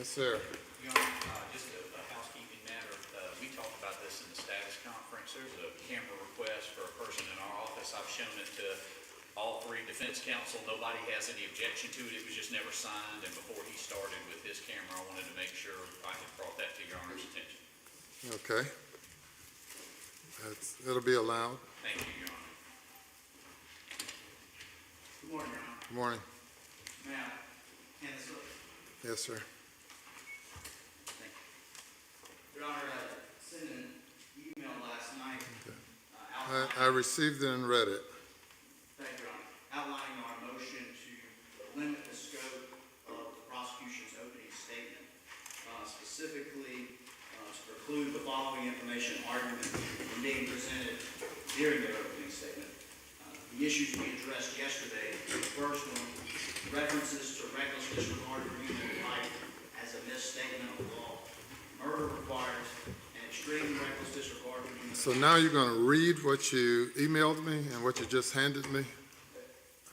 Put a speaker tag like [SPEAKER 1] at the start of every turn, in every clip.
[SPEAKER 1] Yes, sir.
[SPEAKER 2] Your Honor, just a housekeeping matter. We talked about this in the status conference. There's a camera request for a person in our office. I've shown it to all three defense counsel. Nobody has any objection to it. It was just never signed. And before he started with his camera, I wanted to make sure I had brought that to Your Honor's attention.
[SPEAKER 1] Okay. It'll be allowed.
[SPEAKER 2] Thank you, Your Honor. Good morning, Your Honor.
[SPEAKER 1] Good morning.
[SPEAKER 2] Ma'am, hand this up.
[SPEAKER 1] Yes, sir.
[SPEAKER 2] Thank you. Your Honor, I sent an email last night.
[SPEAKER 1] I received it and read it.
[SPEAKER 2] Thank you, Your Honor. Outlining our motion to limit the scope of the prosecution's opening statement, specifically to preclude the following information argument from being presented during their opening statement. The issues we addressed yesterday, the first one, references to reckless disregard for human life as a misstatement of law. Murder requires an extreme reckless disregard for human life.
[SPEAKER 1] So now you're going to read what you emailed me and what you just handed me?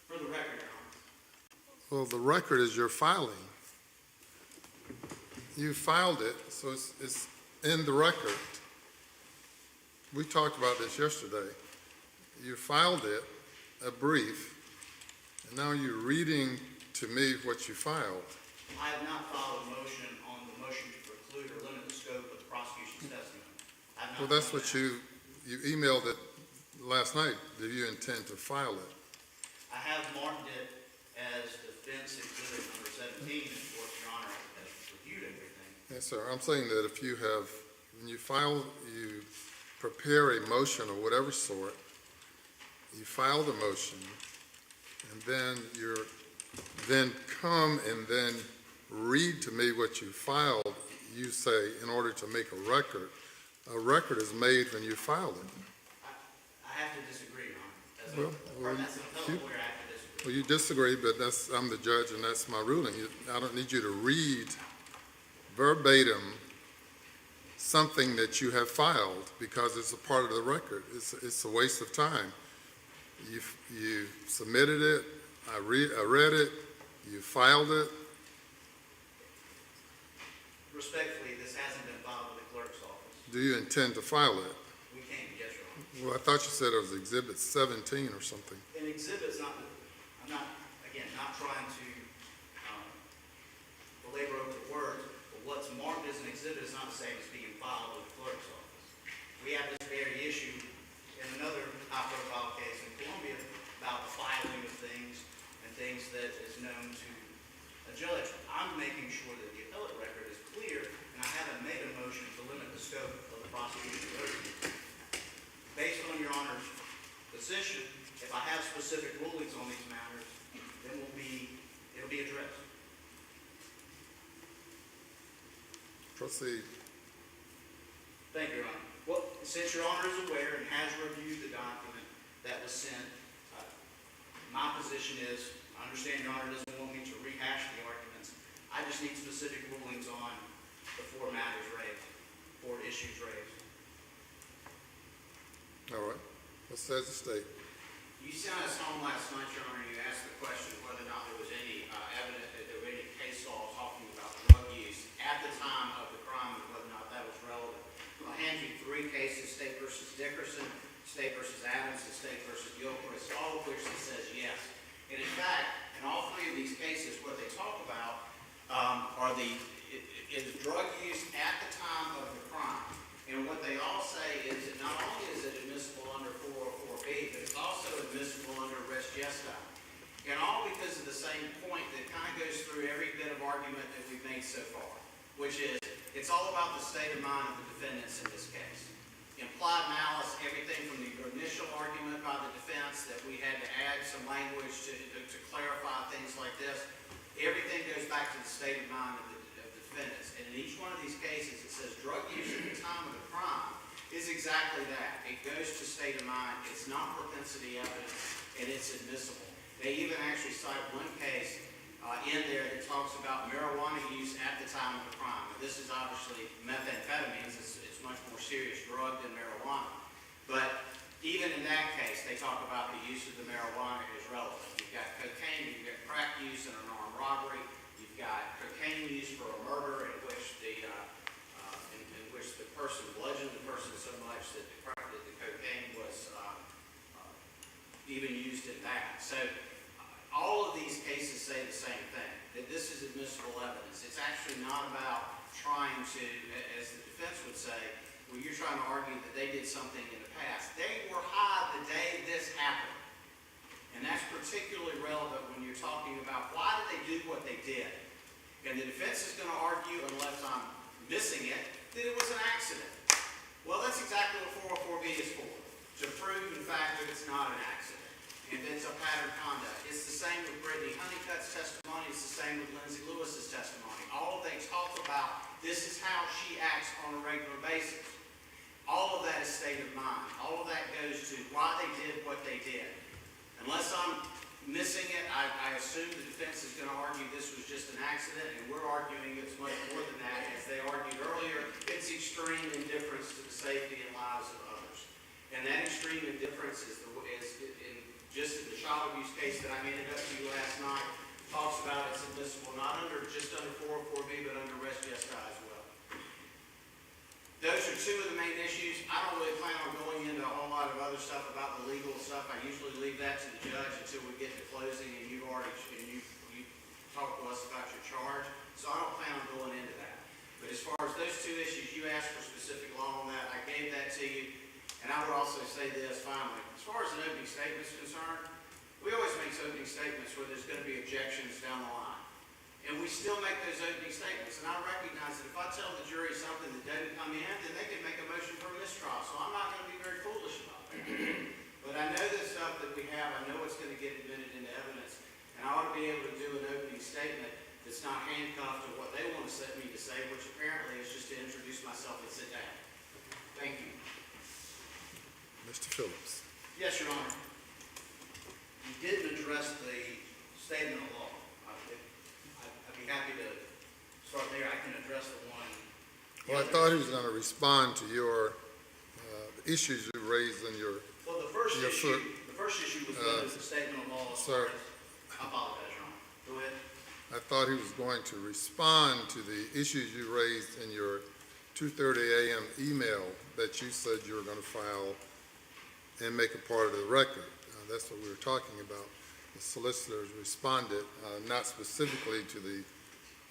[SPEAKER 2] For the record, Your Honor.
[SPEAKER 1] Well, the record is your filing. You filed it, so it's in the record. We talked about this yesterday. You filed it, a brief, and now you're reading to me what you filed.
[SPEAKER 2] I have not filed a motion on the motion to preclude or limit the scope of the prosecution's testimony. I have not
[SPEAKER 1] Well, that's
[SPEAKER 2] done
[SPEAKER 1] what
[SPEAKER 2] that.
[SPEAKER 1] you emailed it last night. Do you intend to file it?
[SPEAKER 2] I have marked it as defense exhibit number 17, and of course, Your Honor has reviewed everything.
[SPEAKER 1] Yes, sir. I'm saying that if you have, when you file, you prepare a motion of whatever sort, you file the motion, and then come and then read to me what you filed. You say, in order to make a record is made when you file it.
[SPEAKER 2] I have to disagree, Your Honor.
[SPEAKER 1] Well,
[SPEAKER 2] That's an appellate lawyer, I have to disagree.
[SPEAKER 1] Well, you disagree, but I'm the judge and that's my ruling. I don't need you to read verbatim something that you have filed because it's a part of the record. It's a waste of time. You submitted it, I read it, you filed it.
[SPEAKER 2] Respectfully, this hasn't been filed with the clerk's office.
[SPEAKER 1] Do you intend to file it?
[SPEAKER 2] We can't, yes, Your Honor.
[SPEAKER 1] Well, I thought you said it was Exhibit 17 or something.
[SPEAKER 2] An exhibit's not, I'm not, again, not trying to belabor over the words, but what's marked as an exhibit is not the same as being filed with the clerk's office. We have this very issue in another high-profile case in Columbia about the filing of things and things that is known to a judge. I'm making sure that the appellate record is clear, and I haven't made a motion to limit the scope of the prosecution's opening. Based on Your Honor's position, if I have specific rulings on these matters, then it'll be addressed.
[SPEAKER 1] Proceed.
[SPEAKER 2] Thank you, Your Honor. Well, since Your Honor is aware and has reviewed the document that was sent, my position is, I understand Your Honor doesn't want me to rehash the arguments. I just need specific rulings on the four matters raised, four issues raised.
[SPEAKER 1] All right. What says the state?
[SPEAKER 3] You sent us home last night, Your Honor, and you asked the question whether or not there was any evidence that there were any case law talking about drug use at the time of the crime and whether or not that was relevant. I'll hand you three cases, State v. Dickerson, State v. Adams, and State v. Gilchrist, all of which it says yes. And in fact, in all three of these cases, what they talk about is drug use at the time of the crime. And what they all say is that not only is it admissible under 404B, but it's also admissible under res gesta. And all because of the same point that kind of goes through every bit of argument that we've made so far, which is it's all about the state of mind of the defendants in this case. Implied malice, everything from the initial argument by the defense that we had to add some language to clarify things like this, everything goes back to the state of mind of the defendants. And in each one of these cases, it says drug use at the time of the crime is exactly that. It goes to state of mind. It's not propensity evidence, and it's admissible. They even actually cite one case in there that talks about marijuana use at the time of the crime. Now, this is obviously methamphetamines. It's much more serious drug than marijuana. But even in that case, they talk about the use of the marijuana is relevant. You've got cocaine, you've got crack use in an armed robbery, you've got cocaine use for a murder So all of these cases say the same thing, that this is admissible evidence. It's actually not about trying to, as the defense would say, well, you're trying to argue that they did something in the past. They were high the day this happened. And that's particularly relevant when you're talking about why did they do what they did. And the defense is going to argue, unless I'm missing it, that it was an accident. Well, that's exactly what 404B is for, to prove, in fact, that it's not an accident. And it's a pattern conduct. It's the same with Brittany Honeycutt's testimony. It's the same with Lindsay Lewis's testimony. All they talk about, this is how she acts on a regular basis. All of that is state of mind. All of that goes to why they did what they did. Unless I'm missing it, I assume the defense is going to argue this was just an accident, and we're arguing it's much more than that. As they argued earlier, it's extreme indifference to the safety and lives of others. And that extreme indifference is just in the child abuse case that I handed up to you last night, talks about it's admissible not just under 404B, but under res gesta as well. Those are two of the main issues. I don't really plan on going into a whole lot of other stuff about the legal stuff. I usually leave that to the judge until we get to closing and you talk to us about your charge. So I don't plan on going into that. But as far as those two issues, you asked for specific law on that. I gave that to you. And I would also say this finally. As far as an opening statement is concerned, we always make opening statements where there's going to be objections down the line. And we still make those opening statements. And I recognize that if I tell the jury something that doesn't come in, then they can make a motion for a mistrial. So I'm not going to be very foolish about that. But I know the stuff that we have. I know it's going to get admitted into evidence. And I ought to be able to do an opening statement that's not handcuffed to what they want to set me to say, which apparently is just to introduce myself and sit down. Thank you.
[SPEAKER 1] Mr. Phillips.
[SPEAKER 2] Yes, Your Honor. You didn't address the statement of law. I'd be happy to start there. I can address the one.
[SPEAKER 1] Well, I thought he was going to respond to your issues you raised in your.
[SPEAKER 2] Well, the first issue was whether it's a statement of law.
[SPEAKER 1] Sir.
[SPEAKER 2] I apologize, Your Honor. Go ahead.
[SPEAKER 1] I thought he was going to respond to the issues you raised in your 2:30 a.m. email that you said you were going to file and make a part of the record. That's what we were talking about. The solicitors responded, not specifically to the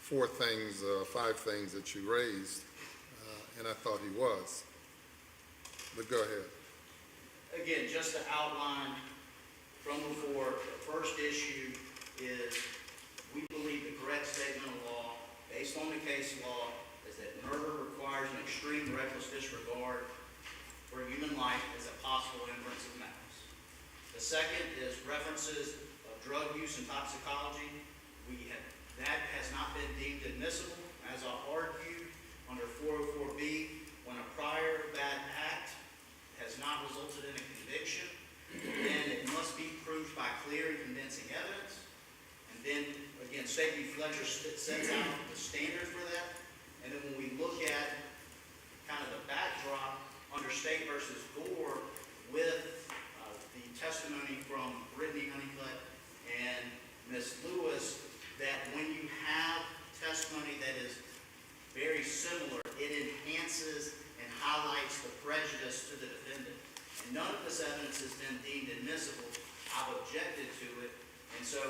[SPEAKER 1] five things that you raised, and I thought he was. But go ahead.
[SPEAKER 2] Again, just to outline from before, the first issue is we believe the correct statement of law, based on the case law, is that murder requires an extreme reckless disregard for human life as a possible inference of malice. The second is references of drug use and toxicology. That has not been deemed admissible. As I argued under 404B, when a prior bad act has not resulted in a conviction, then it must be proved by clear and convincing evidence. And then, again, State v. Fletcher sets out the standard for that. And then when we look at kind of the backdrop under State versus Gore with the testimony from Brittany Honeycutt and Ms. Lewis, that when you have testimony that is very similar, it enhances and highlights the prejudice to the defendant. And none of this evidence has been deemed admissible. I've objected to it. And so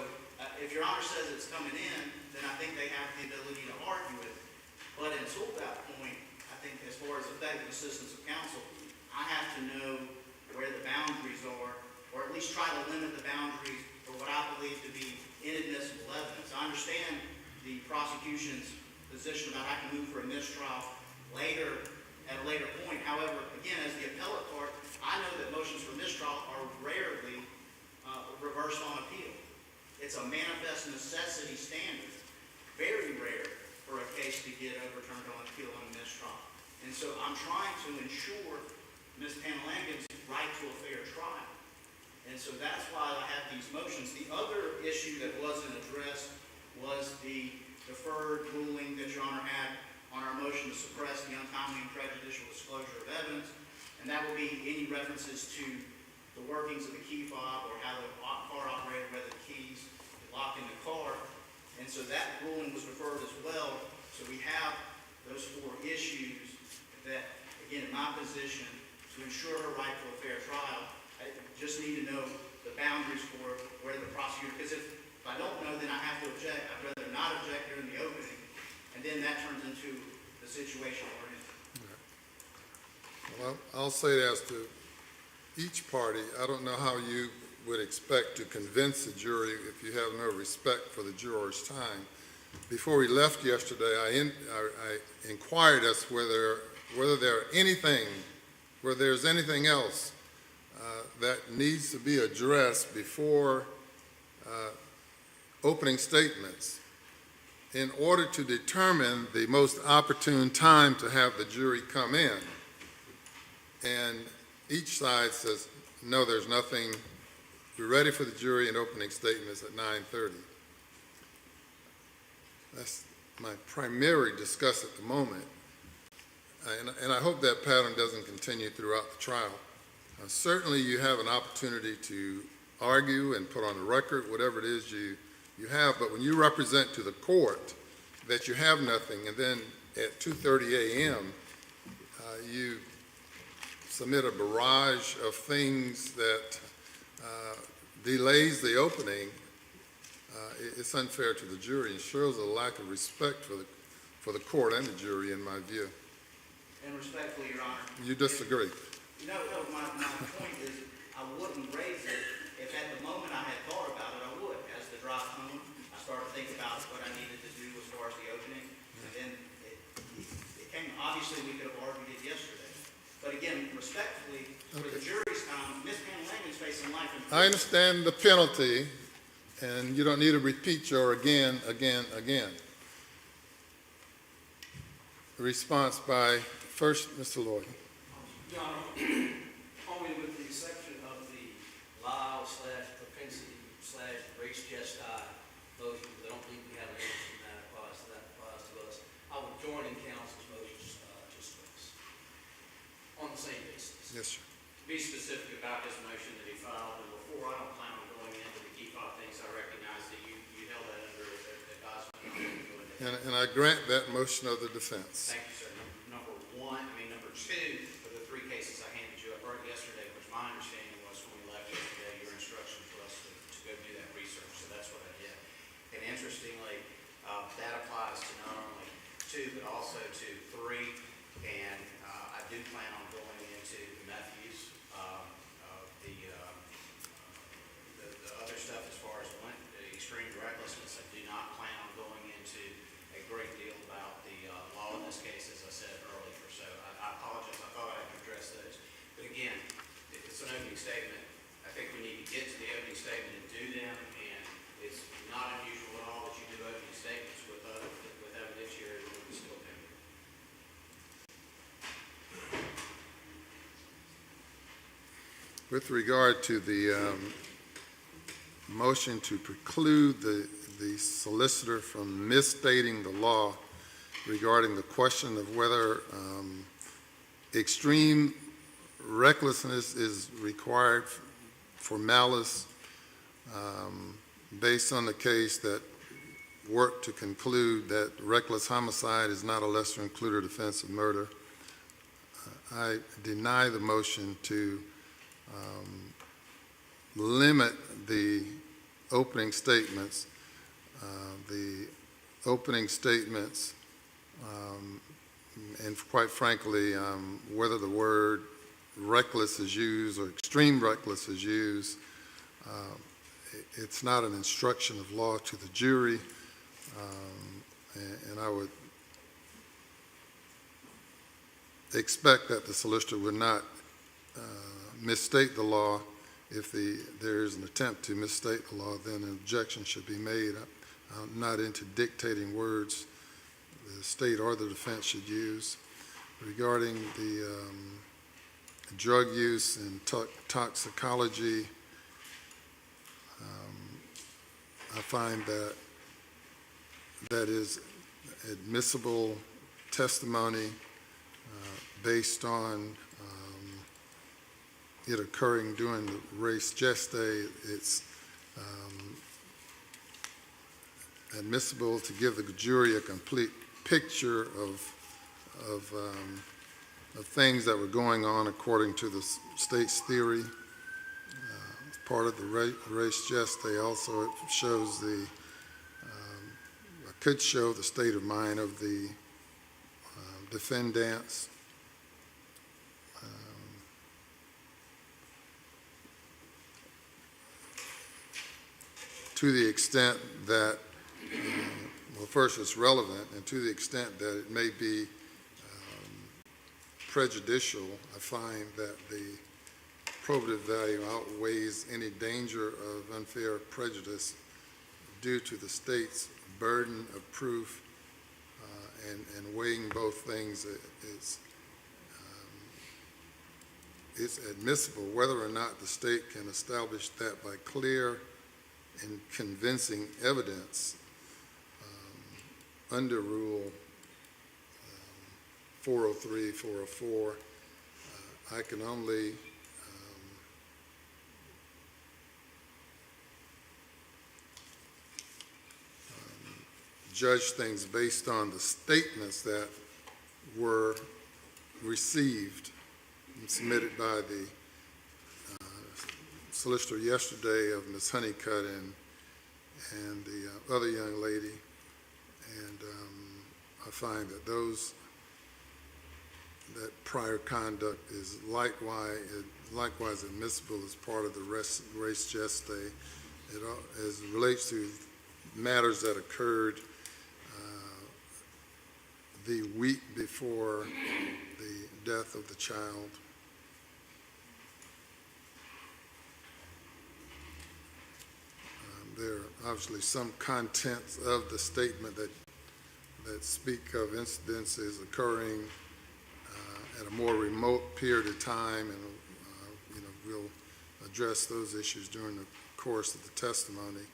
[SPEAKER 2] if Your Honor says it's coming in, then I think they have the ability to argue it. But until that point, I think as far as effective assistance of counsel, I have to know where the boundaries are, or at least try to limit the boundaries for what I believe to be inadmissible evidence. I understand the prosecution's position about I can move for a mistrial later, at a later point. However, again, as the appellate court, I know that motions for mistrial are rarely reversed on appeal. It's a manifest necessity standard. Very rare for a case to get overturned on appeal on mistrial. And so I'm trying to ensure Ms. Pangalangan's right to a fair trial. And so that's why I have these motions. The other issue that wasn't addressed was the deferred ruling that Your Honor had on our motion to suppress the untimely and prejudicial disclosure of evidence. And that will be any references to the workings of the key fob or how the car operated, whether the keys locked in the car. And so that ruling was deferred as well. So we have those four issues that, again, in my position, to ensure her right to a fair trial, I just need to know the boundaries for where the prosecutor, because if I don't know, then I have to object. I'd rather not object during the opening, and then that turns into the situation we're in.
[SPEAKER 1] Well, I'll say as to each party, I don't know how you would expect to convince a jury if you have no respect for the jurors' time. Before we left yesterday, I inquired as to whether there's anything else that needs to be addressed before opening statements in order to determine the most opportune time to have the jury come in. And each side says, no, there's nothing. We're ready for the jury and opening statements at 9:30. That's my primary discuss at the moment. And I hope that pattern doesn't continue throughout the trial. Certainly you have an opportunity to argue and put on the record whatever it is you have, but when you represent to the court that you have nothing, and then at 2:30 a.m. You submit a barrage of things that delays the opening, it's unfair to the jury and shows a lack of respect for the court and the jury, in my view.
[SPEAKER 2] And respectfully, Your Honor.
[SPEAKER 1] You disagree?
[SPEAKER 2] No, my point is, I wouldn't raise it if at the moment I had thought about it, I would. As the drive home, I started to think about what I needed to do as far as the opening, and then it came, obviously we could have argued it yesterday. But again, respectfully, for the jury's time, Ms. Pangalangan is facing life in prison.
[SPEAKER 1] I understand the penalty, and you don't need to repeat your again. Response by, first, Mr. Lloyd.
[SPEAKER 4] Your Honor, only with the exception of the lie/propensity/race gesti motion, I don't think we have an answer from that applies to us. I would join in counsel's motions to stress on the same basis.
[SPEAKER 1] Yes, sir.
[SPEAKER 3] Be specific about his motion that he filed, and before, I don't plan on going into the key five things. I recognize that you held that under advisement.
[SPEAKER 1] And I grant that motion of the defense.
[SPEAKER 3] Thank you, sir. Number two, for the three cases I handed you up yesterday, which my understanding was when we left yesterday, your instruction for us to go do that research, so that's what I did. And interestingly, that applies to not only two, but also to three, and I do plan on going into the meth use, the other stuff as far as the extreme recklessness. I do not plan on going into a great deal about the law in this case, as I said earlier. So I apologize. I thought I had addressed those. But again, it's an opening statement. I think we need to get to the opening statement and do them. And it's not unusual at all that you do opening statements with evidentiary when we still do.
[SPEAKER 1] With regard to the motion to preclude the solicitor from misstating the law regarding the question of whether extreme recklessness is required for malice, based on the case that worked to conclude that reckless homicide is not a lesser included offense of murder. I deny the motion to limit the opening statements. The opening statements, and quite frankly, whether the word reckless is used or extreme reckless is used, it's not an instruction of law to the jury, and I would expect that the solicitor would not misstate the law. If there is an attempt to misstate the law, then an objection should be made. I'm not into dictating words the state or the defense should use. Regarding the drug use and toxicology, I find that is admissible testimony based on it occurring during the race geste. It's admissible to give the jury a complete picture of things that were going on according to the state's theory. part of the race geste. Also, it shows could show the state of mind of the defendants. To the extent that, well, first it's relevant, and to the extent that it may be prejudicial, I find that the probative value outweighs any danger of unfair prejudice due to the state's burden of proof, and weighing both things, it's admissible whether or not the state can establish that by clear and convincing evidence under Rule 403, 404. I can only judge things based on the statements that were received and submitted by the solicitor yesterday of Ms. Honeycutt and the other young lady, and I find that that prior conduct is likewise admissible as part of the race geste. As it relates to matters that occurred the week before the death of the child. There are obviously some contents of the statement that speak of incidences occurring at a more remote period of time, and we'll address those issues during the course of the testimony.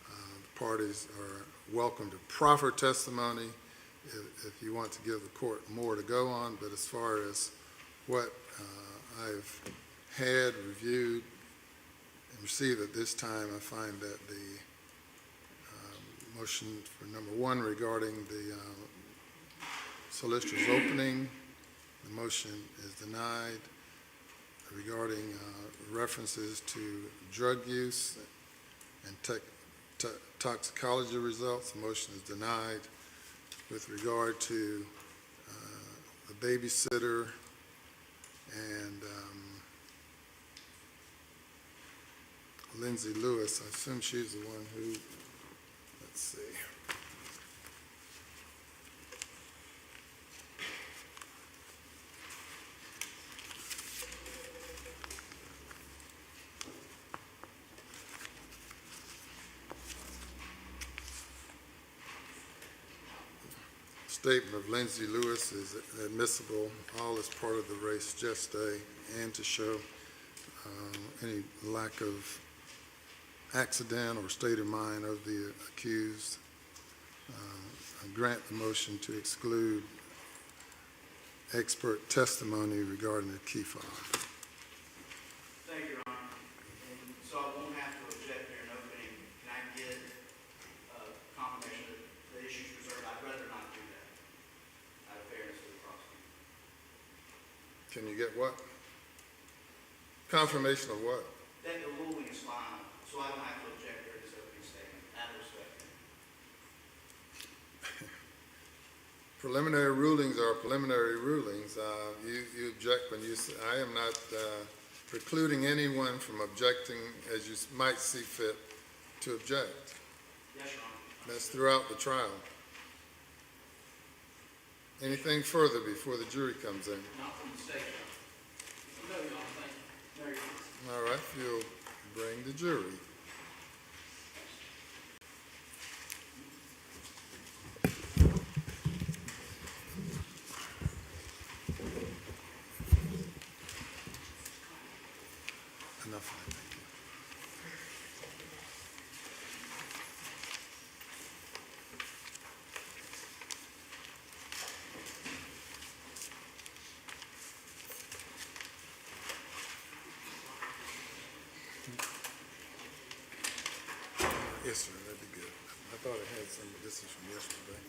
[SPEAKER 1] The parties are welcome to proffer testimony if you want to give the court more to go on, but as far as what I've had reviewed and received at this time, I find that the motion for number one regarding the solicitor's opening, the motion is denied. Regarding references to drug use and toxicology results, the motion is denied. With regard to the babysitter and Lindsay Lewis, I assume she's the one who, let's see. Statement of Lindsay Lewis is admissible, all as part of the race geste, and to show any lack of accident or state of mind of the accused. I grant the motion to exclude expert testimony regarding the key file.
[SPEAKER 2] Thank you, Your Honor. And so I won't have to object during opening. Can I get confirmation that the issue's reserved? I'd rather not do that, out of fairness to the prosecutor.
[SPEAKER 1] Can you get what? Confirmation of what?
[SPEAKER 2] That the ruling is final, so I don't have to object during this opening statement, out of respect.
[SPEAKER 1] Preliminary rulings are preliminary rulings. You object when you say, I am not precluding anyone from objecting as you might see fit to object.
[SPEAKER 2] Yes, Your Honor.
[SPEAKER 1] That's throughout the trial. Anything further before the jury comes in?
[SPEAKER 4] Not from the state, Your Honor. No, Your Honor, thank you. Very good.
[SPEAKER 1] All right, you'll bring the jury. Enough of that, thank you. Yes, sir, that'd be good. I thought I had some, this is from yesterday.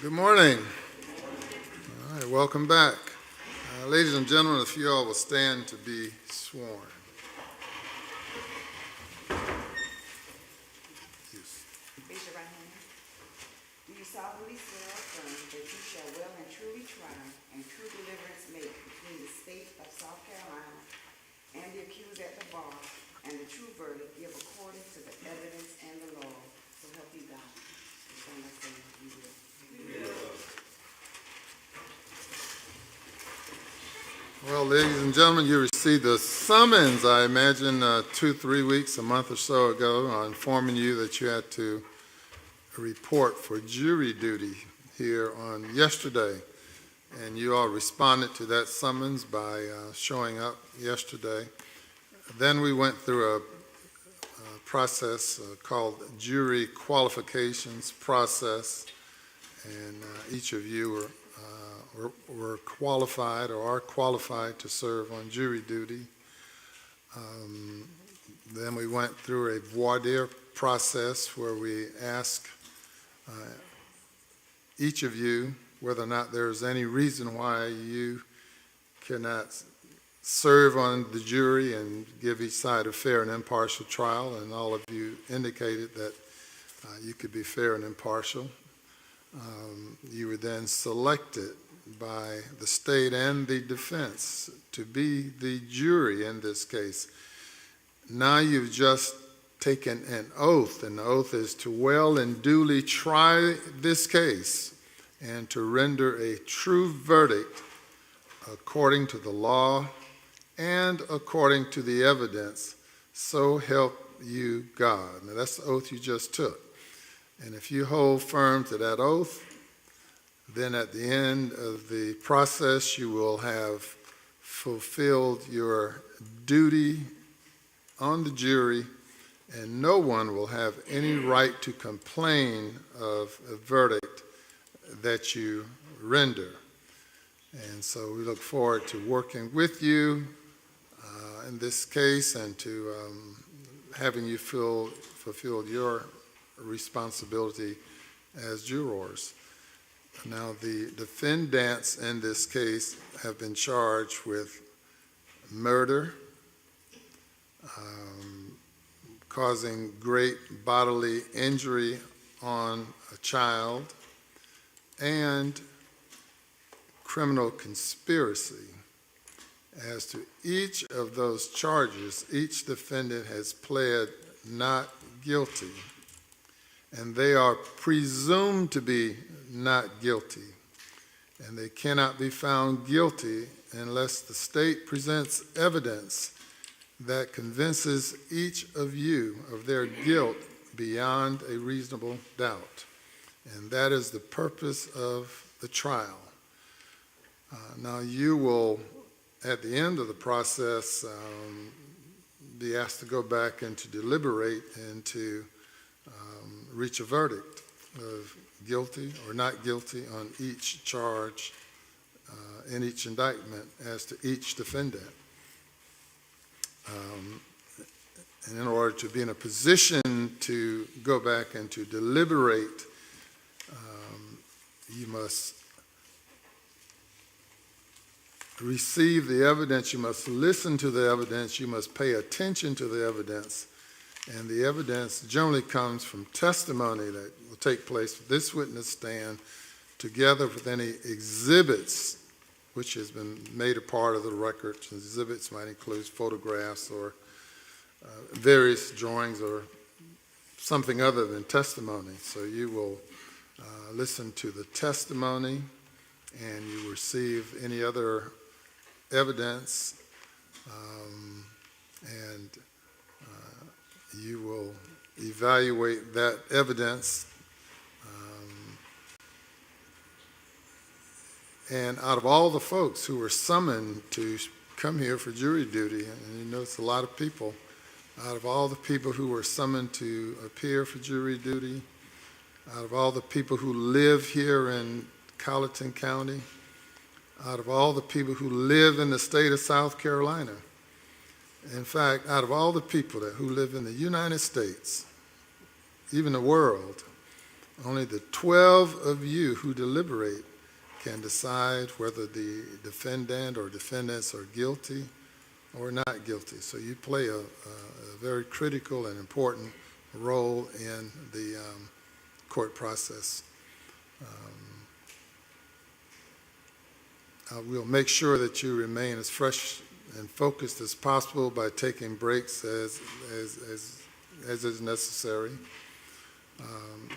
[SPEAKER 1] Good morning. All right, welcome back. Ladies and gentlemen, if you all will stand to be sworn.
[SPEAKER 5] Raise your right hand. Do you solemnly swear or affirm that you shall well and truly try and true deliverance make between the state of South Carolina and the accused at the bar, and the true verdict give according to the evidence and the law, so help you God? Stand up, say you will.
[SPEAKER 1] Well, ladies and gentlemen, you received a summons, I imagine, 2-3 weeks, a month or so ago, informing you that you had to report for jury duty here on yesterday. And you all responded to that summons by showing up yesterday. Then we went through a process called jury qualifications process, and each of you were qualified or are qualified to serve on jury duty. Then we went through a voir dire process where we asked each of you whether or not there's any reason why you cannot serve on the jury and give each side a fair and impartial trial, and all of you indicated that you could be fair and impartial. You were then selected by the state and the defense to be the jury in this case. Now you've just taken an oath, and the oath is to well and duly try this case and to render a true verdict according to the law and according to the evidence, so help you God. Now that's the oath you just took. And if you hold firm to that oath, then at the end of the process, you will have fulfilled your duty on the jury, and no one will have any right to complain of a verdict that you render. And so we look forward to working with you in this case and to having you fulfill your responsibility as jurors. Now, the defendants in this case have been charged with murder, causing great bodily injury on a child, and criminal conspiracy. As to each of those charges, each defendant has pled not guilty, and they are presumed to be not guilty, and they cannot be found guilty unless the state presents evidence that convinces each of you of their guilt beyond a reasonable doubt. And that is the purpose of the trial. Now you will, at the end of the process, be asked to go back and to deliberate and to reach a verdict of guilty or not guilty on each charge in each indictment as to each defendant. And in order to be in a position to go back and to deliberate, you must receive the evidence, you must listen to the evidence, you must pay attention to the evidence, and the evidence generally comes from testimony that will take place with this witness stand together with any exhibits which has been made a part of the record. Exhibits might include photographs or various drawings or something other than testimony. So you will listen to the testimony and you receive any other evidence, and you will evaluate that evidence, and out of all the folks who were summoned to come here for jury duty, and you know it's a lot of people, out of all the people who were summoned to appear for jury duty, out of all the people who live here in Colleton County, out of all the people who live in the state of South Carolina, in fact, out of all the people who live in the United States, even the world, Only the 12 of you who deliberate can decide whether the defendant or defendants are guilty or not guilty. So you play a very critical and important role in the court process. I will make sure that you remain as fresh and focused as possible by taking breaks as is necessary.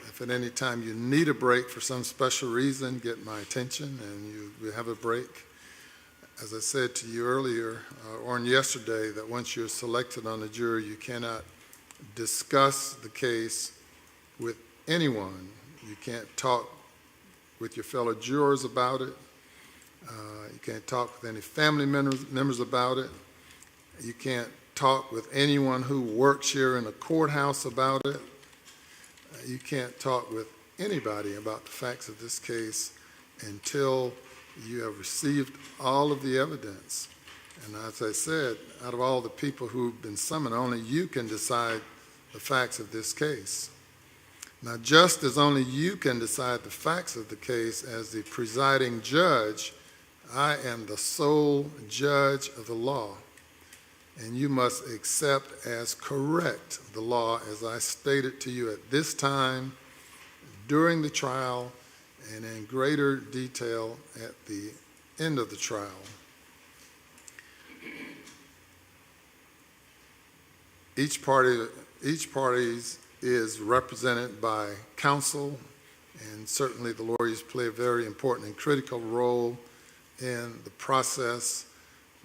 [SPEAKER 1] If at any time you need a break for some special reason, get my attention and you have a break. As I said to you earlier, or yesterday, that once you're selected on the jury, you cannot discuss the case with anyone. You can't talk with your fellow jurors about it. You can't talk with any family members about it. You can't talk with anyone who works here in the courthouse about it. You can't talk with anybody about the facts of this case until you have received all of the evidence. And as I said, out of all the people who've been summoned, only you can decide the facts of this case. Now, just as only you can decide the facts of the case as the presiding judge, I am the sole judge of the law, and you must accept as correct the law as I stated to you at this time, during the trial, and in greater detail at the end of the trial. Each party is represented by counsel, and certainly the lawyers play a very important and critical role in the process.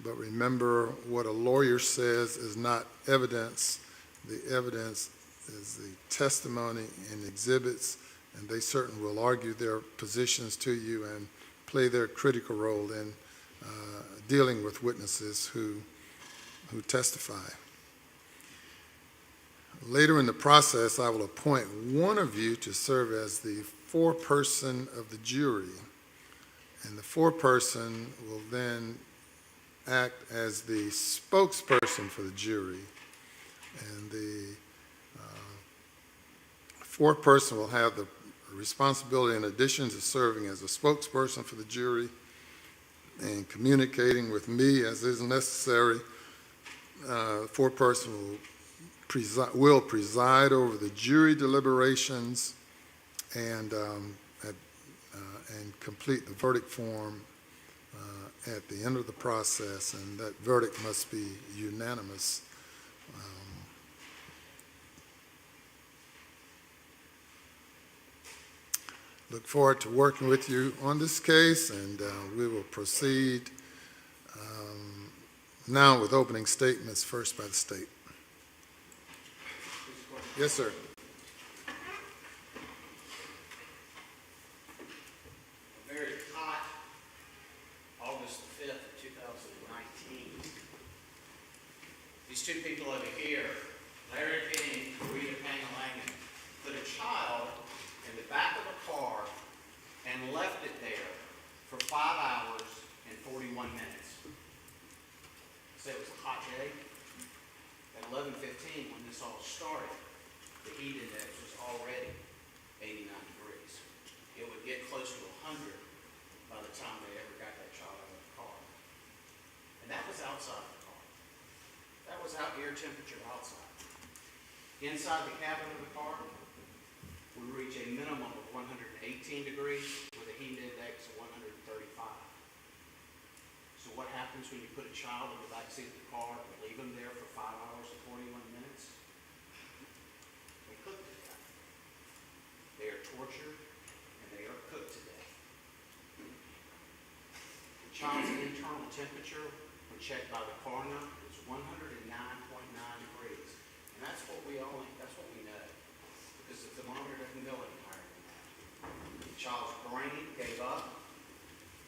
[SPEAKER 1] But remember, what a lawyer says is not evidence. The evidence is the testimony and exhibits, and they certainly will argue their positions to you and play their critical role in dealing with witnesses who testify. Later in the process, I will appoint one of you to serve as the foreperson of the jury, and the foreperson will then act as the spokesperson for the jury, and the foreperson will have the responsibility, in addition to serving as a spokesperson for the jury and communicating with me as is necessary. The foreperson will preside over the jury deliberations and complete the verdict form at the end of the process, and that verdict must be unanimous. Look forward to working with you on this case, and we will proceed now with opening statements, first by the state. Yes, sir.
[SPEAKER 3] Very hot August the 5th of 2019. These two people over here, Larry King and Rita Pangalangan, put a child in the back of a car and left it there for 5 hours and 41 minutes. So it was a hot day. At 11:15, when this all started, the heat index was already 89 degrees. It would get close to 100 by the time they ever got that child out of the car. And that was outside the car. That was out air temperature outside. Inside the cabin of the car, we reach a minimum of 118 degrees with a heat index of 135. So what happens when you put a child in the back seat of the car and leave them there for 5 hours and 41 minutes? They cook to death. They are tortured and they are cooked to death. The child's internal temperature, when checked by the coroner, is 109.9 degrees. And that's what we know, because the thermometer doesn't go any higher than that. The child's brain gave up.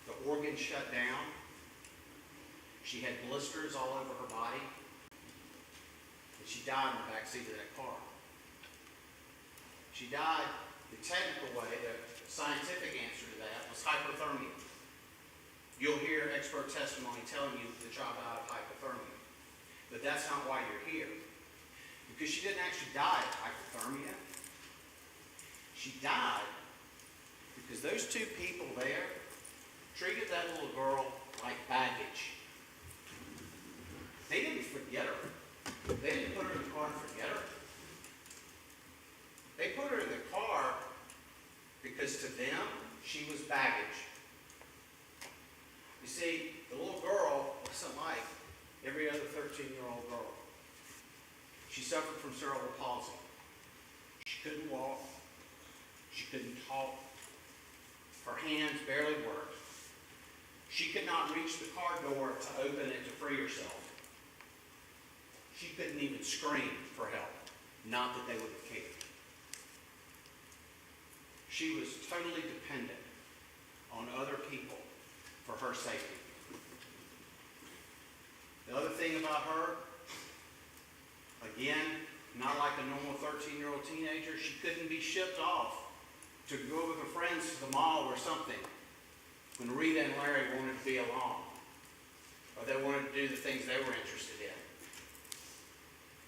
[SPEAKER 3] The organs shut down. She had blisters all over her body. And she died in the back seat of that car. She died, the technical way, the scientific answer to that was hypothermia. You'll hear expert testimony telling you that the child died of hypothermia. But that's not why you're here. Because she didn't actually die of hypothermia. She died because those two people there treated that little girl like baggage. They didn't forget her. They didn't put her in the car and forget her. They put her in the car because to them, she was baggage. You see, the little girl wasn't like every other 13-year-old girl. She suffered from cerebral palsy. She couldn't walk. She couldn't talk. Her hands barely worked. She could not reach the car door to open it to free herself. She couldn't even scream for help. Not that they would have cared. She was totally dependent on other people for her safety. The other thing about her, again, not like a normal 13-year-old teenager, she couldn't be shipped off to go with her friends to the mall or something when Rita and Larry wanted to be along, or they wanted to do the things they were interested in.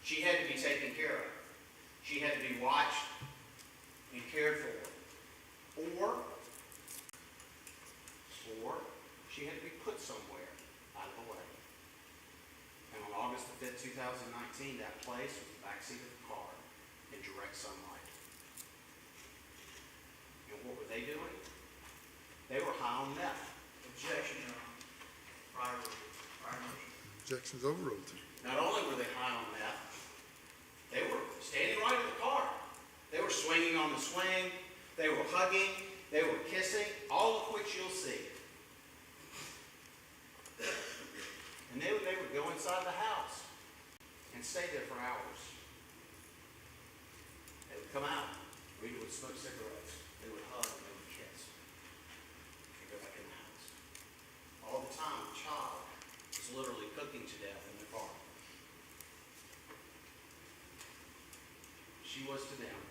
[SPEAKER 3] She had to be taken care of. She had to be watched and cared for. Or she had to be put somewhere out of the way. And on August the 5th, 2019, that place was the backseat of the car in direct sunlight. And what were they doing? They were high on meth.
[SPEAKER 2] Objection, Your Honor. Prior motion.
[SPEAKER 1] Objection's overruled.
[SPEAKER 3] Not only were they high on meth, they were standing right in the car. They were swinging on the swing. They were hugging. They were kissing, all of which you'll see. And they would go inside the house and stay there for hours. They would come out. Rita would smoke cigarettes. They would hug and they would kiss. And go back in the house. All the time, the child was literally cooking to death in the car. She was to them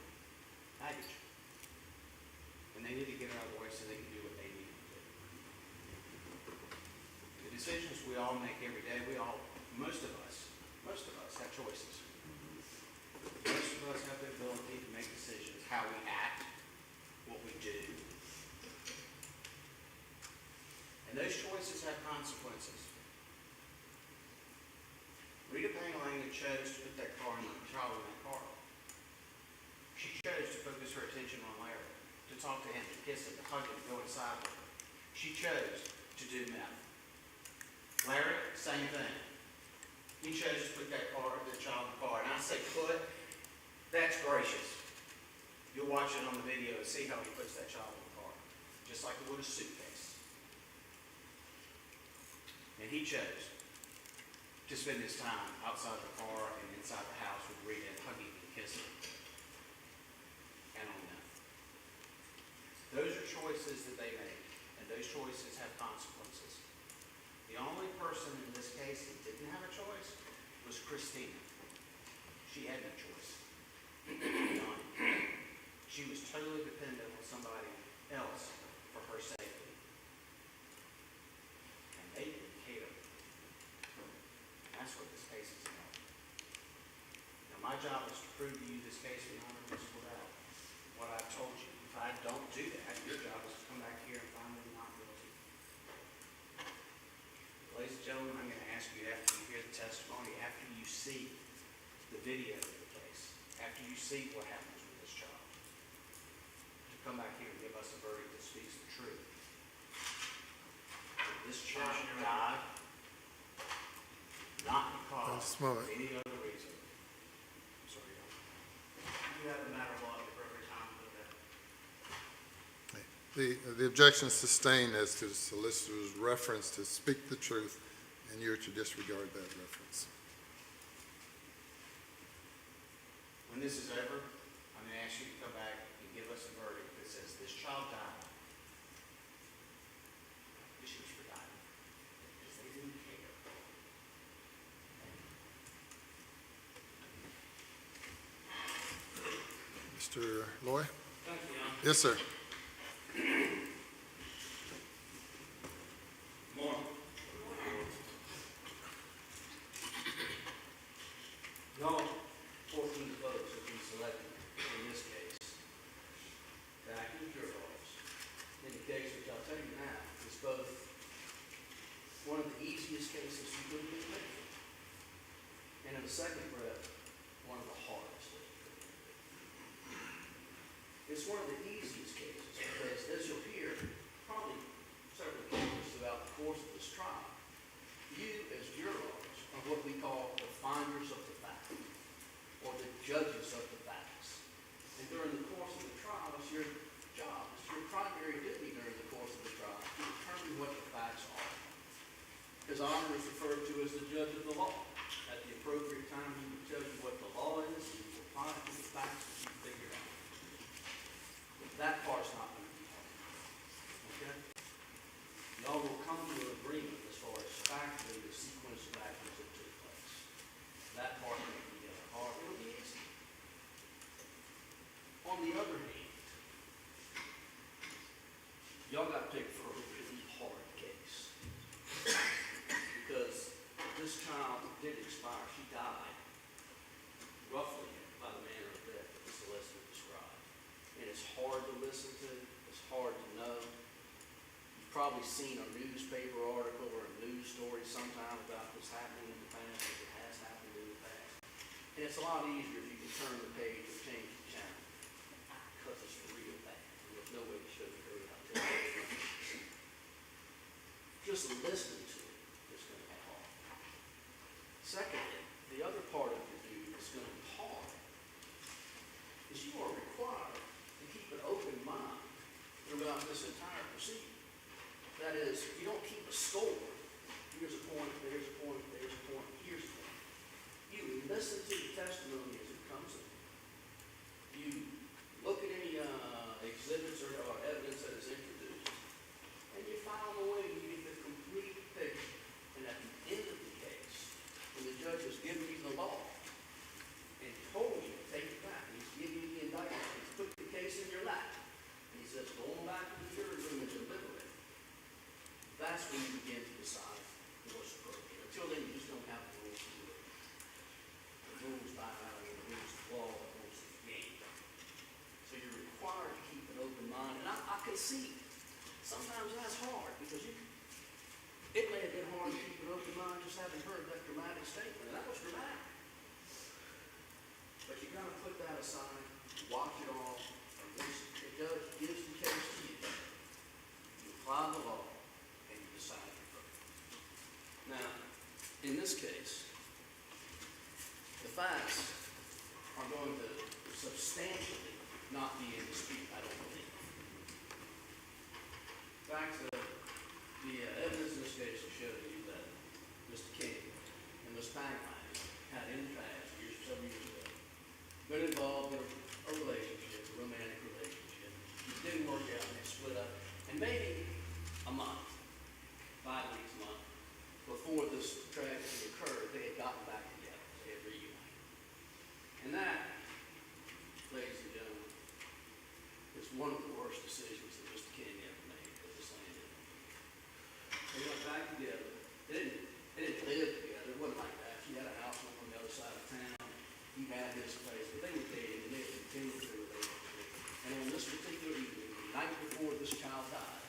[SPEAKER 3] baggage. And they need to get her out of the way so they can do what they need to do. The decisions we all make every day, most of us have choices. Most of us have the ability to make decisions, how we act, what we do. And those choices have consequences. Rita Pangalangan chose to put that child in that car. She chose to focus her attention on Larry, to talk to him, to kiss him, to hug him, to go inside with him. She chose to do meth. Larry, same thing. He chose to put the child in the car. And I say put, that's gracious. You'll watch it on the video and see how he puts that child in the car. Just like he would a suitcase. And he chose to spend his time outside the car and inside the house with Rita and hugging and kissing. And on them. Those are choices that they make, and those choices have consequences. The only person in this case that didn't have a choice was Cristina. She had no choice. None. She was totally dependent on somebody else for her safety. And they didn't care. That's what this case is about. Now, my job is to prove to you this case beyond a reasonable doubt. What I've told you. If I don't do that, your job is to come back here and find me not guilty. Ladies and gentlemen, I'm going to ask you after you hear the testimony, after you see the video of the case, after you see what happens with this child, to come back here and give us a verdict that speaks the truth. This child died not because of any other reason. I'm sorry, Your Honor.
[SPEAKER 2] You have the matter of law at the appropriate time to look at.
[SPEAKER 1] The objection is sustained as to the solicitor's reference to speak the truth, and you're to disregard that reference.
[SPEAKER 3] When this is over, I'm going to ask you to come back and give us a verdict that says this child died because she was forgotten, because they didn't care.
[SPEAKER 1] Mr. Loy?
[SPEAKER 2] Thank you, Your Honor.
[SPEAKER 1] Yes, sir.
[SPEAKER 2] Morning.
[SPEAKER 4] No 14 votes have been selected in this case. the second breath, one of the hardest. It's one of the easiest cases because, as you'll hear, probably several cases throughout the course of this trial, you as jurors are what we call the finders of the fact, or the judges of the facts. And during the course of the trial, it's your job, it's your primary duty during the course of the trial to determine what the facts are. His Honor is referred to as the judge of the law. At the appropriate time, he will tell you what the law is, he will apply it to the facts that you figure out. That part's not going to be hard. Okay? Y'all will come to an agreement as far as factually the sequence of actions that took place. That part may be hard. It'll be easy. On the other hand, y'all got to pick for a really hard case. Because this child did expire. She died roughly by the manner of death that the solicitor described. And it's hard to listen to. It's hard to know. You've probably seen a newspaper article or a news story sometime about this happening in the past, if it has happened in the past. And it's a lot easier if you can turn the page and change the channel. Because it's real bad. And there's no way to sugarcoat it. I'll tell you. Just listening to it is going to be hard. Secondly, the other part of your duty that's going to be hard is you are required to keep an open mind throughout this entire proceeding. That is, you don't keep a score. Here's a point, there's a point, there's a point, here's a point. You listen to the testimony as it comes in. You look at any exhibits or evidence that is introduced, and you file them away and you get the complete picture. And at the end of the case, when the judge has given you the law and told you to take it back, and he's giving you the indictment, he's put the case in your lap, and he says, go on back to the jury room and deliberate. That's when you begin to decide what's appropriate. Until then, you just don't have the rules to do it. The rules by the rules of law, the rules of the game. So you're required to keep an open mind. And I can see sometimes that's hard because it may have been hard to keep an open mind just having heard that dramatic statement. And that was dramatic. But you got to put that aside, watch it all, and once the judge gives the case to you, you apply the law. Now, in this case, the facts are going to substantially not be in dispute, I don't believe. In fact, the evidence in this case will show you that Mr. King and Ms. Pangalangan had in the past, several years ago, been involved in a relationship, a romantic relationship. It didn't work out and they split up. And maybe a month, 5 weeks, a month, before this tragedy occurred, they had gotten back together. They had reunited. And that, ladies and gentlemen, is one of the worst decisions that Mr. King ever made because this land didn't. They went back together. They didn't live together. It wasn't like that. She had a house on the other side of town. He had his place. But they were dating and they continued their relationship. And on this particular evening, the night before this child died,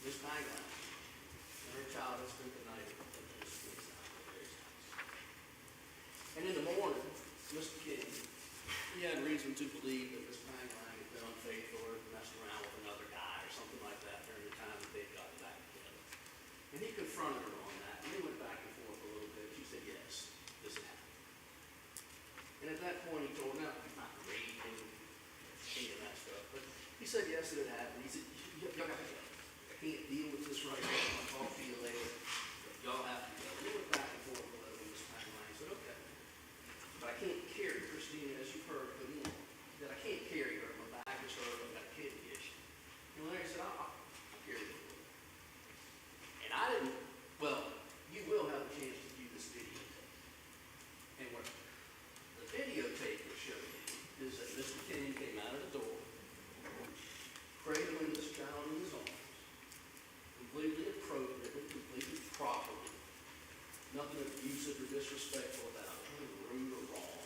[SPEAKER 4] Ms. Pangalangan and her child had spent the night at Ms. Larry's house. And in the morning, Mr. King, he had reason to believe that Ms. Pangalangan had been unfaithful or messed around with another guy or something like that during the time that they'd gotten back together. And he confronted her on that, and they went back and forth a little bit. She said, yes, this happened. And at that point, he told her, now, he's not raping any of that stuff, but he said, yes, it had happened. He said, y'all got to go. I can't deal with this right now. I'll talk to you later. Y'all have to go. They went back and forth a little bit. Ms. Pangalangan said, okay. But I can't carry Cristina, as you've heard, put in. That I can't carry her. My back is hurt. I've got a kidney issue. And Larry said, I'll carry her. And I didn't, well, you will have a chance to view this videotape. And what the videotape will show you is that Mr. King came out of the door, cradling this child in his arms, completely appropriately, completely properly. Nothing abusive or disrespectful about it, nothing rude or wrong.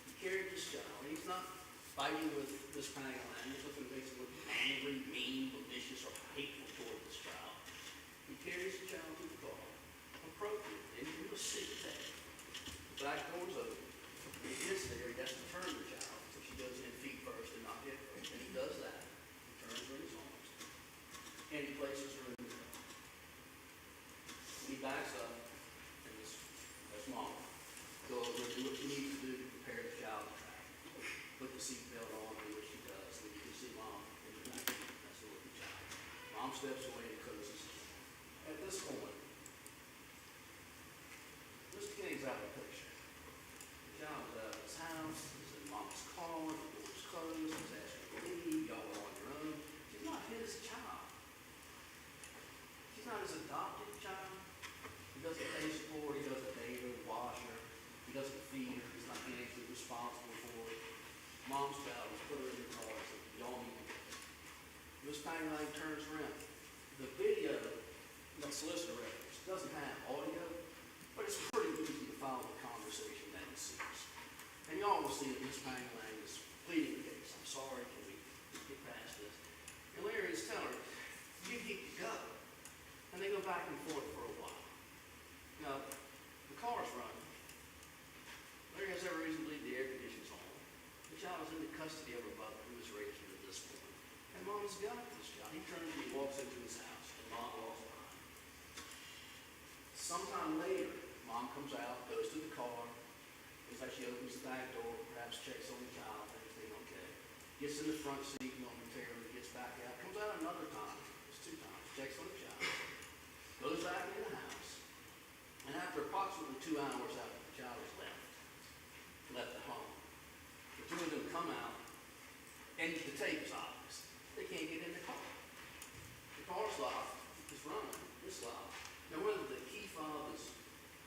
[SPEAKER 4] He carried this child. He's not fighting with Ms. Pangalangan. There's nothing that makes him look angry, mean, malicious, or hateful toward this child. He carries the child to the car appropriately into a seat. The back door is gets there, he has to turn the child, so she goes in feet first and not hip first, and he does that. He turns her in his arms, and he places her in his car. And he backs up, and this mom, go over and do what you need to do to prepare the child to travel. Put the seatbelt on, do what she does, and you can see mom in the back seat, that's the little child. Mom steps away and closes. At this point, Mr. King's out of the picture. The child's out of his house, he's in mom's car, the door's closed, he's asking to leave, y'all are on your own. She's not his child. She's not his adopted child. He doesn't pay support, he doesn't bathe her, wash her, he doesn't feed her, he's not financially responsible for her. Mom's child was put her in the car and said, y'all need to go. Miss Pangalangan turns around. The video, the solicitor records, doesn't have audio, but it's pretty easy to follow the conversation that ensues. And y'all will see that Miss Pangalangan is pleading the case. I'm sorry, can we get past this? And Larry is telling her, you need to go. And they go back and forth for a while. Now, the car's running. Larry has every reason to believe the air conditioning's on. The child is in the custody of her mother, who is raising her at this point. And mom's got this child. He turns and he walks into his house, and mom walks behind. Sometime later, mom comes out, goes to the car. It's like she opens the back door, perhaps checks on the child, everything okay. Gets in the front seat momentarily, gets back out, comes out another time, it's 2 times, checks on the child, goes back in the house, and after approximately 2 hours after the child is left at home, the 2 of them come out, and the tape is obvious. They can't get in the car. The car's locked, it's running, it's locked. Now whether the key fob is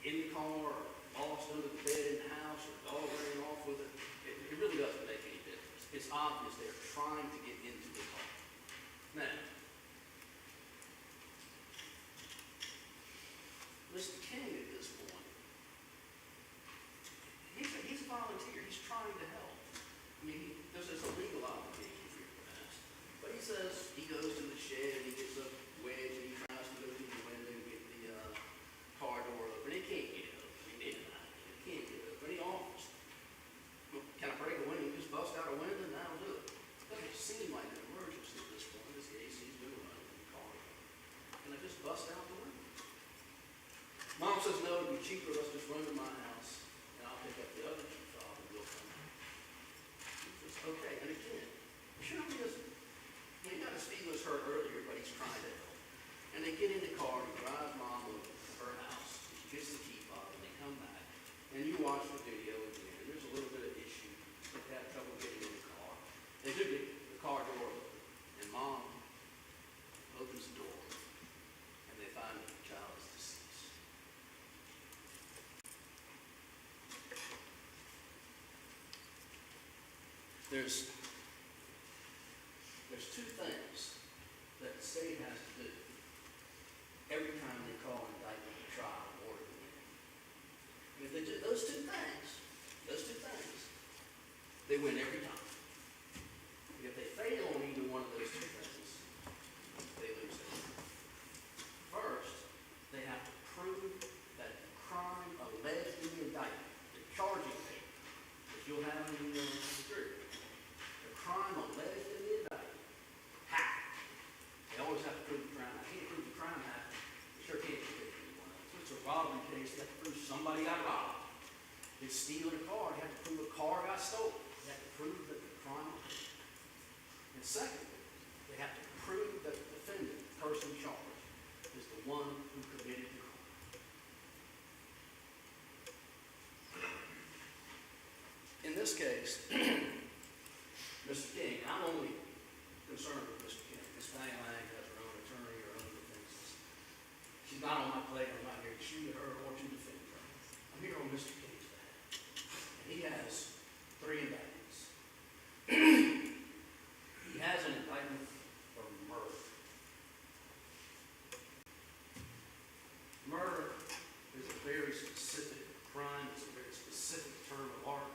[SPEAKER 4] in the car, or lost under the bed in the house, or the dog ran off with it, it really doesn't make any difference. It's obvious they're trying to get into the car. Now, Mr. King at this point, he's a volunteer, he's trying to help. I mean, there's a legal obligation for your past. But he says he goes to the shed, he gets a wedge, and he tries to go through the window and get the car door open. He can't get it open. He can't get it open. He offers, can I break a window? Just bust out a window and that'll do it. It doesn't seem like an emergency at this point. This AC's been running in the car. Can I just bust out the window? Mom says, no, it'd be cheaper. Let's just run to my house and I'll pick up the other key fob and we'll come out. He says, okay. And again, sure he doesn't. He got his feelings hurt earlier, but he's trying to help. And they get in the car and drive mom over to her house. She gets the key fob and they come back. And you watch the video again. And there's a little bit of issue. They have trouble getting in the car. They do get the car door open. And mom opens the door. And they find that the child is deceased. There's 2 things that the state has to do every time they call an indictment to trial in order to win. And if they do those two things, they win every time. And if they fail on either one of those 2 things, they lose everything. First, they have to prove that the crime alleged in the indictment, the charging paper, that you'll have in the jury, the crime alleged in the indictment happened. They always have to prove the crime. I can't prove the crime happened. They sure can't prove anyone else. If it's a robbery case, they have to prove somebody got robbed. If it's stealing a car, they have to prove a car got stolen. They have to prove that the crime happened. And secondly, they have to prove that the defendant, the person charged, is the one who committed the crime. In this case, Mr. King, I'm only concerned with Mr. King. Ms. Pangalangan has her own attorney, her own defenses. She's not on my plate. I'm not here to shoot at her or to defend her. I'm here on Mr. King's behalf. And he has 3 indictments. He has an indictment for murder. Murder is a very specific crime. It's a very specific term of art.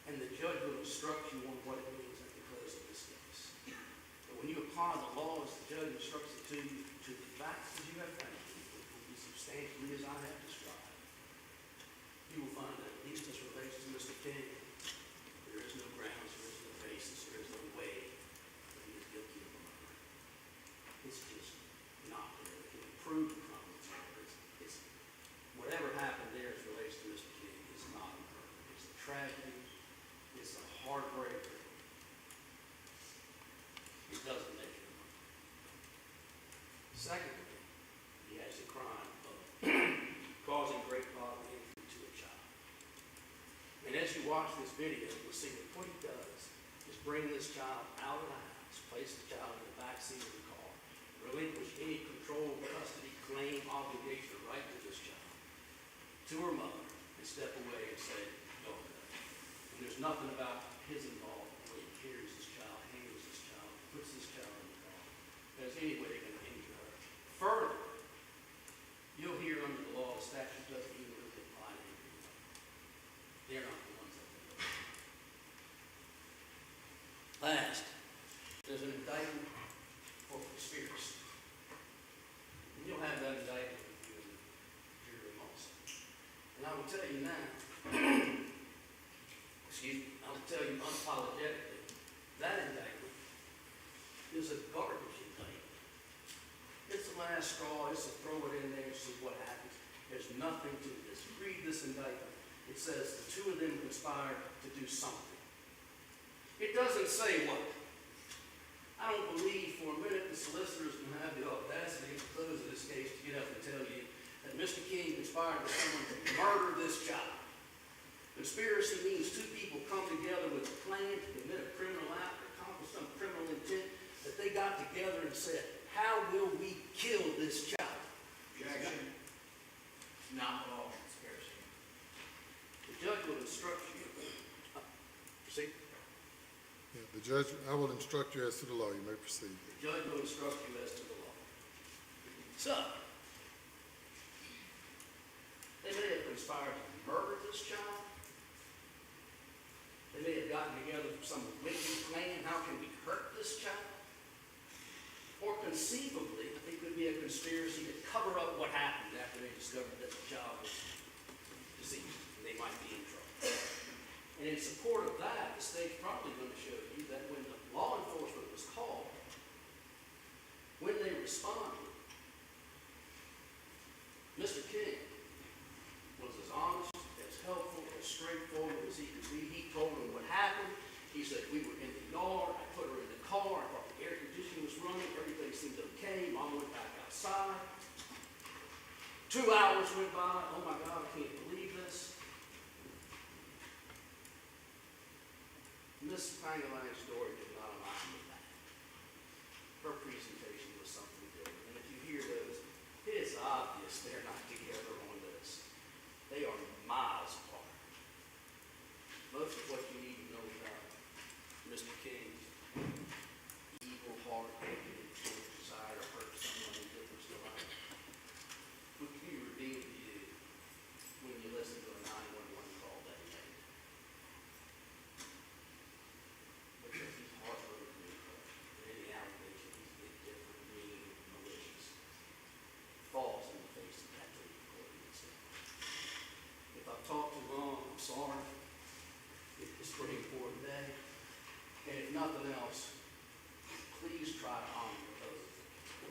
[SPEAKER 4] And the judge will instruct you on what it means at the close of this case. But when you apply the law as the judge instructs it to you, to the facts that you have found, it will be substantially as I have described. You will find that at least as relates to Mr. King, watch this video, you'll see that what he does is bring this child out of the house, place the child in the back seat of the car, relinquish any control, custody, claim, obligation, or right to this child, to her mother, and step away and say, go ahead. And there's nothing about his involvement where he carries this child, handles this child, puts this child in the car, that's any way going to injure her. Further, you'll hear under the law, the statute doesn't even really apply to anybody. They're not the ones that do it. Last, there's an indictment for conspiracy. And you'll have that indictment with you in the jury also. And I will tell you now, I will tell you unapologetically, that indictment is a garbage indictment. It's the last straw, it's to throw it in there and see what happens. There's nothing to this. Read this indictment. It says the two of them conspired to do something. It doesn't say what. I don't believe for a minute the solicitors can have the audacity at the close of this case to get up and tell you that Mr. King conspired with someone to murder this child. Conspiracy means two people come together with a plan to commit a criminal act or accomplish some criminal intent, that they got together and said, how will we kill this child?
[SPEAKER 3] Objection. Not all conspiracy.
[SPEAKER 4] The judge will instruct you. See?
[SPEAKER 1] Yeah, the judge, I will instruct you as to the law. You may proceed.
[SPEAKER 4] The judge will instruct you as to the law. So, they may have conspired to murder this child. They may have gotten together for some wicked plan. How can we hurt this child? Or conceivably, it could be a conspiracy to cover up what happened after they discovered that the child was deceased. They might be in trouble. And in support of that, the state's probably going to show you that when the law enforcement was called, when they responded, Mr. King was as honest, as helpful, as straightforward as he could be. He told them what happened. He said, we were in the yard, I put her in the car, I thought the air conditioning was running, everything seemed okay, Mom went back outside. 2 hours went by, oh my God, I can't believe this. Miss Pangalangan's story did not align with that. Her presentation was something different, and if you hear those, it's obvious they're not together on this. They are miles apart. Most of what you need to know about Mr. King's evil heart and desire to hurt someone in difference to life would be revealed to you when you listen to a 911 call that he made. Because he's heartbroken and any allegation he's been different, mean, malicious, falls in the face of that to the court itself. If I've talked too long, I'm sorry. It's a pretty important day. And if nothing else, please try to honor your oath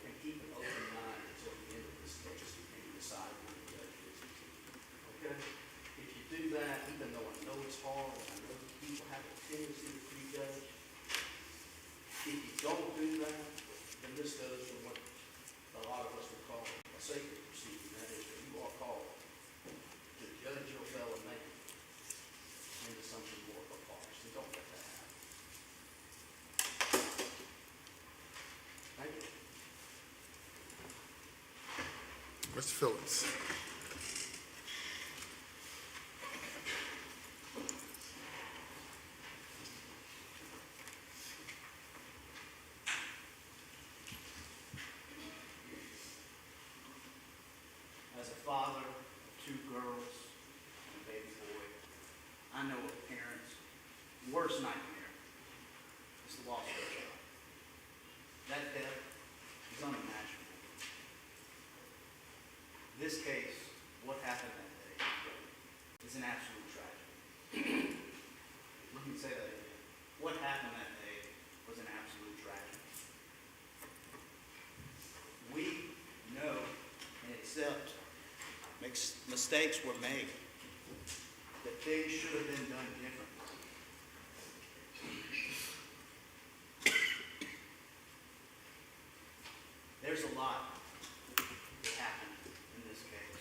[SPEAKER 4] and keep an open mind until the end of this case and you decide when the judge is to you. Okay? If you do that, even though I know it's hard, I know that people have a tendency to prejudge, if you don't do that, then this goes to what a lot of us would call a sacred procedure. That is, that you are called to judge your fellow man into something more of a farce. And don't let that happen. Thank you.
[SPEAKER 1] Mr. Phillips.
[SPEAKER 2] As a father of 2 girls and a baby boy, I know a parent's worst nightmare is the loss of their child. That death is unimaginable. This case, what happened that day, is an absolute tragedy. Let me say that again. What happened that day was an absolute tragedy. We know and accept mistakes were made, that things should have been done differently. There's a lot that happened in this case.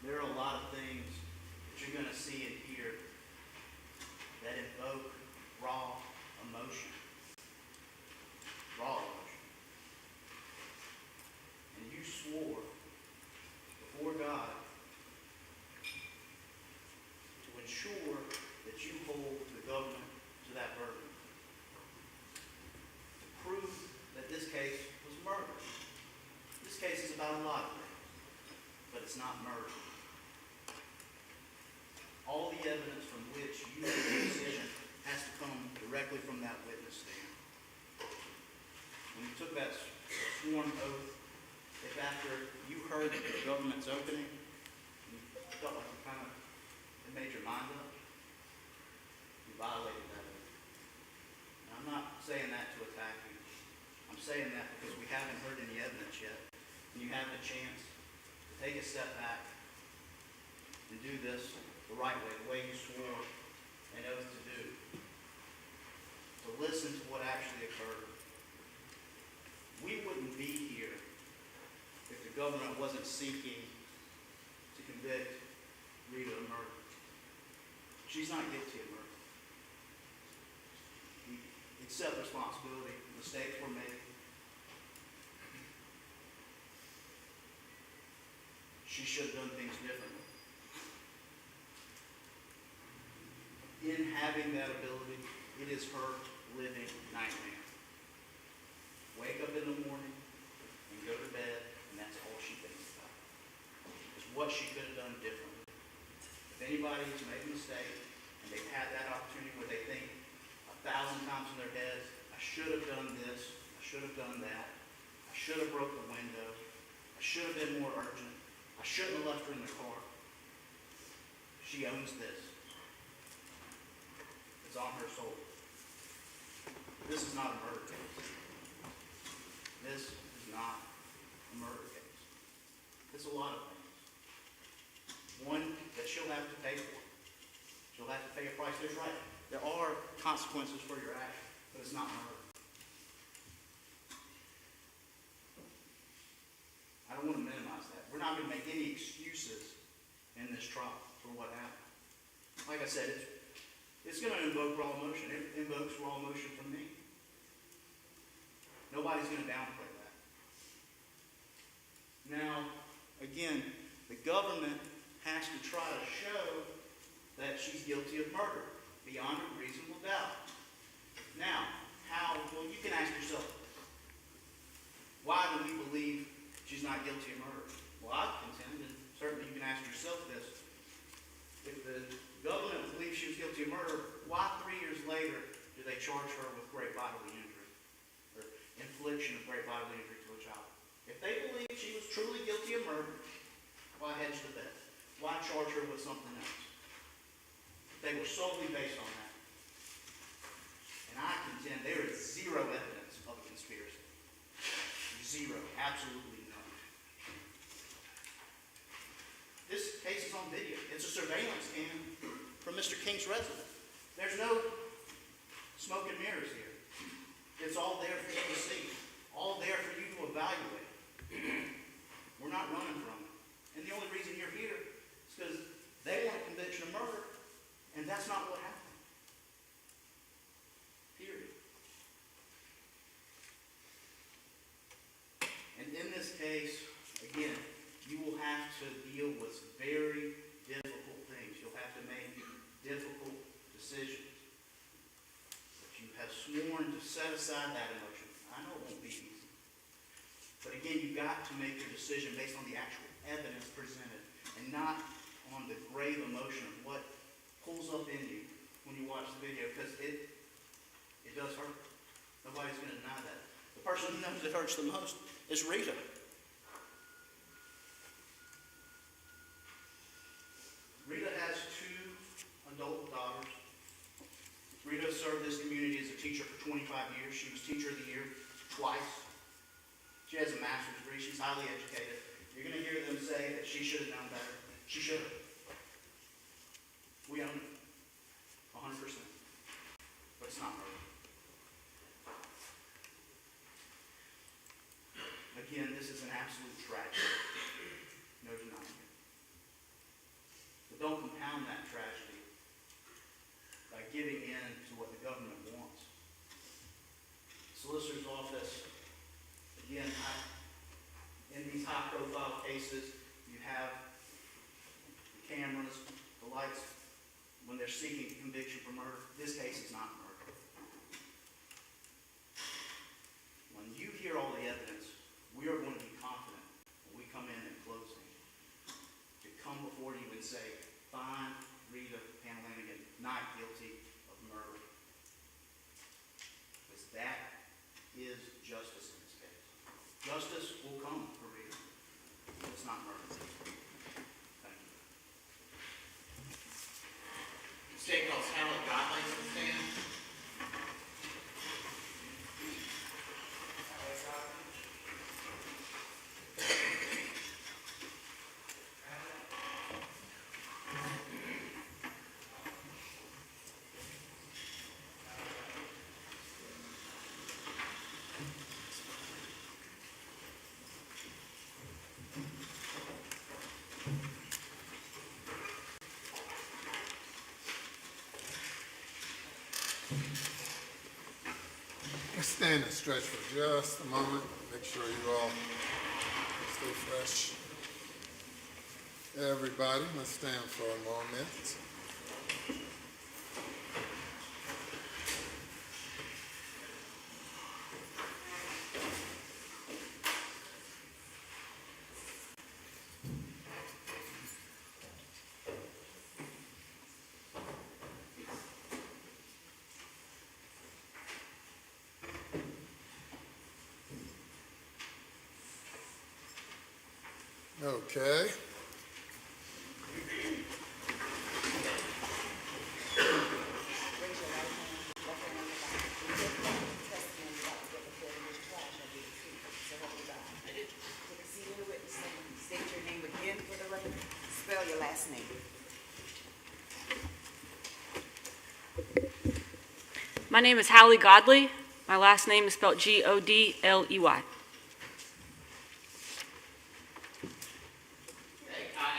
[SPEAKER 2] There are a lot of things that you're gonna see and hear that invoke raw emotion. Raw emotion. And you swore before God to ensure that you hold the government to that burden. To prove that this case was murder. This case is about a lot of things, but it's not murder. All the evidence from which you make a decision has to come directly from that witness stand. When you took that sworn oath, if after you heard the government's opening, you felt like it made your mind up, you violated that oath. And I'm not saying that to attack you. I'm saying that because we haven't heard any evidence yet. And you have the chance to take a step back and do this the right way, the way you swore an oath to do. To listen to what actually occurred. We wouldn't be here if the government wasn't seeking to convict Rita of murder. She's not guilty of murder. We accept responsibility. Mistakes were made. She should have done things differently. In having that ability, it is her living nightmare. Wake up in the morning and go to bed, and that's all she thinks about. Is what she could have done differently. If anybody's made a mistake, and they've had that opportunity where they think 1,000 times in their heads, I should have done this, I should have done that, I should have broke the window, I should have been more urgent, I shouldn't have left her in the car. She owns this. It's on her soul. This is not a murder case. This is not a murder case. It's a lot of things. One that she'll have to pay for. She'll have to pay a price. There's right. There are consequences for your action, but it's not murder. I don't want to minimize that. We're not going to make any excuses in this trial for what happened. Like I said, it's going to invoke raw emotion. It invokes raw emotion from me. Nobody's going to downplay that. Now, again, the government has to try to show that she's guilty of murder beyond a reasonable doubt. Now, how? Well, you can ask yourself, why do we believe she's not guilty of murder? Well, I contend, and certainly you can ask yourself this, if the government believes she was guilty of murder, why 3 years later do they charge her with great bodily injury or infliction of great bodily injury to a child? If they believe she was truly guilty of murder, why hedge the bet? Why charge her with something else? They were solely based on that. And I contend there is zero evidence of a conspiracy. Zero. Absolutely none. This case is on video. It's a surveillance cam from Mr. King's residence. There's no smoke and mirrors here. It's all there for you to see. All there for you to evaluate. We're not running from it. And the only reason you're here is because they want a conviction of murder, and that's not what happened. Period. And in this case, again, you will have to deal with very difficult things. You'll have to make difficult decisions. But you have sworn to set aside that emotion. I know it won't be easy. But again, you've got to make your decision based on the actual evidence presented and not on the grave emotion of what pulls up in you when you watch the video, because it does hurt. Nobody's going to deny that. The person who knows it hurts the most is Rita. Rita has 2 adult daughters. Rita served this community as a teacher for 25 years. She was Teacher of the Year twice. She has a master's degree. She's highly educated. You're going to hear them say that she should have known better. She should have. We own it. 100%. But it's not murder. Again, this is an absolute tragedy. No denying it. But don't compound that cases, you have the cameras, the lights, when they're seeking conviction for murder. This case is not murder. When you hear all the evidence, we are going to be confident when we come in closing to come before you and say, find Rita Pangalangan not guilty of murder. Because that is justice in this case. Justice will come for Rita. It's not murder. Thank you.
[SPEAKER 3] State calls Hallie Godley to the stand.
[SPEAKER 1] Let's stand and stretch for just a moment. Make sure you all stay fresh. Everybody, let's stand for a moment. Okay.
[SPEAKER 5] Raise your right hand, left hand on the Bible. Testimony about to give before this trial shall be the truth. So help you God. Take a seat in the witness stand. State your name again for the record. Spell your last name.
[SPEAKER 6] My name is Hallie Godley. My last name is spelled Godley.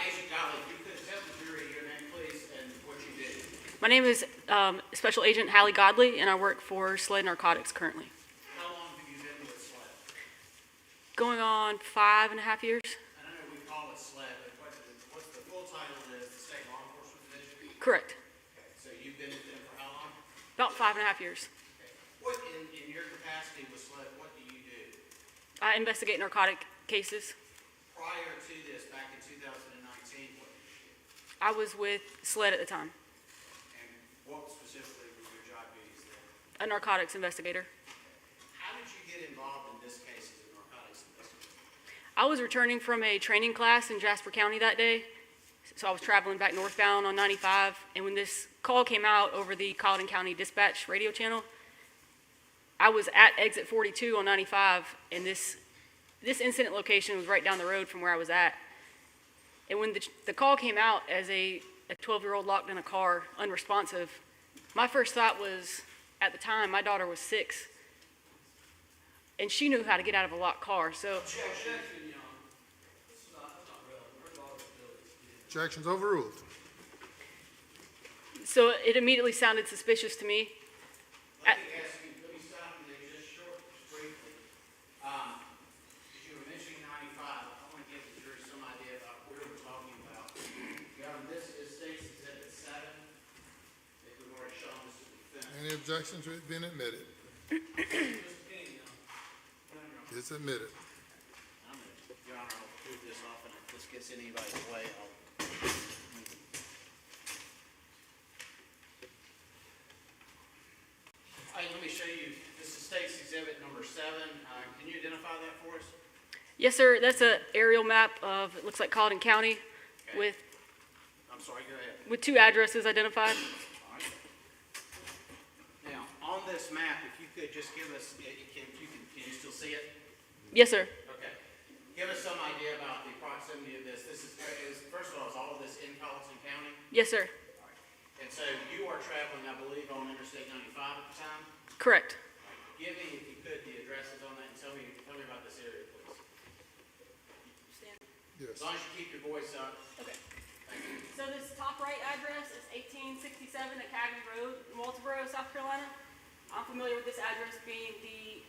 [SPEAKER 3] Agent Godley, if you could tell the jury your name, please, and what you did.
[SPEAKER 6] My name is Special Agent Hallie Godley, and I work for SLED Narcotics currently.
[SPEAKER 3] How long have you been with SLED?
[SPEAKER 6] Going on 5.5 years.
[SPEAKER 3] And I know we call it SLED, but what's the full title is the State Law Enforcement Division?
[SPEAKER 6] Correct.
[SPEAKER 3] Okay, so you've been with them for how long?
[SPEAKER 6] About 5.5 years.
[SPEAKER 3] Okay. What, in your capacity with SLED, what do you do?
[SPEAKER 6] I investigate narcotic cases.
[SPEAKER 3] Prior to this, back in 2019, what did you do?
[SPEAKER 6] I was with SLED at the time,
[SPEAKER 3] And what specifically were your job duties there?
[SPEAKER 6] a narcotics investigator.
[SPEAKER 3] How did you get involved in this case as a narcotics investigator?
[SPEAKER 6] I was returning from a training class in Jasper County that day, so I was traveling back northbound on 95, and when this call came out over the Colleton County Dispatch radio channel, I was at exit 42 on 95, and this incident location was right down the road from where I was at. And when the call came out as a 12-year-old locked in a car, unresponsive, my first thought was, at the time, my daughter was 6, and she knew how to get out of a locked car, so
[SPEAKER 1] Objection's overruled.
[SPEAKER 6] so it immediately sounded suspicious to me.
[SPEAKER 3] Let me stop you there just briefly. As you were mentioning 95, I want to give the jury some idea about where we're talking about. This is State's Exhibit 7. If we've already shown this to the defense.
[SPEAKER 1] Any objections to it being admitted? It's admitted.
[SPEAKER 3] Your Honor, I'll prove this off, and if this gets in anybody's way, I'll. All right, let me show you. This is State's Exhibit number 7. Can you identify that for us?
[SPEAKER 6] Yes, sir, that's an aerial map of, it looks like Colleton County
[SPEAKER 3] Okay.
[SPEAKER 6] with
[SPEAKER 3] I'm sorry, go ahead.
[SPEAKER 6] 2 addresses identified.
[SPEAKER 3] All right. Now, on this map, if you could just give us, can you still see it?
[SPEAKER 6] Yes, sir.
[SPEAKER 3] Okay. Give us some idea about the proximity of this. This is first of all, is all of this in Colleton County?
[SPEAKER 6] Yes, sir.
[SPEAKER 3] All right. And so you are traveling, I believe, on Interstate 95 at the time?
[SPEAKER 6] Correct.
[SPEAKER 3] All right. Give me, if you could, the addresses on that and tell me about this area, please.
[SPEAKER 1] Yes.
[SPEAKER 3] As long as you keep your voice up.
[SPEAKER 6] Okay.
[SPEAKER 3] Thank you.
[SPEAKER 6] So this top right address is 1867 Academy Road, Walterboro, South Carolina. I'm familiar with this address being the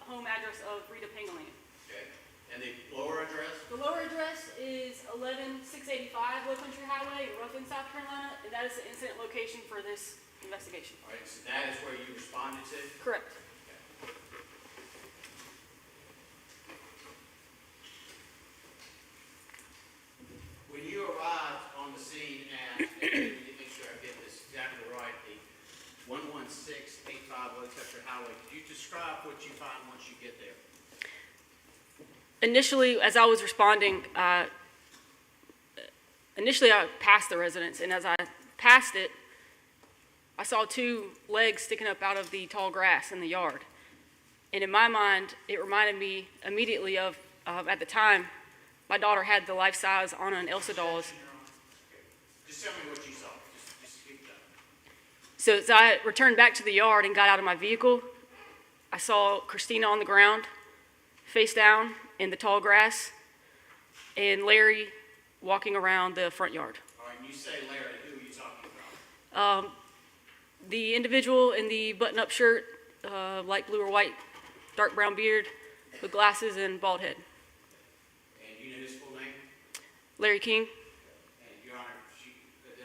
[SPEAKER 6] home address of Rita Pangalangan.
[SPEAKER 3] Okay. And the lower address?
[SPEAKER 6] The lower address is 11685 Low Country Highway in Ruffin, South Carolina, and that is the incident location for this investigation.
[SPEAKER 3] All right, so that is where you responded to?
[SPEAKER 6] Correct.
[SPEAKER 3] When you arrived on the scene at, let me make sure I get this exactly right, the 11685 Low Country Highway, could you describe what you find once you get there?
[SPEAKER 6] Initially, as I was responding, initially I passed the residence, and as I passed it, I saw two legs sticking up out of the tall grass in the yard. And in my mind, it reminded me immediately of at the time, my daughter had the life-size Anna and Elsa dolls.
[SPEAKER 3] Just tell me what you saw. Just keep going.
[SPEAKER 6] So as I returned back to the yard and got out of my vehicle, I saw Cristina on the ground, face down in the tall grass, and Larry walking around the front yard.
[SPEAKER 3] All right, and you say Larry, who are you talking about?
[SPEAKER 6] The individual in the button-up shirt, light blue or white, dark brown beard, with glasses and bald head.
[SPEAKER 3] And you know his full name?
[SPEAKER 6] Larry King.
[SPEAKER 3] And Your Honor, the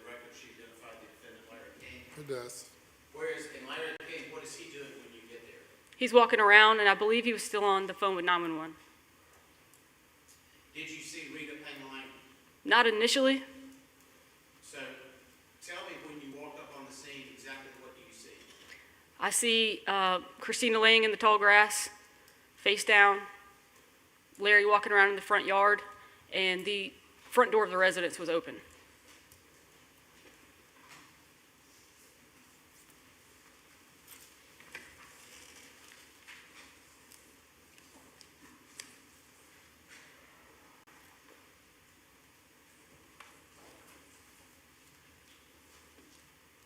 [SPEAKER 3] record, she identified the defendant, Larry King.
[SPEAKER 1] It does.
[SPEAKER 3] In Larry King, what is he doing when you get there?
[SPEAKER 6] He's walking around, and I believe he was still on the phone with 911.
[SPEAKER 3] Did you see Rita Pangalangan?
[SPEAKER 6] Not initially.
[SPEAKER 3] So tell me when you walk up on the scene, exactly what do you see?
[SPEAKER 6] I see Cristina laying in the tall grass, face down, Larry walking around in the front yard, and the front door of the residence was open.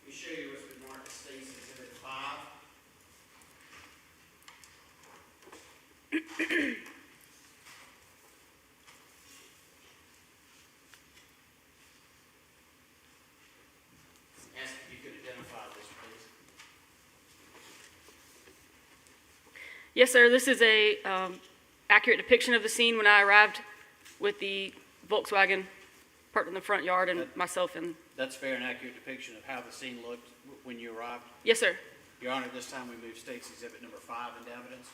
[SPEAKER 3] Let me show you what's been marked as State's Exhibit 5. Ask if you could identify this, please.
[SPEAKER 6] Yes, sir, this is a accurate depiction of the scene when I arrived with the Volkswagen parked in the front yard and myself in.
[SPEAKER 3] That's fair and accurate depiction of how the scene looked when you arrived.
[SPEAKER 6] Yes, sir.
[SPEAKER 3] Your Honor, this time we move State's Exhibit number 5 into evidence.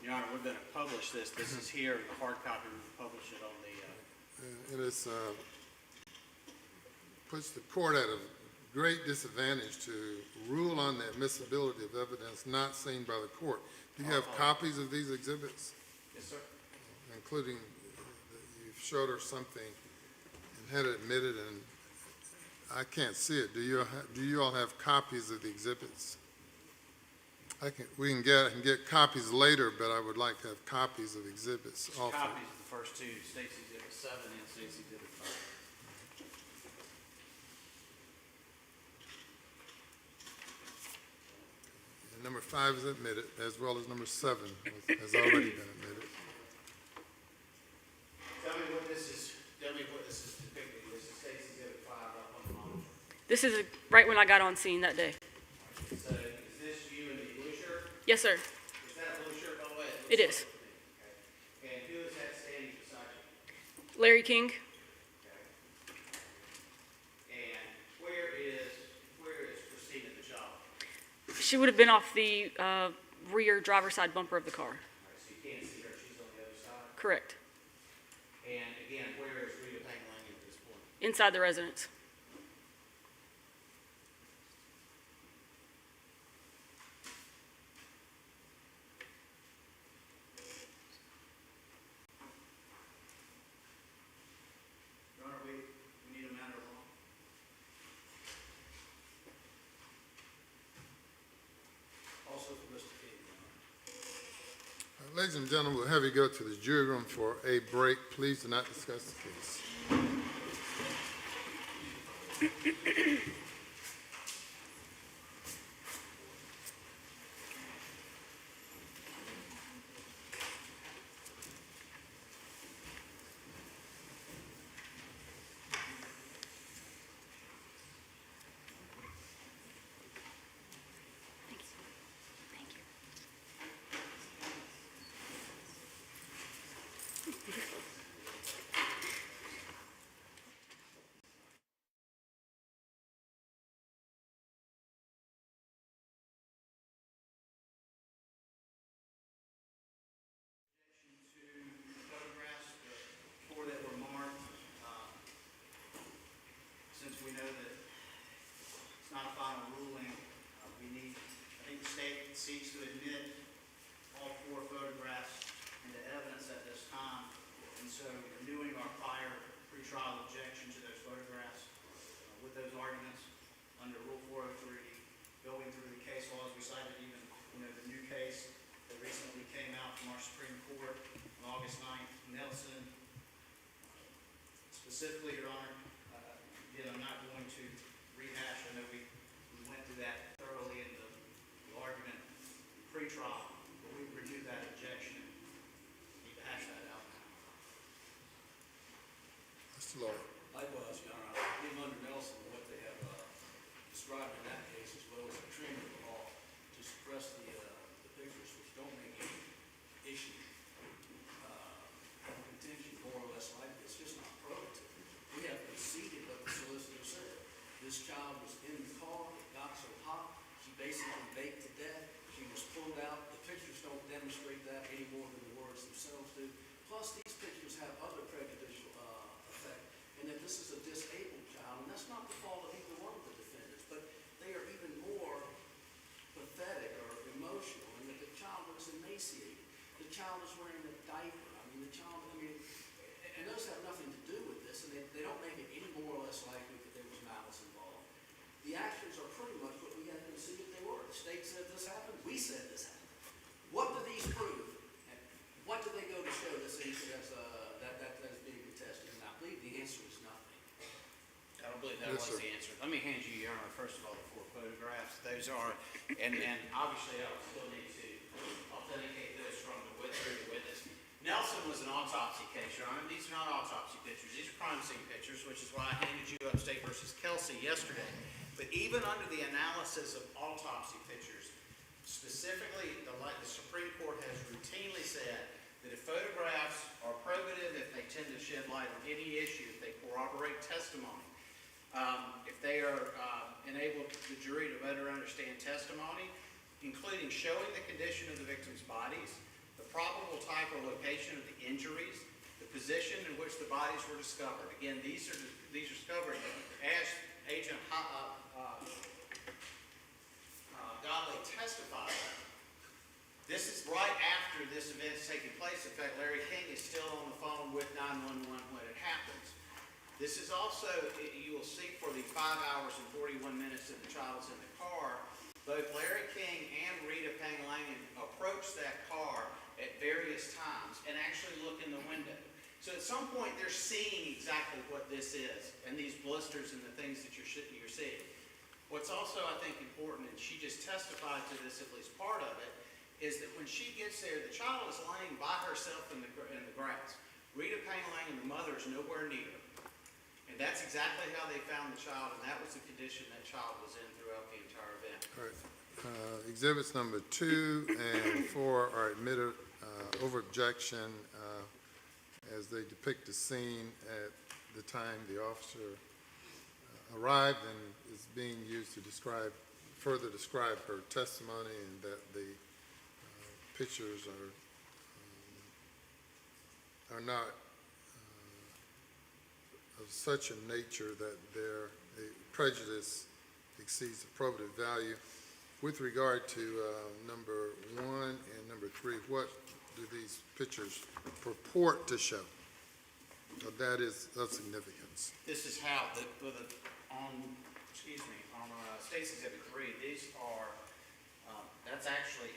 [SPEAKER 3] Your Honor, we're going to publish this. This is here, the hard copy. We'll publish it on the,
[SPEAKER 1] It is, puts the court at a great disadvantage to rule on the admissibility of evidence not seen by the court. Do you have copies of these exhibits,
[SPEAKER 3] yes, sir.
[SPEAKER 1] including, you showed her something and had it admitted, and I can't see it. Do you all have copies of the exhibits? I can get copies later, but I would like to have copies of exhibits offered.
[SPEAKER 3] Copies of the first two, State's Exhibit 7 and State's Exhibit 5.
[SPEAKER 1] And number 5 is admitted, as well as number 7 has already been admitted.
[SPEAKER 3] Tell me what this is depicting. This is State's Exhibit 5 up on the monitor.
[SPEAKER 6] This is right when I got on scene that day.
[SPEAKER 3] So is this you in the blue shirt?
[SPEAKER 6] Yes, sir.
[SPEAKER 3] Is that a blue shirt, by the way?
[SPEAKER 6] It
[SPEAKER 3] looks
[SPEAKER 6] is.
[SPEAKER 3] like it to me. Okay. And who is that standing beside you?
[SPEAKER 6] Larry King.
[SPEAKER 3] Okay. And where is Cristina the child?
[SPEAKER 6] She would have been off the rear driver's side bumper of the car.
[SPEAKER 3] All right, so you can't see her. She's on the other side.
[SPEAKER 6] Correct.
[SPEAKER 3] And again, where is Rita Pangalangan at this point?
[SPEAKER 6] Inside the residence.
[SPEAKER 3] Your Honor, we need a matter of law.
[SPEAKER 4] Also for Mr. King, Your Honor.
[SPEAKER 1] Ladies and gentlemen, we'll have you go to the jury room for a break. Please do not discuss the case.
[SPEAKER 6] Thank you.
[SPEAKER 2] So renewing our prior pretrial objection to those photographs with those arguments under Rule 403, going through the case laws, we cited even, the new case that recently came out from our Supreme Court on August 9th, Nelson. Specifically, Your Honor, again, I'm not going to rehash, I know we went through that thoroughly in the argument pre-trial, but we renewed that objection. Need to hash that out now.
[SPEAKER 1] Mr. Lawyer.
[SPEAKER 4] Likewise, Your Honor, I believe under Nelson, what they have described in that case, as well as the trend of the law, to suppress the pictures which don't make any issue, contention more or less like this, just not probative. We have conceded what the solicitor said. This child was in the car, it got so hot, she basically baked to death, she was pulled out. The pictures don't demonstrate that any more than the words themselves do. Plus, these pictures have other prejudicial effect, and that this is a disabled child, and that's not the fault of either one of the defendants, but they are even more pathetic or emotional, and that the child looks emaciated. The child is wearing a diaper. And those have nothing to do with this, and they don't make it any more or less likely that there was malice involved. The actions are pretty much what we had conceded they were. The state said this happened, we said this happened. What do these prove? And what do they go to show this that is being contested? And I believe the answer is nothing.
[SPEAKER 3] I don't believe that
[SPEAKER 1] Yes,
[SPEAKER 3] was
[SPEAKER 1] sir.
[SPEAKER 3] the answer. Let me hand you, Your Honor, first of all, the 4 photographs. Those are, and obviously I would still need to authenticate those from the witness. Nelson was an autopsy case, Your Honor. These are not autopsy pictures. These are crime scene pictures, which is why I handed you Upstate versus Kelsey yesterday. But even under the analysis of autopsy pictures, specifically the Supreme Court has routinely said that if photographs are probative, if they tend to shed light on any issue, if they corroborate testimony, if they are enable the jury to better understand testimony, including showing the condition of the victim's bodies, the probable type or location of the injuries, the position in which the bodies were discovered. Again, these are discovered as Agent Godley testified. This is right after this event has taken place. In fact, Larry King is still on the phone with 911 when it happens. This is also, you will see for the 5 hours and 41 minutes that the child is in the car, both Larry King and Rita Pangalangan approach that car at various times and actually look in the window. So at some point they're seeing exactly what this is and these blisters and the things that you're seeing. What's also, I think, important, and she just testified to this, at least part of it, is that when she gets there, the child is laying by herself in the grass. Rita Pangalangan, the mother, is nowhere near. And that's exactly how they found the child, and that was the condition that child was in throughout the entire event.
[SPEAKER 1] All right. Exhibits number 2 and 4 are admitted over objection as they depict the scene at the time the officer arrived and is being used to further describe her testimony, and that the pictures are not of such a nature that their prejudice exceeds the probative value. With regard to number 1 and number 3, what do these pictures purport to show? That is of significance.
[SPEAKER 3] This is how, on State's Exhibit 3, these are, it's actually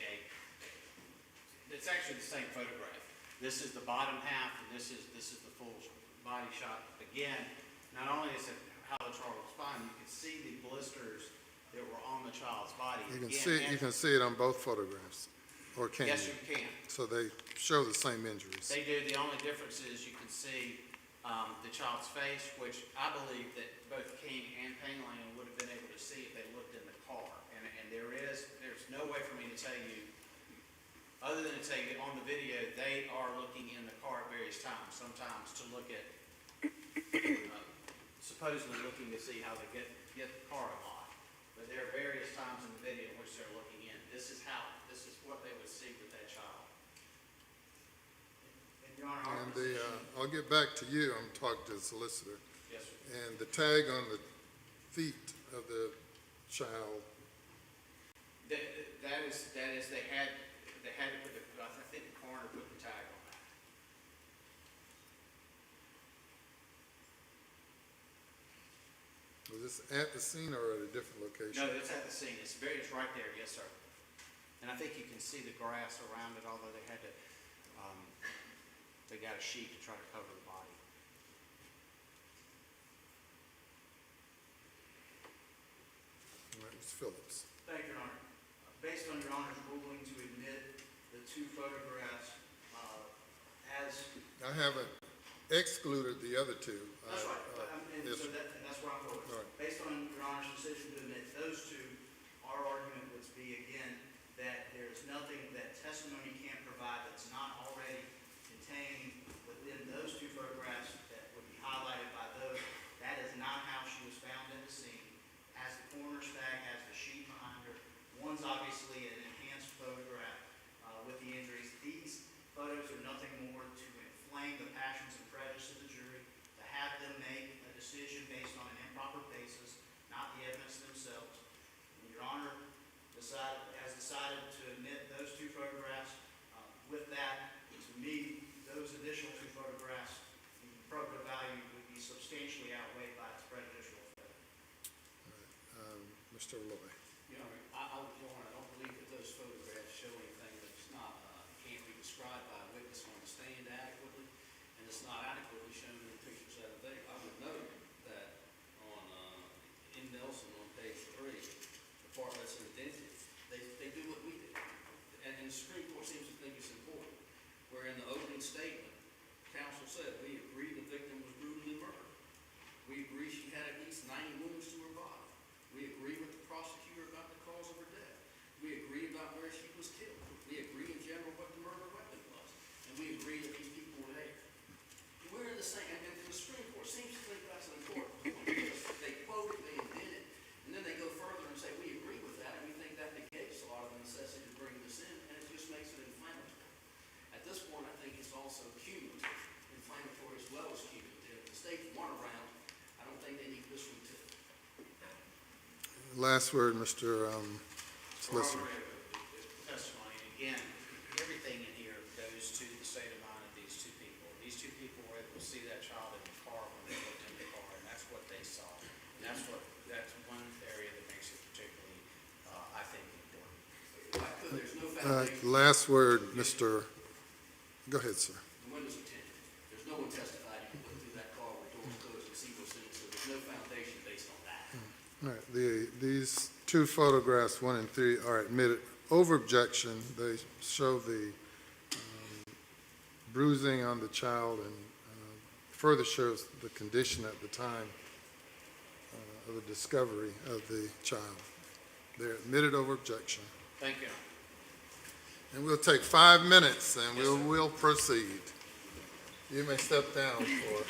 [SPEAKER 3] the same photograph. This is the bottom half, and this is the full body shot. Again, not only is it how the child was found, you can see the blisters that were on the child's body.
[SPEAKER 1] You can see it on both photographs, or can
[SPEAKER 3] Yes,
[SPEAKER 1] you?
[SPEAKER 3] you can.
[SPEAKER 1] So they show the same injuries.
[SPEAKER 3] They do. The only difference is you can see the child's face, which I believe that both King and Pangalangan would have been able to see if they looked in the car. And there's no way for me to tell you, other than to tell you on the video, they are looking in the car at various times, sometimes to look at, supposedly looking to see how they get the car unlocked. But there are various times in the video in which they're looking in. This is what they would see with that child. And Your Honor,
[SPEAKER 1] And I'll get back to you. I'm talking to the solicitor.
[SPEAKER 3] yes, sir.
[SPEAKER 1] And the tag on the feet of the child,
[SPEAKER 3] That is, they had to put I think the coroner put the tag on that.
[SPEAKER 1] this at the scene or at a different location?
[SPEAKER 3] No, it's at the scene. It's right there, yes, sir. And I think you can see the grass around it, although they had to, they got a sheet to try to cover the body.
[SPEAKER 1] All right, Mr. Phillips.
[SPEAKER 2] Thank you, Your Honor. Based on Your Honor's ruling to admit the two photographs as,
[SPEAKER 1] I haven't excluded the other two.
[SPEAKER 2] that's right, and
[SPEAKER 1] yes,
[SPEAKER 2] so
[SPEAKER 1] sir.
[SPEAKER 2] and that's where I'm going.
[SPEAKER 1] All right.
[SPEAKER 2] Based on Your Honor's decision to admit those two, our argument would be again that there is nothing that testimony can't provide that's not already contained within those two photographs that would be highlighted by those. That is not how she was found in the scene. Has the coroner's bag, has the sheet behind her. One's obviously an enhanced photograph with the injuries. These photos are nothing more to inflame the passions and prejudice of the jury, to have them make a decision based on an improper basis, not the evidence themselves. And Your Honor has decided to admit those two photographs. With that, to me, those additional two photographs, the probative value would be substantially outweighed by its prejudicial effect.
[SPEAKER 1] Mr. Loy.
[SPEAKER 4] You know, I would join, I don't believe that those photographs show anything that's not, can't be described by a witness on the stand adequately, and it's not adequately shown in the pictures that are there. I would note that on, in Nelson on page 3, the part that's indented, they do what we do. And the Supreme Court seems to think it's important, where in the opening statement, counsel said, we agree the victim was brutally murdered. We agree she had at least 90 wounds to her body. We agree with the prosecutor about the cause of her death. We agree about where she was killed. We agree in general what the murder weapon was. And we agree that these people were there. We're in the same, and the Supreme Court seems to think that's an important point, because they quote it, they indent it, and then they go further and say, we agree with that, and we think that negates a lot of the necessity to bring this in, and it just makes it inflammatory. At this point, I think it's also cumulative, inflammatory as well as cumulative. If the state's one around, I don't think they need this one too.
[SPEAKER 1] Last word, Mr. Solicitor.
[SPEAKER 3] Testimony, and again, everything in here goes to the state of mind of these two people. These two people were able to see that child in the car when they looked in the car, and that's what they saw. And that's one area that makes it particularly, I think, important.
[SPEAKER 4] If I could, there's no foundation.
[SPEAKER 1] Last word, Mr. Go ahead, sir.
[SPEAKER 4] The windows are tinted. There's no one testified you can look through that car with doors closed and see what's in it, so there's no foundation based on that.
[SPEAKER 1] All right, these two photographs, 1 and 3, are admitted over objection. They show the bruising on the child and further shows the condition at the time of the discovery of the child. They're admitted over objection.
[SPEAKER 3] Thank you.
[SPEAKER 1] And we'll take 5 minutes and we'll proceed. You may step down for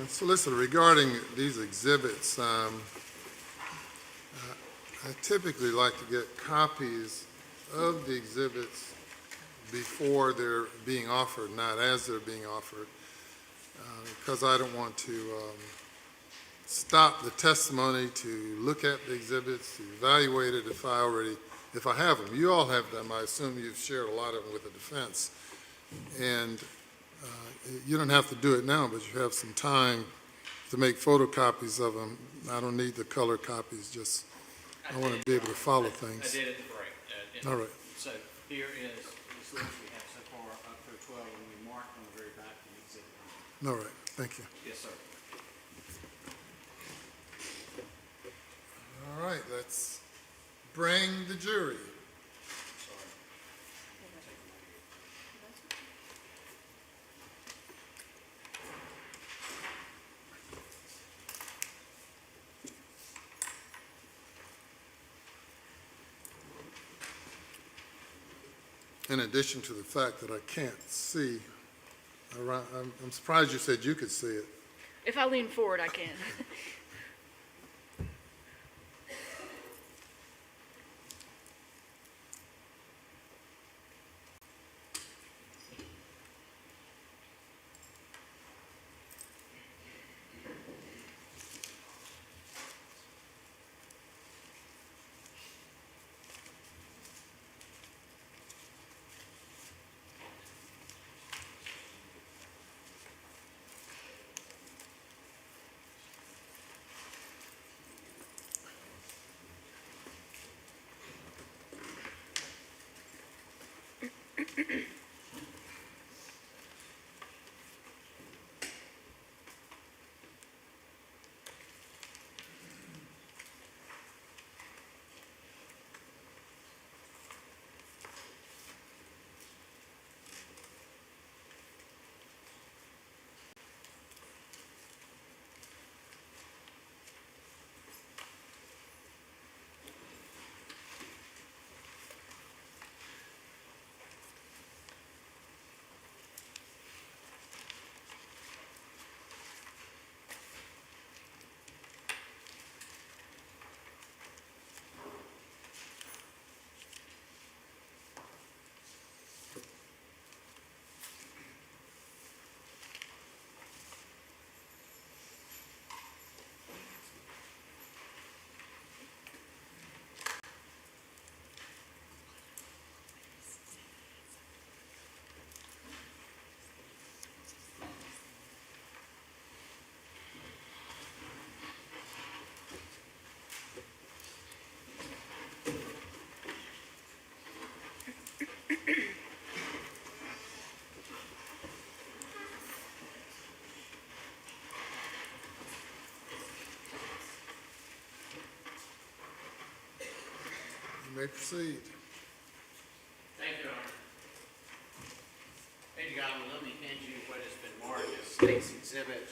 [SPEAKER 1] Solicitor, regarding these exhibits, I typically like to get copies of the exhibits before they're being offered, not as they're being offered, because I don't want to stop the testimony to look at the exhibits, to evaluate it if I have them. You all have them. I assume you've shared a lot of them with the defense. And you don't have to do it now, but you have some time to make photocopies of them. I don't need the color copies, just I want to be able to follow things.
[SPEAKER 7] I did at the break.
[SPEAKER 1] All right.
[SPEAKER 7] So here is the list we have so far up through 12, and we marked on the very back of the exhibit.
[SPEAKER 1] All right, thank you.
[SPEAKER 7] Yes, sir.
[SPEAKER 1] All right, let's bring the jury. In addition to the fact that I can't see, I'm surprised you said you could see it.
[SPEAKER 6] If I lean forward, I can.
[SPEAKER 1] You may proceed.
[SPEAKER 3] Thank you, Your Honor. Ladies and gentlemen, let me hand you what has been marked as State's Exhibit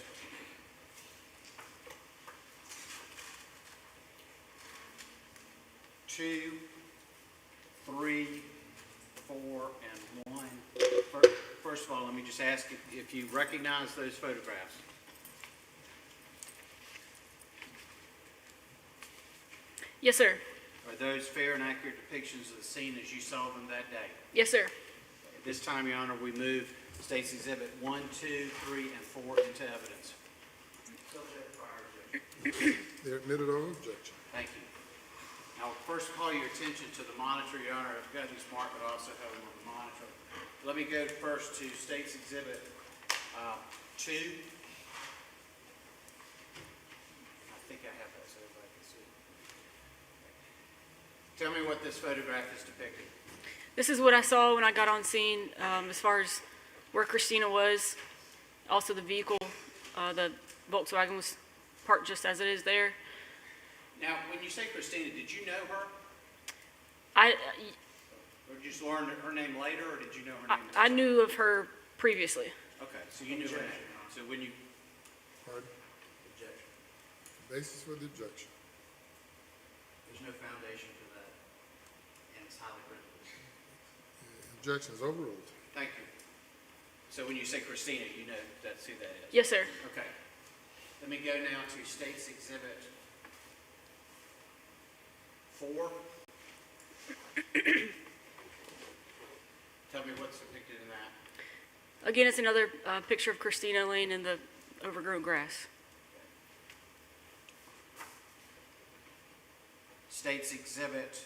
[SPEAKER 3] 2, 3, 4, and 1. First of all, let me just ask if you recognize those photographs.
[SPEAKER 6] Yes, sir.
[SPEAKER 3] Are those fair and accurate depictions of the scene as you saw them that day?
[SPEAKER 6] Yes, sir.
[SPEAKER 3] At this time, Your Honor, we move State's Exhibit 1, 2, 3, and 4 into evidence. Subject prior objection.
[SPEAKER 1] They're admitted over objection.
[SPEAKER 3] Thank you. I'll first call your attention to the monitor, Your Honor. I've got these marked, but I also have them on the monitor. Let me go first to State's Exhibit 2. I think I have that so everybody can see. Tell me what this photograph is depicting.
[SPEAKER 6] This is what I saw when I got on scene, as far as where Cristina was. Also the vehicle, the Volkswagen was parked just as it is there.
[SPEAKER 3] Now, when you say Cristina, did you know her? Or did you just learn her name later, or did you know her name?
[SPEAKER 6] I knew of her previously.
[SPEAKER 3] Okay, so you knew her name. So when you...
[SPEAKER 1] Pardon?
[SPEAKER 3] Objection.
[SPEAKER 1] Basis for the objection.
[SPEAKER 3] There's no foundation for that, and it's highly critical.
[SPEAKER 1] Objection is overruled.
[SPEAKER 3] Thank you. So when you say Cristina, you know that's who that is?
[SPEAKER 6] Yes, sir.
[SPEAKER 3] Okay. Let me go now to State's Exhibit 4. Tell me what's depicted in that.
[SPEAKER 6] Again, it's another picture of Cristina laying in the overgrown grass.
[SPEAKER 3] State's Exhibit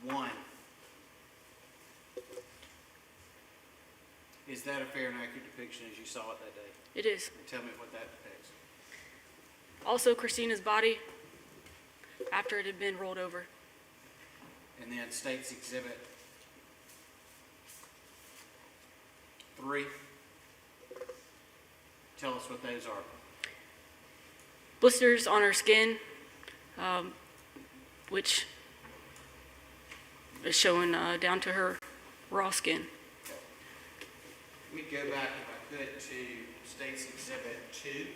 [SPEAKER 3] 1. Is that a fair and accurate depiction as you saw it that day?
[SPEAKER 6] It is.
[SPEAKER 3] Tell me what that depicts.
[SPEAKER 6] Also, Christina's body after it had been rolled over.
[SPEAKER 3] And then State's Exhibit 3. Tell us what those are.
[SPEAKER 6] Blisters on her skin, which is showing down to her raw skin.
[SPEAKER 3] Let me go back, if I could, to State's Exhibit 2.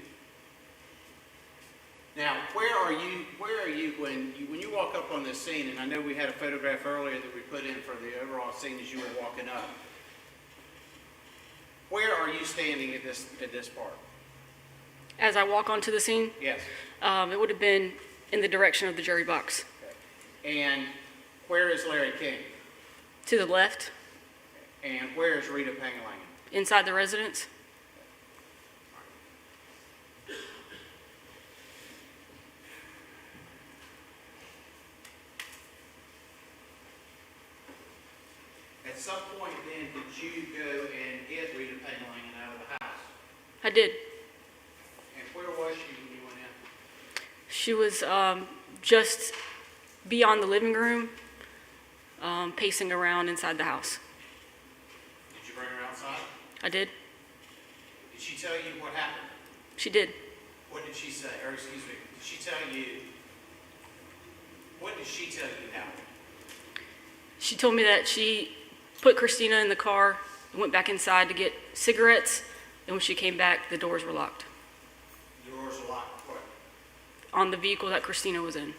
[SPEAKER 3] Now, where are you when you walk up on this scene? And I know we had a photograph earlier that we put in for the overall scene as you were walking up. Where are you standing at this part?
[SPEAKER 6] As I walk onto the scene,
[SPEAKER 3] Yes.
[SPEAKER 6] it would have been in the direction of the jury box.
[SPEAKER 3] Okay. And where is Larry King?
[SPEAKER 6] To the left,
[SPEAKER 3] And where is Rita Pangalangan?
[SPEAKER 6] inside the residence.
[SPEAKER 3] At some point then, did you go and get Rita Pangalangan out of the house?
[SPEAKER 6] I did.
[SPEAKER 3] And where was she when you went in?
[SPEAKER 6] She was just beyond the living room, pacing around inside the house.
[SPEAKER 3] Did you bring her outside?
[SPEAKER 6] I did.
[SPEAKER 3] Did she tell you what happened?
[SPEAKER 6] She did.
[SPEAKER 3] What did she say? Or excuse me, did she tell you, what did she tell you happened?
[SPEAKER 6] She told me that she put Cristina in the car and went back inside to get cigarettes, and when she came back, the doors were locked
[SPEAKER 3] The doors are locked. What?
[SPEAKER 6] on the vehicle that Cristina was in.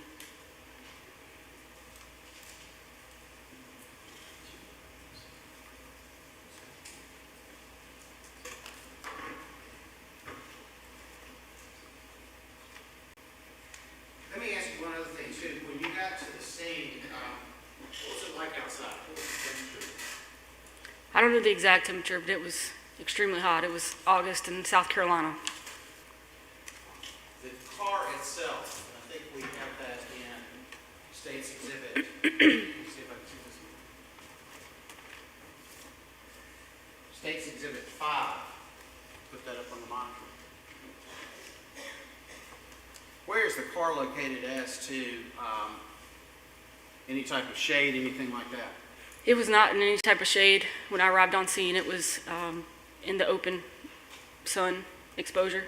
[SPEAKER 3] Let me ask you one other thing too. When you got to the scene, what was it like outside? What was the temperature?
[SPEAKER 6] I don't know the exact temperature, but it was extremely hot. It was August in South Carolina.
[SPEAKER 3] The car itself, and I think we have that in State's Exhibit. Let me see if I can see this. State's Exhibit 5. Put that up on the monitor. Where is the car located as to any type of shade, anything like that?
[SPEAKER 6] It was not in any type of shade. When I arrived on scene, it was in the open sun exposure.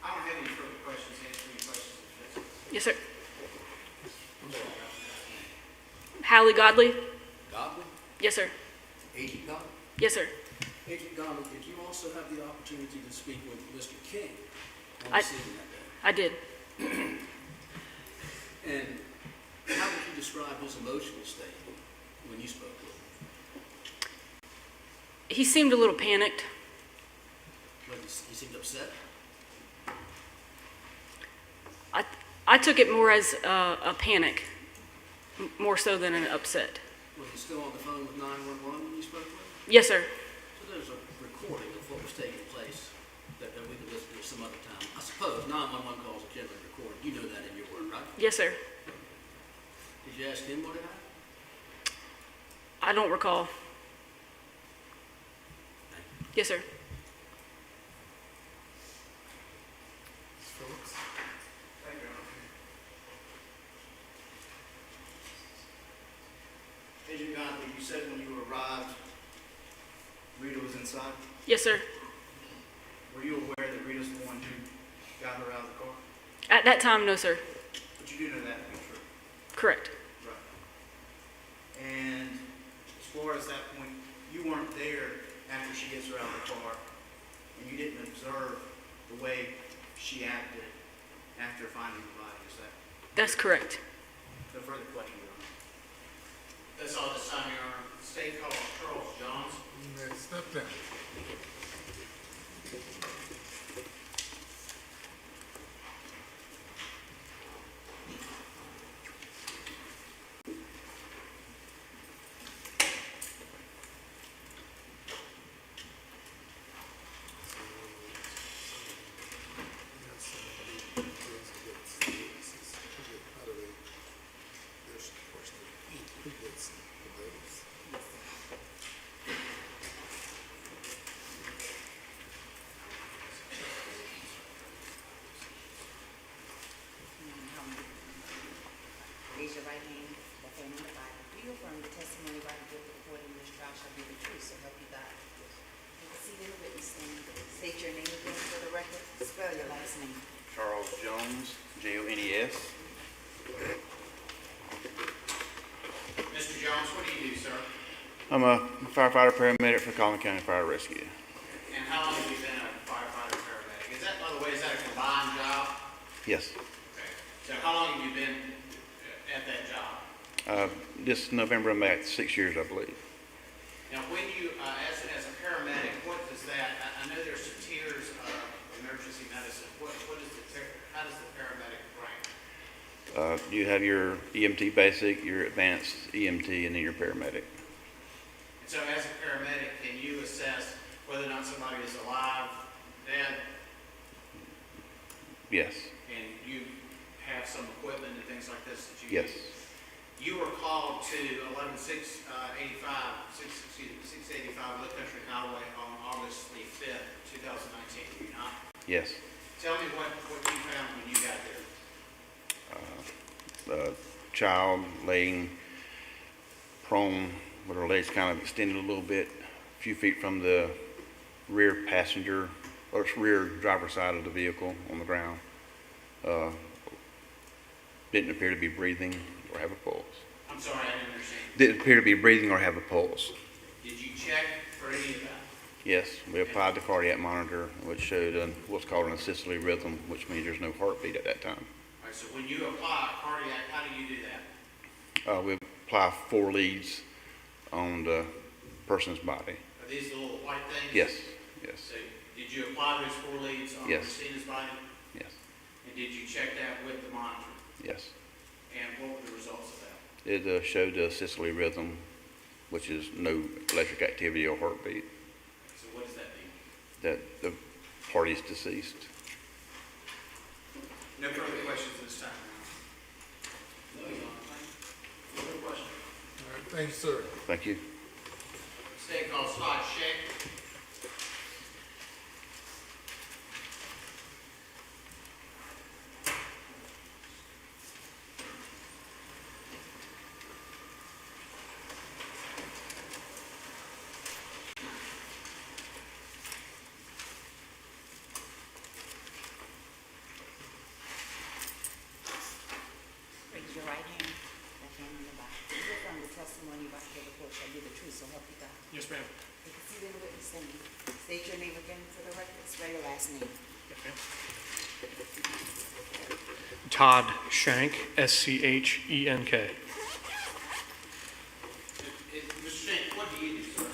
[SPEAKER 3] I don't have any further questions. Answer any questions if that's.
[SPEAKER 6] Yes, sir. HALLIE GODLEY?
[SPEAKER 8] Godley?
[SPEAKER 6] Yes, sir.
[SPEAKER 8] Agent Godley?
[SPEAKER 6] Yes, sir.
[SPEAKER 8] Agent Godley, did you also have the opportunity to speak with Mr. King on
[SPEAKER 6] I-
[SPEAKER 8] the scene that day?
[SPEAKER 6] I did.
[SPEAKER 8] And how would you describe his emotional state when you spoke with him?
[SPEAKER 6] He seemed a little panicked.
[SPEAKER 8] Like he seemed upset?
[SPEAKER 6] I took it more as a panic, more so than an upset.
[SPEAKER 8] Was he still on the phone with 911 when you spoke with him?
[SPEAKER 6] Yes, sir.
[SPEAKER 8] So there's a recording of what was taking place that we could listen to some other time. I suppose 911 calls are generally recorded. You know that in your work, right?
[SPEAKER 6] Yes, sir.
[SPEAKER 8] Did you ask him what had happened?
[SPEAKER 6] I don't recall. Yes, sir.
[SPEAKER 1] Phillips?
[SPEAKER 2] Thank you. Agent Godley, you said when you arrived, Rita was inside.
[SPEAKER 6] Yes, sir.
[SPEAKER 2] Were you aware that Rita's the one who got her out of the car?
[SPEAKER 6] At that time, no, sir.
[SPEAKER 2] But you do know that to be true.
[SPEAKER 6] Correct.
[SPEAKER 2] Right. And as far as that point, you weren't there after gets her out of the car, and you didn't observe the way she acted after finding the body, is that?
[SPEAKER 6] That's correct.
[SPEAKER 2] No further question, Your Honor. That's all this time, Your Honor. State call Charles Johns.
[SPEAKER 1] You may step down.
[SPEAKER 5] Raise your right hand, left hand on the Bible. Do you affirm the testimony about to give before the this trial shall be the truth, so help you God? Take a seat in the witness stand. State your name again for the record. Spell your last name.
[SPEAKER 9] Charles Jones, Jones.
[SPEAKER 3] Mr. Jones, what do you do, sir?
[SPEAKER 9] I'm a firefighter paramedic for Pangalangan County Fire Rescue.
[SPEAKER 3] And how long have you been a firefighter paramedic? Is that, by the way, is that a combined job?
[SPEAKER 9] Yes.
[SPEAKER 3] Okay. So how long have you been at that job?
[SPEAKER 9] This November I'm at 6 years, I believe.
[SPEAKER 3] Now, when you, as a paramedic, what does that, I know there's some tiers of emergency medicine. How does the paramedic rank?
[SPEAKER 9] You have your EMT basic, your advanced EMT, and then your paramedic.
[SPEAKER 3] And so as a paramedic, can you assess whether or not somebody is alive, dead,
[SPEAKER 9] Yes.
[SPEAKER 3] and you have some equipment and things like this that you
[SPEAKER 9] Yes.
[SPEAKER 3] use? You were called to 685 Low Country Highway on August the 5th, 2019, were you not?
[SPEAKER 9] Yes.
[SPEAKER 3] Tell me what you found when you got there.
[SPEAKER 9] Child laying prone with her legs kind of extended a little bit, a few feet from the rear passenger, or rear driver's side of the vehicle on the ground. Didn't appear to be breathing or have a pulse.
[SPEAKER 3] I'm sorry, I didn't understand.
[SPEAKER 9] Didn't appear to be breathing or have a pulse.
[SPEAKER 3] Did you check for any of that?
[SPEAKER 9] Yes, we applied the cardiac monitor, which showed what's called an asystole rhythm, which means there's no heartbeat at that time.
[SPEAKER 3] All right, so when you apply cardiac, how do you do that?
[SPEAKER 9] We apply 4 leads on the person's body.
[SPEAKER 3] Are these the little white things?
[SPEAKER 9] Yes, yes,
[SPEAKER 3] So did you apply those 4 leads on
[SPEAKER 9] Yes.
[SPEAKER 3] Christina's body?
[SPEAKER 9] yes,
[SPEAKER 3] And did you check that with the monitor?
[SPEAKER 9] yes.
[SPEAKER 3] And what were the results of that?
[SPEAKER 9] It showed the asystole rhythm, which is no electric activity or heartbeat,
[SPEAKER 3] So what does that mean?
[SPEAKER 9] that the party's deceased.
[SPEAKER 3] No further questions this time. No, Your Honor. No further questions.
[SPEAKER 1] All right, thank you, sir.
[SPEAKER 9] Thank you.
[SPEAKER 3] State called Scott Shake.
[SPEAKER 5] Raise your right hand, left hand on the Bible. Do you affirm the testimony about to give before shall be the truth, so help you God?
[SPEAKER 7] Yes, ma'am.
[SPEAKER 5] Take a seat in the witness stand. State your name again for the record. Spell your last name.
[SPEAKER 7] Yes, ma'am. Todd Shank, Schenk.
[SPEAKER 3] Mr. Shake, what do you do, sir?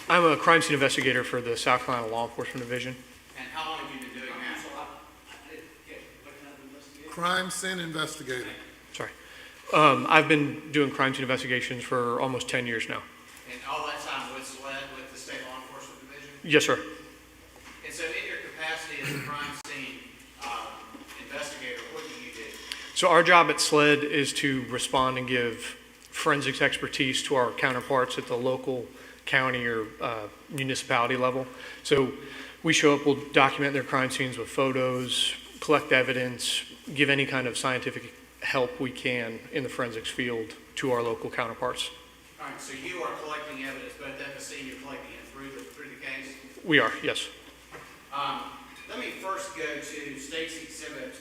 [SPEAKER 7] I'm a crime scene investigator for the South Carolina Law Enforcement Division.
[SPEAKER 3] And how long have you been doing that?
[SPEAKER 1] Crime scene investigator.
[SPEAKER 7] Sorry. I've been doing crime scene investigations for almost 10 years now.
[SPEAKER 3] And all that time with SLED, with the State Law Enforcement Division?
[SPEAKER 7] Yes, sir.
[SPEAKER 3] And so in your capacity as a crime scene investigator, what do you do?
[SPEAKER 7] So our job at SLED is to respond and give forensics expertise to our counterparts at the local, county, or municipality level. So we show up, we'll document their crime scenes with photos, collect evidence, give any kind of scientific help we can in the forensics field to our local counterparts.
[SPEAKER 3] All right, so you are collecting evidence, but at the scene, you're collecting it through the case?
[SPEAKER 7] We are, yes.
[SPEAKER 3] Let me first go to State's Exhibit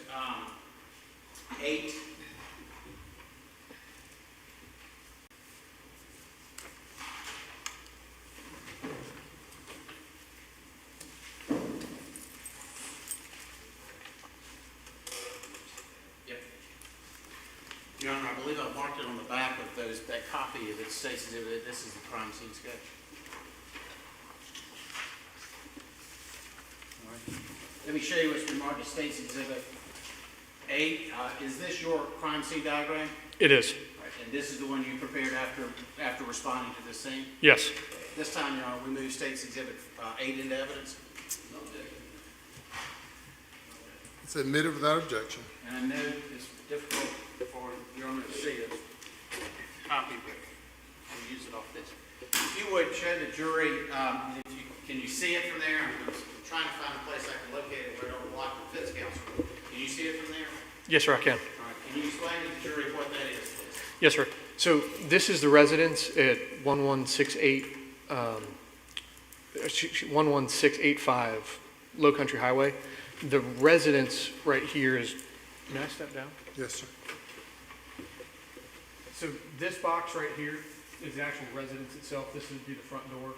[SPEAKER 3] 8. marked it on the back of those, that copy of it states that this is the crime scene sketch. All right. Let me show you what's been marked as State's Exhibit 8. Is this your crime scene diagram?
[SPEAKER 7] It is.
[SPEAKER 3] Right, and this is the one you prepared after responding to this scene?
[SPEAKER 7] Yes.
[SPEAKER 3] This time, Your Honor, we move State's Exhibit 8 into evidence.
[SPEAKER 1] It's admitted without objection.
[SPEAKER 3] And I know it's difficult for Your Honor to see this copy, but I'll use it off this. If you would show the jury, can you see it from there? I'm trying to find a place I can locate it where it don't block the defense counsel. Can you see it from there?
[SPEAKER 7] Yes, sir, I can.
[SPEAKER 3] All right, can you explain to the jury what that is, please?
[SPEAKER 7] Yes, sir. So this is the residence at 11685 Low Country Highway. The residence right here is, may I step down?
[SPEAKER 1] Yes, sir.
[SPEAKER 7] So this box right here is the actual residence itself. This would be the front door.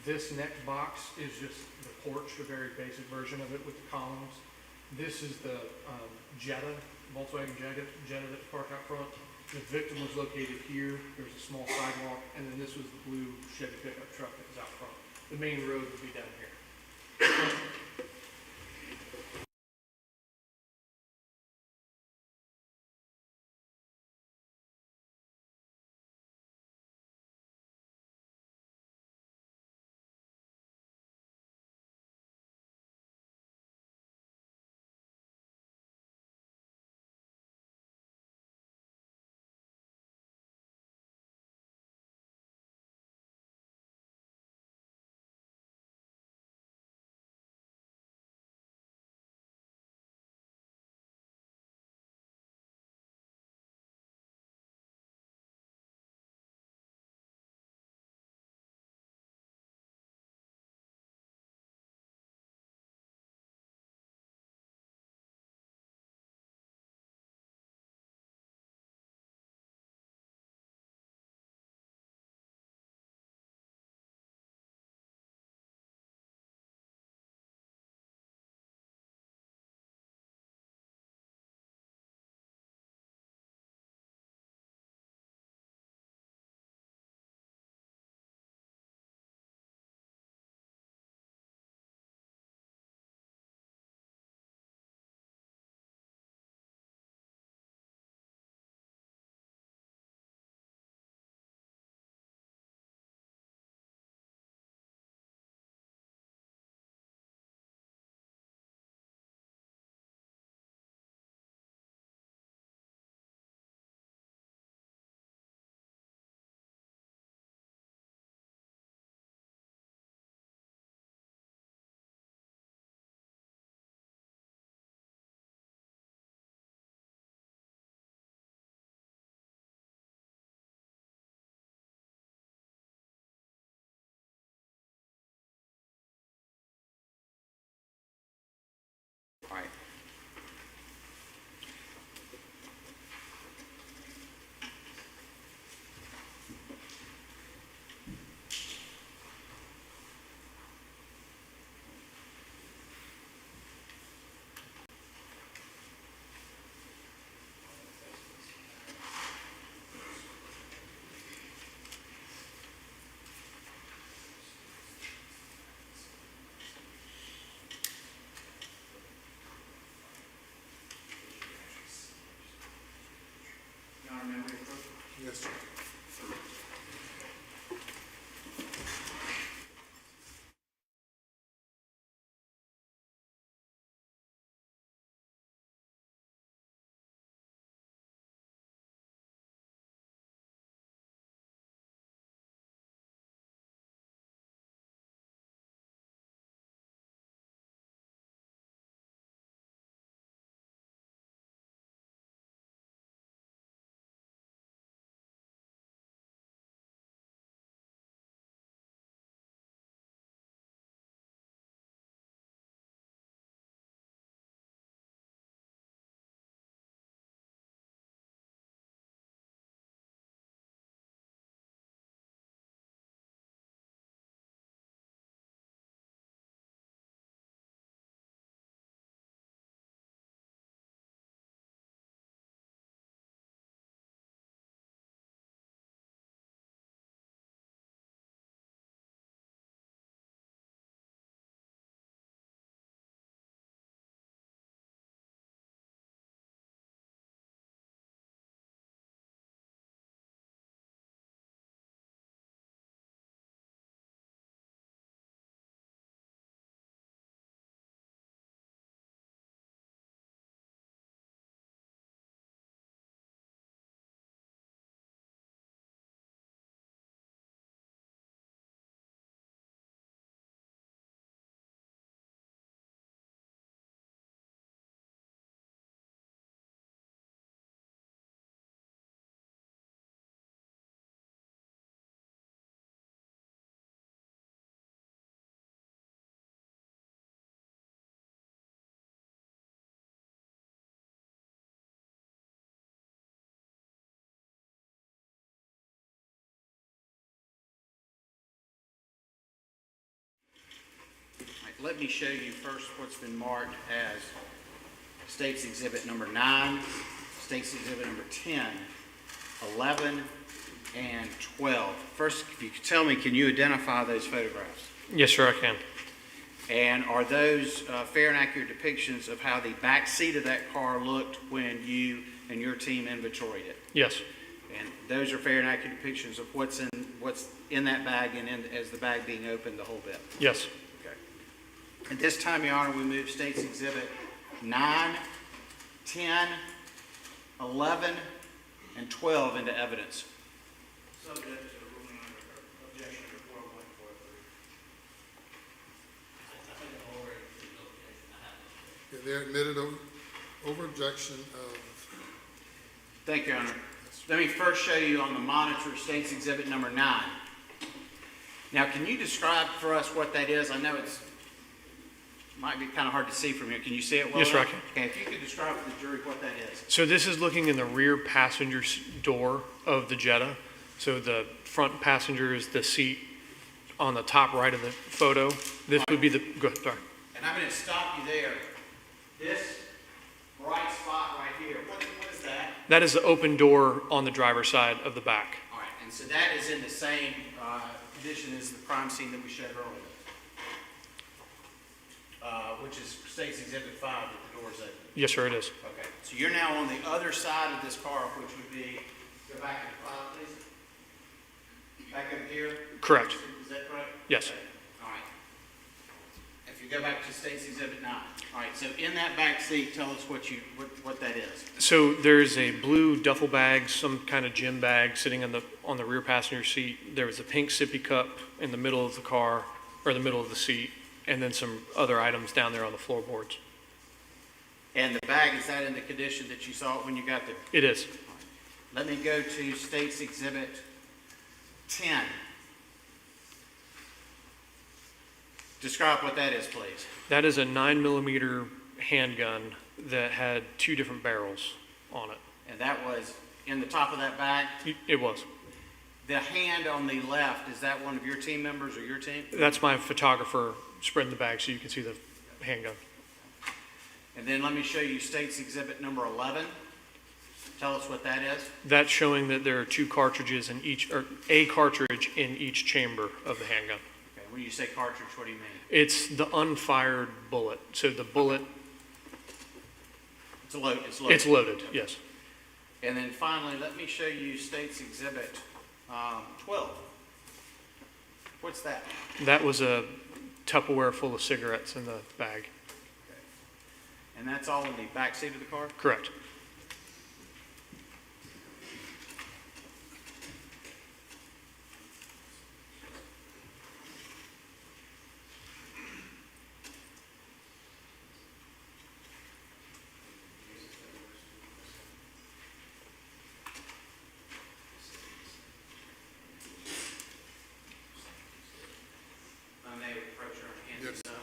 [SPEAKER 7] This next box is just the porch, a very basic version of it with the columns. This is the Jetta, Volkswagen Jetta that's parked out front. The victim was located here. There's a small sidewalk, and then this was the blue Chevy pickup truck that was out front. The main road would be down here.
[SPEAKER 3] let me show you first what's been marked as State's Exhibit number 9, State's Exhibit number 10, 11, and 12. First, if you could tell me, can you identify those photographs?
[SPEAKER 7] Yes, sir, I can.
[SPEAKER 3] And are those fair and accurate depictions of how the back seat of that car looked when you and your team inventoried it?
[SPEAKER 7] Yes,
[SPEAKER 3] And those are fair and accurate depictions of what's in that bag and as the bag being opened, the whole bit?
[SPEAKER 7] yes.
[SPEAKER 3] Okay. At this time, Your Honor, we move State's Exhibit 9, 10, 11, and 12 into evidence.
[SPEAKER 2] Subject to the ruling under objection to 4.43.
[SPEAKER 1] Okay, they're admitted over objection of,
[SPEAKER 3] Thank you, Your Honor. Let me first show you on the monitor State's Exhibit number 9. Now, can you describe for us what that is? I know might be kind of hard to see from here. Can you see it well
[SPEAKER 7] Yes, sir, I
[SPEAKER 3] enough?
[SPEAKER 7] can.
[SPEAKER 3] Okay, if you could describe for the jury what that is.
[SPEAKER 7] So this is looking in the rear passenger door of the Jetta. So the front passenger is the seat on the top right of the photo. This would be the, go ahead, sorry.
[SPEAKER 3] And I'm going to stop you there. This bright spot right here, what is that?
[SPEAKER 7] That is the open door on the driver's side of the back.
[SPEAKER 3] All right, and so that is in the same condition as the crime scene that we showed earlier, which is State's Exhibit 5 that the door's open.
[SPEAKER 7] Yes, sir, it is.
[SPEAKER 3] Okay, so you're now on the other side of this car, which would be, go back to the file, please. Back up here.
[SPEAKER 7] Correct.
[SPEAKER 3] Is that correct?
[SPEAKER 7] Yes.
[SPEAKER 3] Okay. All right. If you go back to State's Exhibit 9. All right, so in that back seat, tell us what that is.
[SPEAKER 7] So there's a blue duffel bag, some kind of gym bag sitting on the rear passenger seat. There was a pink sippy cup in the middle of the car, or the middle of the seat, and then some other items down there on the floorboards.
[SPEAKER 3] And the bag, is that in the condition that you saw it when you got there?
[SPEAKER 7] It is.
[SPEAKER 3] Let me go to State's Exhibit 10. Describe what that is, please.
[SPEAKER 7] That is a 9mm handgun that had 2 different barrels on it.
[SPEAKER 3] And that was in the top of that bag.
[SPEAKER 7] It was.
[SPEAKER 3] The hand on the left, is that one of your team members or your team?
[SPEAKER 7] That's my photographer spreading the bag so you can see the handgun.
[SPEAKER 3] And then let me show you State's Exhibit number 11. Tell us what that is.
[SPEAKER 7] That's showing that there are 2 cartridges in each, or a cartridge in each chamber of the handgun.
[SPEAKER 3] Okay, when you say cartridge, what do you mean?
[SPEAKER 7] It's the unfired bullet. So the bullet,
[SPEAKER 3] It's loaded.
[SPEAKER 7] it's loaded, yes.
[SPEAKER 3] And then finally, let me show you State's Exhibit 12. What's that?
[SPEAKER 7] That was a Tupperware full of cigarettes in the bag.
[SPEAKER 3] And that's all in the back seat of the car?
[SPEAKER 7] Correct.
[SPEAKER 3] I may approach her and hand
[SPEAKER 1] Yes.
[SPEAKER 3] this up.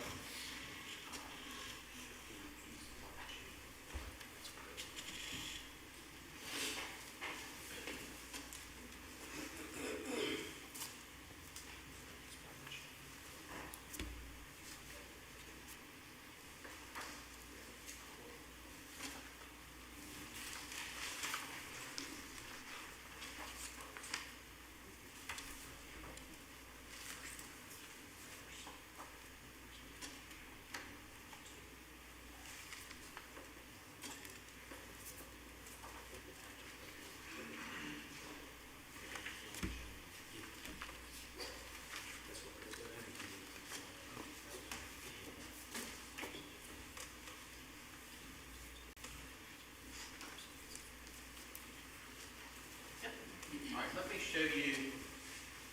[SPEAKER 3] All right, let me show you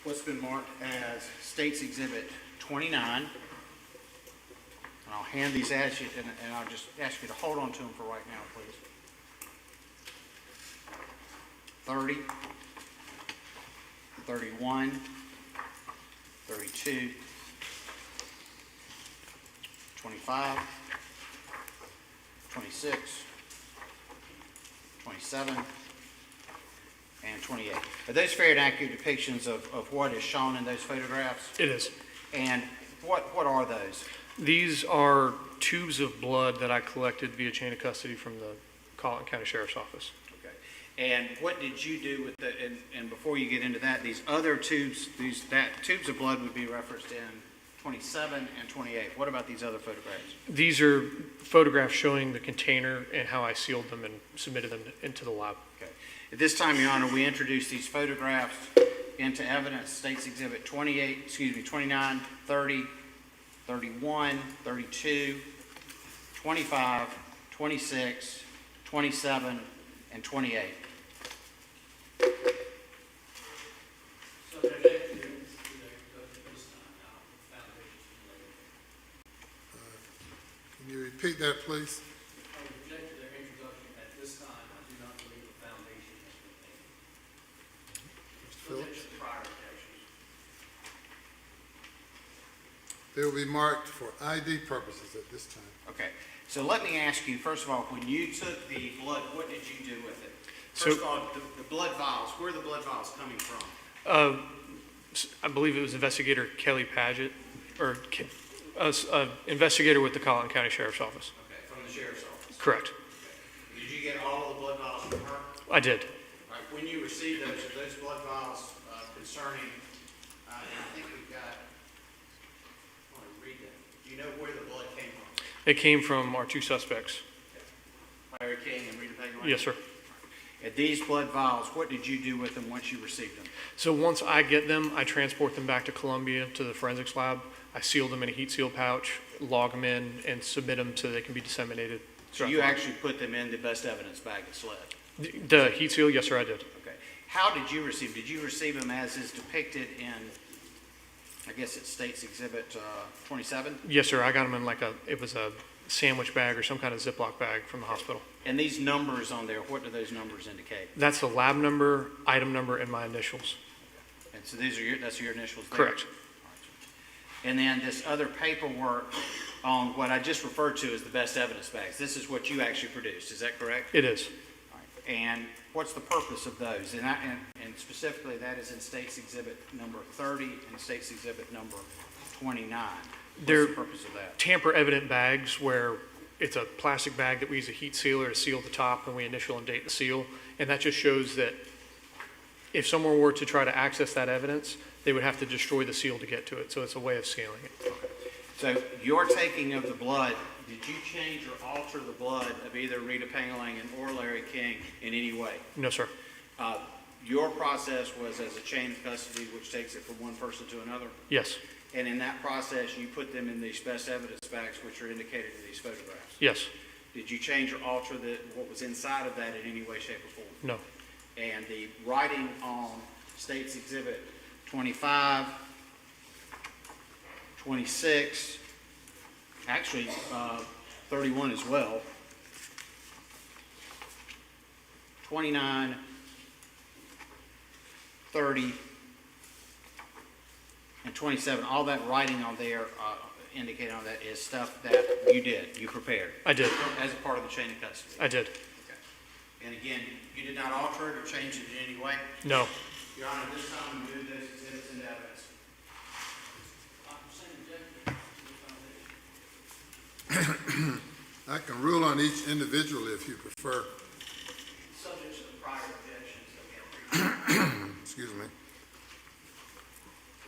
[SPEAKER 3] what's been marked as State's Exhibit 29. And I'll hand these at you, and I'll just ask you to hold on to them for right now, please. 30, 31, 32, 25, 26, 27, and 28. Are those fair and accurate depictions of what is shown in those photographs?
[SPEAKER 7] It is.
[SPEAKER 3] And what are those?
[SPEAKER 7] These are tubes of blood that I collected via chain of custody from the Colleton County Sheriff's Office.
[SPEAKER 2] Okay. And what did you do with the, and before you get into that, these other tubes, tubes of blood would be referenced in 27 and 28. What about these other photographs?
[SPEAKER 7] These are photographs showing the container and how I sealed them and submitted them into the lab.
[SPEAKER 2] Okay. At this time, Your Honor, we introduce these photographs into evidence, State's Exhibit 29, 30, 31, 32, 25, 26, 27, and 28.
[SPEAKER 4] Subject to this time now, foundations related.
[SPEAKER 1] Can you repeat that, please?
[SPEAKER 4] I would object to their introduction at this time. I do not believe a foundation has been laid.
[SPEAKER 1] Mr. Phillips?
[SPEAKER 4] Subject to prior objections.
[SPEAKER 1] They will be marked for ID purposes at this time.
[SPEAKER 2] Okay. So let me ask you, first of all, when you took the blood, what did you do with it?
[SPEAKER 7] So-
[SPEAKER 2] First of all, the blood vials, where are the blood vials coming from?
[SPEAKER 7] I believe it was Investigator Kelly Paget, or investigator with the Colleton County Sheriff's Office.
[SPEAKER 2] Okay, from the sheriff's office.
[SPEAKER 7] Correct.
[SPEAKER 2] Okay. Did you get all of the blood vials from her?
[SPEAKER 7] I did.
[SPEAKER 2] All right, when you received those, are those blood vials concerning, and I think we've got, I want to read them. Do you know where the blood came from?
[SPEAKER 7] It came from our two suspects.
[SPEAKER 2] Larry King and Rita Pangalangan?
[SPEAKER 7] Yes, sir.
[SPEAKER 2] And these blood vials, what did you do with them once you received them?
[SPEAKER 7] So once I get them, I transport them back to Columbia to the forensics lab. I seal them in a heat seal pouch, log them in, and submit them so they can be disseminated.
[SPEAKER 2] So you actually put them in the best evidence bag at SLED?
[SPEAKER 7] The heat seal, yes, sir, I did.
[SPEAKER 2] Okay. How did you receive? Did you receive them as is depicted in, I guess it states Exhibit 27?
[SPEAKER 7] Yes, sir, I got them in it was a sandwich bag or some kind of Ziploc bag from the hospital.
[SPEAKER 2] And these numbers on there, what do those numbers indicate?
[SPEAKER 7] That's the lab number, item number, and my initials.
[SPEAKER 2] And so these are that's your initials there?
[SPEAKER 7] Correct.
[SPEAKER 2] And then this other paperwork on what I just referred to as the best evidence bags, this is what you actually produced, is that correct?
[SPEAKER 7] It is.
[SPEAKER 2] All right. And what's the purpose of those? And specifically, that is in State's Exhibit number 30 and State's Exhibit number 29. What's
[SPEAKER 7] They're
[SPEAKER 2] the purpose of that?
[SPEAKER 7] tamper-evident bags where it's a plastic bag that we use a heat sealer to seal the top and we initial and date the seal. And that just shows that if someone were to try to access that evidence, they would have to destroy the seal to get to it. So it's a way of sealing it.
[SPEAKER 2] So your taking of the blood, did you change or alter the blood of either Rita Pangalangan or Larry King in any way?
[SPEAKER 7] No, sir.
[SPEAKER 2] Your process was as a chain of custody, which takes it from one person to another?
[SPEAKER 7] Yes.
[SPEAKER 2] And in that process, you put them in these best evidence bags, which are indicated in these photographs?
[SPEAKER 7] Yes.
[SPEAKER 2] Did you change or alter what was inside of that in any way, shape, or form?
[SPEAKER 7] No.
[SPEAKER 2] And the writing on State's Exhibit 25, 26, actually 31 as well, 29, 30, and 27, all that writing on there indicated on that is stuff that you did, you prepared
[SPEAKER 7] I did.
[SPEAKER 2] as a part of the chain of custody.
[SPEAKER 7] I did.
[SPEAKER 2] Okay. And again, you did not alter it or change it in any way?
[SPEAKER 7] No.
[SPEAKER 2] Your Honor, this time we move those exhibits into evidence.
[SPEAKER 4] Same objection.
[SPEAKER 1] I can rule on each individually if you prefer.
[SPEAKER 2] Subject to the prior objections that we have
[SPEAKER 1] Excuse me.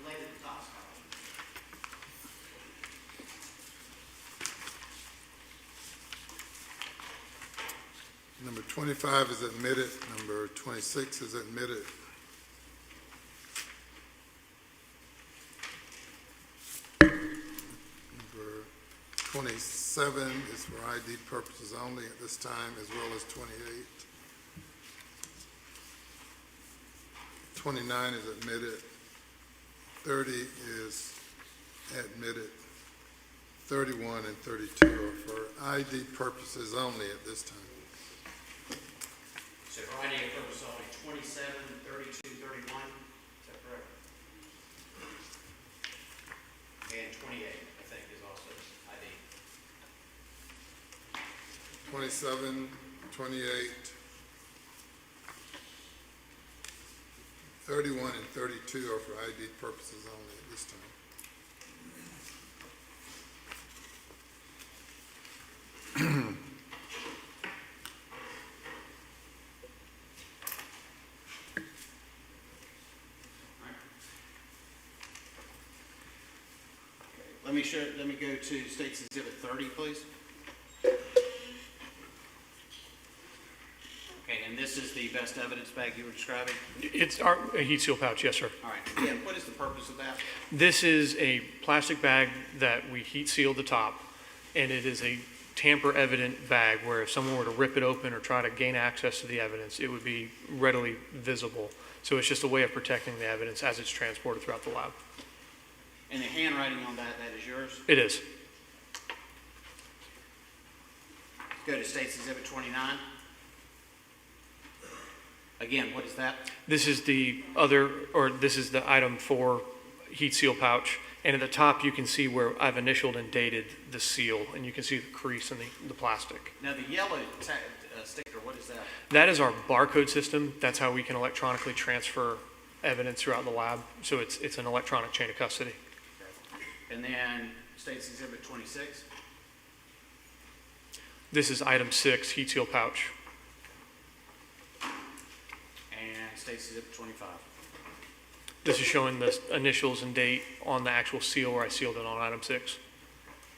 [SPEAKER 2] related to toxicology.
[SPEAKER 1] Number 25 is admitted. Number 26 is admitted. Number 27 is for ID purposes only at this time, as well as 28. 29 is admitted. 30 is admitted. 31 and 32 are for ID purposes only at this time.
[SPEAKER 2] So for ID purposes only, 27, 32, 31, is that correct? And 28, I think, is also ID.
[SPEAKER 1] 27, 28, 31, and 32 are for ID purposes only at this time.
[SPEAKER 3] Let me go to State's Exhibit 30, please. Okay, and this is the best evidence bag you were describing?
[SPEAKER 7] It's our a heat seal pouch, yes, sir.
[SPEAKER 3] All right, again, what is the purpose of that?
[SPEAKER 7] This is a plastic bag that we heat seal the top, and it is a tamper-evident bag where if someone were to rip it open or try to gain access to the evidence, it would be readily visible. So it's just a way of protecting the evidence as it's transported throughout the lab.
[SPEAKER 3] And the handwriting on that is yours?
[SPEAKER 7] It is.
[SPEAKER 3] Go to State's Exhibit 29. Again, what is that?
[SPEAKER 7] This is the this is the item 4 heat seal pouch. And at the top, you can see where I've initialed and dated the seal, and you can see the crease in the plastic.
[SPEAKER 3] Now, the yellow sticker, what is that?
[SPEAKER 7] That is our barcode system. That's how we can electronically transfer evidence throughout the lab. So it's an electronic chain of custody.
[SPEAKER 3] And then State's Exhibit 26.
[SPEAKER 7] This is item 6, heat seal pouch.
[SPEAKER 3] And State's Exhibit 25.
[SPEAKER 7] This is showing the initials and date on the actual seal where I sealed it on item 6.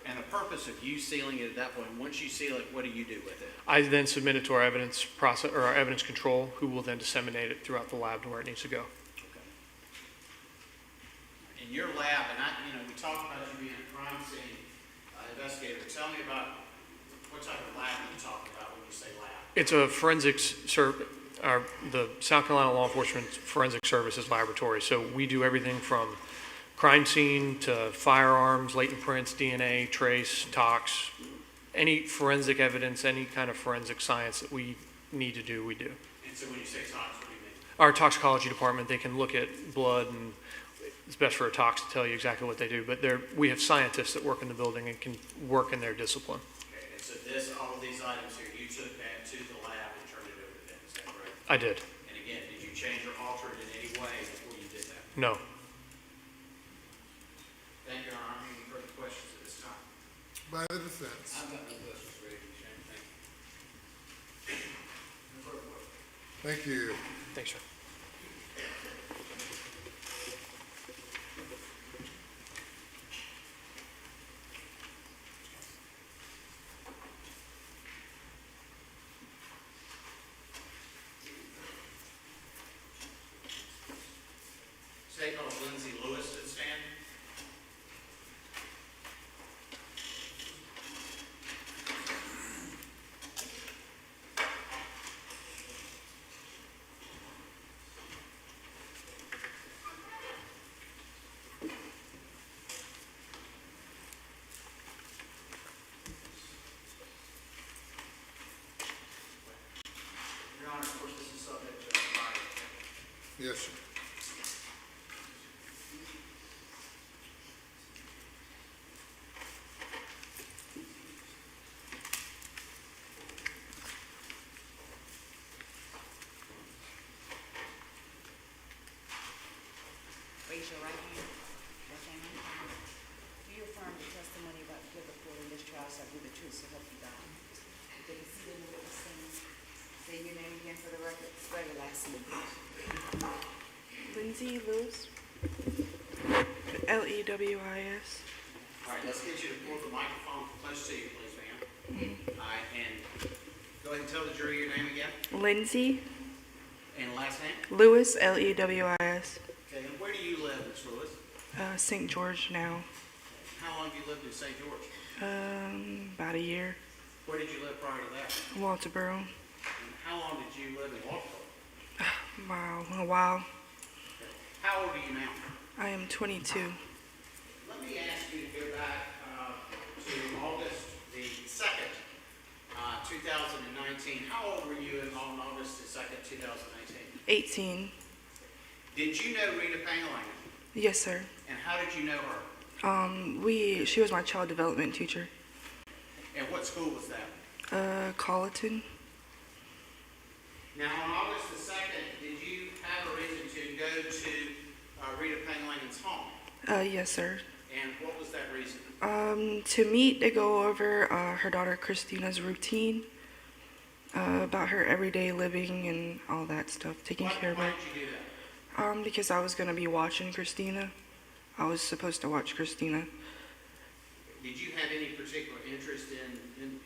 [SPEAKER 3] And the purpose of you sealing it at that point, once you seal it, what do you do with it?
[SPEAKER 7] I then submit it to our evidence process or our evidence control, who will then disseminate it throughout the lab to where it needs to go.
[SPEAKER 3] In your lab, and we talked about you being a crime scene investigator. Tell me about what type of lab you talk about when you say lab.
[SPEAKER 7] It's a the South Carolina Law Enforcement Forensic Services Laboratory. So we do everything from crime scene to firearms, latent prints, DNA, trace, tox, any forensic evidence, any kind of forensic science that we need to do, we do.
[SPEAKER 3] And so when you say tox, what do you mean?
[SPEAKER 7] Our toxicology department, they can look at blood, and it's best for a tox to tell you exactly what they do. But we have scientists that work in the building and can work in their discipline.
[SPEAKER 3] Okay, and so all of these items here, you took that to the lab and turned it over to them, is that correct?
[SPEAKER 7] I did.
[SPEAKER 3] And again, did you change or alter it in any way before you did that?
[SPEAKER 7] No.
[SPEAKER 3] Thank you, Your Honor. Any further questions at this time?
[SPEAKER 1] By the defense.
[SPEAKER 8] I've got no questions for you, Shane. Thank you.
[SPEAKER 1] Thank you.
[SPEAKER 7] Thanks, sir.
[SPEAKER 3] Statement of Lindsay Lewis at stand. Your Honor, of course, this is subject to fire.
[SPEAKER 1] Yes, sir.
[SPEAKER 5] Raise your right hand. Left hand on the Bible. Do you affirm the testimony about to give before in this trial shall be the truth, so help you God? Take a seat in the witness stand. Say your name again for the record. Spell your last name.
[SPEAKER 10] Lindsay Lewis. Lewis.
[SPEAKER 3] All right, let's get you to pull the microphone close to you, please, ma'am. All right, and go ahead and tell the jury your name again
[SPEAKER 10] Lindsay
[SPEAKER 3] and last name.
[SPEAKER 10] Lewis. Lewis.
[SPEAKER 3] Okay, and where do you live, Ms. Lewis?
[SPEAKER 10] St. George now.
[SPEAKER 3] How long have you lived in St. George?
[SPEAKER 10] About a year.
[SPEAKER 3] Where did you live prior to that?
[SPEAKER 10] Walterboro.
[SPEAKER 3] And how long did you live in Walterboro?
[SPEAKER 10] Wow, a while.
[SPEAKER 3] How old are you now?
[SPEAKER 10] I am 22.
[SPEAKER 3] Let me ask you to go back to August the 2nd, 2019. How old were you on August the 2nd, 2019?
[SPEAKER 10] 18.
[SPEAKER 3] Did you know Rita Pangalangan?
[SPEAKER 10] Yes, sir.
[SPEAKER 3] And how did you know her?
[SPEAKER 10] She was my child development teacher.
[SPEAKER 3] And what school was that?
[SPEAKER 10] Colleton.
[SPEAKER 3] Now, on August the 2nd, did you have a reason to go to Rita Pangalangan's home?
[SPEAKER 10] Yes, sir.
[SPEAKER 3] And what was that reason?
[SPEAKER 10] To meet to go over her daughter Christina's routine, about her everyday living and all that stuff, taking care of
[SPEAKER 3] Why
[SPEAKER 10] her.
[SPEAKER 3] did you do that?
[SPEAKER 10] Because I was going to be watching Christina. I was supposed to watch Christina.
[SPEAKER 3] Did you have any particular interest in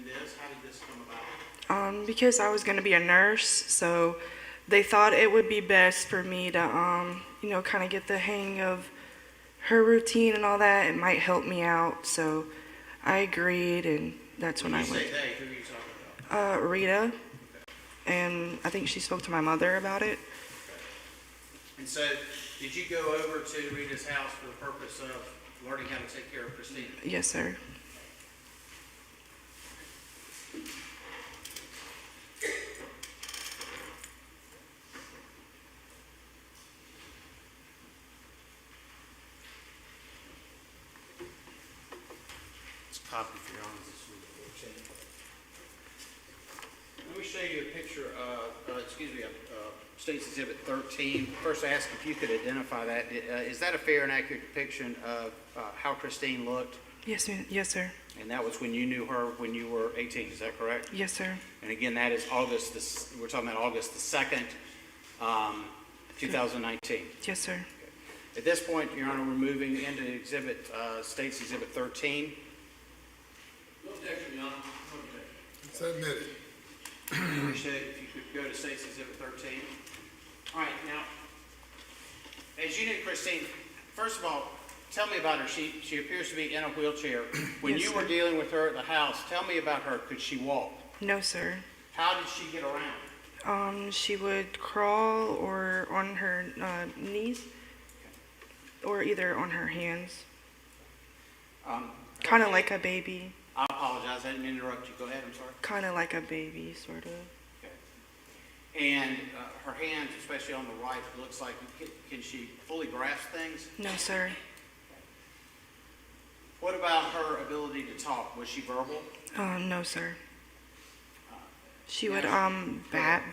[SPEAKER 3] this? How did this come about?
[SPEAKER 10] Because I was going to be a nurse, so they thought it would be best for me to, kind of get the hang of her routine and all that. It might help me out, so I agreed, and that's when I
[SPEAKER 3] You
[SPEAKER 10] went.
[SPEAKER 3] say they, who are you talking about?
[SPEAKER 10] Rita, and I think she spoke to my mother about it.
[SPEAKER 3] And so, did you go over to Rita's house for the purpose of learning how to take care of Cristina?
[SPEAKER 10] Yes, sir.
[SPEAKER 3] It's a copy for your honor. Let me show you a picture of, State's Exhibit 13. First, I ask if you could identify that. Is that a fair and accurate depiction of how Christine looked?
[SPEAKER 10] Yes, yes, sir.
[SPEAKER 3] And that was when you knew her when you were 18, is that correct?
[SPEAKER 10] Yes, sir.
[SPEAKER 3] And again, that is we're talking about August the 2nd, 2019.
[SPEAKER 10] Yes, sir.
[SPEAKER 3] At this point, Your Honor, we're moving into State's Exhibit 13.
[SPEAKER 4] No objection, Your Honor. No objection.
[SPEAKER 1] It's admitted.
[SPEAKER 3] Appreciate it if you could go to State's Exhibit 13. All right, now, as you knew Christine, first of all, tell me about her. She appears to be in a wheelchair. When
[SPEAKER 10] Yes,
[SPEAKER 3] you were
[SPEAKER 10] sir.
[SPEAKER 3] dealing with her at the house, tell me about her. Could she walk?
[SPEAKER 10] No, sir.
[SPEAKER 3] How did she get around?
[SPEAKER 10] She would crawl or on her knees, or either on her hands, kind of like a baby.
[SPEAKER 3] I apologize, I didn't interrupt you. Go ahead, I'm sorry.
[SPEAKER 10] Kind of like a baby, sort of.
[SPEAKER 3] And her hands, especially on the right, it looks like, can she fully grasp things?
[SPEAKER 10] No, sir.
[SPEAKER 3] What about her ability to talk? Was she verbal?
[SPEAKER 10] No, sir. She would
[SPEAKER 3] Yeah.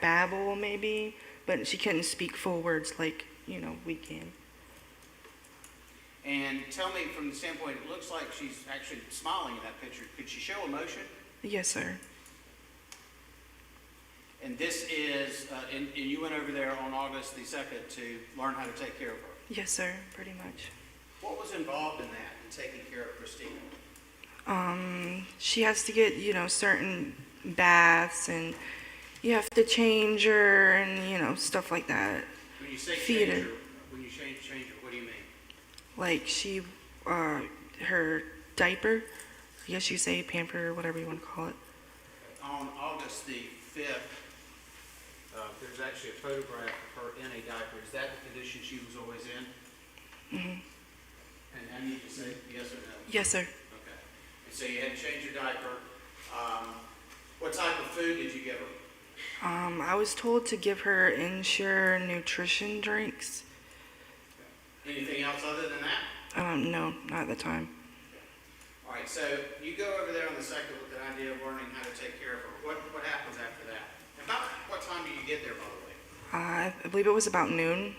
[SPEAKER 10] babble maybe, but she couldn't speak full words like we can.
[SPEAKER 3] And tell me, from the standpoint, it looks like she's actually smiling in that picture. Could she show emotion?
[SPEAKER 10] Yes, sir.
[SPEAKER 3] And this is, and you went over there on August the 2nd to learn how to take care of her.
[SPEAKER 10] Yes, sir. Pretty much.
[SPEAKER 3] What was involved in that, in taking care of Christina?
[SPEAKER 10] She has to get certain baths, and you have to change her, and stuff like that.
[SPEAKER 3] When you say
[SPEAKER 10] Feed
[SPEAKER 3] change
[SPEAKER 10] her.
[SPEAKER 3] her, when you change her, what do you mean?
[SPEAKER 10] Like her diaper, I guess you say pamper, whatever you want to call it.
[SPEAKER 3] On August the 5th, there's actually a photograph of her in a diaper. Is that the condition she was always in?
[SPEAKER 10] Hmm.
[SPEAKER 3] And I need to say yes or no?
[SPEAKER 10] Yes, sir.
[SPEAKER 3] Okay. And so you had to change your diaper. What type of food did you give her?
[SPEAKER 10] I was told to give her Ensure nutrition drinks.
[SPEAKER 3] Anything else other than that?
[SPEAKER 10] No, not at the time.
[SPEAKER 3] All right, so you go over there on the 2nd with an idea of learning how to take care of her. What happens after that? About what time do you get there, by the way?
[SPEAKER 10] I believe it was about noon.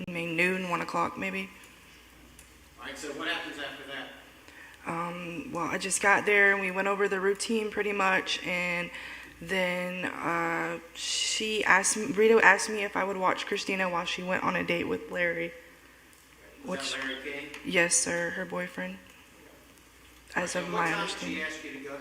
[SPEAKER 10] Noon, 1 o'clock maybe.
[SPEAKER 3] All right, so what happens after that?
[SPEAKER 10] Well, I just got there and we went over the routine pretty much, and then Rita asked me if I would watch Cristina while she went on a date with Larry.
[SPEAKER 3] Was that Larry King?
[SPEAKER 10] Yes, sir, her boyfriend. As of my
[SPEAKER 3] What time
[SPEAKER 10] understanding.
[SPEAKER 3] did she ask you to go,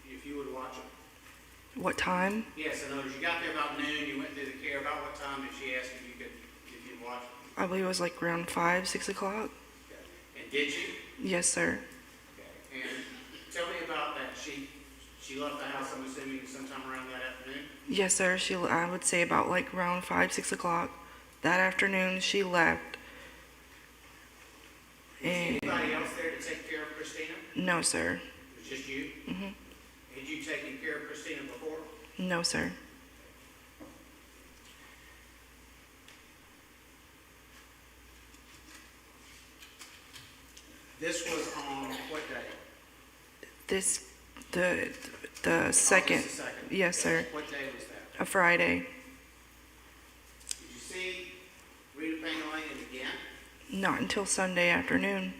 [SPEAKER 3] if you would watch it?
[SPEAKER 10] What time?
[SPEAKER 3] Yes, in other words, you got there about noon, you went through the care. About what time did she ask if you'd watch it?
[SPEAKER 10] I believe it was like around 5, 6 o'clock.
[SPEAKER 3] Okay. And did you?
[SPEAKER 10] Yes, sir.
[SPEAKER 3] Okay. And tell me about that. She left the house, I'm assuming, sometime around that afternoon?
[SPEAKER 10] Yes, sir. I would say about like around 5, 6 o'clock. That afternoon, she left.
[SPEAKER 3] Was
[SPEAKER 10] And
[SPEAKER 3] anybody else there to take care of Cristina?
[SPEAKER 10] no, sir.
[SPEAKER 3] It was just you?
[SPEAKER 10] Hmm.
[SPEAKER 3] Had you taken care of Cristina before?
[SPEAKER 10] No, sir.
[SPEAKER 3] This was on what day?
[SPEAKER 10] The second.
[SPEAKER 3] August the 2nd.
[SPEAKER 10] Yes, sir.
[SPEAKER 3] What day was that?
[SPEAKER 10] A Friday.
[SPEAKER 3] Did you see Rita Pangalangan again?
[SPEAKER 10] Not until Sunday afternoon.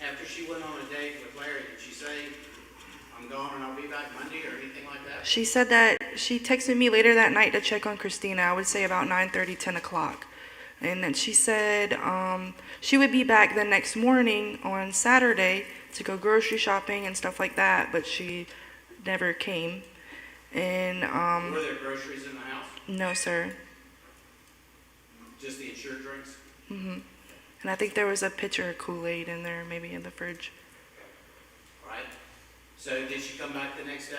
[SPEAKER 3] After she went on a date with Larry, did she say, I'm gone and I'll be back Monday or anything like that?
[SPEAKER 10] She said that she texted me later that night to check on Cristina. I would say about 9:30, 10 o'clock. And then she said she would be back the next morning on Saturday to go grocery shopping and stuff like that, but she never came. And
[SPEAKER 3] Were there groceries in the house?
[SPEAKER 10] no, sir.
[SPEAKER 3] Just the insured drinks?
[SPEAKER 10] And I think there was a pitcher of Kool-Aid in there, maybe in the fridge.
[SPEAKER 3] Right? So did she come back the next day?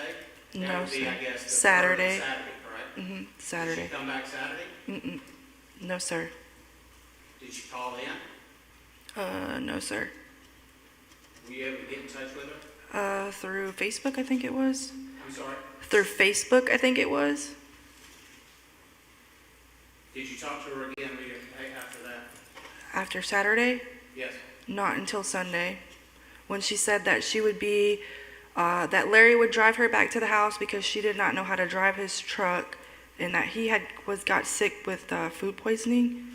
[SPEAKER 10] No,
[SPEAKER 3] That would be,
[SPEAKER 10] sir.
[SPEAKER 3] I guess, the
[SPEAKER 10] Saturday.
[SPEAKER 3] Saturday, correct?
[SPEAKER 10] Saturday.
[SPEAKER 3] Did she come back Saturday?
[SPEAKER 10] No, sir.
[SPEAKER 3] Did she call in?
[SPEAKER 10] No, sir.
[SPEAKER 3] Were you able to get in touch with her?
[SPEAKER 10] Through Facebook, I think it was.
[SPEAKER 3] I'm sorry?
[SPEAKER 10] Through Facebook, I think it was.
[SPEAKER 3] Did you talk to her again Rita, after that?
[SPEAKER 10] After Saturday?
[SPEAKER 3] Yes.
[SPEAKER 10] Not until Sunday, when she said that she would be, that Larry would drive her back to the house because she did not know how to drive his truck, and that he got sick with food poisoning.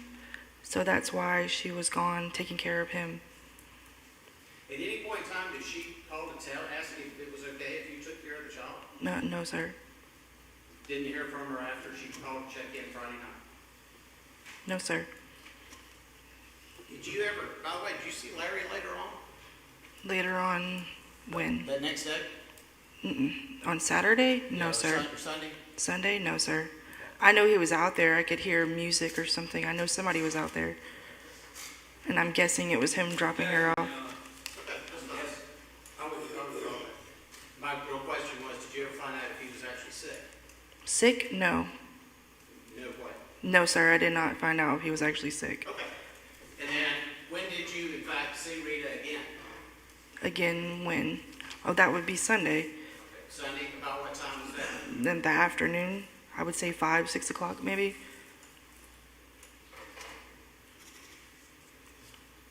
[SPEAKER 10] So that's why she was gone taking care of him.
[SPEAKER 3] At any point in time, did she call to ask if it was okay if you took care of the child?
[SPEAKER 10] No, sir.
[SPEAKER 3] Didn't hear from her after she called to check in Friday night?
[SPEAKER 10] No, sir.
[SPEAKER 3] Did you ever, by the way, did you see Larry later on?
[SPEAKER 10] Later on, when?
[SPEAKER 3] That next day?
[SPEAKER 10] On Saturday? No,
[SPEAKER 3] Or
[SPEAKER 10] sir.
[SPEAKER 3] Sunday?
[SPEAKER 10] Sunday? No, sir. I know he was out there. I could hear music or something. I know somebody was out there. And I'm guessing it was him dropping her off.
[SPEAKER 3] Yes. I would my real question was, did you ever find out if he was actually sick?
[SPEAKER 10] Sick? No.
[SPEAKER 3] No way.
[SPEAKER 10] No, sir. I did not find out if he was actually sick.
[SPEAKER 3] Okay. And then, when did you in fact see Rita again?
[SPEAKER 10] Again, when? Oh, that would be Sunday.
[SPEAKER 3] Okay. Sunday, about what time was that?
[SPEAKER 10] Then the afternoon. I would say 5, 6 o'clock maybe.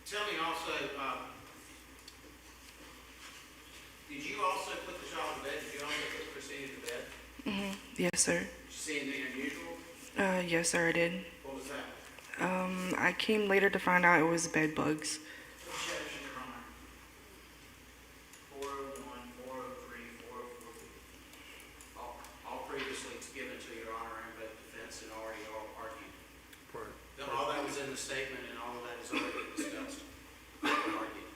[SPEAKER 3] Tell me also, did you also put the child to bed? Did you also put Christina to bed?
[SPEAKER 10] Yes, sir.
[SPEAKER 3] Did you see anything unusual?
[SPEAKER 10] Yes, sir, I did.
[SPEAKER 3] What was that?
[SPEAKER 10] I came later to find out it was bed bugs.
[SPEAKER 3] What chapter is your honor? 401, 403, 404. All previously given to your honor and both defense and already argued.
[SPEAKER 1] Right.
[SPEAKER 3] All that was in the statement and all of that is already discussed. Argued.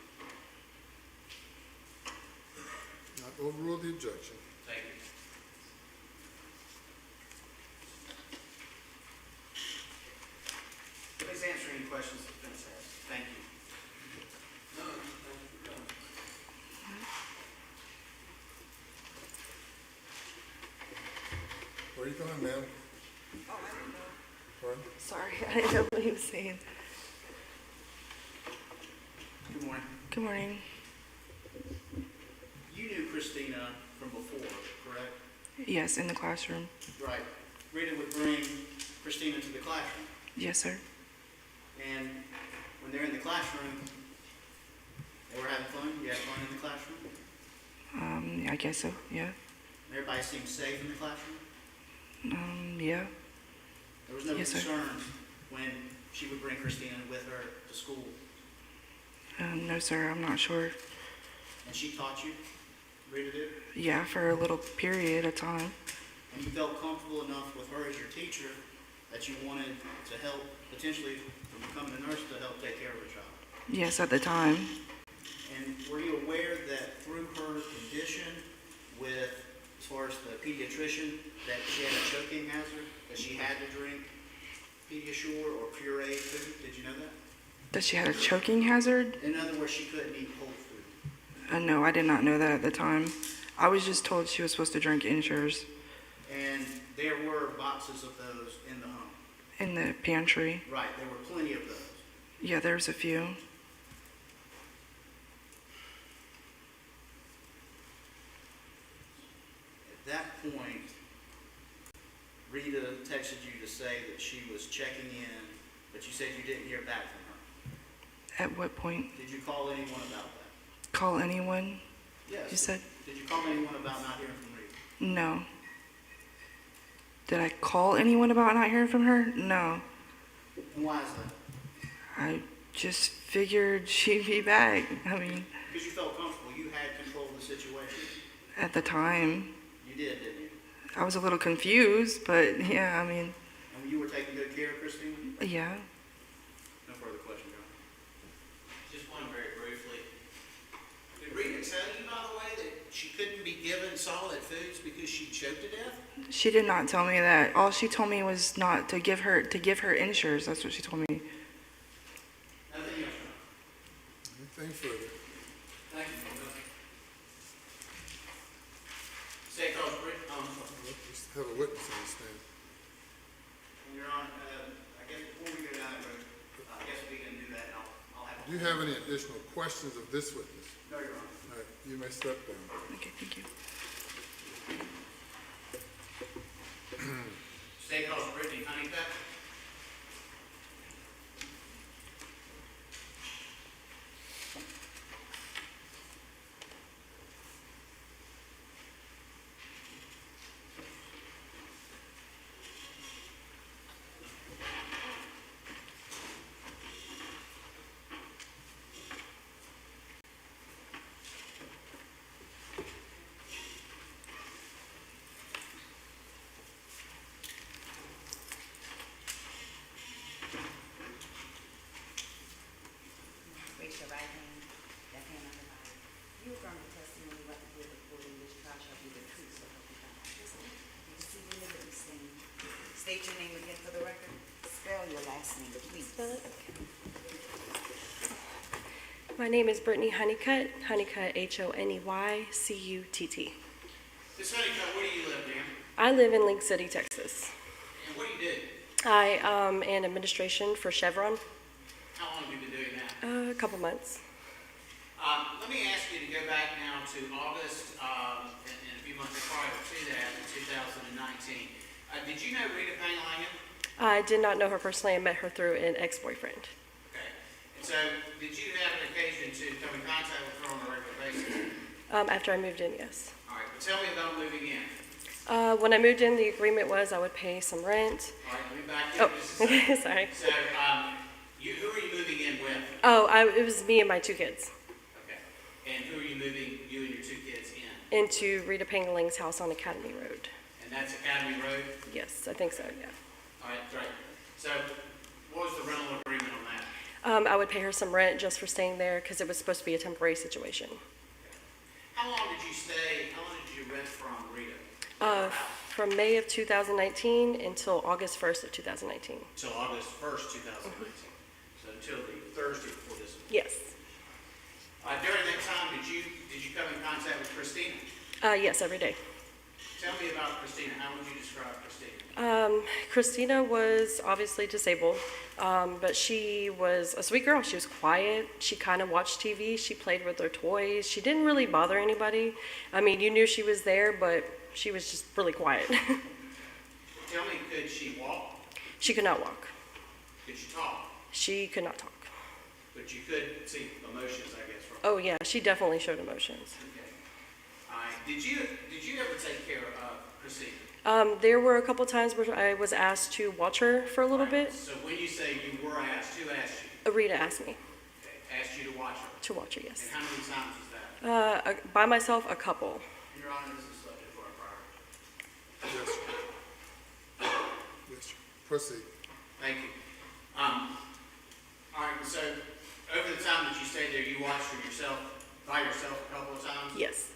[SPEAKER 1] Overrule the objection.
[SPEAKER 3] Thank you. Please answer any questions the defense has. Thank you.
[SPEAKER 1] Where are you going, ma'am?
[SPEAKER 5] Oh, I didn't know.
[SPEAKER 1] Pardon?
[SPEAKER 10] Sorry, I didn't know what he was saying.
[SPEAKER 3] Good morning.
[SPEAKER 10] Good morning.
[SPEAKER 3] You knew Cristina from before, correct?
[SPEAKER 10] Yes, in the classroom.
[SPEAKER 3] Right. Rita would bring Cristina to the classroom,
[SPEAKER 10] Yes, sir.
[SPEAKER 3] and when they're in the classroom, they were having fun. You had fun in the classroom.
[SPEAKER 10] I guess so, yeah.
[SPEAKER 3] Everybody seemed safe in the classroom.
[SPEAKER 10] Yeah.
[SPEAKER 3] There was no
[SPEAKER 10] Yes, sir.
[SPEAKER 3] concerns when she would bring Cristina with her to school,
[SPEAKER 10] No, sir, I'm not sure.
[SPEAKER 3] and she taught you. Rita did.
[SPEAKER 10] Yeah, for a little period of time.
[SPEAKER 3] And you felt comfortable enough with her as your teacher that you wanted to help, potentially from becoming a nurse, to help take care of the child.
[SPEAKER 10] Yes, at the time.
[SPEAKER 3] And were you aware that through her condition with, as far as the pediatrician, that she had a choking hazard, that she had to drink Pediasure or pureed food? Did you know that?
[SPEAKER 10] That she had a choking hazard?
[SPEAKER 3] In other words, she couldn't eat whole food.
[SPEAKER 10] No, I did not know that at the time. I was just told she was supposed to drink Ensures
[SPEAKER 3] And there were boxes of those in the home.
[SPEAKER 10] in the pantry.
[SPEAKER 3] Right, there were plenty of those.
[SPEAKER 10] Yeah, there's a few.
[SPEAKER 3] At that point, Rita texted you to say that she was checking in, but you said you didn't hear back from her.
[SPEAKER 10] At what point?
[SPEAKER 3] Did you call anyone about that?
[SPEAKER 10] Call anyone?
[SPEAKER 3] Yes.
[SPEAKER 10] You said?
[SPEAKER 3] Did you call anyone about not hearing from Rita?
[SPEAKER 10] No. Did I call anyone about not hearing from her? No.
[SPEAKER 3] And why is that?
[SPEAKER 10] I just figured she'd be back. I mean,
[SPEAKER 3] Because you felt comfortable, you had control of the situation.
[SPEAKER 10] at the time,
[SPEAKER 3] You did, didn't you?
[SPEAKER 10] I was a little confused, but yeah, I mean,
[SPEAKER 3] And you were taking good care of Christina?
[SPEAKER 10] yeah.
[SPEAKER 4] further questions, Your Honor.
[SPEAKER 3] Just one very briefly. Did Rita tell you, by the way, that she couldn't be given solid foods because she choked to death?
[SPEAKER 10] She did not tell me that. All she told me was not to give her insures. That's what she told me.
[SPEAKER 3] Nothing else, Your Honor.
[SPEAKER 1] Anything further?
[SPEAKER 4] Thank you.
[SPEAKER 3] State College Bridge, I'm sorry.
[SPEAKER 1] Let's have a witness on the stand.
[SPEAKER 2] Your Honor, I guess before we go down that road, I guess we can do that, and I'll have.
[SPEAKER 1] Do you have any additional questions of this witness?
[SPEAKER 2] No, Your Honor.
[SPEAKER 1] All right, you may step down.
[SPEAKER 10] Okay, thank you.
[SPEAKER 3] State College Brittany Honeycutt.
[SPEAKER 5] Raise your right hand, left hand on the Bible. You affirm the testimony what you give before in this trial shall be the truth, so help you God. You can see in the witness stand. State your name again for the record. Spell your last name, please.
[SPEAKER 11] My name is Brittany Honeycutt, Honeycutt, Honeycutt.
[SPEAKER 3] Miss Honeycutt, where do you live, ma'am?
[SPEAKER 11] I live in Link City, Texas.
[SPEAKER 3] And what do you do?
[SPEAKER 11] I am in administration for Chevron,
[SPEAKER 3] How long have you been doing that?
[SPEAKER 11] a couple months.
[SPEAKER 3] Let me ask you to go back now to August, and a few months prior to that, in 2019. Did you know Rita Pangalangan?
[SPEAKER 11] I did not know her personally. I met her through an ex-boyfriend.
[SPEAKER 3] Okay. And so, did you have an occasion to come in contact with her on a regular basis?
[SPEAKER 11] After I moved in, yes.
[SPEAKER 3] All right, but tell me about moving in.
[SPEAKER 11] When I moved in, the agreement was I would pay some rent.
[SPEAKER 3] All right, let me back you
[SPEAKER 11] Oh,
[SPEAKER 3] up just a second.
[SPEAKER 11] sorry.
[SPEAKER 3] So, who are you moving in with?
[SPEAKER 11] Oh, it was me and my two kids
[SPEAKER 3] Okay. And who are you moving, you and your two kids in?
[SPEAKER 11] into Rita Pangalangan's house on Academy Road.
[SPEAKER 3] And that's Academy Road?
[SPEAKER 11] Yes, I think so, yeah.
[SPEAKER 3] All right, great. So, what was the rental agreement on that?
[SPEAKER 11] I would pay her some rent just for staying there because it was supposed to be a temporary situation.
[SPEAKER 3] How long did you stay, how long did you rent from Rita?
[SPEAKER 11] From May of 2019 until August 1st of 2019.
[SPEAKER 3] Until August 1st, 2019. So until the Thursday before this one.
[SPEAKER 11] Yes.
[SPEAKER 3] During that time, did you come in contact with Cristina?
[SPEAKER 11] Yes, every day.
[SPEAKER 3] Tell me about Cristina. How would you describe Cristina?
[SPEAKER 11] Christina was obviously disabled, but she was a sweet girl. She was quiet. She kind of watched TV. She played with her toys. She didn't really bother anybody. I mean, you knew she was there, but she was just really quiet.
[SPEAKER 3] Tell me, could she walk?
[SPEAKER 11] She could not walk.
[SPEAKER 3] Could she talk?
[SPEAKER 11] She could not talk.
[SPEAKER 3] But you could see emotions, I guess, from her.
[SPEAKER 11] Oh yeah, she definitely showed emotions.
[SPEAKER 3] Okay. All right. Did you ever take care of Cristina?
[SPEAKER 11] There were a couple times where I was asked to watch her for a little bit.
[SPEAKER 3] So when you say you were asked, who asked you?
[SPEAKER 11] Rita asked me
[SPEAKER 3] Okay. Asked you to watch her?
[SPEAKER 11] to watch her, yes.
[SPEAKER 3] And how many times was that?
[SPEAKER 11] By myself, a couple.
[SPEAKER 3] Your Honor, this is subject to our prior.
[SPEAKER 1] Yes, sir. Yes, sir. Proceed.
[SPEAKER 3] Thank you. All right, so over the time that you stayed there, you watched her by yourself a couple of times?
[SPEAKER 11] Yes.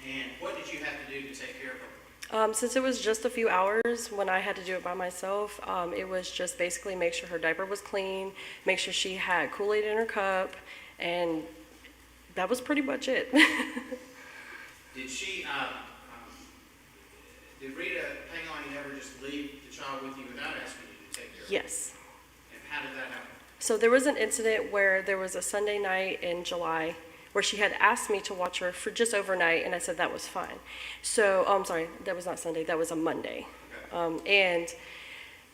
[SPEAKER 3] And what did you have to do to take care of her?
[SPEAKER 11] Since it was just a few hours when I had to do it by myself, it was just basically make sure her diaper was clean, make sure she had Kool-Aid in her cup, and that was pretty much it.
[SPEAKER 3] Did did Rita Pangalangan ever just leave the child with you without asking you to take care of her?
[SPEAKER 11] Yes.
[SPEAKER 3] And how did that happen?
[SPEAKER 11] So there was an incident where there was a Sunday night in July where she had asked me to watch her for just overnight, and I said that was fine. So, I'm sorry, that was not Sunday, that was a Monday. And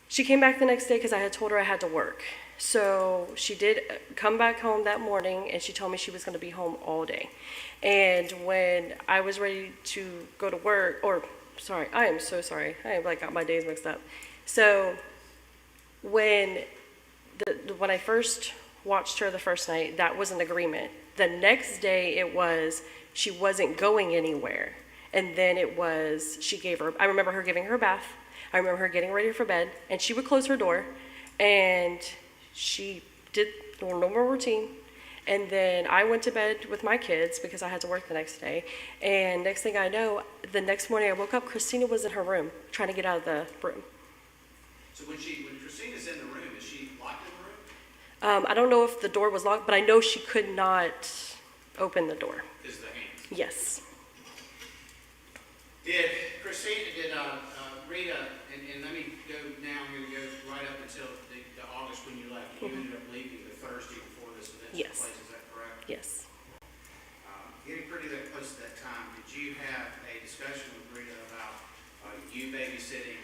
[SPEAKER 11] she came back the next day because I had told her I had to work. So she did come back home that morning, and she told me she was going to be home all day. And when I was ready to go to work, sorry, I am so sorry. I have got my days mixed up. So when I first watched her the first night, that was an agreement. The next day it was she wasn't going anywhere. And then it was I remember her giving her a bath. I remember her getting ready for bed, and she would close her door, and She did the normal routine, and then I went to bed with my kids because I had to work the next day. And next thing I know, the next morning I woke up, Cristina was in her room trying to get out of the room.
[SPEAKER 3] So when Christina's in the room, is she locked in the room?
[SPEAKER 11] I don't know if the door was locked, but I know she could not open the door.
[SPEAKER 3] Is the hand?
[SPEAKER 11] Yes.
[SPEAKER 3] Did Rita, and let me go now, I'm going to go right up until the August when you left. You ended up leaving the Thursday before this event took
[SPEAKER 11] Yes.
[SPEAKER 3] place, is that correct?
[SPEAKER 11] Yes.
[SPEAKER 3] Getting pretty close to that time, did you have a discussion with Rita about you babysitting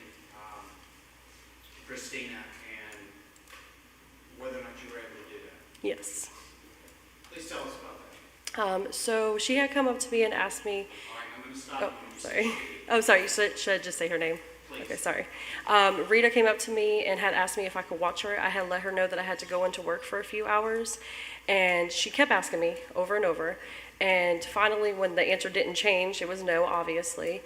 [SPEAKER 3] Cristina and whether or not you were able to do that?
[SPEAKER 11] Yes.
[SPEAKER 3] Please tell us about that.
[SPEAKER 11] So she had come up to me and asked me,
[SPEAKER 3] All right, I'm going to stop
[SPEAKER 11] oh,
[SPEAKER 3] you.
[SPEAKER 11] sorry. Oh, sorry, should I just say her name?
[SPEAKER 3] Please.
[SPEAKER 11] Okay, sorry. Rita came up to me and had asked me if I could watch her. I had let her know that I had to go into work for a few hours, and she kept asking me over and over. And finally, when the answer didn't change, it was no, obviously,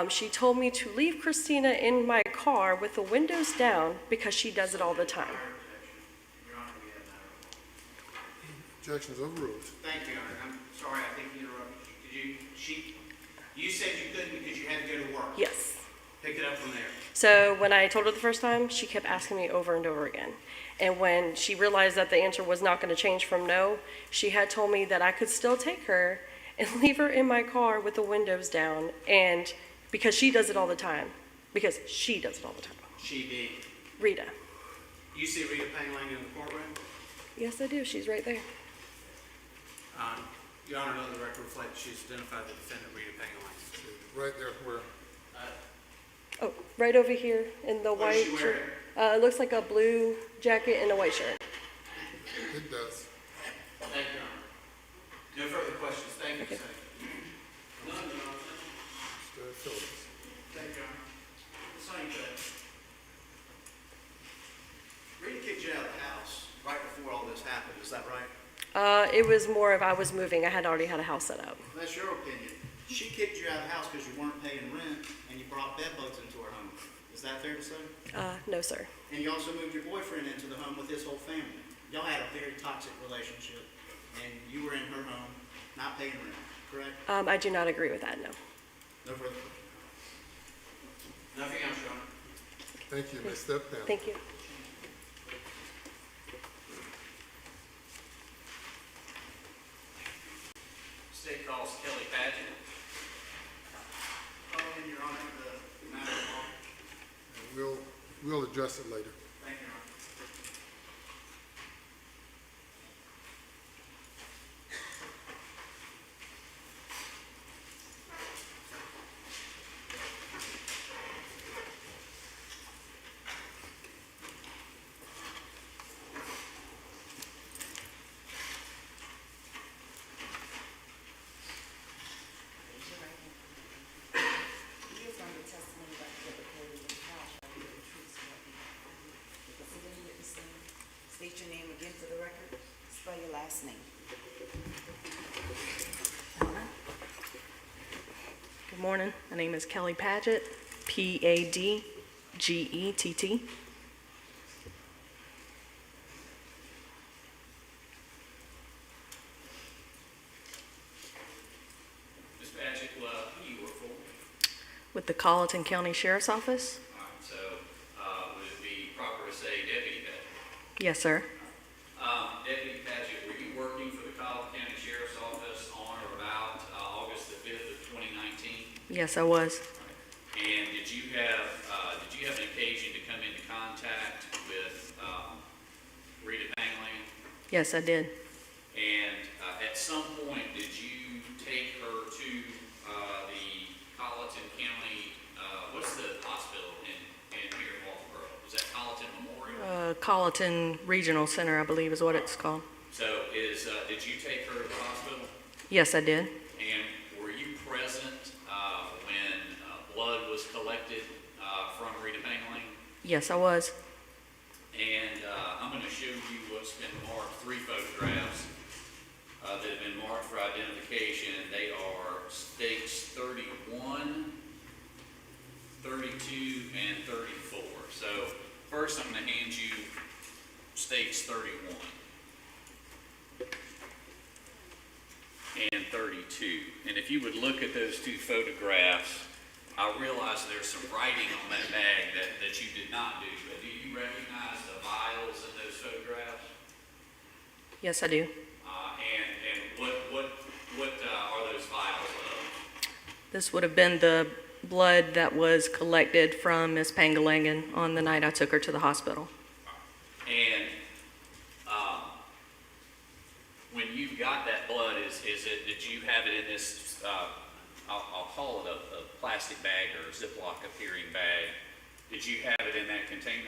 [SPEAKER 11] she told me to leave Cristina in my car with the windows down because she does it all the time.
[SPEAKER 3] Your Honor, we have that.
[SPEAKER 1] Objections overruled.
[SPEAKER 3] Thank you, Your Honor. I'm sorry, I think you interrupted you. You said you couldn't because you had to go to work.
[SPEAKER 11] Yes.
[SPEAKER 3] Pick it up from there.
[SPEAKER 11] So when I told her the first time, she kept asking me over and over again. And when she realized that the answer was not going to change from no, she had told me that I could still take her and leave her in my car with the windows down. And because she does it all the time. Because she does it all the time.
[SPEAKER 3] She being.
[SPEAKER 11] Rita.
[SPEAKER 3] You see Rita Pangalangan in the courtroom?
[SPEAKER 11] Yes, I do. She's right there.
[SPEAKER 3] Your Honor, let the record reflect she's identified the defendant, Rita Pangalangan.
[SPEAKER 1] Right there where,
[SPEAKER 11] Oh, right over here in the
[SPEAKER 3] What
[SPEAKER 11] white
[SPEAKER 3] is she
[SPEAKER 11] shirt.
[SPEAKER 3] wearing?
[SPEAKER 11] It looks like a blue jacket and a white shirt.
[SPEAKER 1] it does.
[SPEAKER 3] Thank you, Your Honor. No further questions. Thank you,
[SPEAKER 11] Okay.
[SPEAKER 3] sir. None, Your Honor.
[SPEAKER 1] Mr. Phillips.
[SPEAKER 3] Thank you, Your Honor. Same thing. Rita kicked you out of the house right before all this happened, is that right?
[SPEAKER 11] It was more of I was moving. I had already had a house set up.
[SPEAKER 3] That's your opinion. She kicked you out of the house because you weren't paying rent and you brought bedbugs into her home. Is that fair to say?
[SPEAKER 11] No, sir.
[SPEAKER 3] And you also moved your boyfriend into the home with his whole family. Y'all had a very toxic relationship and you were in her home, not paying rent, correct?
[SPEAKER 11] I do not agree with that, no.
[SPEAKER 3] No further questions. Nothing else, Your Honor.
[SPEAKER 1] Thank you. May step down.
[SPEAKER 11] Thank you.
[SPEAKER 3] State calls Kelly Padgett. And Your Honor, the matter of law.
[SPEAKER 1] And we'll address it later.
[SPEAKER 3] Thank you, Your Honor.
[SPEAKER 5] Raise your right hand. You give from the testimony about the recorded in the house, shall be the truth, so help you God. Consider you witness stand. State your name again for the record. Spell your last name.
[SPEAKER 10] Good morning. My name is Kelly Padgett, Padgett.
[SPEAKER 12] Ms. Padgett, who you work for?
[SPEAKER 10] With the Colleton County Sheriff's Office.
[SPEAKER 12] All right, so would it be proper to say Deputy Padgett?
[SPEAKER 10] Yes, sir.
[SPEAKER 12] Deputy Padgett, were you working for the Colleton County Sheriff's Office on or about August the 5th of 2019?
[SPEAKER 10] Yes, I was.
[SPEAKER 12] And did you have an occasion to come into contact with Rita Pangalangan?
[SPEAKER 10] Yes, I did.
[SPEAKER 12] And at some point, did you take her to the Colleton County, what's the hospital in here in Walterboro? Was that Colleton Memorial?
[SPEAKER 10] Colleton Regional Center, I believe is what it's called.
[SPEAKER 12] So did you take her to the hospital?
[SPEAKER 10] Yes, I did.
[SPEAKER 12] And were you present when blood was collected from Rita Pangalangan?
[SPEAKER 10] Yes, I was.
[SPEAKER 12] And I'm going to show you what's been marked, 3 photographs that have been marked for identification. They are stakes 31, 32, and 34. So first I'm going to hand you states 31 and 32. And if you would look at those two photographs, I realize there's some writing on that bag that you did not do, but do you recognize the vials in those photographs?
[SPEAKER 11] Yes, I do.
[SPEAKER 12] And what are those vials of?
[SPEAKER 11] This would have been the blood that was collected from Miss Pangalangan on the night I took her to the hospital.
[SPEAKER 12] And when you got that blood, did you have it in this, I'll call it a plastic bag or a Ziploc appearing bag? Did you have it in that container?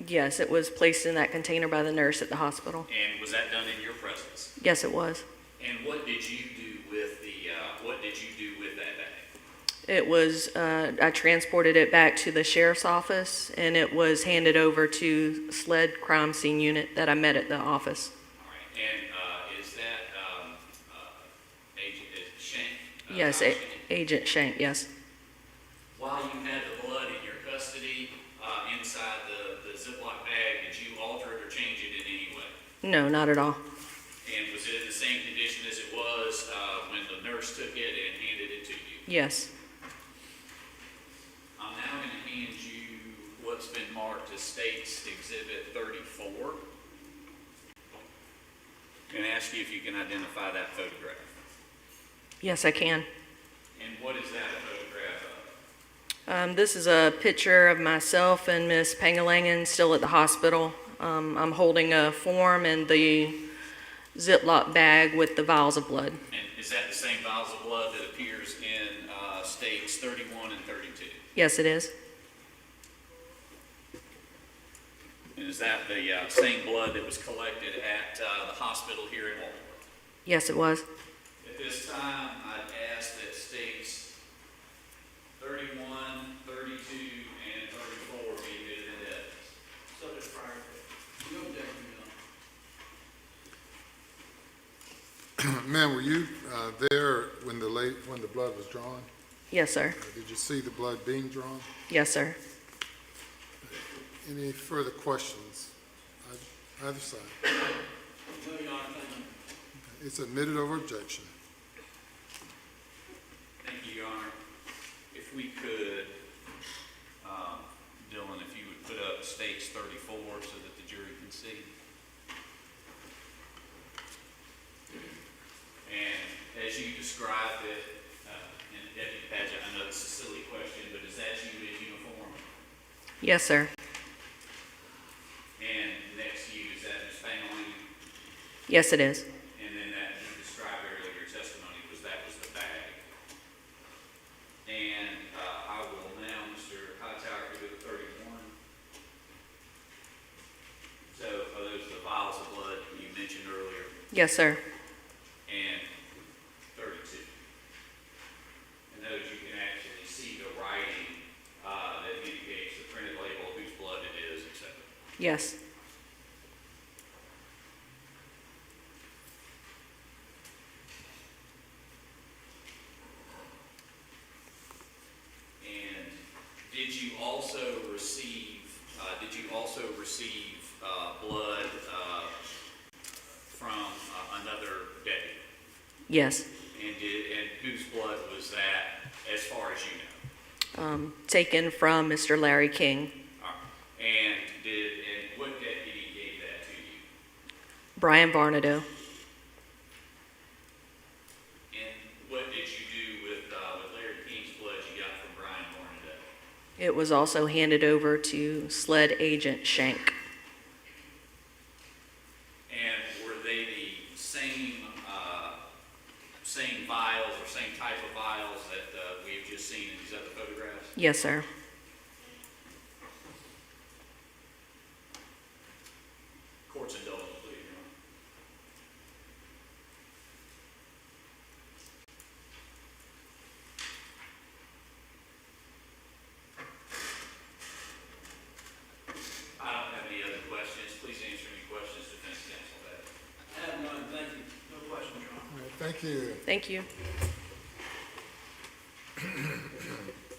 [SPEAKER 11] Yes, it was placed in that container by the nurse at the hospital.
[SPEAKER 12] And was that done in your presence?
[SPEAKER 11] Yes, it was.
[SPEAKER 12] And what did you do with that bag?
[SPEAKER 11] It was, I transported it back to the sheriff's office, and it was handed over to SLED crime scene unit that I met at the office.
[SPEAKER 12] All right. And is that Agent Shank?
[SPEAKER 11] Yes,
[SPEAKER 12] Shank?
[SPEAKER 11] Agent Shank, yes.
[SPEAKER 12] While you had the blood in your custody inside the Ziploc bag, did you alter it or change it in any way?
[SPEAKER 11] No, not at all.
[SPEAKER 12] And was it in the same condition as it was when the nurse took it and handed it to you?
[SPEAKER 11] Yes.
[SPEAKER 12] I'm now going to hand you what's been marked as State's Exhibit 34 and ask you if you can identify that photograph.
[SPEAKER 11] Yes, I can.
[SPEAKER 12] And what is that a photograph of?
[SPEAKER 11] This is a picture of myself and Miss Pangalangan still at the hospital. I'm holding a form and the Ziploc bag with the vials of blood.
[SPEAKER 12] And is that the same vials of blood that appears in States 31 and 32?
[SPEAKER 11] Yes, it is.
[SPEAKER 12] And is that the same blood that was collected at the hospital here in Walworth?
[SPEAKER 11] Yes, it was.
[SPEAKER 12] At this time, I'd ask that States 31, 32, and 34 be admitted into evidence.
[SPEAKER 8] So does Firefighter. No objection, Your Honor.
[SPEAKER 1] Ma'am, were you there when the blood was drawn?
[SPEAKER 11] Yes, sir.
[SPEAKER 1] Did you see the blood being drawn?
[SPEAKER 11] Yes, sir.
[SPEAKER 1] Any further questions? Either side.
[SPEAKER 8] No, Your Honor, thank you.
[SPEAKER 1] It's admitted over objection.
[SPEAKER 12] Thank you, Your Honor. If we could, Dylan, if you would put up States 34 so that the jury can see. And as you described it, and Deputy Padgett, I know it's a silly question, but is that you in uniform?
[SPEAKER 11] Yes, sir.
[SPEAKER 12] And next to you, is that Ms. Pangalangan?
[SPEAKER 11] Yes, it is.
[SPEAKER 12] And then that you described earlier, your testimony was that was the bag. And I will now, Mr. Hightower, go to 31. So are those the vials of blood you mentioned earlier?
[SPEAKER 11] Yes, sir.
[SPEAKER 12] And 32. And those you can actually see the writing that indicates the printed label, whose blood it is, etc.
[SPEAKER 11] Yes.
[SPEAKER 12] And did you also receive blood from another deputy?
[SPEAKER 11] Yes.
[SPEAKER 12] And whose blood was that, as far as you know?
[SPEAKER 11] Taken from Mr. Larry King.
[SPEAKER 12] All right. And what deputy gave that to you?
[SPEAKER 11] Brian Barnadoe.
[SPEAKER 12] And what did you do with Larry King's blood you got from Brian Barnadoe?
[SPEAKER 11] It was also handed over to SLED Agent Shank.
[SPEAKER 12] And were they the same vials or same type of vials that we have just seen in these other photographs?
[SPEAKER 11] Yes, sir.
[SPEAKER 12] Court's indulgent, please, Your Honor. I don't have any other questions. Please answer any questions defense counsel has.
[SPEAKER 8] I have none, thank you. No questions, Your Honor.
[SPEAKER 1] All right, thank you.
[SPEAKER 11] Thank you.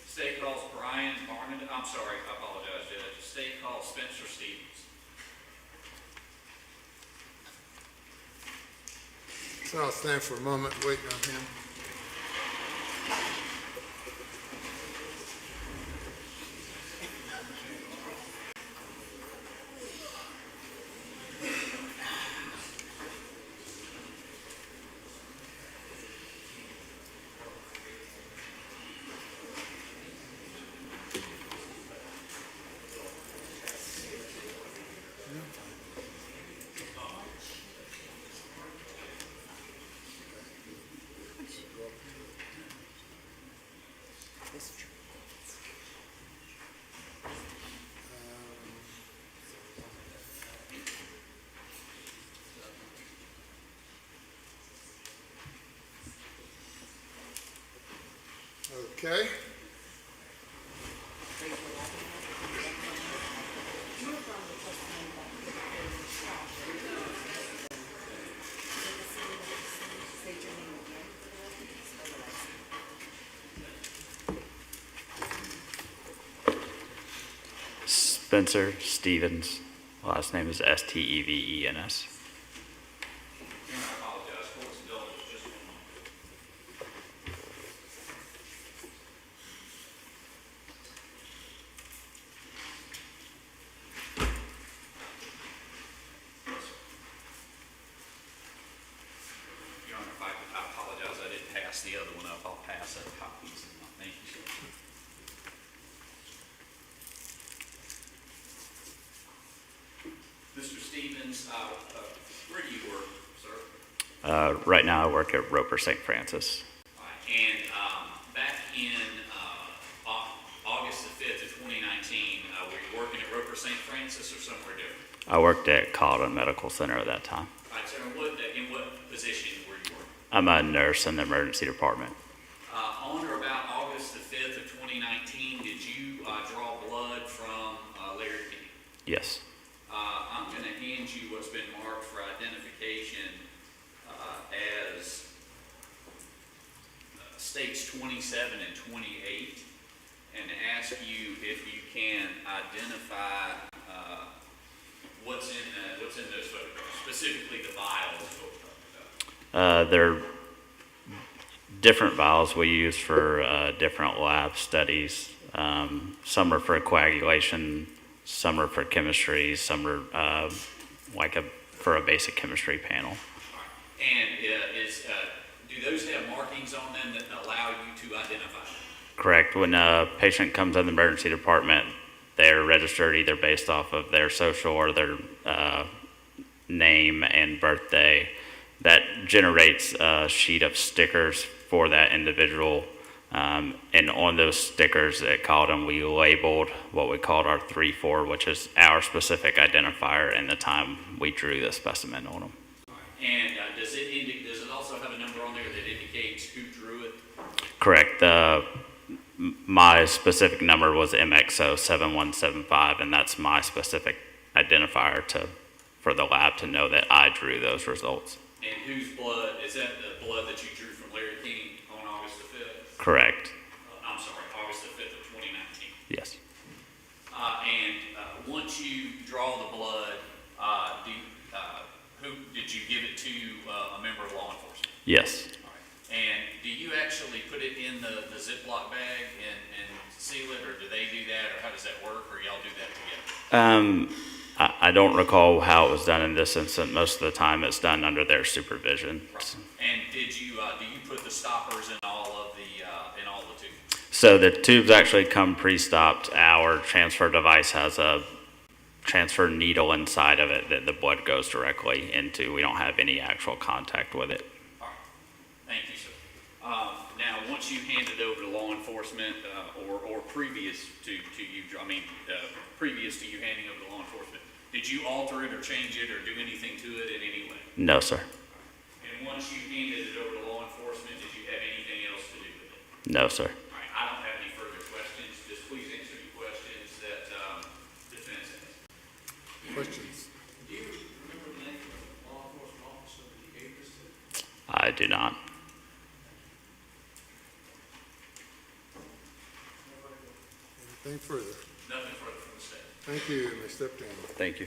[SPEAKER 12] State calls Brian Barnadoe, I'm sorry, I apologize, Judge. State calls Spencer Stevens.
[SPEAKER 1] So I'll stand for a moment waiting on him. Okay.
[SPEAKER 13] Spencer Stevens. Last name is Stevens.
[SPEAKER 12] And I apologize, court's indulgence, just one moment. Your Honor, if I apologize, I didn't pass the other one up. I'll pass that copy. Thank you, sir. Mr. Stevens, where do you work, sir?
[SPEAKER 13] Right now I work at Roper St. Francis.
[SPEAKER 12] All right, and back in August the 5th of 2019, were you working at Roper St. Francis or somewhere different?
[SPEAKER 13] I worked at Colleton Medical Center at that time.
[SPEAKER 12] All right, sir, in what position were you working?
[SPEAKER 13] I'm a nurse in the emergency department.
[SPEAKER 12] On or about August the 5th of 2019, did you draw blood from Larry King?
[SPEAKER 13] Yes.
[SPEAKER 12] I'm going to hand you what's been marked for identification as states 27 and 28, and ask you if you can identify what's in those photographs, specifically the vials.
[SPEAKER 13] They're different vials we use for different lab studies. Some are for coagulation, some are for chemistry, some are for a basic chemistry panel.
[SPEAKER 12] And do those have markings on them that allow you to identify them?
[SPEAKER 13] Correct. When a patient comes in the emergency department, they're registered either based off of their social or their name and birthday. That generates a sheet of stickers for that individual. And on those stickers at Colleton, we labeled what we called our 3-4, which is our specific identifier and the time we drew the specimen on them.
[SPEAKER 12] And does it also have a number on there that indicates who drew it?
[SPEAKER 13] Correct. My specific number was MXO7175, and that's my specific identifier for the lab to know that I drew those results.
[SPEAKER 12] And whose blood, is that the blood that you drew from Larry King on August the 5th?
[SPEAKER 13] Correct.
[SPEAKER 12] I'm sorry, August the 5th of 2019.
[SPEAKER 13] Yes.
[SPEAKER 12] And once you draw the blood, who did you give it to a member of law enforcement?
[SPEAKER 13] Yes.
[SPEAKER 12] All right. And do you actually put it in the Ziploc bag and seal it, or do they do that, or how does that work, or y'all do that together?
[SPEAKER 13] I don't recall how it was done in this instance. Most of the time it's done under their supervision.
[SPEAKER 12] Right. And do you put the stoppers in all of the tubes?
[SPEAKER 13] So the tubes actually come pre-stopped. Our transfer device has a transfer needle inside of it that the blood goes directly into. We don't have any actual contact with it.
[SPEAKER 12] All right. Thank you, sir. Now, once you hand it over to law enforcement, or previous to you, previous to you handing over to law enforcement, did you alter it or change it or do anything to it in any way?
[SPEAKER 13] No, sir.
[SPEAKER 12] And once you handed it over to law enforcement, did you have anything else to do with it?
[SPEAKER 13] No, sir.
[SPEAKER 12] All right, I don't have any further questions. Just please answer any questions that defense has.
[SPEAKER 1] Questions?
[SPEAKER 4] Do you remember the name of the law enforcement officer that you gave this to?
[SPEAKER 13] I do not.
[SPEAKER 1] Anything further?
[SPEAKER 12] Nothing further from the state.
[SPEAKER 1] Thank you, Ms. Stepton.
[SPEAKER 13] Thank you.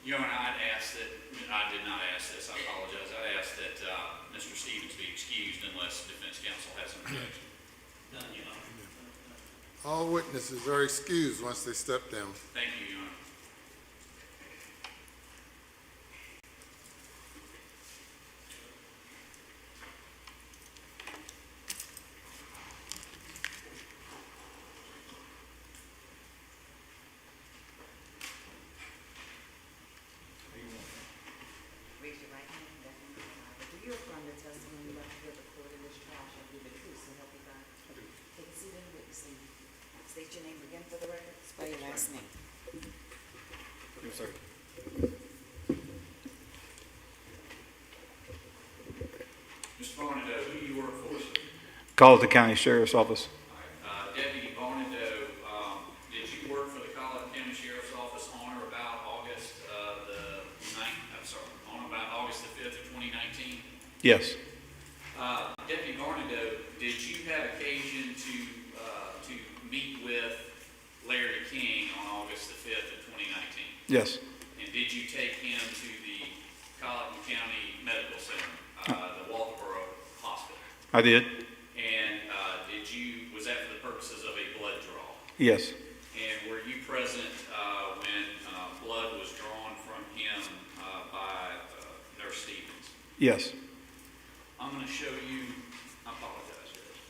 [SPEAKER 12] Your Honor, I'd ask that, I did not ask this, I apologize. I'd ask that Mr. Stevens be excused unless defense counsel has an objection.
[SPEAKER 8] None, Your Honor.
[SPEAKER 1] All witnesses are excused once they step down.
[SPEAKER 12] Thank you, Your Honor.
[SPEAKER 5] Raise your right hand, left hand on the Bible. Do you affirm the testimony you have to give the court in this trial shall be the truth, so help you God? Take a seat in the witness stand. State your name again for the record. Spell your last name.
[SPEAKER 14] Yes, sir.
[SPEAKER 12] Mr. Barnado, who do you work for, sir?
[SPEAKER 14] Colleton County Sheriff's Office.
[SPEAKER 12] Deputy Barnado, did you work for the Colleton County Sheriff's Office on or about August on about August the 5th of 2019?
[SPEAKER 14] Yes.
[SPEAKER 12] Deputy Barnado, did you have occasion to meet with Larry King on August the 5th of 2019?
[SPEAKER 14] Yes.
[SPEAKER 12] And did you take him to the Colleton County Medical Center, the Walterboro Hospital?
[SPEAKER 14] I did.
[SPEAKER 12] And was that for the purposes of a blood draw?
[SPEAKER 14] Yes.
[SPEAKER 12] And were you present when blood was drawn from him by Nurse Stevens?
[SPEAKER 14] Yes.
[SPEAKER 12] I'm going to show you, I apologize, Judge.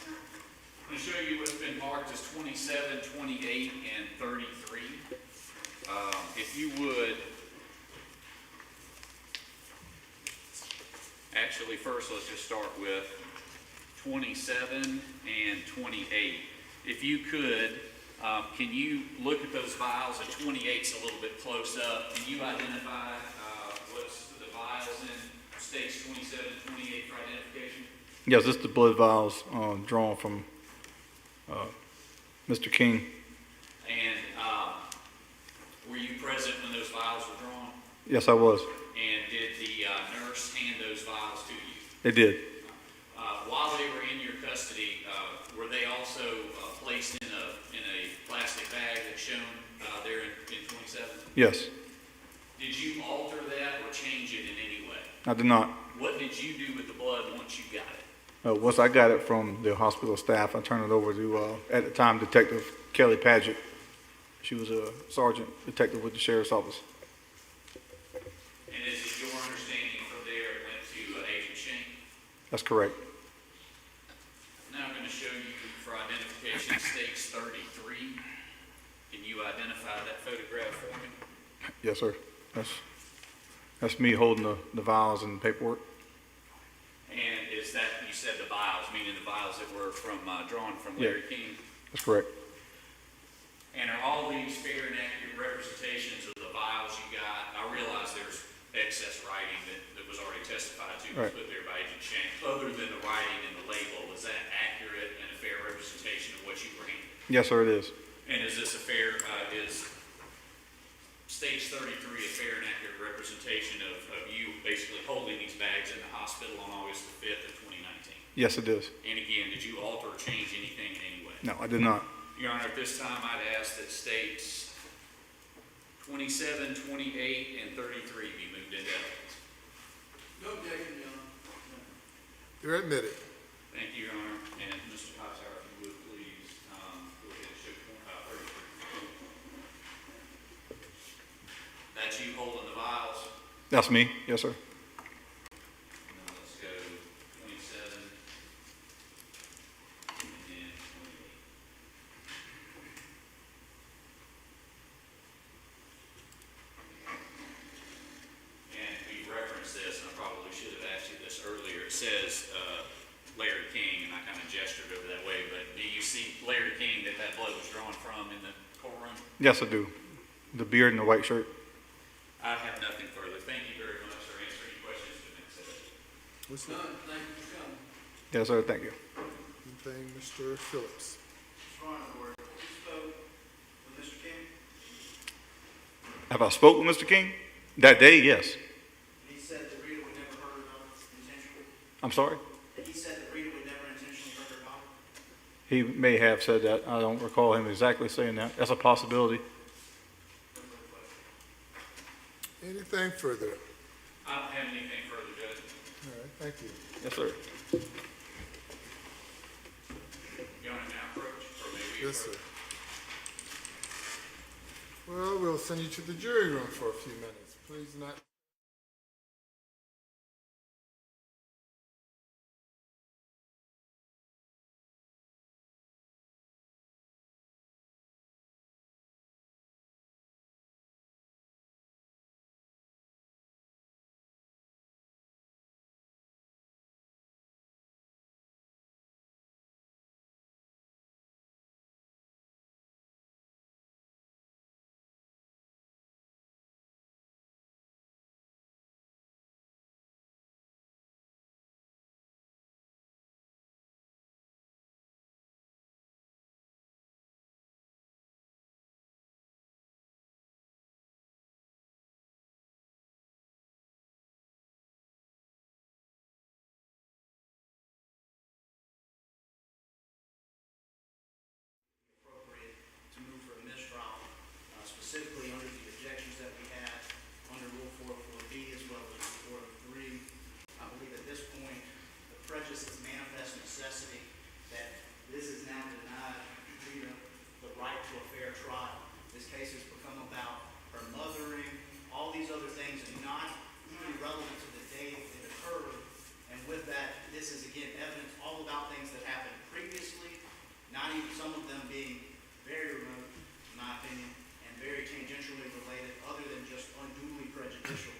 [SPEAKER 12] I'm going to show you what's been marked as 27, 28, and 33. If you would, actually first let's just start with 27 and 28. If you could, can you look at those vials? And 28's a little bit close up. Can you identify what's the vials in states 27 and 28 for identification?
[SPEAKER 14] Yes, this is the blood vials drawn from Mr. King.
[SPEAKER 12] And were you present when those vials were drawn?
[SPEAKER 14] Yes, I was.
[SPEAKER 12] And did the nurse hand those vials to you?
[SPEAKER 14] They did.
[SPEAKER 12] While they were in your custody, were they also placed in a plastic bag that's shown there in 27?
[SPEAKER 14] Yes.
[SPEAKER 12] Did you alter that or change it in any way?
[SPEAKER 14] I did not.
[SPEAKER 12] What did you do with the blood once you got it?
[SPEAKER 14] Once I got it from the hospital staff, I turned it over to, at the time, Detective Kelly Padgett. She was a sergeant detective with the sheriff's office.
[SPEAKER 12] And is it your understanding from there it went to Agent Shane?
[SPEAKER 14] That's correct.
[SPEAKER 12] Now I'm going to show you for identification stakes 33. Can you identify that photograph for me?
[SPEAKER 14] Yes, sir. That's me holding the vials and paperwork.
[SPEAKER 12] And is that, you said the vials, meaning the vials that were drawn from Larry King?
[SPEAKER 14] That's correct.
[SPEAKER 12] And are all these fair and accurate representations of the vials you got? I realize there's excess writing that was already testified to,
[SPEAKER 14] Right.
[SPEAKER 12] put there by Agent Shane. Other than the writing and the label, is that accurate and a fair representation of what you bring?
[SPEAKER 14] Yes, sir, it is.
[SPEAKER 12] And is this a fair, is stage 33 a fair and accurate representation of you basically holding these bags in the hospital on August the 5th of 2019?
[SPEAKER 14] Yes, it is.
[SPEAKER 12] And again, did you alter or change anything in any way?
[SPEAKER 14] No, I did not.
[SPEAKER 12] Your Honor, at this time, I'd ask that states 27, 28, and 33 be moved into evidence.
[SPEAKER 8] No objection, Your Honor.
[SPEAKER 1] You're admitted.
[SPEAKER 12] Thank you, Your Honor. And Mr. Hightower, if you would please go ahead and show 33. That's you holding the vials.
[SPEAKER 14] That's me. Yes, sir.
[SPEAKER 12] And then let's go 27 and then 28. And we referenced this, and I probably should have asked you this earlier. It says Larry King, and I kind of gestured over that way, but do you see Larry King that blood was drawn from in the courtroom?
[SPEAKER 14] Yes, I do. The beard and the white shirt.
[SPEAKER 12] I have nothing further. Thank you very much for answering any questions to next session.
[SPEAKER 1] What's
[SPEAKER 8] None,
[SPEAKER 1] that?
[SPEAKER 8] thank you for coming.
[SPEAKER 14] Yes, sir. Thank you.
[SPEAKER 1] Anything, Mr. Phillips?
[SPEAKER 2] You spoke with Mr. King?
[SPEAKER 14] Have I spoke with Mr. King? That day, yes.
[SPEAKER 2] He said that Rita would never hurt her daughter intentionally?
[SPEAKER 14] I'm sorry?
[SPEAKER 2] He said that Rita would never intentionally hurt her daughter?
[SPEAKER 14] He may have said that. I don't recall him exactly saying that. That's a possibility.
[SPEAKER 1] Anything further?
[SPEAKER 12] I don't have anything further, Judge.
[SPEAKER 1] All right, thank you.
[SPEAKER 14] Yes, sir.
[SPEAKER 12] You want to now approach, or maybe?
[SPEAKER 1] Yes, sir. Well, we'll send you to the jury room for a few minutes. Please not.
[SPEAKER 2] Appropriate to move for a mistrial, specifically under the objections that we had under Rule 404B as well as Rule 403. I believe at this point, the prejudice is manifest necessity that this is now denied Rita the right to a fair trial. This case has become about her mothering, all these other things, and not really relevant to the day it occurred. And with that, this is again evidence all about things that happened previously, not even some of them being very remote, in my opinion, and very tangentially related, other than just unduly prejudicial.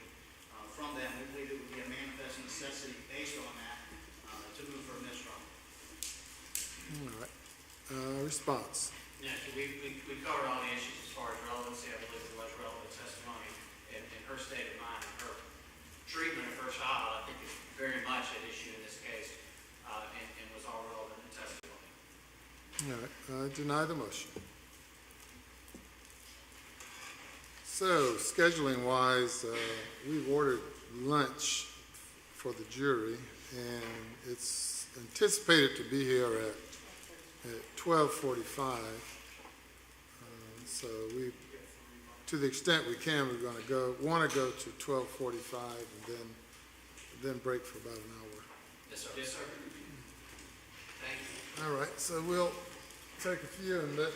[SPEAKER 2] From that, we believe it would be a manifest necessity based on that to move for a mistrial.
[SPEAKER 1] All right. Response.
[SPEAKER 3] Yeah, so we covered all the issues as far as relevancy. I believe there was relevant testimony in her state of mind and her treatment of her child. I think is very much at issue in this case and was all relevant in testimony.
[SPEAKER 1] All right. Deny the motion. So, scheduling wise, we've ordered lunch for the jury, and it's anticipated to be here at 12:45. So we, to the extent we can, we're going to want to go to 12:45 and then break for about an hour.
[SPEAKER 3] Yes, sir. Yes, sir. Thank you.
[SPEAKER 1] All right, so we'll take a few and let,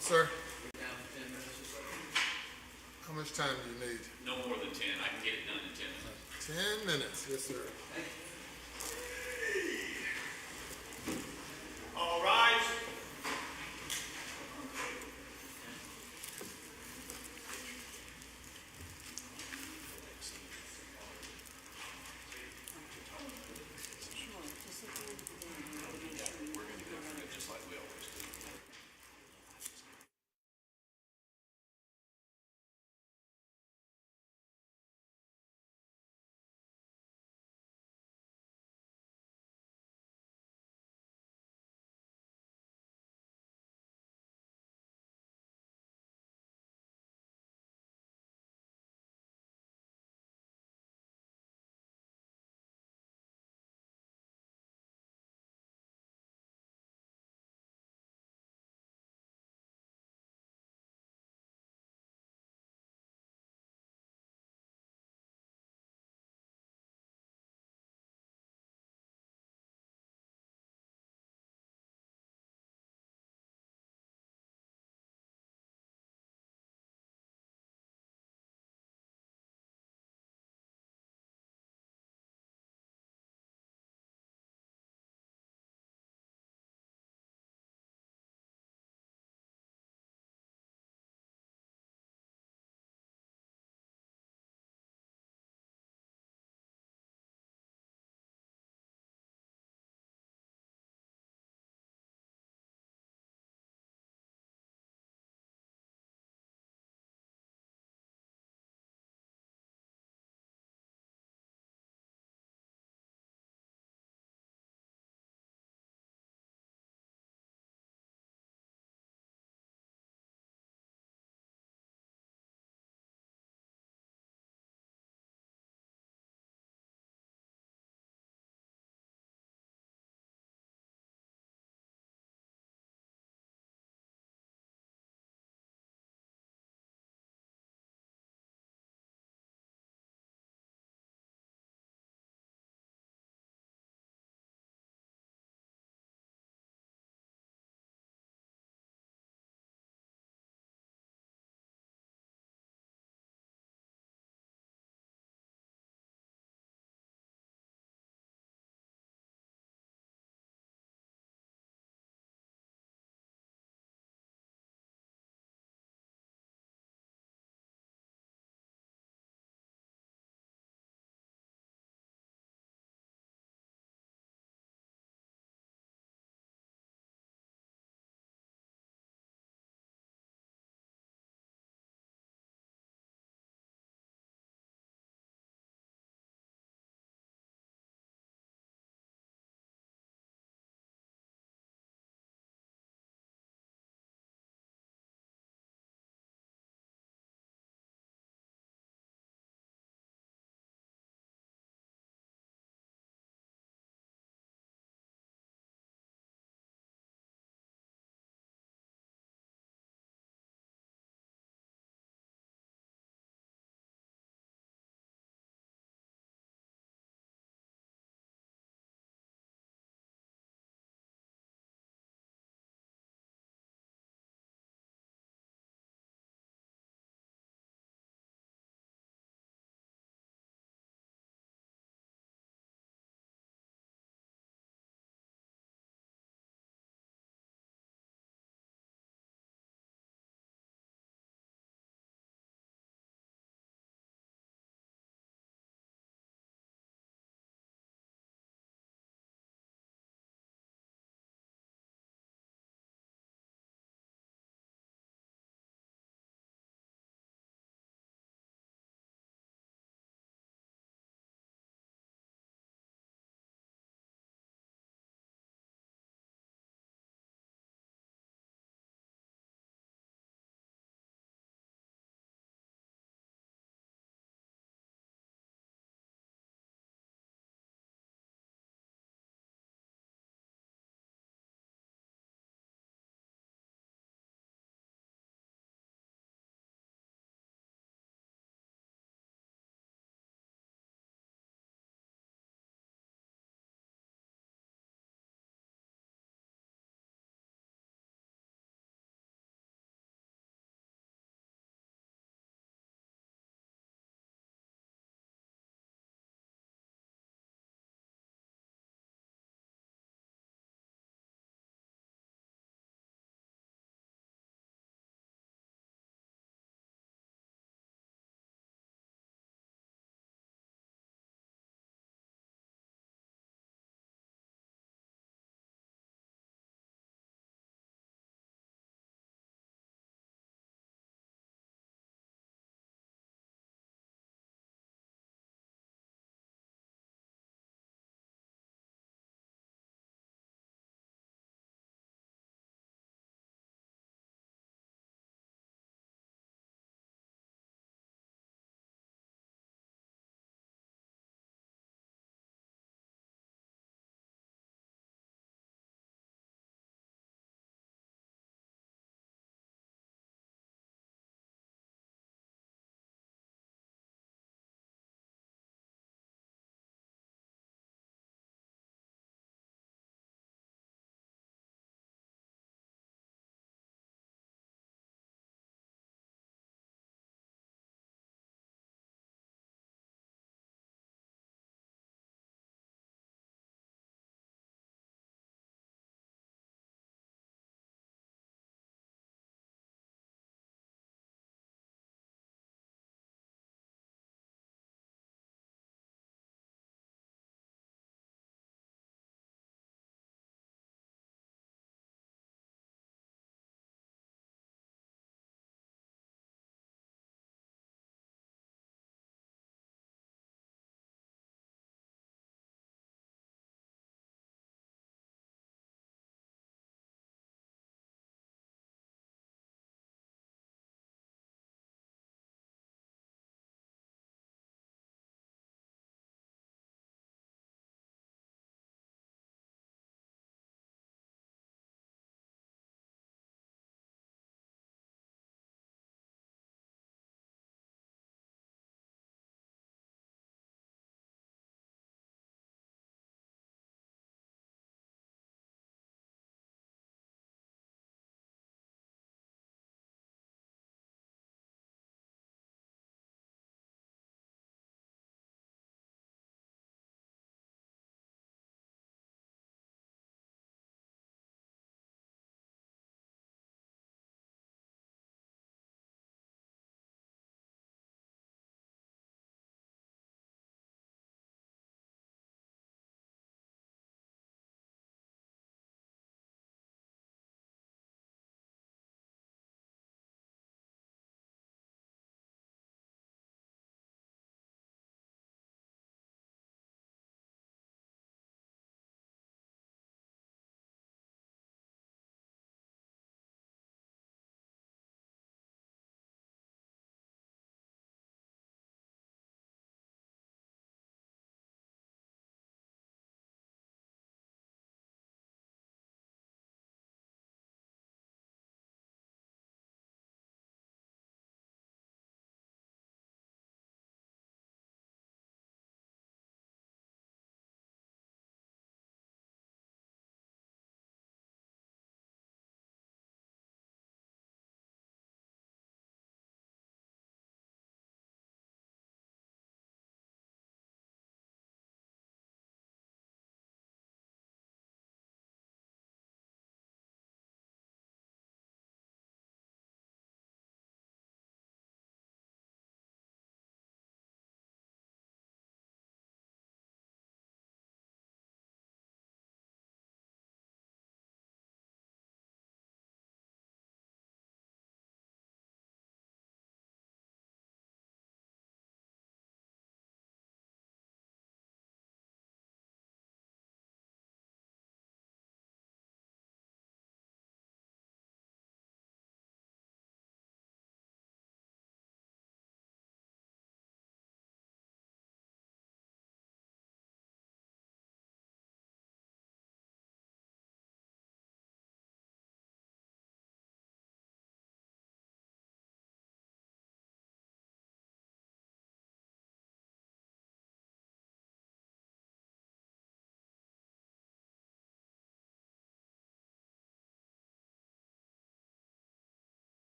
[SPEAKER 1] sir, how much time do you need?
[SPEAKER 12] No more than 10. I can get it done in 10 minutes.
[SPEAKER 1] 10 minutes, yes, sir.
[SPEAKER 2] All rise.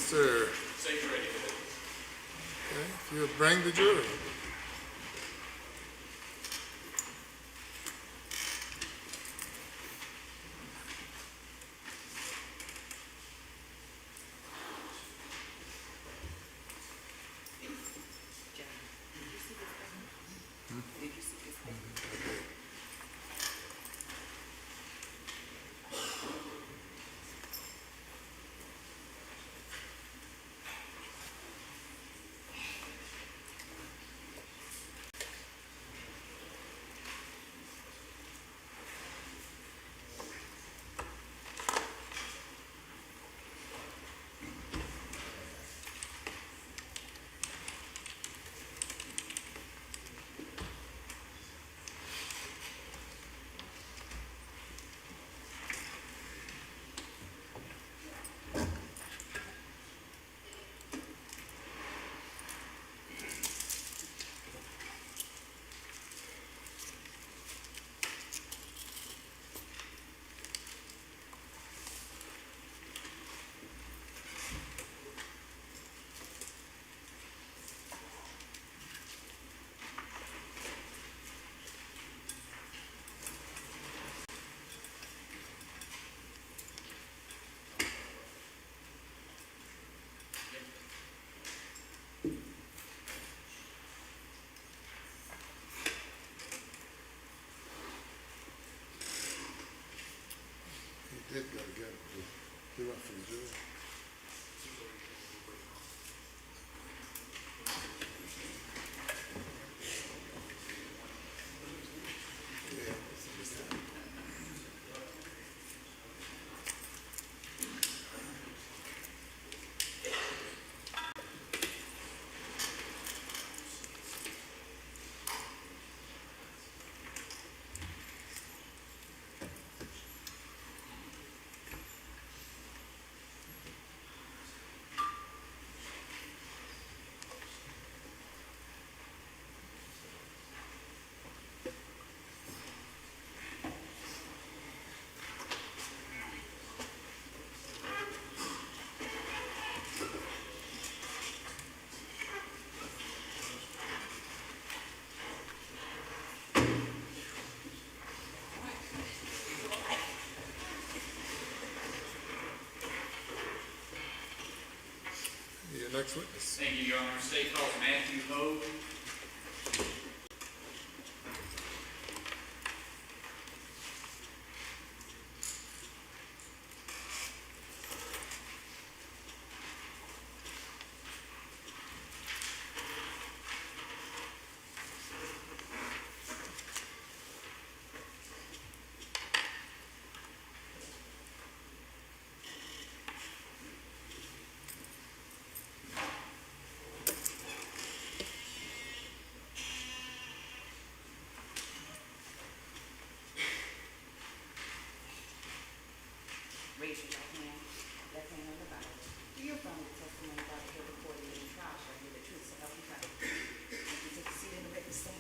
[SPEAKER 1] sir.
[SPEAKER 12] Say you're ready.
[SPEAKER 1] Okay, if you'll bring the jury. He did go to get it. He went for the jury. Your next witness.
[SPEAKER 12] Thank you, Your Honor. State call Matthew Hogue.
[SPEAKER 5] Raise your right hand, left hand on the Bible. Do you affirm the testimony about the here recorded in the trial shall be the truth, so help you God? You can take a seat in the witness stand.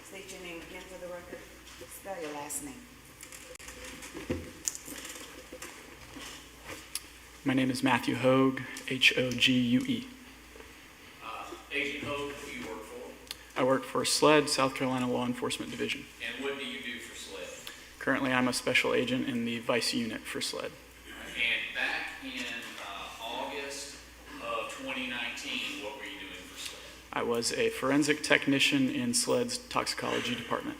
[SPEAKER 5] State your name again for the record. Spell your last name.
[SPEAKER 15] My name is Matthew Hogue, Hogue.
[SPEAKER 12] Agent Hogue, who you work for,
[SPEAKER 15] I work for SLED, South Carolina Law Enforcement Division.
[SPEAKER 12] and what do you do for SLED?
[SPEAKER 15] Currently, I'm a special agent in the Vice Unit for SLED.
[SPEAKER 12] And back in August of 2019, what were you doing for SLED?
[SPEAKER 15] I was a forensic technician in SLED's Toxicology Department.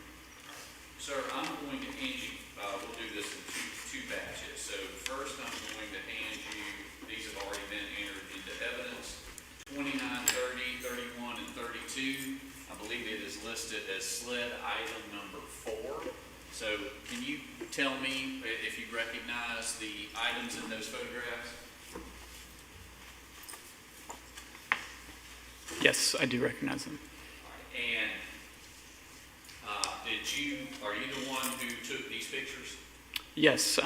[SPEAKER 12] Sir, I'm going to hand you, we'll do this in two batches. So first, I'm going to hand you, these have already been entered into evidence, 29, 30, 31, and 32. I believe it is listed as SLED item number 4. So can you tell me if you recognize the items in those photographs?
[SPEAKER 15] Yes, I do recognize them.
[SPEAKER 12] And are you the one who took these pictures?
[SPEAKER 15] Yes,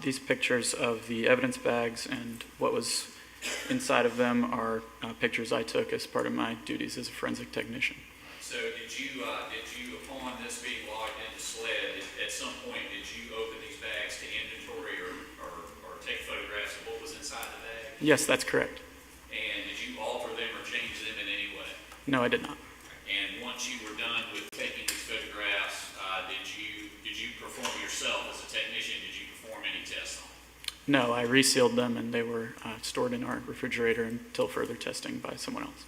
[SPEAKER 15] these pictures of the evidence bags and what was inside of them are pictures I took as part of my duties as a forensic technician.
[SPEAKER 12] So did you, upon this being logged into SLED, at some point, did you open these bags to inventory or take photographs of what was inside the bag?
[SPEAKER 15] Yes, that's correct. No, I did not.
[SPEAKER 12] And once you were done with taking these photographs, did you perform yourself as a technician, did you perform any tests on them?
[SPEAKER 15] No, I resealed them and they were stored in our refrigerator until further testing by someone else.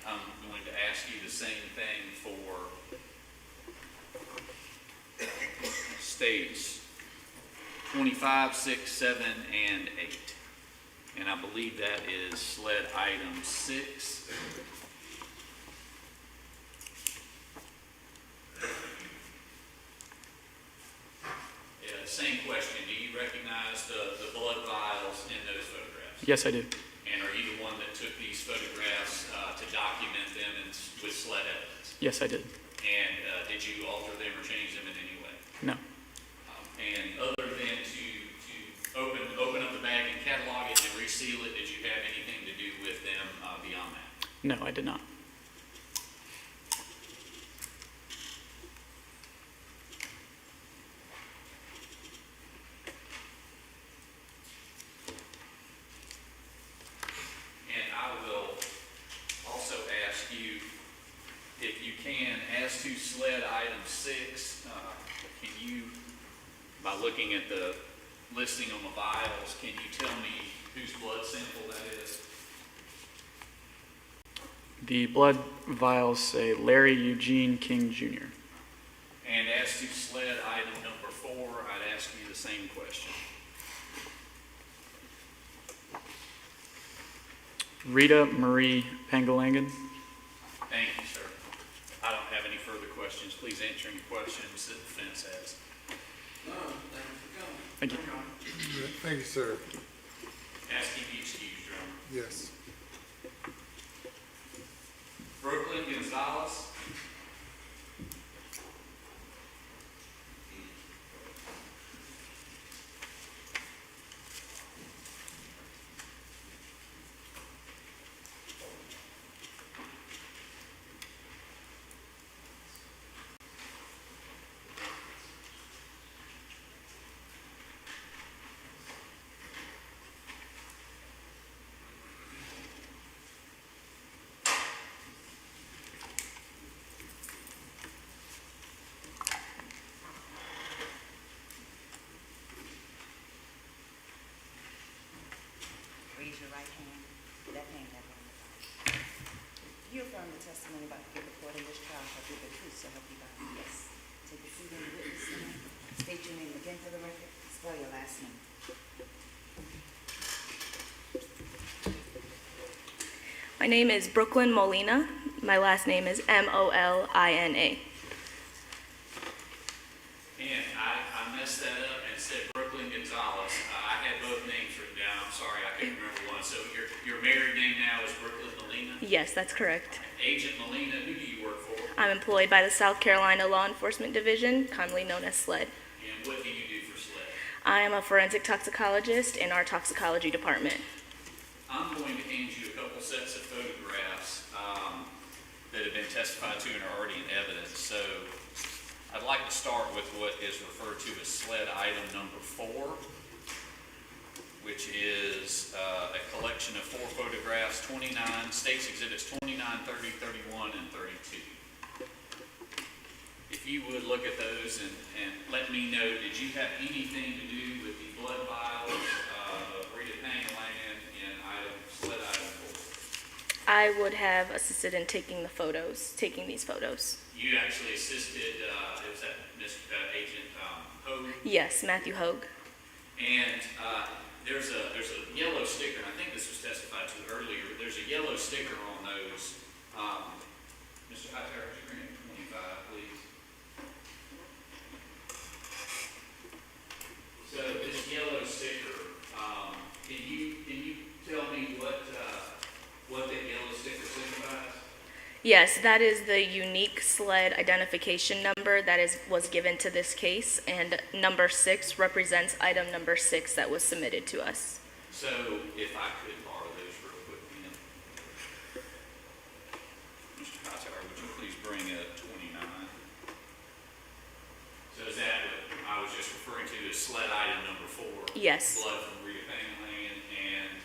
[SPEAKER 12] I'm going to ask you the same thing for states 25, 6, 7, and 8. And I believe that is SLED item 6. Same question. Do you recognize the blood vials in those photographs?
[SPEAKER 15] Yes, I do.
[SPEAKER 12] And are you the one that took these photographs to document them with SLED evidence?
[SPEAKER 15] Yes, I did.
[SPEAKER 12] And did you alter them or change them in any way?
[SPEAKER 15] No.
[SPEAKER 12] And other than to open up the bag and catalog it and reseal it, did you have anything to do with them beyond that?
[SPEAKER 15] No, I did not.
[SPEAKER 12] And I will also ask you, if you can, as to SLED item 6, can you, by looking at the listing on the vials, can you tell me whose blood sample that is?
[SPEAKER 15] The blood vials say Larry Eugene King Jr.
[SPEAKER 12] And as to SLED item number 4, I'd ask you the same question.
[SPEAKER 15] Rita Marie Pangalangan.
[SPEAKER 12] Thank you, sir. I don't have any further questions. Please answer any questions that the defense has.
[SPEAKER 15] Thank you.
[SPEAKER 1] Thank you, sir.
[SPEAKER 12] Ask you to be excused, Your Honor.
[SPEAKER 1] Yes.
[SPEAKER 12] Brooklyn Gonzalez.
[SPEAKER 5] Raise your right hand, left hand down on the Bible. You affirm the testimony about to give the court in this trial shall be the truth, so help you God. Yes. Take a seat in the witness stand. State your name again for the record. Spell your last name.
[SPEAKER 11] My name is Brooklyn Molina. My last name is Molina.
[SPEAKER 12] And I messed that up and said Brooklyn Gonzalez. I had both names written down. I'm sorry, I couldn't remember one. So your married name now is Brooklyn Molina?
[SPEAKER 11] Yes, that's correct.
[SPEAKER 12] Agent Molina, who do you work for?
[SPEAKER 11] I'm employed by the South Carolina Law Enforcement Division, commonly known as SLED.
[SPEAKER 12] And what do you do for SLED?
[SPEAKER 11] I am a forensic toxicologist in our toxicology department.
[SPEAKER 12] I'm going to hand you a couple sets of photographs that have been testified to and are already in evidence. So I'd like to start with what is referred to as SLED item number 4, which is a collection of 4 photographs, 29, states exhibits 29, 30, 31, and 32. If you would look at those and let me know, did you have anything to do with the blood vials of Rita Pangalangan in SLED item 4?
[SPEAKER 11] I would have assisted in taking these photos.
[SPEAKER 12] You actually assisted, was that Agent Hogue?
[SPEAKER 11] Yes, Matthew Hogue.
[SPEAKER 12] And there's a yellow sticker, and I think this was testified to earlier. There's a yellow sticker on those. Mr. Hightower, would you bring in 25, please? So this yellow sticker, can you tell me what that yellow sticker signifies?
[SPEAKER 11] Yes, that is the unique SLED identification number that was given to this case, and number 6 represents item number 6 that was submitted to us.
[SPEAKER 12] So if I could borrow those real quick, then. Mr. Hightower, would you please bring up 29? So is that what I was just referring to as SLED item number 4?
[SPEAKER 11] Yes.
[SPEAKER 12] Blood from Rita Pangalangan, and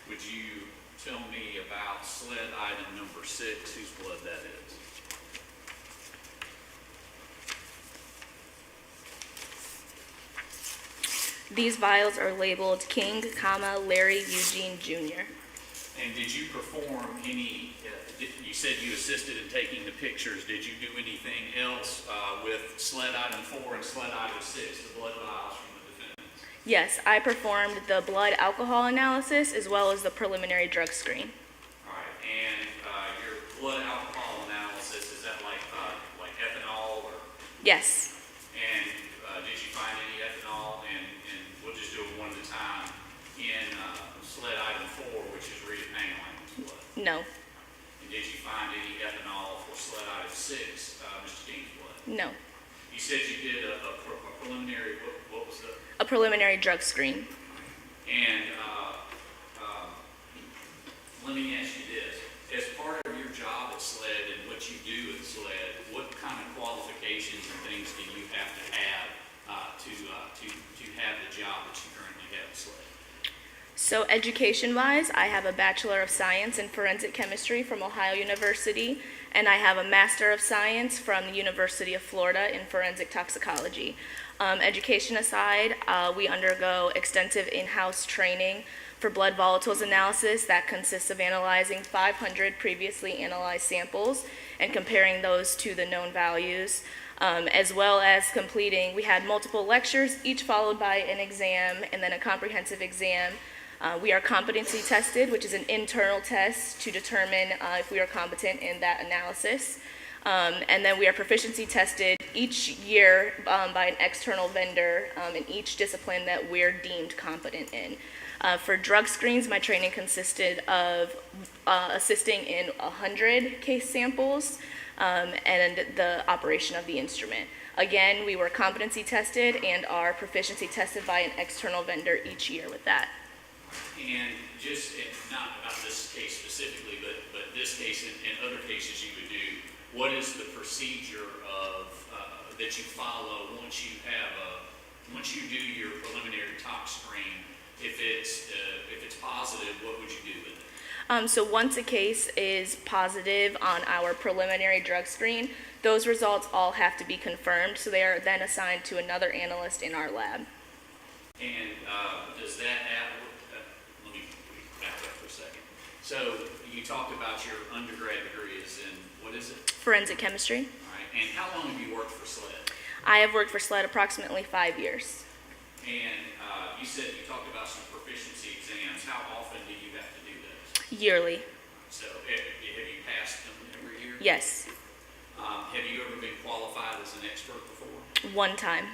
[SPEAKER 12] would you tell me about SLED item number 6, whose blood that is?
[SPEAKER 16] These vials are labeled King, Larry Eugene Jr.
[SPEAKER 12] And did you perform any, you said you assisted in taking the pictures. Did you do anything else with SLED item 4 and SLED item 6, the blood vials from the defendants?
[SPEAKER 16] Yes, I performed the blood alcohol analysis as well as the preliminary drug screen.
[SPEAKER 12] All right, and your blood alcohol analysis, is that like ethanol or?
[SPEAKER 16] Yes.
[SPEAKER 12] And did you find any ethanol, and we'll just do it one at a time, in SLED item 4, which is Rita Pangalangan's blood?
[SPEAKER 16] No.
[SPEAKER 12] And did you find any ethanol for SLED item 6, Mr. King's blood?
[SPEAKER 16] No.
[SPEAKER 12] You said you did a preliminary, what was the?
[SPEAKER 16] A preliminary drug screen.
[SPEAKER 12] And let me ask you this. As part of your job at SLED and what you do at SLED, what kind of qualifications and things do you have to have to have the job that you currently have at SLED?
[SPEAKER 16] So education-wise, I have a Bachelor of Science in Forensic Chemistry from Ohio University, and I have a Master of Science from the University of Florida in Forensic Toxicology. Education aside, we undergo extensive in-house training for blood volatiles analysis that consists of analyzing 500 previously analyzed samples and comparing those to the known values, as well as completing, we had multiple lectures, each followed by an exam and then a comprehensive exam. We are competency tested, which is an internal test to determine if we are competent in that analysis. And then we are proficiency tested each year by an external vendor in each discipline that we're deemed competent in. For drug screens, my training consisted of assisting in 100 case samples and the operation of the instrument. Again, we were competency tested and are proficiency tested by an external vendor each year with that.
[SPEAKER 12] And just, not about this case specifically, but this case and other cases you would do, what is the procedure of, that you follow once you do your preliminary tox screen? If it's positive, what would you do with it?
[SPEAKER 16] So once a case is positive on our preliminary drug screen, those results all have to be confirmed, so they are then assigned to another analyst in our lab.
[SPEAKER 12] And does that let me back up for a second. So you talked about your undergrad degree is in, what is it?
[SPEAKER 16] Forensic chemistry.
[SPEAKER 12] All right, and how long have you worked for SLED?
[SPEAKER 16] I have worked for SLED approximately 5 years.
[SPEAKER 12] And you said you talked about some proficiency exams. How often do you have to do those?
[SPEAKER 16] Yearly.
[SPEAKER 12] So have you passed them every year?
[SPEAKER 16] Yes.
[SPEAKER 12] Have you ever been qualified as an expert before?
[SPEAKER 16] One time.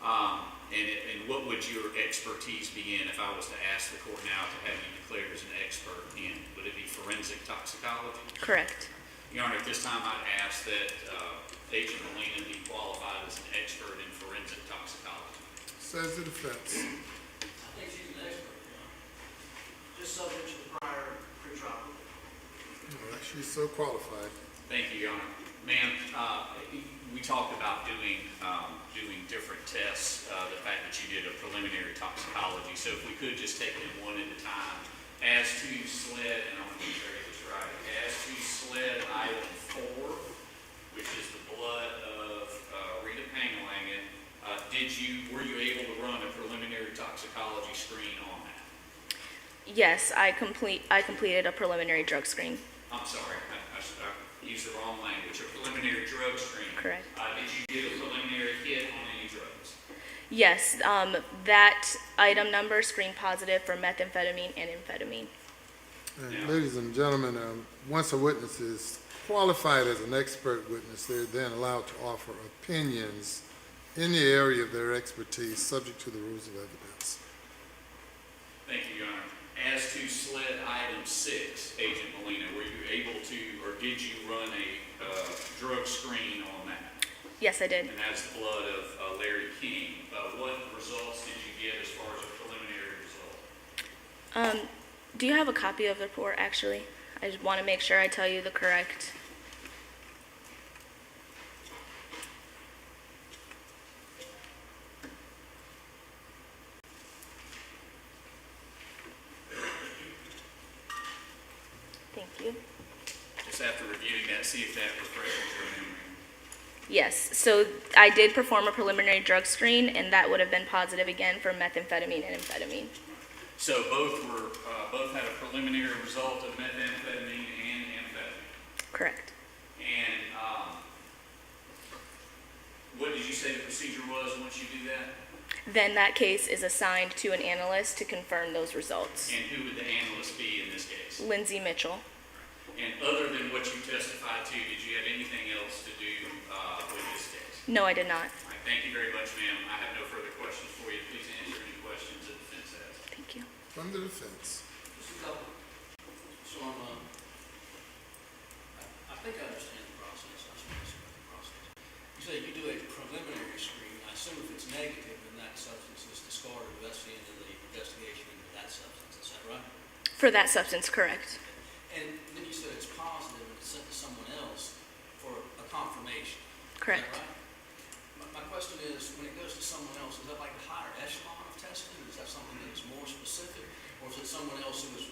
[SPEAKER 12] And what would your expertise be in if I was to ask the court now to have you declared as an expert in? Would it be forensic toxicology?
[SPEAKER 16] Correct.
[SPEAKER 12] Your Honor, at this time I'd ask that Agent Molina be qualified as an expert in forensic toxicology.
[SPEAKER 1] Says the defense.
[SPEAKER 4] I think she's an expert, Your Honor. Just subject to the prior pretrial.
[SPEAKER 1] All right, she's so qualified.
[SPEAKER 12] Thank you, Your Honor. Ma'am, we talked about doing different tests, the fact that you did a preliminary toxicology. So if we could just take them one at a time. As to SLED, and I want to make sure I get this right, as to SLED item 4, which is the blood of Rita Pangalangan, were you able to run a preliminary toxicology screen on that?
[SPEAKER 16] Yes, I completed a preliminary drug screen.
[SPEAKER 12] I'm sorry, I used the wrong language. A preliminary drug screen.
[SPEAKER 16] Correct.
[SPEAKER 12] Did you get a preliminary hit on any drugs?
[SPEAKER 16] Yes, that item number screened positive for methamphetamine and amphetamine.
[SPEAKER 1] And ladies and gentlemen, once a witness is qualified as an expert witness, they're then allowed to offer opinions in the area of their expertise, subject to the rules of evidence.
[SPEAKER 12] Thank you, Your Honor. As to SLED item 6, Agent Molina, were you able to, or did you run a drug screen on that?
[SPEAKER 16] Yes, I did.
[SPEAKER 12] And that's the blood of Larry King. What results did you get as far as a preliminary result?
[SPEAKER 16] Do you have a copy of the report, actually? I just want to make sure I tell you the correct. you.
[SPEAKER 12] Just after reviewing that, see if that refreshes your memory.
[SPEAKER 16] Yes, so I did perform a preliminary drug screen, and that would have been positive again for methamphetamine and amphetamine.
[SPEAKER 12] So both had a preliminary result of methamphetamine and amphetamine.
[SPEAKER 16] Correct.
[SPEAKER 12] And what did you say the procedure was once you do that?
[SPEAKER 16] Then that case is assigned to an analyst to confirm those results.
[SPEAKER 12] And who would the analyst be in this case?
[SPEAKER 16] Lindsay Mitchell.
[SPEAKER 12] And other than what you testified to, did you have anything else to do with this case?
[SPEAKER 16] No, I did not.
[SPEAKER 12] All right, thank you very much, ma'am. I have no further questions for you. Please answer any questions the defense has.
[SPEAKER 16] Thank you.
[SPEAKER 1] From the defense.
[SPEAKER 8] Just a couple. So I think I understand the process. I just want to see about the process. You say you do a preliminary screen. I assume if it's negative, then that substance is discarded. That's the end of the investigation into that substance. Is that right?
[SPEAKER 16] For that substance, correct.
[SPEAKER 8] And then you said it's positive and it's sent to someone else for a confirmation.
[SPEAKER 16] Correct.
[SPEAKER 8] Is that right? My question is, when it goes to someone else, is that like a higher echelon of testing? Is that something that is more specific? Or is it someone else who is,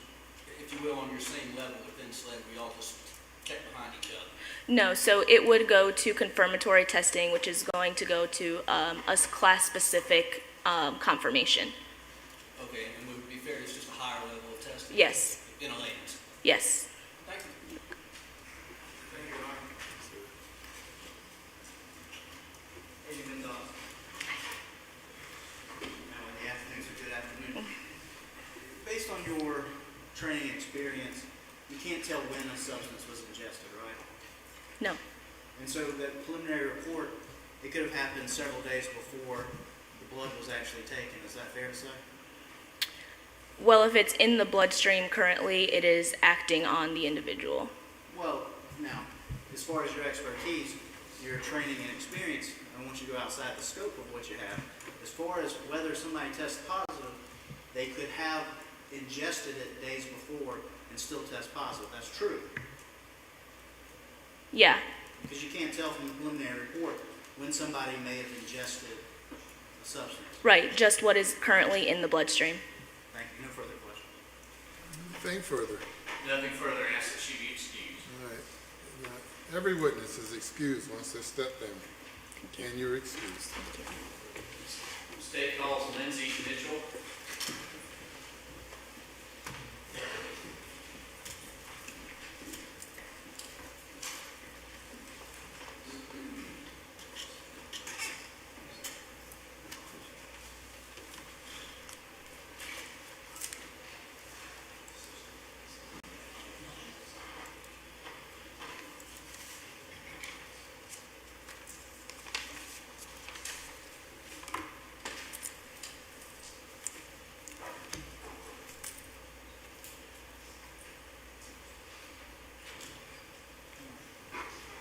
[SPEAKER 8] if you will, on your same level within SLED, we all just check behind each other?
[SPEAKER 16] No, so it would go to confirmatory testing, which is going to go to a class-specific confirmation.
[SPEAKER 8] Okay, and would it be fair, it's just a higher level of testing?
[SPEAKER 16] Yes.
[SPEAKER 8] In a lanes?
[SPEAKER 16] Yes.
[SPEAKER 8] Thank you. Thank you, Your Honor.
[SPEAKER 2] Agent Mendoza. Now, in the afternoon, so good afternoon. Based on your training experience, you can't tell when a substance was ingested, right?
[SPEAKER 16] No.
[SPEAKER 2] And so that preliminary report, it could have happened several days before the blood was actually taken. Is that fair to say?
[SPEAKER 16] Well, if it's in the bloodstream currently, it is acting on the individual.
[SPEAKER 2] Well, now, as far as your expertise, your training and experience, I want you to go outside the scope of what you have. As far as whether somebody tests positive, they could have ingested it days before and still test positive. That's true.
[SPEAKER 16] Yeah.
[SPEAKER 2] Because you can't tell from the preliminary report when somebody may have ingested a substance.
[SPEAKER 16] Right, just what is currently in the bloodstream.
[SPEAKER 2] Thank you. No further questions.
[SPEAKER 1] Anything further?
[SPEAKER 12] Nothing further. Ask that she be excused.
[SPEAKER 1] All right. Now, every witness is excused once they step down. And you're excused.
[SPEAKER 12] State calls Lindsay Mitchell.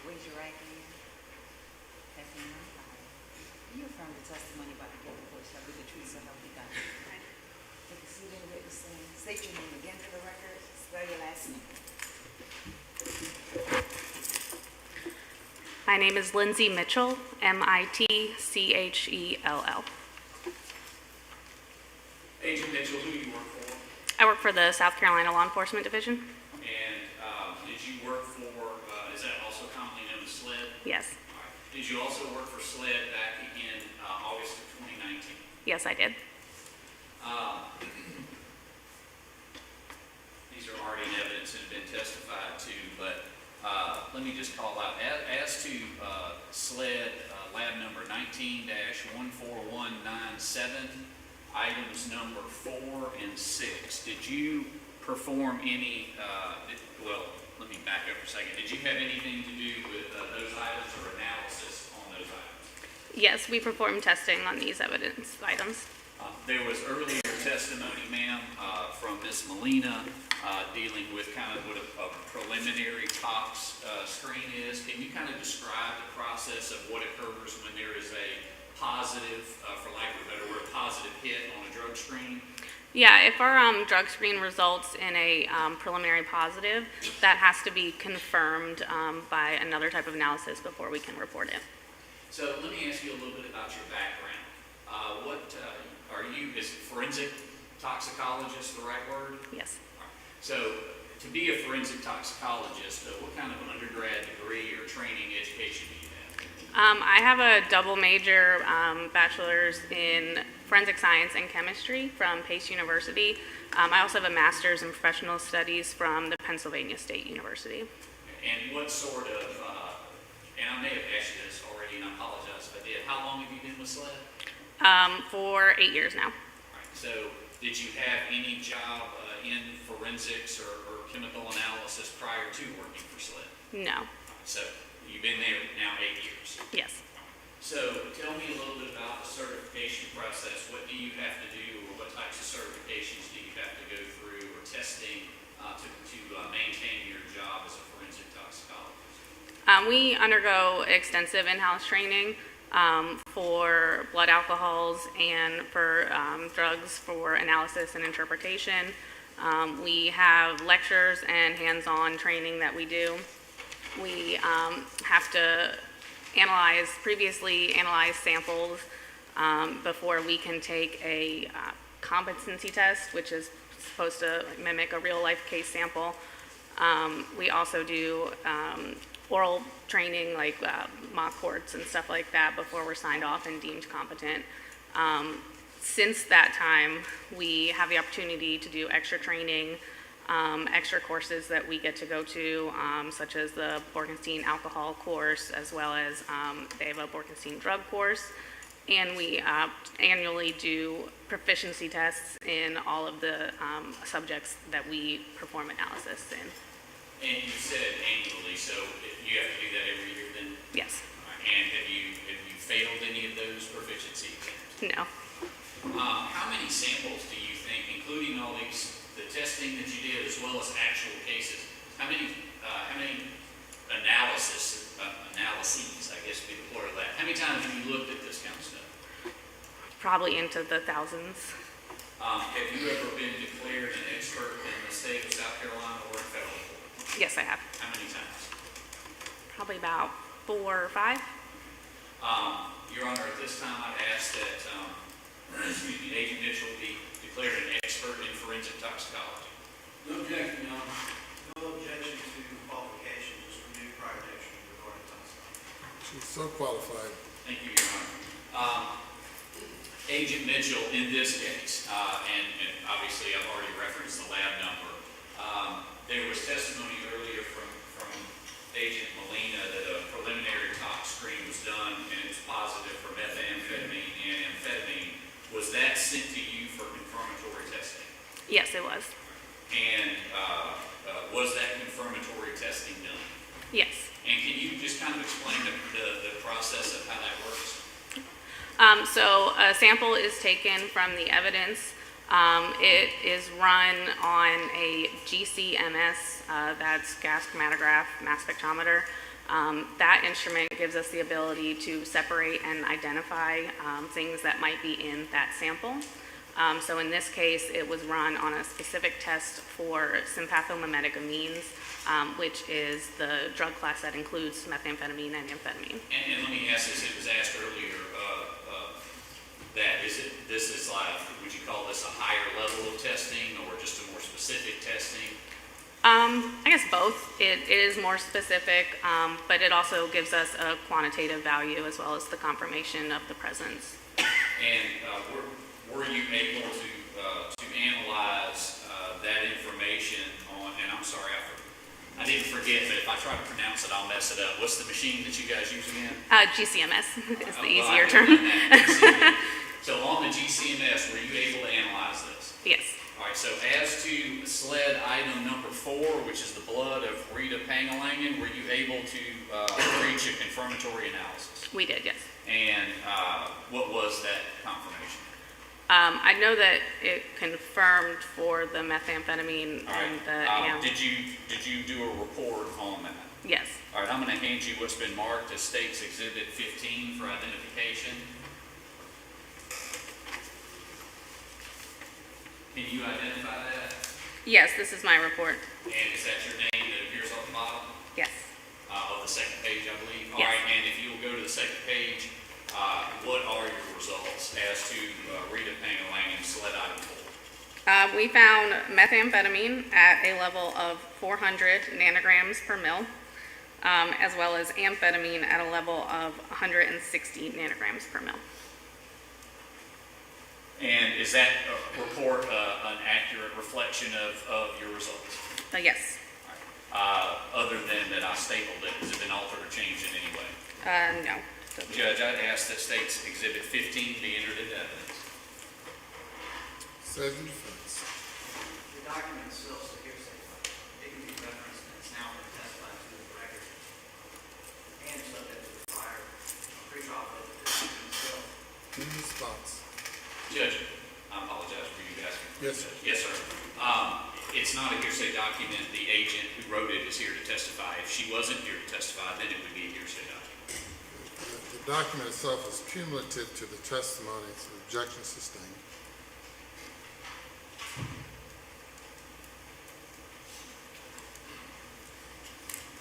[SPEAKER 5] Raise your right hand. Left hand on the Bible. You affirm the testimony about the given court shall be the truth, so help you God. Take a seat in the witness stand. State your name again for the record. Spell your last name.
[SPEAKER 17] My name is Lindsay Mitchell, Mitchell.
[SPEAKER 12] Agent Mitchell, who do you work for?
[SPEAKER 17] I work for the South Carolina Law Enforcement Division.
[SPEAKER 12] And did you work for, is that also commonly known as SLED?
[SPEAKER 17] Yes.
[SPEAKER 12] All right. Did you also work for SLED back in August of 2019?
[SPEAKER 17] Yes, I did.
[SPEAKER 12] These are already in evidence and have been testified to, but let me just call out, as to SLED lab number 19-14197, items number 4 and 6, did you perform any, well, let me back up for a second. Did you have anything to do with those items or analysis on those items?
[SPEAKER 17] Yes, we performed testing on these evidence items.
[SPEAKER 12] There was earlier testimony, ma'am, from Ms. Molina dealing with kind of what a preliminary tox screen is. Can you kind of describe the process of what occurs when there is a positive, for lack of a better word, positive hit on a drug screen?
[SPEAKER 17] Yeah, if our drug screen results in a preliminary positive, that has to be confirmed by another type of analysis before we can report it.
[SPEAKER 12] So let me ask you a little bit about your background. What are you, is forensic toxicologist the right word?
[SPEAKER 17] Yes.
[SPEAKER 12] So to be a forensic toxicologist, what kind of an undergrad degree or training education do you have?
[SPEAKER 17] I have a double major bachelor's in forensic science and chemistry from Pace University. I also have a master's in professional studies from the Pennsylvania State University.
[SPEAKER 12] And what sort of, and I may have asked you this already, and I apologize if I did, how long have you been with SLED?
[SPEAKER 17] For 8 years now.
[SPEAKER 12] All right, so did you have any job in forensics or chemical analysis prior to working for SLED?
[SPEAKER 17] No.
[SPEAKER 12] So you've been there now 8 years.
[SPEAKER 17] Yes.
[SPEAKER 12] So tell me a little bit about the certification process. What do you have to do, or what types of certifications do you have to go through, or testing to maintain your job as a forensic toxicologist?
[SPEAKER 17] We undergo extensive in-house training for blood alcohols and for drugs for analysis and interpretation. We have lectures and hands-on training that we do. We have to previously analyze samples before we can take a competency test, which is supposed to mimic a real-life case sample. We also do oral training, like mock courts and stuff like that, before we're signed off and deemed competent. Since that time, we have the opportunity to do extra training, extra courses that we get to go to, such as the Borkenstein alcohol course, as well as they have a Borkenstein drug course. And we annually do proficiency tests in all of the subjects that we perform analysis in.
[SPEAKER 12] And you said annually, so you have to do that every year then?
[SPEAKER 17] Yes.
[SPEAKER 12] And have you failed any of those proficiency exams?
[SPEAKER 17] No.
[SPEAKER 12] How many samples do you think, including all the testing that you did, as well as actual cases, how many analyses, I guess would be the plural of that, how many times have you looked at this kind of stuff?
[SPEAKER 17] Probably into the thousands.
[SPEAKER 12] Have you ever been declared an expert in the state of South Carolina or in federal court?
[SPEAKER 17] Yes, I have.
[SPEAKER 12] How many times?
[SPEAKER 17] Probably about 4 or 5.
[SPEAKER 12] Your Honor, at this time I'd ask that Agent Mitchell be declared an expert in forensic toxicology.
[SPEAKER 2] No objection, Your Honor. No objection to qualification, just renewed prior action regarding toxicology.
[SPEAKER 1] She's so qualified.
[SPEAKER 12] Thank you, Your Honor. Agent Mitchell, in this case, and obviously I've already referenced the lab number, there was testimony earlier from Agent Molina that a preliminary tox screen was done and it was positive for methamphetamine and amphetamine. Was that sent to you for confirmatory testing?
[SPEAKER 17] Yes, it was.
[SPEAKER 12] And was that confirmatory testing done?
[SPEAKER 17] Yes.
[SPEAKER 12] And can you just kind of explain the process of how that works?
[SPEAKER 17] So a sample is taken from the evidence. It is run on a GCMS, that's gas chromatograph mass spectrometer. That instrument gives us the ability to separate and identify things that might be in that sample. So in this case, it was run on a specific test for sympathomimetic amines, which is the drug class that includes methamphetamine and amphetamine.
[SPEAKER 12] And let me ask this, it was asked earlier, this is like, would you call this a higher level of testing or just a more specific testing?
[SPEAKER 17] I guess both. It is more specific, but it also gives us a quantitative value as well as the confirmation of the presence.
[SPEAKER 12] And were you able to analyze that information on, and I'm sorry, I didn't forget, but if I try to pronounce it, I'll mess it up. What's the machine that you guys use again?
[SPEAKER 17] GCMS is the easier term.
[SPEAKER 12] So on the GCMS, were you able to analyze this?
[SPEAKER 17] Yes.
[SPEAKER 12] All right, so as to SLED item number 4, which is the blood of Rita Pangalangan, were you able to reach a confirmatory analysis?
[SPEAKER 17] We did, yes.
[SPEAKER 12] And what was that confirmation?
[SPEAKER 17] I know that it confirmed for the methamphetamine and the
[SPEAKER 12] Did you do a report on that?
[SPEAKER 17] Yes.
[SPEAKER 12] All right, I'm going to hand you what's been marked as State's Exhibit 15 for identification. Can you identify that?
[SPEAKER 17] Yes, this is my report.
[SPEAKER 12] And is that your name that appears on the bottom?
[SPEAKER 17] Yes.
[SPEAKER 12] Of the second page, I believe?
[SPEAKER 17] Yes.
[SPEAKER 12] All right, and if you'll go to the second page, what are your results as to Rita Pangalangan SLED item 4?
[SPEAKER 17] We found methamphetamine at a level of 400 nanograms per mil, as well as amphetamine at a level of 160 nanograms per mil.
[SPEAKER 12] And is that report an accurate reflection of your results?
[SPEAKER 17] Yes.
[SPEAKER 12] Other than that I stapled it, has it been altered or changed in any way?
[SPEAKER 17] No.
[SPEAKER 12] Judge, I'd ask that State's Exhibit 15 be entered into evidence.
[SPEAKER 1] Says the defense.
[SPEAKER 2] The document itself is a hearsay. It can be referenced and it's now been testified to the record. And subject to the prior pre-trial vote, the document itself.
[SPEAKER 1] Any response?
[SPEAKER 12] Judge, I apologize for you asking.
[SPEAKER 1] Yes, sir.
[SPEAKER 12] Yes, sir. It's not a hearsay document. The agent who wrote it is here to testify. If she wasn't here to testify, then it would be a hearsay document.
[SPEAKER 1] The document itself is cumulative to the testimony, so the objection sustained.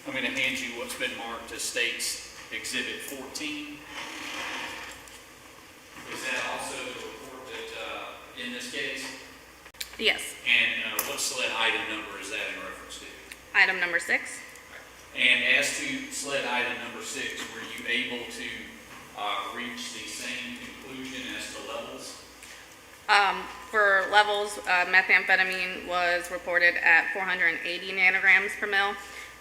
[SPEAKER 12] I'm going to hand you what's been marked as State's Exhibit 14. Is that also the report that, in this case?
[SPEAKER 17] Yes.
[SPEAKER 12] And what SLED item number is that in reference to?
[SPEAKER 17] Item number 6.
[SPEAKER 12] And as to SLED item number 6, were you able to reach the same conclusion as to levels?
[SPEAKER 17] For levels, methamphetamine was reported at 480 nanograms per mil,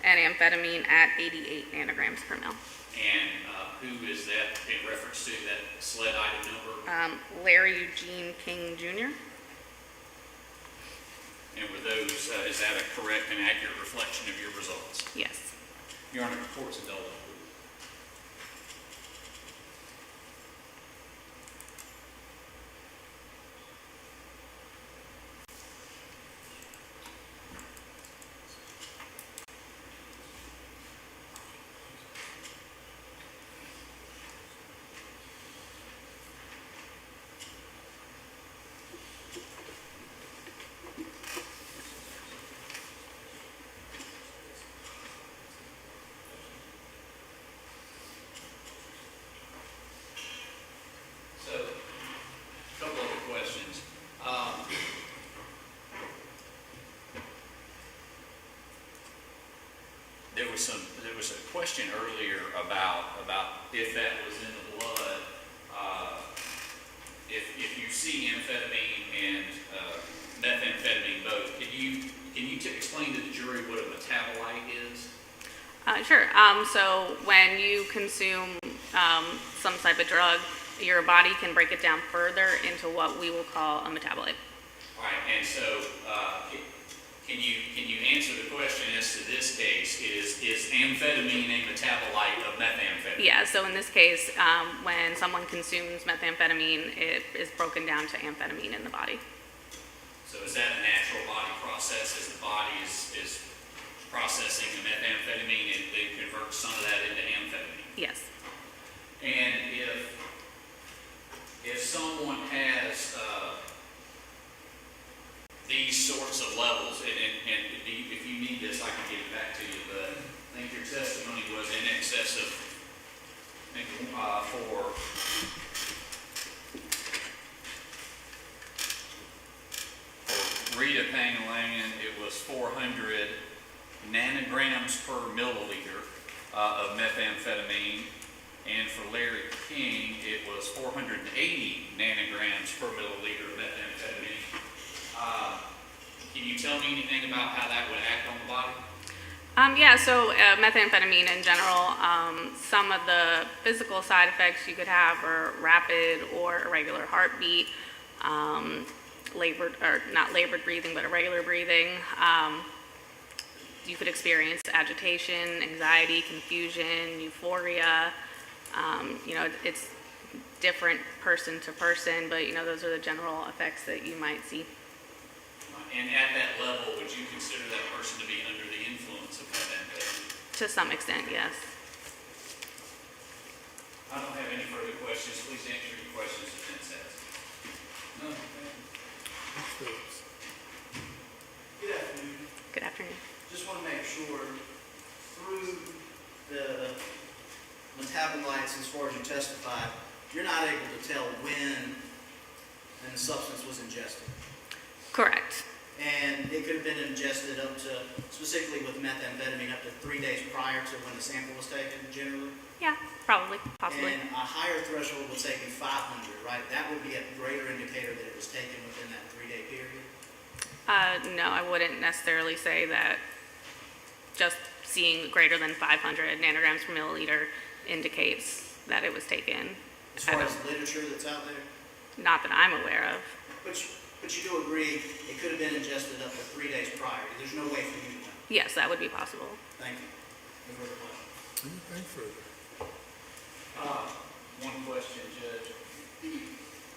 [SPEAKER 17] and amphetamine at 88 nanograms per mil.
[SPEAKER 12] And who is that in reference to, that SLED item number?
[SPEAKER 17] Larry Eugene King Jr.
[SPEAKER 12] And were those, is that a correct and accurate reflection of your results?
[SPEAKER 17] Yes.
[SPEAKER 12] Your Honor, report's indulged. So, a couple other questions. There was a question earlier about if that was in the blood. If you see amphetamine and methamphetamine both, can you explain to the jury what a metabolite is?
[SPEAKER 17] Sure. So when you consume some type of drug, your body can break it down further into what we will call a metabolite.
[SPEAKER 12] All right, and so can you answer the question as to this case? Is amphetamine a metabolite of methamphetamine?
[SPEAKER 17] Yeah, so in this case, when someone consumes methamphetamine, it is broken down to amphetamine in the body.
[SPEAKER 12] So is that a natural body process? As the body is processing the methamphetamine, it converts some of that into amphetamine?
[SPEAKER 17] Yes.
[SPEAKER 12] And if someone has these sorts of levels, and if you need this, I can get it back to you, but I think your testimony was in excess of, I think, for Rita Pangalangan, it was 400 nanograms per milliliter of methamphetamine, and for Larry King, it was 480 nanograms per milliliter of methamphetamine. Can you tell me anything about how that would act on the body?
[SPEAKER 17] Yeah, so methamphetamine in general, some of the physical side effects you could have are rapid or irregular heartbeat, not labored breathing, but irregular breathing. You could experience agitation, anxiety, confusion, euphoria. It's different person to person, but those are the general effects that you might see.
[SPEAKER 12] And at that level, would you consider that person to be under the influence of methamphetamine?
[SPEAKER 17] To some extent, yes.
[SPEAKER 12] I don't have any further questions. Please answer your questions if it says. No.
[SPEAKER 2] Good afternoon.
[SPEAKER 17] Good afternoon.
[SPEAKER 2] Just want to make sure, through the metabolites, as far as you testified, you're not able to tell when the substance was ingested.
[SPEAKER 17] Correct.
[SPEAKER 2] And it could have been ingested up to, specifically with methamphetamine, up to 3 days prior to when the sample was taken, generally?
[SPEAKER 17] Yeah, probably, possibly.
[SPEAKER 2] And a higher threshold was taken 500, right? That would be a greater indicator that it was taken within that 3-day period?
[SPEAKER 17] No, I wouldn't necessarily say that just seeing greater than 500 nanograms per milliliter indicates that it was taken.
[SPEAKER 2] As far as literature that's out there?
[SPEAKER 17] Not that I'm aware of.
[SPEAKER 2] But you do agree it could have been ingested up to 3 days prior? There's no way for you to know?
[SPEAKER 17] Yes, that would be possible.
[SPEAKER 2] Thank you. No further questions.
[SPEAKER 1] Anything further?
[SPEAKER 12] One question, Judge.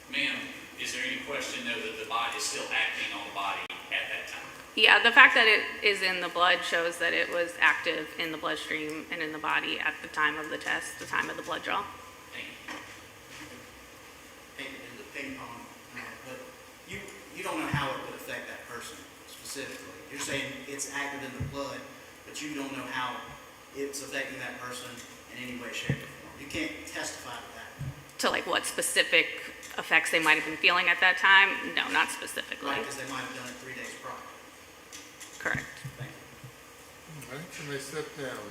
[SPEAKER 12] Ma'am, is there any question though that the body is still acting on the body at that time?
[SPEAKER 17] Yeah, the fact that it is in the blood shows that it was active in the bloodstream and in the body at the time of the test, the time of the blood draw.
[SPEAKER 12] Thank you.
[SPEAKER 2] Take it into ping pong, but you don't know how it would affect that person specifically. You're saying it's active in the blood, but you don't know how it's affecting that person in any way, shape, or form. You can't testify to that.
[SPEAKER 17] To like what specific effects they might have been feeling at that time? No, not specifically.
[SPEAKER 2] Right, because they might have done it 3 days prior.
[SPEAKER 17] Correct.
[SPEAKER 2] Thank you.
[SPEAKER 1] All right, you may sit down.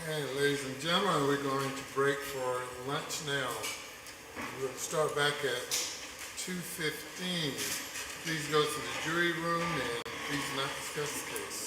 [SPEAKER 1] Okay, ladies and gentlemen, we're going to break for lunch now. We'll start back at 2:15. Please go to the jury room and please not discuss the case.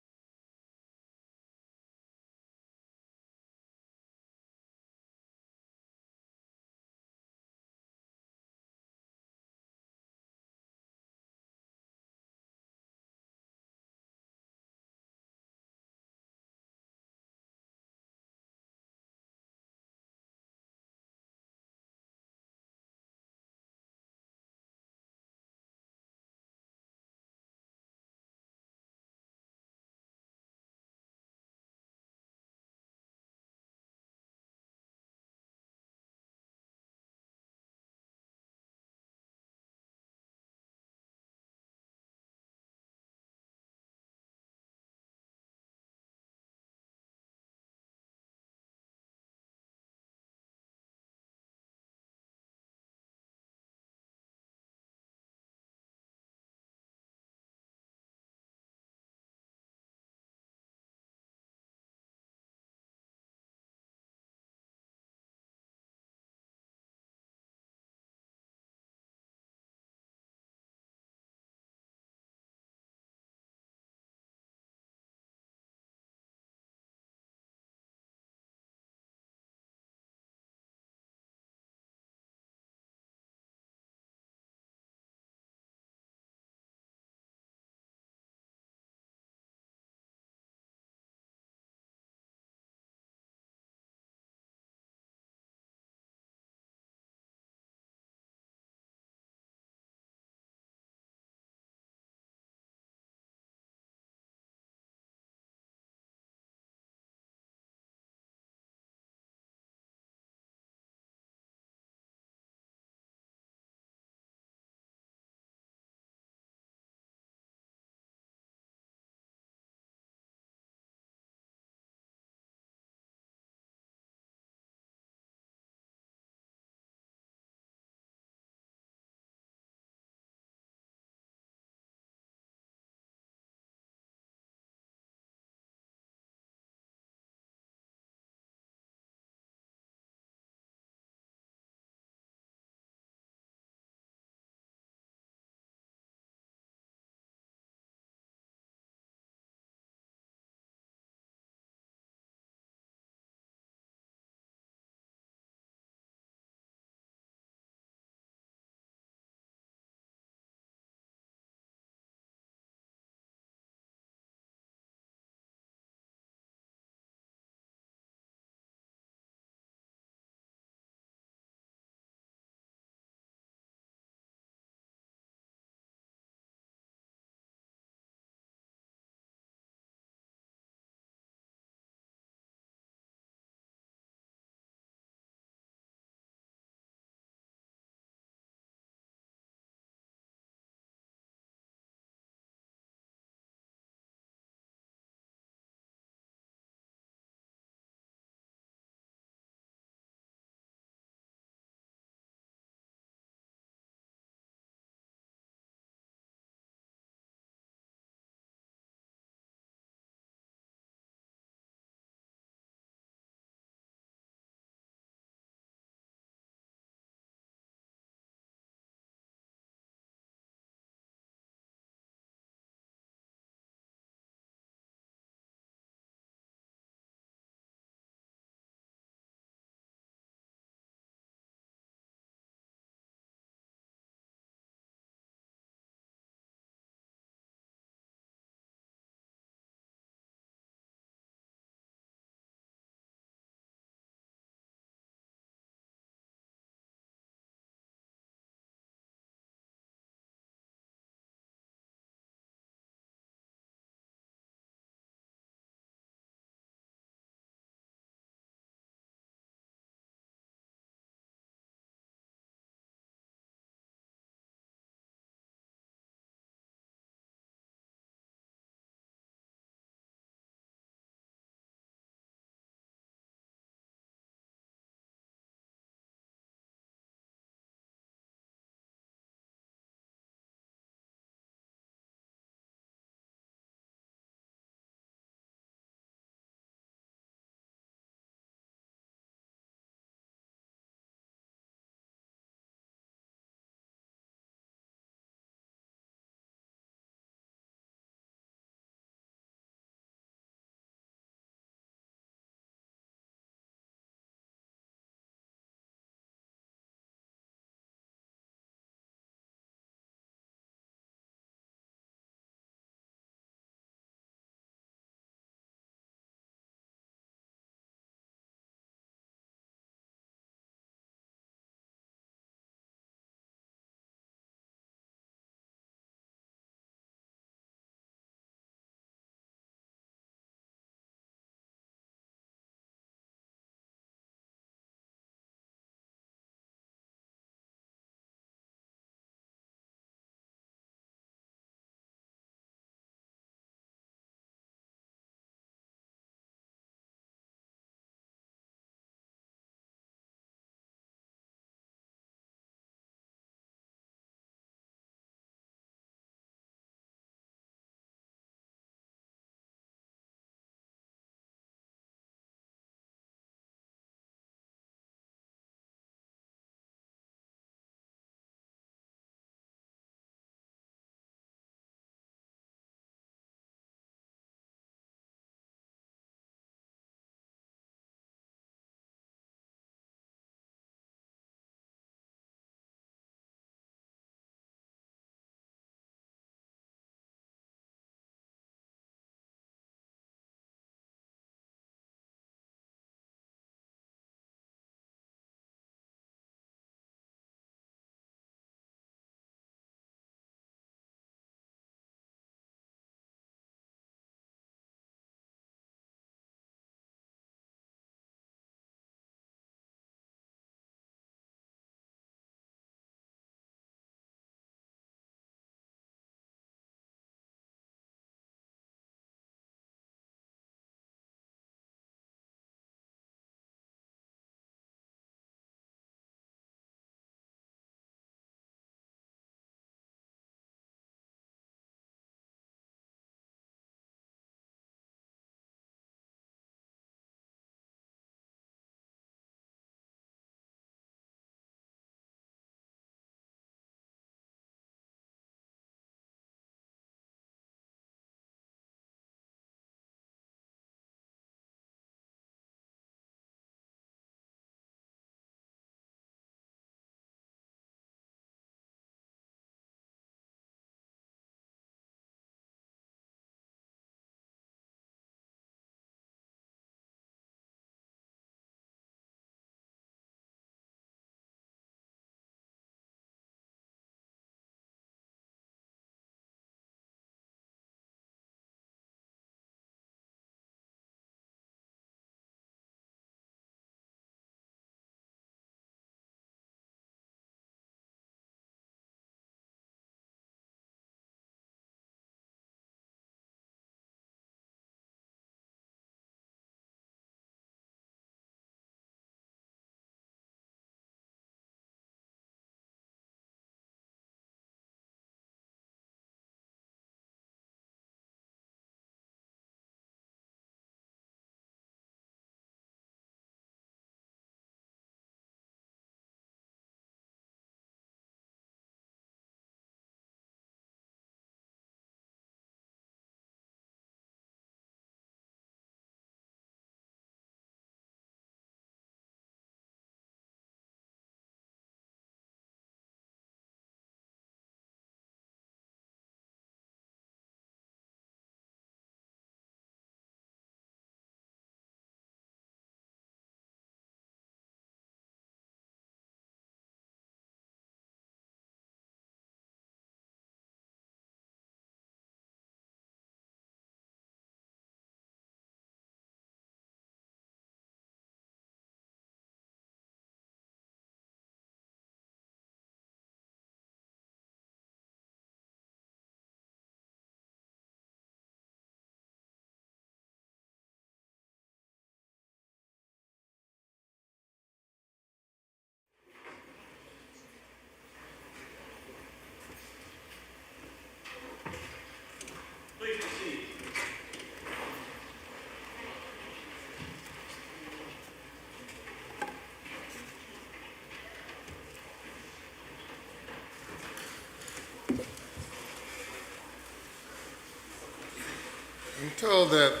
[SPEAKER 1] I'm told that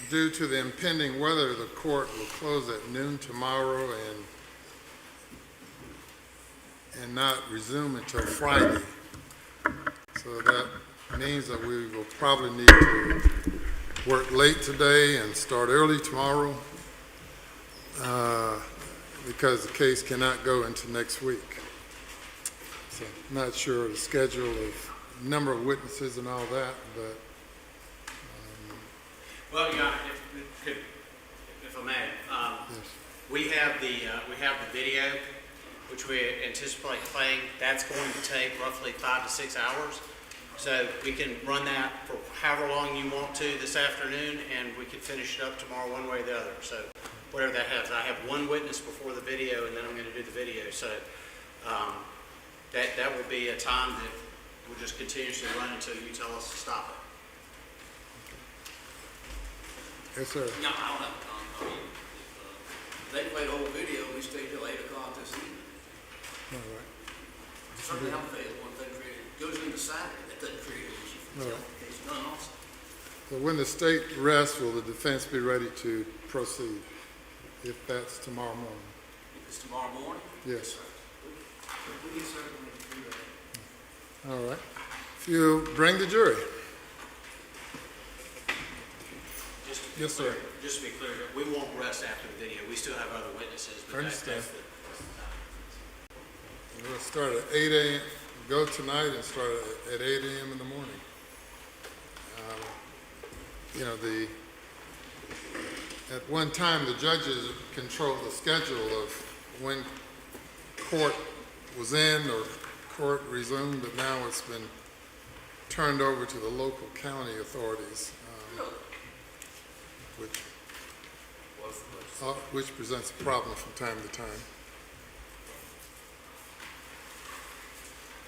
[SPEAKER 1] due to the impending weather, the court will close at noon tomorrow and not resume until Friday. So that means that we will probably need to work late today and start early tomorrow because the case cannot go into next week. So I'm not sure of the schedule of number of witnesses and all that, but
[SPEAKER 3] Well, Your Honor, if I may,
[SPEAKER 1] yes.
[SPEAKER 3] we have the video, which we anticipate playing. That's going to take roughly 5 to 6 hours. So we can run that for however long you want to this afternoon, and we can finish it up tomorrow one way or the other. So whatever that has. I have one witness before the video, and then I'm going to do the video. So that will be a time that will just continuously run until you tell us to stop it.
[SPEAKER 1] Yes, sir.
[SPEAKER 8] No, I don't have a comment. I mean, if they play the whole video, we stay till 8 o'clock this evening.
[SPEAKER 1] All right.
[SPEAKER 8] Certainly, I'm available if they create it. Goes into Saturday, that doesn't create an issue for
[SPEAKER 1] All
[SPEAKER 8] the
[SPEAKER 1] right.
[SPEAKER 8] case done also.
[SPEAKER 1] So when the state rests, will the defense be ready to proceed? If that's tomorrow morning?
[SPEAKER 8] If it's tomorrow morning?
[SPEAKER 1] Yes.
[SPEAKER 8] We can certainly do that.
[SPEAKER 1] All right. If you bring the jury. Yes, sir.
[SPEAKER 3] Just to be clear, we won't rest after the video. We still have other witnesses.
[SPEAKER 1] I understand.
[SPEAKER 3] that's
[SPEAKER 1] We'll start at 8 a.m., go tonight and start at 8 a.m. in the morning. At one time, the judges controlled the schedule of when court was in or court resumed, but now it's been turned over to the local county authorities, which presents a problem from time to time.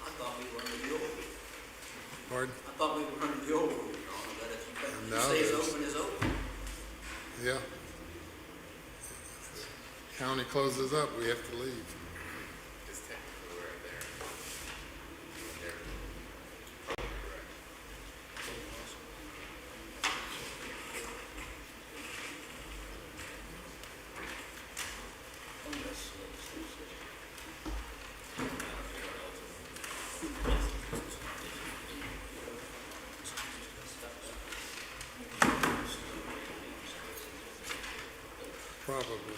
[SPEAKER 8] I thought we were under the old rule.
[SPEAKER 1] Pardon?
[SPEAKER 8] I thought we were under the old rule, Your Honor, that if you
[SPEAKER 1] No,
[SPEAKER 8] say it's
[SPEAKER 1] there's-
[SPEAKER 8] open, it's open.
[SPEAKER 1] Yeah. County closes up, we have to leave.
[SPEAKER 12] It's technically right there.
[SPEAKER 1] Probably.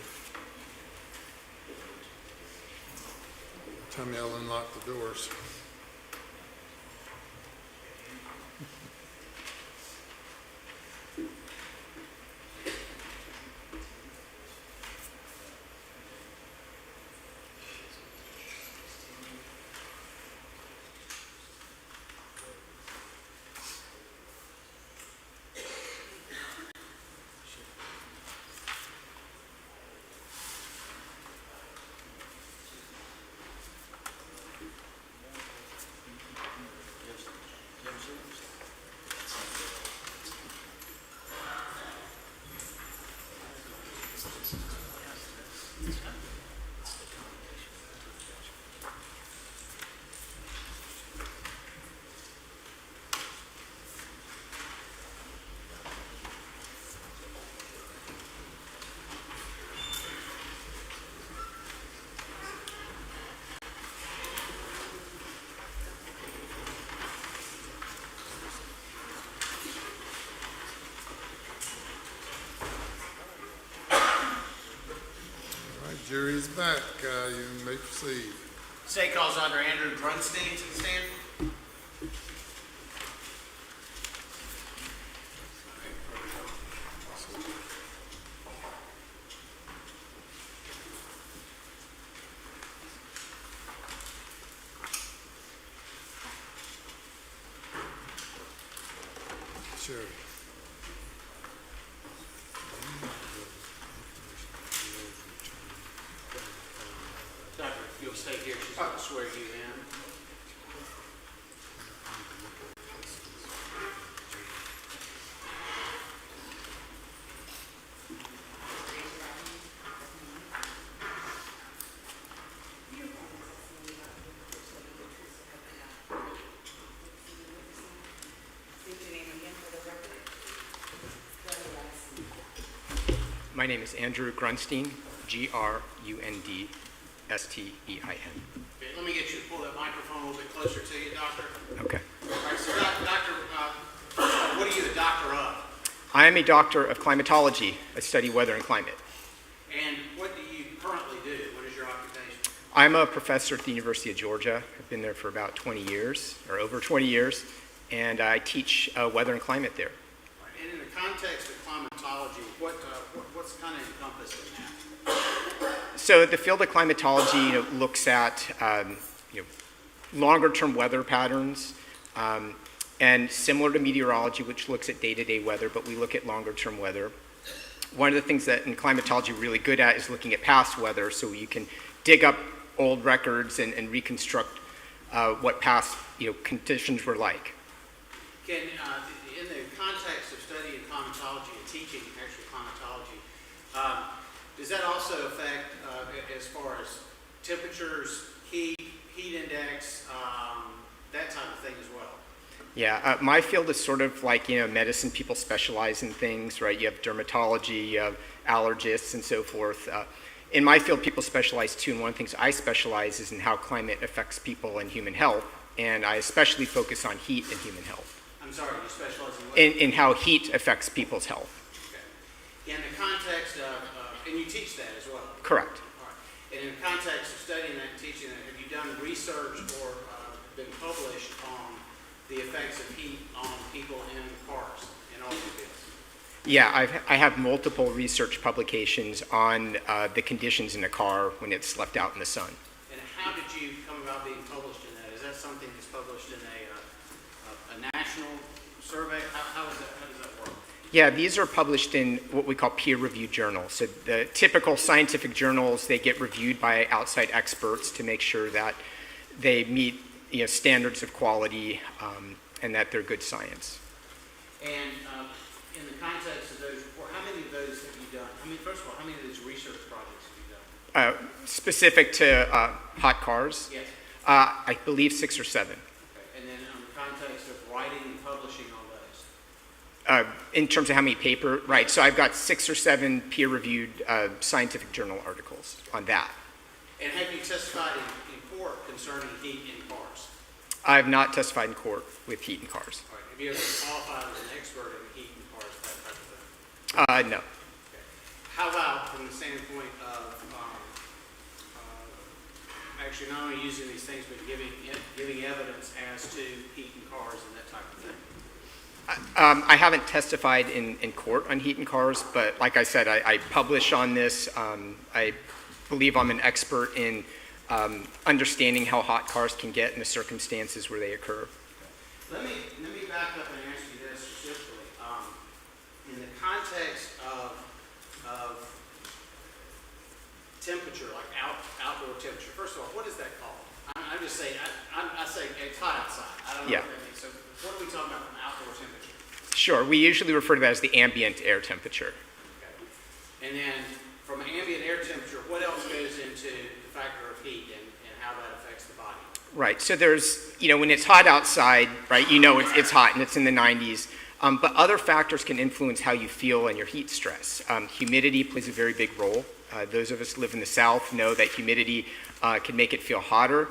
[SPEAKER 1] Time y'all unlock the doors. Jury's back. You may proceed.
[SPEAKER 3] State calls under Andrew Grunstein to the stand.
[SPEAKER 1] Sure.
[SPEAKER 3] Doctor, you'll stay here. She's about to swear you in.
[SPEAKER 5] State your
[SPEAKER 18] My name is Andrew Grunstein, Grundstein.
[SPEAKER 3] Okay, let me get you to pull that microphone a little bit closer to you, doctor.
[SPEAKER 18] Okay.
[SPEAKER 3] All right, so doctor, what are you the doctor of?
[SPEAKER 18] I am a doctor of climatology. I study weather and climate.
[SPEAKER 3] And what do you currently do? What is your occupation?
[SPEAKER 18] I'm a professor at the University of Georgia. I've been there for about 20 years, or over 20 years, and I teach weather and climate there.
[SPEAKER 3] All right, and in the context of climatology, what's kind of encompassed in that?
[SPEAKER 18] So the field of climatology, looks at longer-term weather patterns, and similar to meteorology, which looks at day-to-day weather, but we look at longer-term weather. One of the things that in climatology we're really good at is looking at past weather, so you can dig up old records and reconstruct what past conditions were like.
[SPEAKER 3] Can, in the context of studying climatology and teaching actual climatology, does that also affect as far as temperatures, heat index, that type of thing as well?
[SPEAKER 18] Yeah, my field is sort of like, medicine. People specialize in things, right? You have dermatology, you have allergists and so forth. In my field, people specialize too, and one of the things I specialize is in how climate affects people and human health, and I especially focus on heat and human health.
[SPEAKER 3] I'm sorry, you specialize in what?
[SPEAKER 18] In how heat affects people's health.
[SPEAKER 3] Okay. In the context of, and you teach that as well?
[SPEAKER 18] Correct.
[SPEAKER 3] All right. And in the context of studying that and teaching that, have you done research or been published on the effects of heat on people in cars and automobiles?
[SPEAKER 18] Yeah, I have multiple research publications on the conditions in a car when it's left out in the sun.
[SPEAKER 3] And how did you come about being published in that? Is that something that's published in a national survey? How does that work?
[SPEAKER 18] Yeah, these are published in what we call peer-reviewed journals. So the typical scientific journals, they get reviewed by outside experts to make sure that they meet standards of quality and that they're good science.
[SPEAKER 3] And in the context of those, how many of those have you done? First of all, how many of those research projects have you done?
[SPEAKER 18] Specific to hot cars?
[SPEAKER 3] Yes.
[SPEAKER 18] I believe 6 or 7.
[SPEAKER 3] Okay. And then in the context of writing and publishing all those?
[SPEAKER 18] In terms of how many paper, right, so I've got 6 or 7 peer-reviewed scientific journal articles on that.
[SPEAKER 3] And have you testified in court concerning heat in cars?
[SPEAKER 18] I have not testified in court with heat in cars.
[SPEAKER 3] All right. Have you ever qualified as an expert in heat in cars, that type of thing?
[SPEAKER 18] No.
[SPEAKER 3] Okay. How about from the standpoint of actually not only using these things, but giving evidence as to heat in cars and that type of thing?
[SPEAKER 18] I haven't testified in court on heat in cars, but like I said, I publish on this. I believe I'm an expert in understanding how hot cars can get in the circumstances where they occur.
[SPEAKER 3] Let me back up and ask you this specifically. In the context of temperature, like outdoor temperature, first of all, what is that called? I just say, I say it's hot outside. I don't know what that means. So what are we talking about from outdoor temperature?
[SPEAKER 18] Sure, we usually refer to that as the ambient air temperature.
[SPEAKER 3] Okay. And then from ambient air temperature, what else goes into the factor of heat and how that affects the body?
[SPEAKER 18] Right, so there's, when it's hot outside, right, it's hot and it's in the 90s, but other factors can influence how you feel and your heat stress. Humidity plays a very big role. Those of us who live in the South know that humidity can make it feel hotter,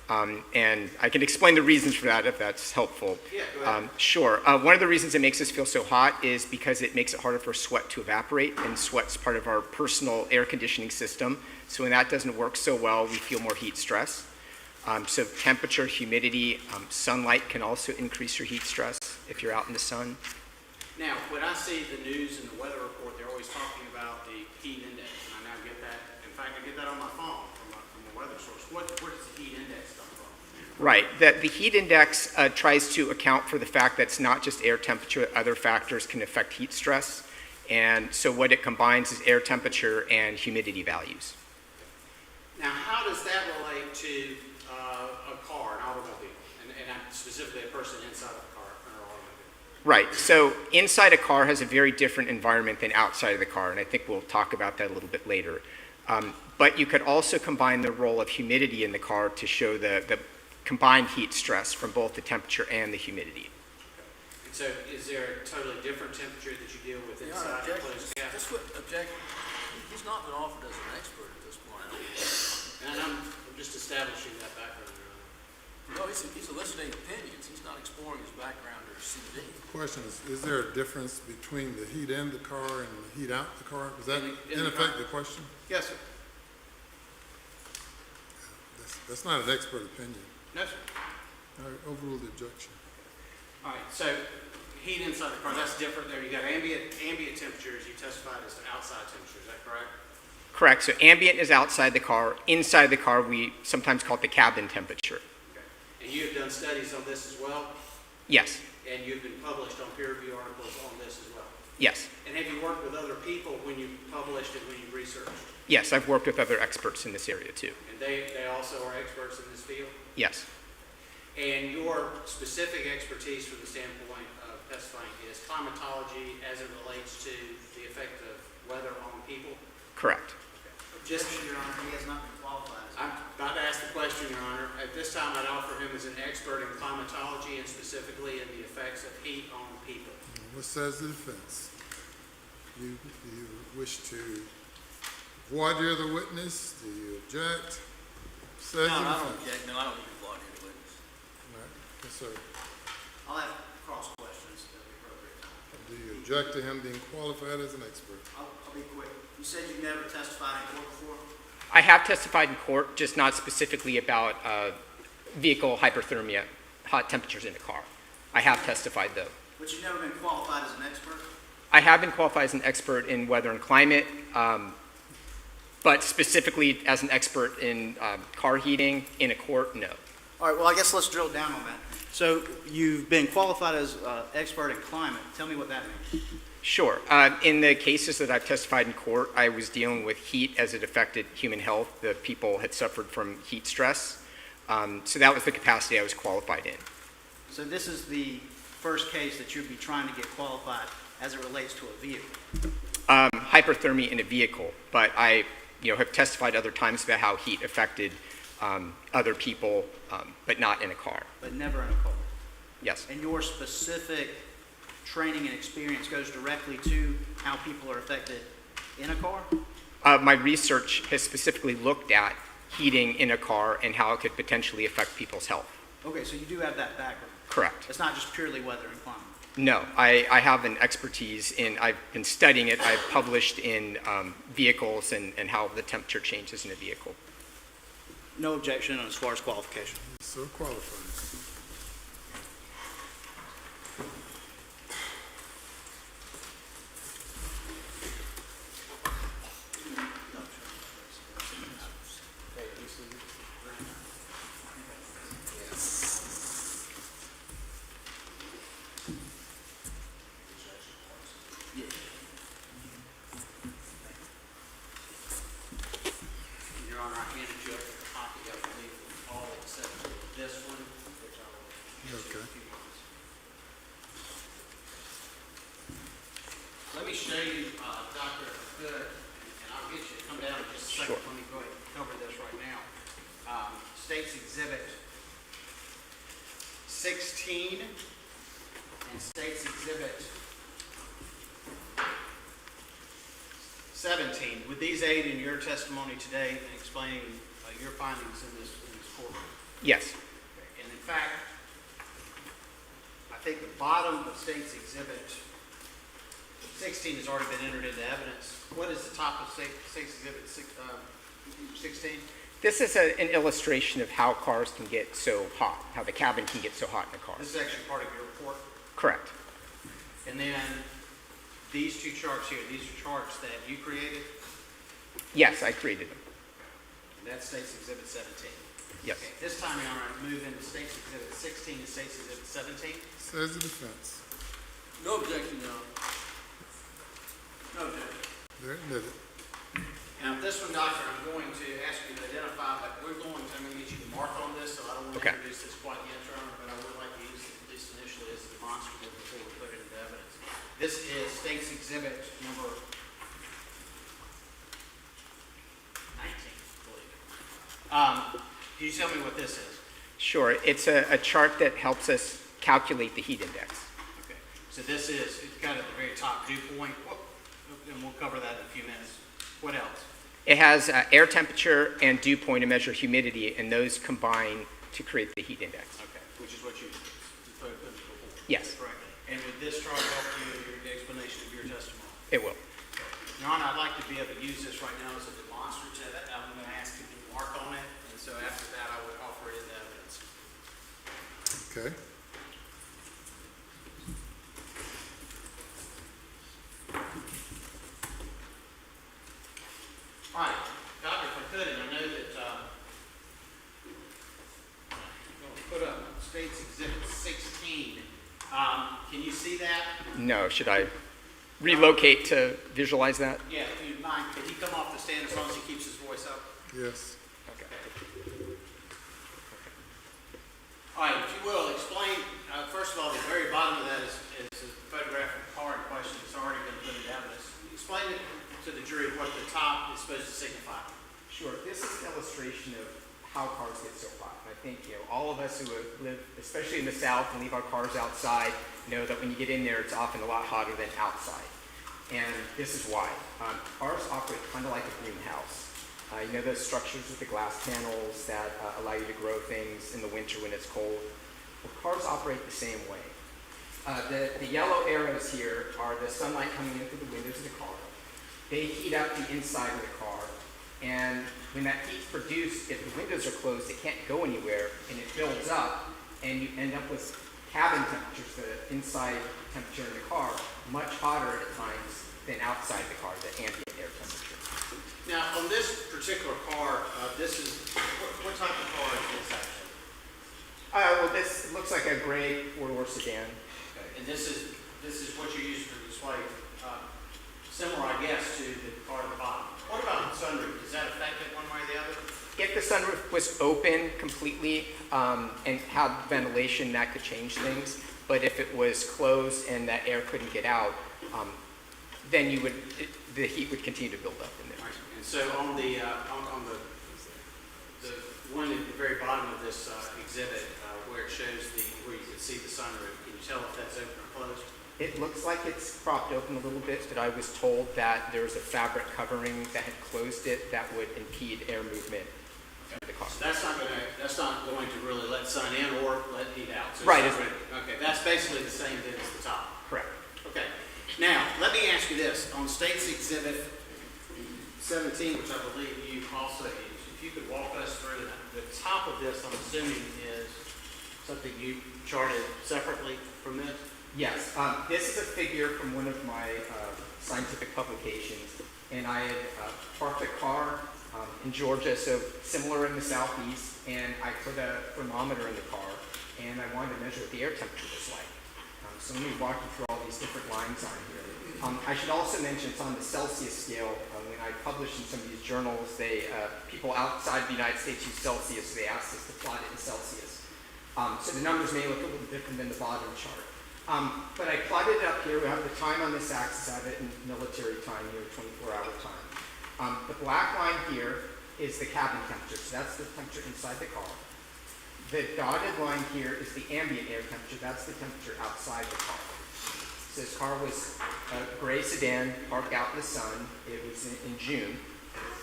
[SPEAKER 18] and I can explain the reasons for that if that's helpful.
[SPEAKER 3] Yeah, go ahead.
[SPEAKER 18] Sure. One of the reasons it makes us feel so hot is because it makes it harder for sweat to evaporate, and sweat's part of our personal air conditioning system. So when that doesn't work so well, we feel more heat stress. So temperature, humidity, sunlight can also increase your heat stress if you're out in the sun.
[SPEAKER 3] Now, when I see the news and the weather report, they're always talking about the heat index, and I now get that. In fact, I get that on my phone from a weather source. Where does the heat index come from?
[SPEAKER 18] Right. The heat index tries to account for the fact that it's not just air temperature, other factors can affect heat stress. And so what it combines is air temperature and humidity values.
[SPEAKER 3] Now, how does that relate to a car, an automobile, and specifically a person inside of a car or an automobile?
[SPEAKER 18] Right. So inside a car has a very different environment than outside of the car, and I think we'll talk about that a little bit later. But you could also combine the role of humidity in the car to show the combined heat stress from both the temperature and the humidity.
[SPEAKER 3] so is there a totally different temperature that you deal with
[SPEAKER 8] Your
[SPEAKER 3] inside
[SPEAKER 8] Honor,
[SPEAKER 3] a closed cabin?
[SPEAKER 8] just quit objecting. He's not been offered as an expert at this point.
[SPEAKER 3] And I'm just establishing that background, Your Honor.
[SPEAKER 8] No, he's eliciting opinions. He's not exploring his background or CV.
[SPEAKER 1] Question is there a difference between the heat in the car and the heat out the car? Is that
[SPEAKER 3] In
[SPEAKER 1] in
[SPEAKER 3] the
[SPEAKER 1] effect
[SPEAKER 3] car.
[SPEAKER 1] the question?
[SPEAKER 3] Yes, sir.
[SPEAKER 1] That's not an expert opinion.
[SPEAKER 3] No, sir.
[SPEAKER 1] I overrule the objection.
[SPEAKER 3] All right, so heat inside the car, that's different there. You got ambient temperatures, you testified as to outside temperature, is that correct?
[SPEAKER 18] Correct. So ambient is outside the car. Inside the car, we sometimes call it the cabin temperature.
[SPEAKER 3] Okay. And you have done studies on this as well?
[SPEAKER 18] Yes.
[SPEAKER 3] And you've been published on peer review articles on this as well?
[SPEAKER 18] Yes.
[SPEAKER 3] And have you worked with other people when you published and when you researched?
[SPEAKER 18] Yes, I've worked with other experts in this area too.
[SPEAKER 3] And they also are experts in this field?
[SPEAKER 18] Yes.
[SPEAKER 3] And your specific expertise from the standpoint of testifying is climatology as it relates to the effect of weather on people?
[SPEAKER 18] Correct.
[SPEAKER 3] Just, Your Honor, he has not been qualified. I'm about to ask the question, Your Honor. At this time, I'd offer him as an expert in climatology and specifically in the effects of heat on people.
[SPEAKER 1] What says the defense? You wish to voir dire the witness? Do you object? Says the
[SPEAKER 8] No, I
[SPEAKER 1] defense.
[SPEAKER 8] don't object. No, I don't need to block any witness.
[SPEAKER 1] All right. Yes, sir.
[SPEAKER 3] I'll have cross questions at the appropriate time.
[SPEAKER 1] Do you object to him being qualified as an expert?
[SPEAKER 3] I'll be quick. You said you've never testified in court before?
[SPEAKER 18] I have testified in court, just not specifically about vehicle hyperthermia, hot temperatures in a car. I have testified though.
[SPEAKER 3] But you've never been qualified as an expert?
[SPEAKER 18] I have been qualified as an expert in weather and climate, but specifically as an expert in car heating in a court, no.
[SPEAKER 2] All right, well, I guess let's drill down on that. So you've been qualified as expert in climate. Tell me what that means.
[SPEAKER 18] Sure. In the cases that I've testified in court, I was dealing with heat as it affected human health. The people had suffered from heat stress. So that was the capacity I was qualified in.
[SPEAKER 2] So this is the first case that you'd be trying to get qualified as it relates to a vehicle.
[SPEAKER 18] Hyperthermia in a vehicle, but I have testified other times about how heat affected other people, but not in a car.
[SPEAKER 2] But never in a car.
[SPEAKER 18] Yes.
[SPEAKER 2] And your specific training and experience goes directly to how people are affected in a car?
[SPEAKER 18] My research has specifically looked at heating in a car and how it could potentially affect people's health.
[SPEAKER 2] Okay, so you do have that background.
[SPEAKER 18] Correct.
[SPEAKER 2] It's not just purely weather and climate.
[SPEAKER 18] No, I have an expertise in, I've been studying it. I've published in vehicles and how the temperature changes in a vehicle.
[SPEAKER 2] No objection as far as qualification.
[SPEAKER 1] So qualified.
[SPEAKER 3] Your Honor, I handed you a copy, I believe, of all except for this one, which I will show you in
[SPEAKER 1] Okay.
[SPEAKER 3] a few moments. Let me show you, Doctor, if I could, and I'll get you to come down in just a second.
[SPEAKER 18] Sure.
[SPEAKER 3] Let me go ahead and cover this right now. State's Exhibit 16 and State's Exhibit 17. Would these aid in your testimony today in explaining your findings in this courtroom?
[SPEAKER 18] Yes.
[SPEAKER 3] And in fact, I think the bottom of State's Exhibit 16 has already been entered into evidence. What is the top of State's Exhibit 16?
[SPEAKER 18] This is an illustration of how cars can get so hot, how the cabin can get so hot in a car.
[SPEAKER 3] This is actually part of your report.
[SPEAKER 18] Correct.
[SPEAKER 3] And then these two charts here, these are charts that you created.
[SPEAKER 18] Yes, I created them.
[SPEAKER 3] And that's State's Exhibit 17.
[SPEAKER 18] Yes.
[SPEAKER 3] Okay, this time, Your Honor, I move into State's Exhibit 16 and State's Exhibit 17.
[SPEAKER 1] Says the defense.
[SPEAKER 8] No objection, Your Honor. No objection.
[SPEAKER 1] They're admitted.
[SPEAKER 3] Now, this one, Doctor, I'm going to ask you to identify, but I'm going to get you to mark on this, so I don't want to
[SPEAKER 18] Okay.
[SPEAKER 3] introduce this quite yet, Your Honor, but I would like to use it at least initially as demonstrative before we put it into evidence. This is State's Exhibit number 19, I believe. Can you tell me what this is?
[SPEAKER 18] Sure. It's a chart that helps us calculate the heat index.
[SPEAKER 3] Okay. So this is, it's got at the very top dew point, and we'll cover that in a few minutes. What else?
[SPEAKER 18] It has air temperature and dew point to measure humidity, and those combine to create the heat index.
[SPEAKER 3] Okay, which is what you put before.
[SPEAKER 18] Yes.
[SPEAKER 3] Correct. And would this chart help you in your explanation of your testimony?
[SPEAKER 18] It will.
[SPEAKER 3] Your Honor, I'd like to be able to use this right now as a demonstrative. I'm going to ask you to mark on it, and so after that, I would offer it into evidence.
[SPEAKER 1] Okay.
[SPEAKER 3] All right, Doctor, if I could, and I know that, I'm going to put up State's Exhibit 16. Can you see that?
[SPEAKER 18] No, should I relocate to visualize that?
[SPEAKER 3] Yeah, if you mind, can you come off the stand as long as he keeps his voice up?
[SPEAKER 1] Yes.
[SPEAKER 18] Okay.
[SPEAKER 3] All right, if you will, explain, first of all, the very bottom of that is a photographic car in question that's already been put into evidence. Explain it to the jury what the top is supposed to signify.
[SPEAKER 18] Sure. This is an illustration of how cars get so hot. I think, all of us who live, especially in the South, and leave our cars outside, know that when you get in there, it's often a lot hotter than outside. And this is why. Cars operate kind of like a greenhouse. You know those structures with the glass panels that allow you to grow things in the winter when it's cold? Well, cars operate the same way. The yellow arrows here are the sunlight coming in through the windows of the car. They heat up the inside of the car, and when that heat's produced, if the windows are closed, it can't go anywhere, and it builds up, and you end up with cabin temperatures, the inside temperature in the car, much hotter at times than outside the car, the ambient air temperature.
[SPEAKER 3] Now, on this particular car, this is, what type of car is this actually?
[SPEAKER 18] Well, this looks like a gray four-door sedan.
[SPEAKER 3] Okay. And this is what you're using for display, similar, I guess, to the car at the bottom. What about the sunroof? Does that affect it one way or the other?
[SPEAKER 18] If the sunroof was open completely and had ventilation, that could change things. But if it was closed and that air couldn't get out, then the heat would continue to build up in there.
[SPEAKER 3] Right. And so on the one at the very bottom of this exhibit, where it shows where you can see the sunroof, can you tell if that's open or closed?
[SPEAKER 18] It looks like it's propped open a little bit, but I was told that there was a fabric covering that had closed it that would impede air movement through the car.
[SPEAKER 3] So that's not going to really let sun in or let heat out. So
[SPEAKER 18] Right.
[SPEAKER 3] Okay, that's basically the same thing as the top.
[SPEAKER 18] Correct.
[SPEAKER 3] Okay. Now, let me ask you this. On State's Exhibit 17, which I believe you also used, if you could walk us through the top of this, I'm assuming is something you charted separately from this?
[SPEAKER 18] Yes. This is a figure from one of my scientific publications, and I had parked a car in Georgia, so similar in the southeast, and I put a thermometer in the car, and I wanted to measure what the air temperature was like. So let me walk you through all these different lines on here. I should also mention it's on the Celsius scale. When I published in some of these journals, people outside the United States use Celsius, so they asked us to plot it in Celsius. So the numbers may look a little different than the bottom chart. But I plotted it up here. We have the time on this axis. I have it in military time here, 24-hour time. The black line here is the cabin temperature, so that's the temperature inside the car. The dotted line here is the ambient air temperature. That's the temperature outside the car. So this car was a gray sedan parked out in the sun. It was in June.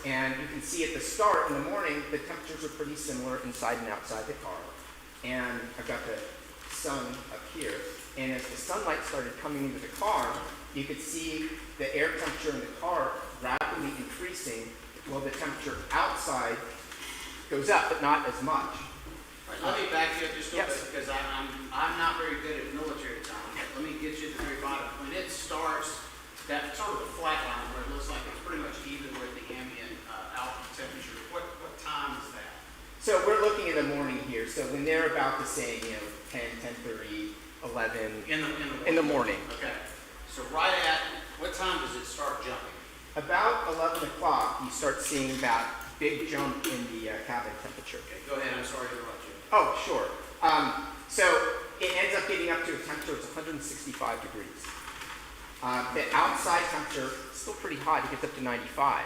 [SPEAKER 18] And you can see at the start in the morning, the temperatures are pretty similar inside and outside the car. And I've got the sun up here. And as the sunlight started coming into the car, you could see the air temperature in the car rapidly increasing while the temperature outside goes up, but not as much.
[SPEAKER 3] Right, let me back you up just a little bit, because I'm not very good at military time. Let me get you to the very bottom. When it starts, that sort of a flat line where it looks like it's pretty much even with the ambient output temperature. What time is that?
[SPEAKER 18] So we're looking in the morning here. So when they're about the same, 10, 10:30, 11 in the morning.
[SPEAKER 3] Okay. So right at what time does it start jumping?
[SPEAKER 18] About 11 o'clock, you start seeing that big jump in the cabin temperature.
[SPEAKER 3] Okay, go ahead. I'm sorry to interrupt you.
[SPEAKER 18] Oh, sure. So it ends up getting up to a temperature of 165 degrees. The outside temperature is still pretty hot. It gets up to 95.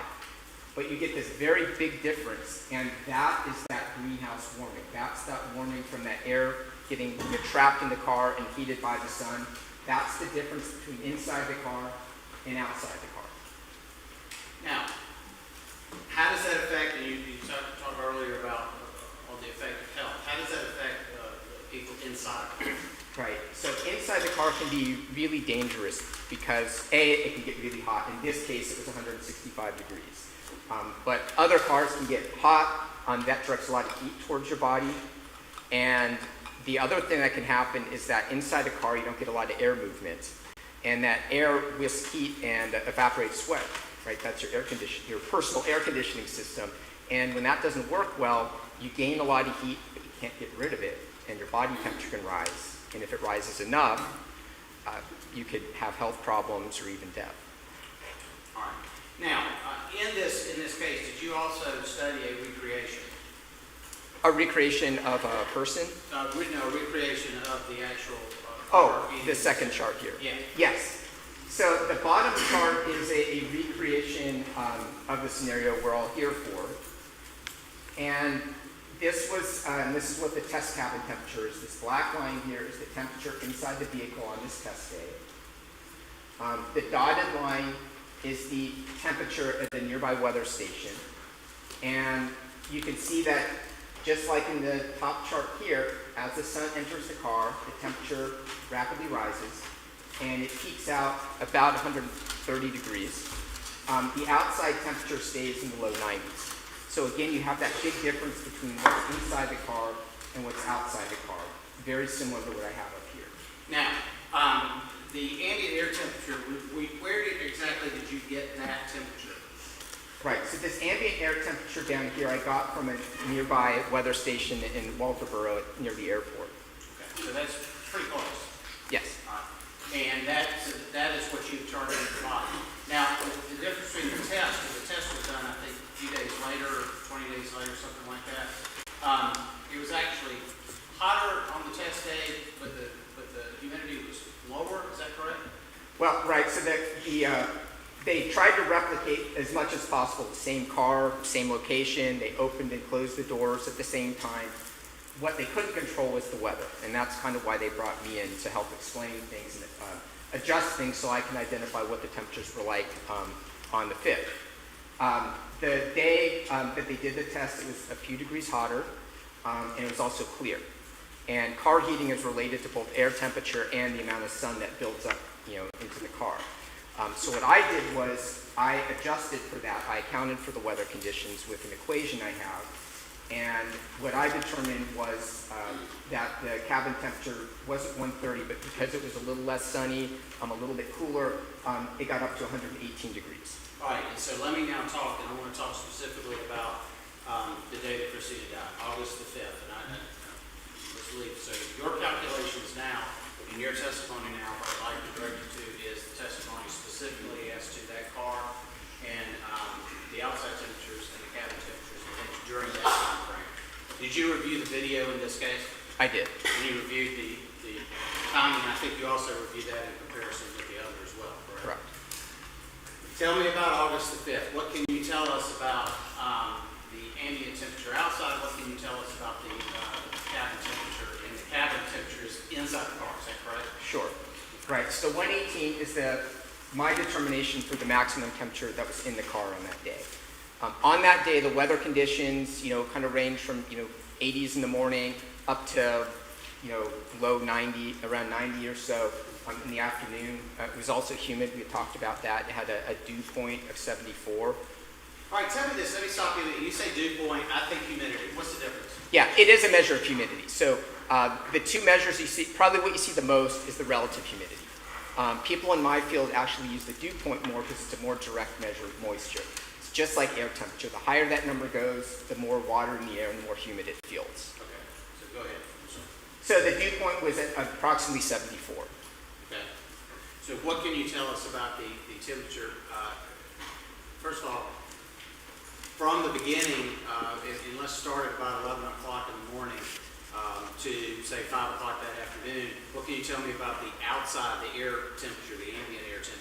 [SPEAKER 18] But you get this very big difference, and that is that greenhouse warming. That's that warming from that air getting trapped in the car and heated by the sun. That's the difference between inside the car and outside the car.
[SPEAKER 3] Now, how does that affect, and you talked earlier about on the effect of health, how does that affect people inside?
[SPEAKER 18] Right, so inside the car can be really dangerous because A, it can get really hot. In this case, it was 165 degrees. But other cars can get hot, that directs a lot of heat towards your body. And the other thing that can happen is that inside the car, you don't get a lot of air movement. And that air whisks heat and evaporates sweat, right? That's your personal air conditioning system. And when that doesn't work well, you gain a lot of heat, but you can't get rid of it. And your body temperature can rise. And if it rises enough, you could have health problems or even death.
[SPEAKER 3] All right. Now, in this case, did you also study a recreation?
[SPEAKER 18] A recreation of a person?
[SPEAKER 3] No, recreation of the actual
[SPEAKER 18] Oh, the second chart here.
[SPEAKER 3] Yeah.
[SPEAKER 18] Yes. So the bottom chart is a recreation of the scenario we're all here for. And this was, this is what the test cabin temperature is. This black line here is the temperature inside the vehicle on this test day. The dotted line is the temperature at the nearby weather station. And you can see that just like in the top chart here, as the sun enters the car, the temperature rapidly rises and it peaks out about 130 degrees. The outside temperature stays in the low 90s. So again, you have that big difference between what's inside the car and what's outside the car. Very similar to what I have up here.
[SPEAKER 3] Now, the ambient air temperature, where exactly did you get that temperature?
[SPEAKER 18] Right, so this ambient air temperature down here I got from a nearby weather station in Walterboro near the airport.
[SPEAKER 3] Okay, so that's pretty close.
[SPEAKER 18] Yes.
[SPEAKER 3] And that is what you charted at the bottom. Now, the difference between the test, because the test was done, I think, a few days later, or 20 days later, something like that. It was actually hotter on the test day, but the humidity was lower. Is that correct?
[SPEAKER 18] Well, right. So they tried to replicate as much as possible the same car, same location. They opened and closed the doors at the same time. What they couldn't control was the weather, and that's kind of why they brought me in to help explain things and adjust things so I can identify what the temperatures were like on the 5th. The day that they did the test, it was a few degrees hotter, and it was also clear. And car heating is related to both air temperature and the amount of sun that builds up, into the car. So what I did was I adjusted for that. I accounted for the weather conditions with an equation I have. And what I determined was that the cabin temperature wasn't 130, but because it was a little less sunny, a little bit cooler, it got up to 118 degrees.
[SPEAKER 3] All right, and so let me now talk, and I want to talk specifically about the day that Cristina died, August the 5th. And let's leave. So your calculations now, in your testimony now, what I'd like to direct you to is the testimony specifically as to that car and the outside temperatures and the cabin temperatures during that time frame. Did you review the video in this case?
[SPEAKER 18] I did.
[SPEAKER 3] And you reviewed the timing, and I think you also reviewed that in comparison with the other as well, correct?
[SPEAKER 18] Correct.
[SPEAKER 3] Tell me about August the 5th. What can you tell us about the ambient temperature outside? What can you tell us about the cabin temperature? And the cabin temperature is inside the car, is that correct?
[SPEAKER 18] Sure. Right. So 118 is my determination for the maximum temperature that was in the car on that day. On that day, the weather conditions, kind of range from, 80s in the morning up to, low 90, around 90 or so in the afternoon. It was also humid. We had talked about that. It had a dew point of 74.
[SPEAKER 3] All right, tell me this. Let me stop you. You say dew point. I think humidity. What's the difference?
[SPEAKER 18] Yeah, it is a measure of humidity. So the two measures you see, probably what you see the most is the relative humidity. People in my field actually use the dew point more because it's a more direct measure of moisture. It's just like air temperature. The higher that number goes, the more water in the air and the more humid it feels.
[SPEAKER 3] Okay, so go ahead.
[SPEAKER 18] So the dew point was at approximately 74.
[SPEAKER 3] Okay. So what can you tell us about the temperature? First of all, from the beginning, and let's start at about 11 o'clock in the morning to say 5 o'clock that afternoon, what can you tell me about the outside, the air temperature, the ambient air temperature?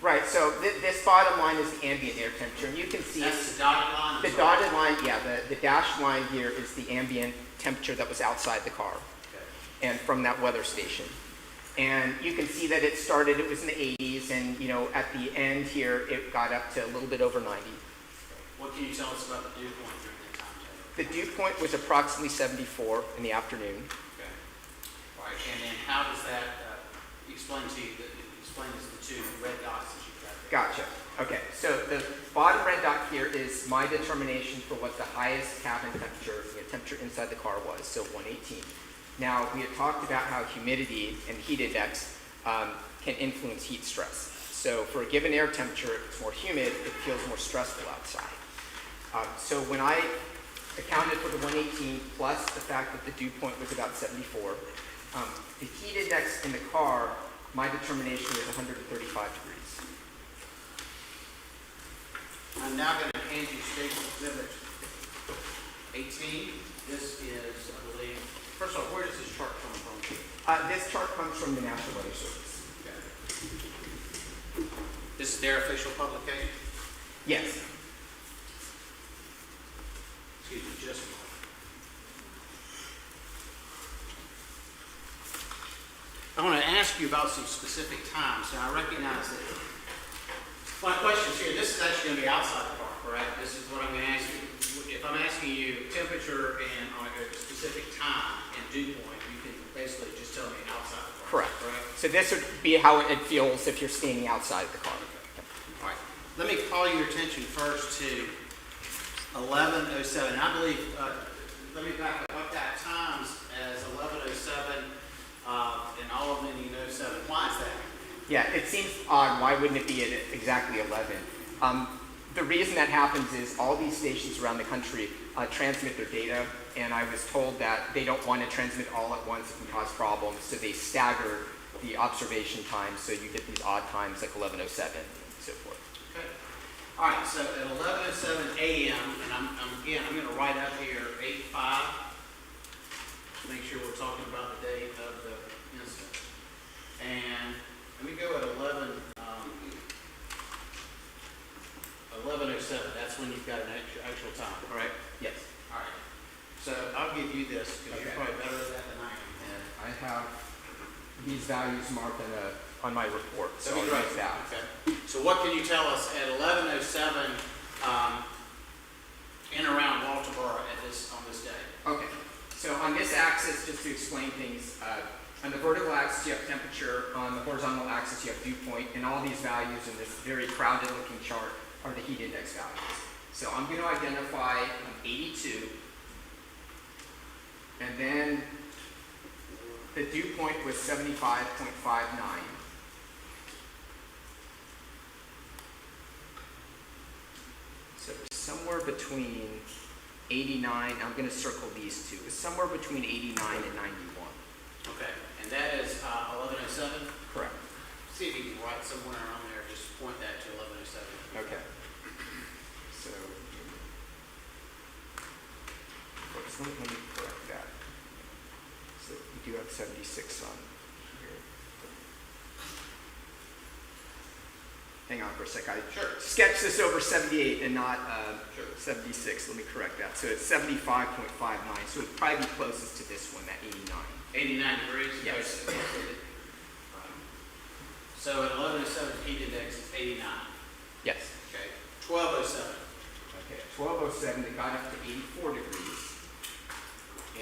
[SPEAKER 18] Right, so this bottom line is the ambient air temperature, and you can see
[SPEAKER 3] that's the dotted line?
[SPEAKER 18] The dotted line, yeah, the dashed line here is the ambient temperature that was outside the car.
[SPEAKER 3] Okay.
[SPEAKER 18] And from that weather station. And you can see that it started, it was in the 80s, and at the end here, it got up to a little bit over 90.
[SPEAKER 3] What can you tell us about the dew point during that time table?
[SPEAKER 18] The dew point was approximately 74 in the afternoon.
[SPEAKER 3] Okay. All right, and then how does that explain to you, explain the two red dots that you've got there?
[SPEAKER 18] Gotcha. Okay, so the bottom red dot here is my determination for what the highest cabin temperature, the temperature inside the car was, so 118. Now, we had talked about how humidity and heat index can influence heat stress. So for a given air temperature, if it's more humid, it feels more stressful outside. So when I accounted for the 118 plus the fact that the dew point was about 74, the heat index in the car, my determination was 135 degrees.
[SPEAKER 3] I'm now going to hand you State Exhibit 18. This is, I believe, first of all, where does this chart come from?
[SPEAKER 18] This chart comes from the National Weather Service.
[SPEAKER 3] Okay. This is their official publication?
[SPEAKER 18] Yes.
[SPEAKER 3] Excuse me, just a moment. I want to ask you about some specific times. Now, I recognize that my question's here. This is actually going to be outside the car, correct? This is what I'm going to ask you. If I'm asking you temperature and on a specific time and dew point, you can basically just tell me outside the car.
[SPEAKER 18] Correct. So this would be how it feels if you're standing outside the car.
[SPEAKER 3] All right. Let me call your attention first to 11:07. I believe, let me back up. I've got times as 11:07 and all of them ending in 07. Why is that?
[SPEAKER 18] Yeah, it seems odd. Why wouldn't it be at exactly 11? The reason that happens is all these stations around the country transmit their data, and I was told that they don't want to transmit all at once. It can cause problems, so they stagger the observation times, so you get these odd times like 11:07 and so forth.
[SPEAKER 3] Okay. All right, so at 11:07 a.m., and I'm going to write up here 8:05. Make sure we're talking about the date of the incident. And let me go at 11:07. That's when you've got an actual time, correct?
[SPEAKER 18] Yes.
[SPEAKER 3] All right. So I'll give you this because you're probably better at that than I am.
[SPEAKER 18] And I have these values marked on my report, so I'll use that.
[SPEAKER 3] Okay. So what can you tell us at 11:07 in around Walterboro on this day?
[SPEAKER 18] Okay. So on this axis, just to explain things, on the vertical axis you have temperature, on the horizontal axis you have dew point, and all these values in this very crowded looking chart are the heat index values. So I'm going to identify 82, and then the dew point was 75.59. So somewhere between 89, I'm going to circle these two, it's somewhere between 89 and 91.
[SPEAKER 3] Okay, and that is 11:07?
[SPEAKER 18] Correct.
[SPEAKER 3] See if you can write somewhere on there, just point that to 11:07.
[SPEAKER 18] Okay. So, oops, let me correct that. So we do have 76 on here. Hang on for a sec. I sketched this over 78 and not 76. Let me correct that. So it's 75.59. So it'd probably be closest to this one, that 89.
[SPEAKER 3] 89 degrees?
[SPEAKER 18] Yes.
[SPEAKER 3] So at 11:07, heat index is 89.
[SPEAKER 18] Yes.
[SPEAKER 3] Okay. 12:07.
[SPEAKER 18] Okay. 12:07, it got up to 84 degrees.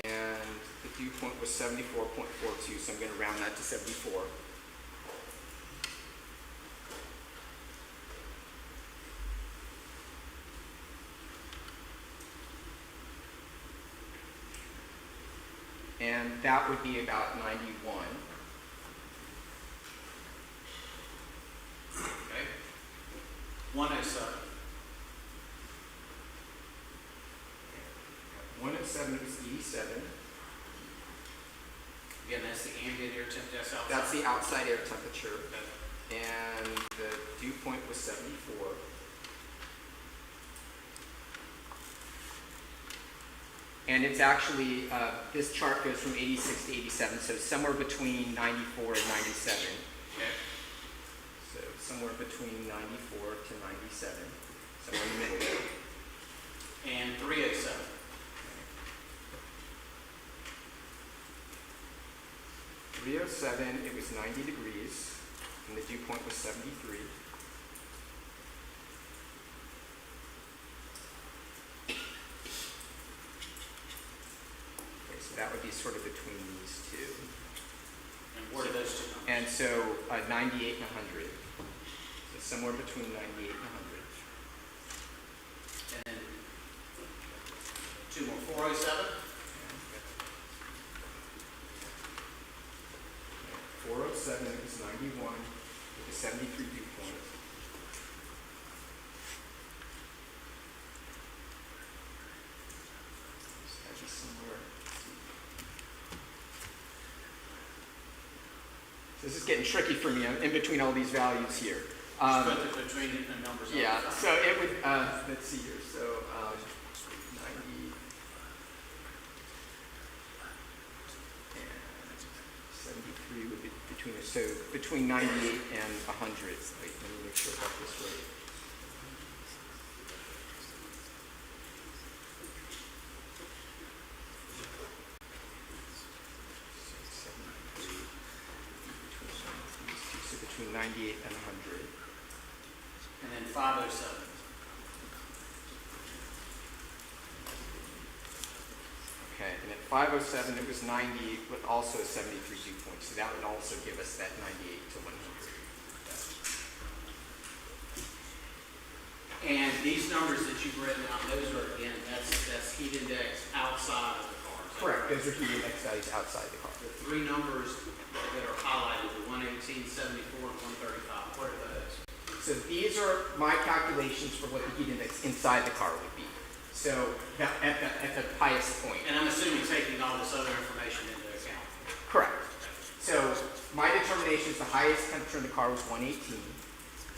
[SPEAKER 18] And the dew point was 74.42, so I'm going to round that to 74. And that would be about 91.
[SPEAKER 3] Okay. 1:07.
[SPEAKER 18] 107 was 87.
[SPEAKER 3] Again, that's the ambient air temperature. That's outside.
[SPEAKER 18] That's the outside air temperature. And the dew point was 74. And it's actually, this chart goes from 86 to 87, so somewhere between 94 and 97.
[SPEAKER 3] Okay.
[SPEAKER 18] So somewhere between 94 to 97, somewhere in the middle there.
[SPEAKER 3] And 3:07.
[SPEAKER 18] 307, it was 90 degrees, and the dew point was 73. Okay, so that would be sort of between these two.
[SPEAKER 8] And what are those two numbers?
[SPEAKER 18] And so 98 and 100. So somewhere between 98 and 100.
[SPEAKER 3] And two more, 407?
[SPEAKER 18] 407, it was 91 with a 73 dew point. So that'd be somewhere. So this is getting tricky for me. I'm in between all these values here.
[SPEAKER 8] Put it between the numbers.
[SPEAKER 18] Yeah, so it would, let's see here, so 90 and 73 would be between it, so between 98 and 100. Wait, let me make sure I got this right. So between 98 and 100.
[SPEAKER 8] And then 507.
[SPEAKER 18] Okay, and at 507, it was 90, but also a 73 dew point. So that would also give us that 98 to 100.
[SPEAKER 3] And these numbers that you've written out, those are, again, that's heat index outside of the car.
[SPEAKER 18] Correct, those are heat index values outside the car.
[SPEAKER 3] The three numbers that are highlighted, the 118, 74, and 135, what are those?
[SPEAKER 18] So these are my calculations for what the heat index inside the car would be. So at the highest point.
[SPEAKER 3] And I'm assuming taking all this other information into account.
[SPEAKER 18] Correct. So my determination is the highest temperature in the car was 118.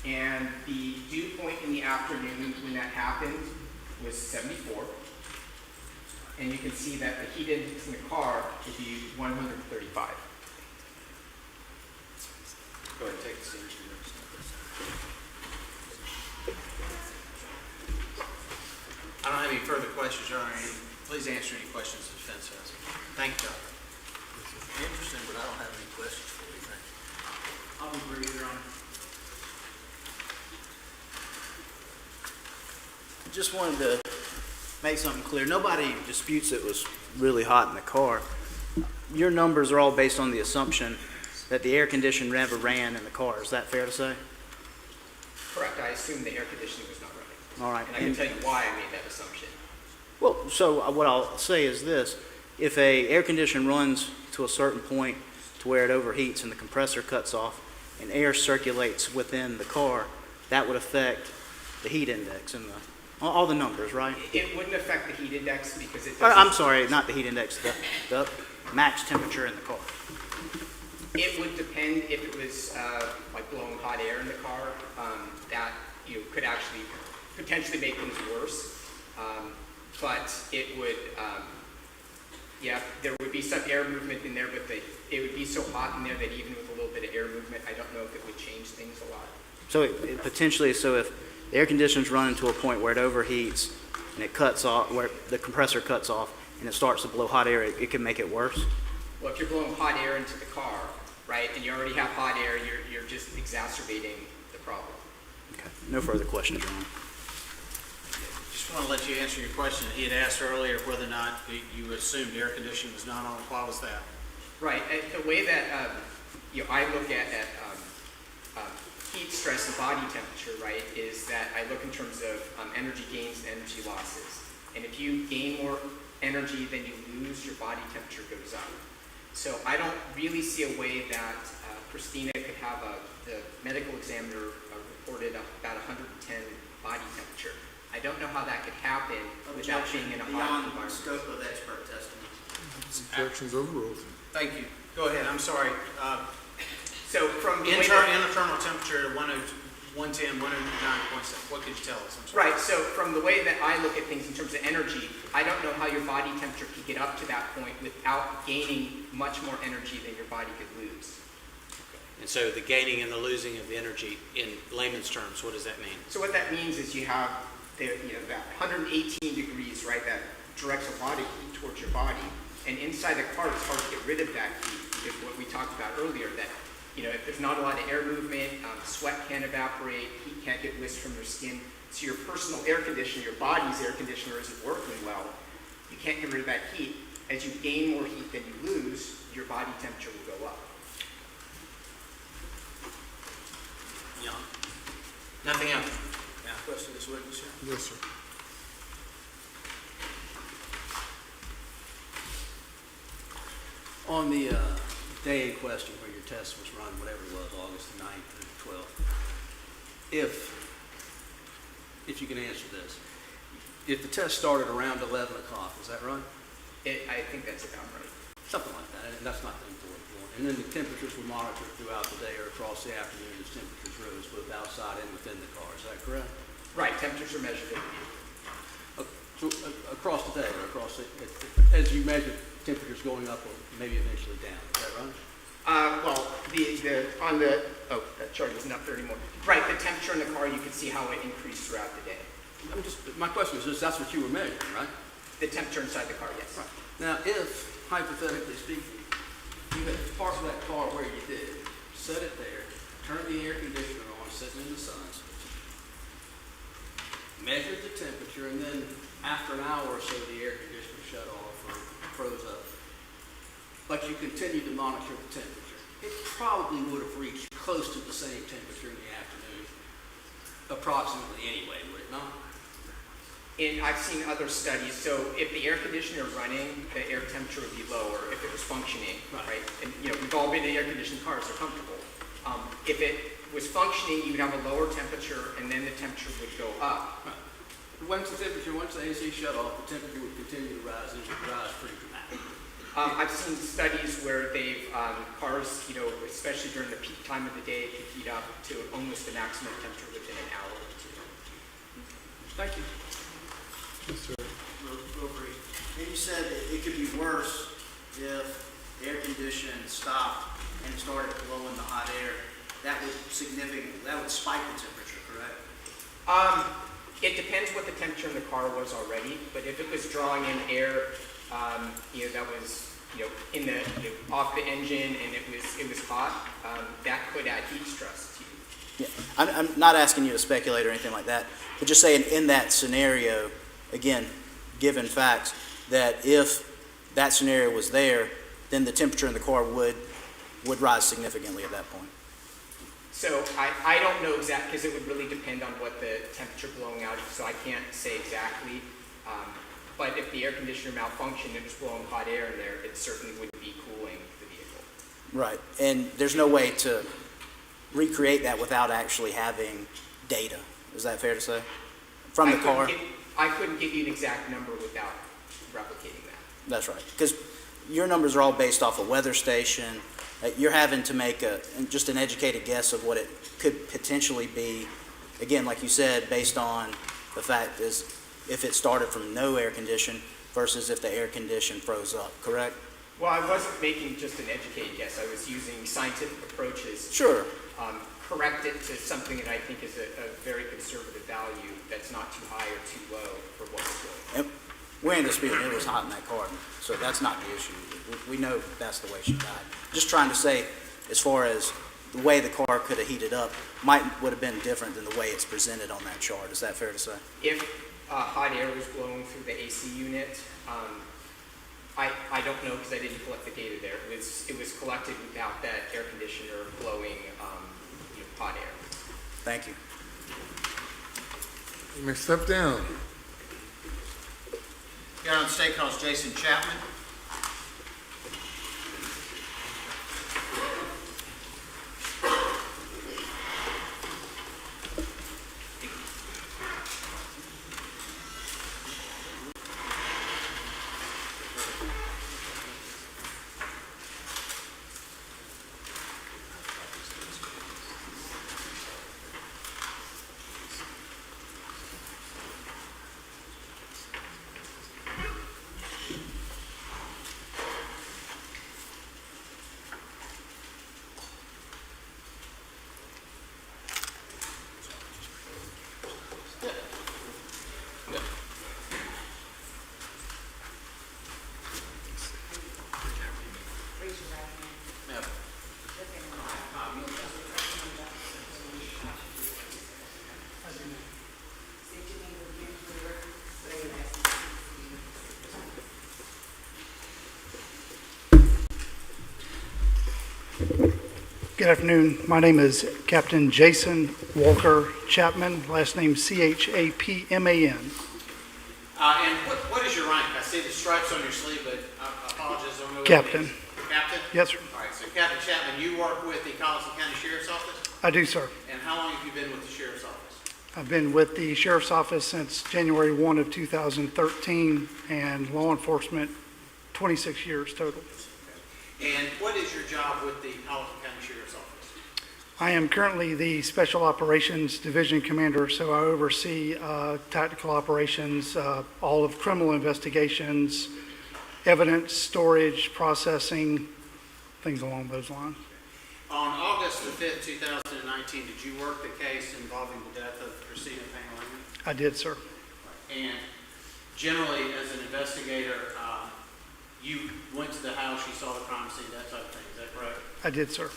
[SPEAKER 18] And the dew point in the afternoon when that happened was 74. And you can see that the heat index in the car would be 135.
[SPEAKER 3] Go ahead and take the seat. I don't have any further questions, Your Honor. Please answer any questions the defense has. Thank you, Doctor. Interesting, but I don't have any questions for you. Thank you. I'll be brief, Your Honor. Just wanted to make something clear. Nobody disputes it was really hot in the car. Your numbers are all based on the assumption that the air conditioner never ran in the car. Is that fair to say?
[SPEAKER 18] Correct. I assume the air conditioning was not running.
[SPEAKER 3] All right.
[SPEAKER 18] And I can tell you why I made that assumption.
[SPEAKER 3] Well, so what I'll say is this. If a air conditioner runs to a certain point to where it overheats and the compressor cuts off and air circulates within the car, that would affect the heat index and all the numbers, right?
[SPEAKER 18] It wouldn't affect the heat index because it
[SPEAKER 3] I'm
[SPEAKER 18] doesn't.
[SPEAKER 3] sorry, not the heat index, the max temperature in the car.
[SPEAKER 18] It would depend if it was like blowing hot air in the car. That could actually potentially make things worse. But it would, there would be some air movement in there, but it would be so hot in there that even with a little bit of air movement, I don't know if it would change things a lot.
[SPEAKER 3] So it potentially, so if the air conditioner's running to a point where it overheats and it cuts off, where the compressor cuts off and it starts to blow hot air, it can make it worse?
[SPEAKER 18] Well, if you're blowing hot air into the car, right, and you already have hot air, you're just exacerbating the problem.
[SPEAKER 3] Okay, no further questions, Your Honor.
[SPEAKER 19] Just want to let you answer your question. He had asked earlier whether or not you assumed air conditioning was not on. Why was that?
[SPEAKER 18] Right. The way that I look at heat stress and body temperature, right, is that I look in terms of energy gains and energy losses. And if you gain more energy than you lose, your body temperature goes up. So I don't really see a way that Cristina could have the medical examiner reported about 110 body temperature. I don't know how that could happen without being in a hot environment.
[SPEAKER 3] Beyond scope of expert testimony.
[SPEAKER 1] Objections overruled.
[SPEAKER 19] Thank you. Go ahead. I'm sorry.
[SPEAKER 18] So from the way
[SPEAKER 19] internal temperature at 110, 109.7. What could you tell us? I'm sorry.
[SPEAKER 18] Right. So from the way that I look at things in terms of energy, I don't know how your body temperature could get up to that point without gaining much more energy than your body could lose.
[SPEAKER 19] And so the gaining and the losing of energy in layman's terms, what does that mean?
[SPEAKER 18] So what that means is you have that 118 degrees, right, that directs a lot of heat towards your body. And inside the car, it's hard to get rid of that heat is what we talked about earlier, that, you know, if there's not a lot of air movement, sweat can't evaporate, heat can't get whisked from your skin, so your personal air conditioner, your body's air conditioner isn't working well, you can't get rid of that heat. As you gain more heat than you lose, your body temperature will go up.
[SPEAKER 19] Young? Nothing else? Yeah, question this witness here?
[SPEAKER 1] Yes, sir.
[SPEAKER 8] On the day in question where your test was run, whatever it was, August the 9th or the 12th, if you can answer this, if the test started around 11 o'clock, is that right?
[SPEAKER 18] I think that's about right.
[SPEAKER 8] Something like that, and that's not the important point. And then the temperatures were monitored throughout the day or across the afternoon as temperatures rose, both outside and within the car, is that correct?
[SPEAKER 18] Right, temperatures are measured in the vehicle.
[SPEAKER 8] So, across the day, or across the, as you measured temperatures going up or maybe eventually down, is that right?
[SPEAKER 18] Well, that chart isn't up there anymore. Right, the temperature in the car, you can see how it increased throughout the day.
[SPEAKER 8] My question is just, that's what you were measuring, right?
[SPEAKER 18] The temperature inside the car, yes.
[SPEAKER 8] Right. Now, if, hypothetically speaking, you had parked that car where you did, set it there, turned the air conditioner on, sitting in the sun, measured the temperature, and then after an hour or so, the air conditioner shut off or froze up, but you continued to monitor the temperature, it probably would have reached close to the same temperature in the afternoon, approximately anyway, would it not?
[SPEAKER 18] And I've seen other studies, so if the air conditioner running, the air temperature would be lower if it was functioning, right? And, you know, we've all been in air-conditioned cars, they're comfortable. If it was functioning, you would have a lower temperature, and then the temperature would go up.
[SPEAKER 8] Right. Once the AC shut off, the temperature would continue to rise, and it would rise pretty dramatically.
[SPEAKER 18] I've seen studies where they've, cars, you know, especially during the peak time of the day, could heat up to almost the maximum temperature within an hour or two.
[SPEAKER 8] Thank you.
[SPEAKER 1] Yes, sir.
[SPEAKER 2] Real brief. And you said that it could be worse if the air conditioning stopped and started blowing the hot air. That would spike the temperature, correct?
[SPEAKER 18] It depends what the temperature in the car was already, but if it was drawing in air, you know, that was, you know, in the, you know, off the engine and it was hot, that could add heat stress to you.
[SPEAKER 2] Yeah. I'm not asking you to speculate or anything like that, but just saying in that scenario, again, given facts, that if that scenario was there, then the temperature in the car would rise significantly at that point.
[SPEAKER 18] So I don't know exactly, because it would really depend on what the temperature blowing out is, so I can't say exactly. But if the air conditioner malfunctioned and it was blowing hot air in there, it certainly would be cooling the vehicle.
[SPEAKER 2] Right, and there's no way to recreate that without actually having data. Is that fair to say? From the car?
[SPEAKER 18] I couldn't give you an exact number without replicating that.
[SPEAKER 2] That's right, because your numbers are all based off a weather station. You're having to make just an educated guess of what it could potentially be. Again, like you said, based on the fact is if it started from no air condition versus if the air condition froze up, correct?
[SPEAKER 18] Well, I wasn't making just an educated guess. I was using scientific approaches.
[SPEAKER 2] Sure.
[SPEAKER 18] Correct it to something that I think is a very conservative value that's not too high or too low for what we're doing.
[SPEAKER 2] And we're in dispute. It was hot in that car, so that's not the issue. We know that's the way she died. Just trying to say, as far as the way the car could have heated up, would have been different than the way it's presented on that chart. Is that fair to say?
[SPEAKER 18] If hot air was blowing through the AC unit, I don't know because I didn't collect the data there. It was collected without that air conditioner blowing hot air.
[SPEAKER 2] Thank you.
[SPEAKER 1] You may step down.
[SPEAKER 19] Here on state calls Jason Chapman.
[SPEAKER 20] Good afternoon. My name is Captain Jason Walker Chapman, last name Chapman.
[SPEAKER 19] And what is your rank? I see the stripes on your sleeve, but I apologize, I don't know what it
[SPEAKER 20] Captain.
[SPEAKER 19] means. Captain?
[SPEAKER 20] Yes, sir.
[SPEAKER 19] All right, so Captain Chapman, you work with the Colleton County Sheriff's Office?
[SPEAKER 20] I do, sir.
[SPEAKER 19] And how long have you been with the Sheriff's Office?
[SPEAKER 20] I've been with the Sheriff's Office since January 1 of 2013, and law enforcement, 26 years total.
[SPEAKER 19] And what is your job with the Colleton County Sheriff's Office?
[SPEAKER 20] I am currently the Special Operations Division Commander, so I oversee tactical operations, all of criminal investigations, evidence, storage, processing, things along those lines.
[SPEAKER 19] On August the 5th, 2019, did you work the case involving the death of Cristina Pangalangan?
[SPEAKER 20] I did, sir.
[SPEAKER 19] And generally, as an investigator, you went to the house, you saw the crime scene, that type of thing, is that correct?
[SPEAKER 20] I did, sir.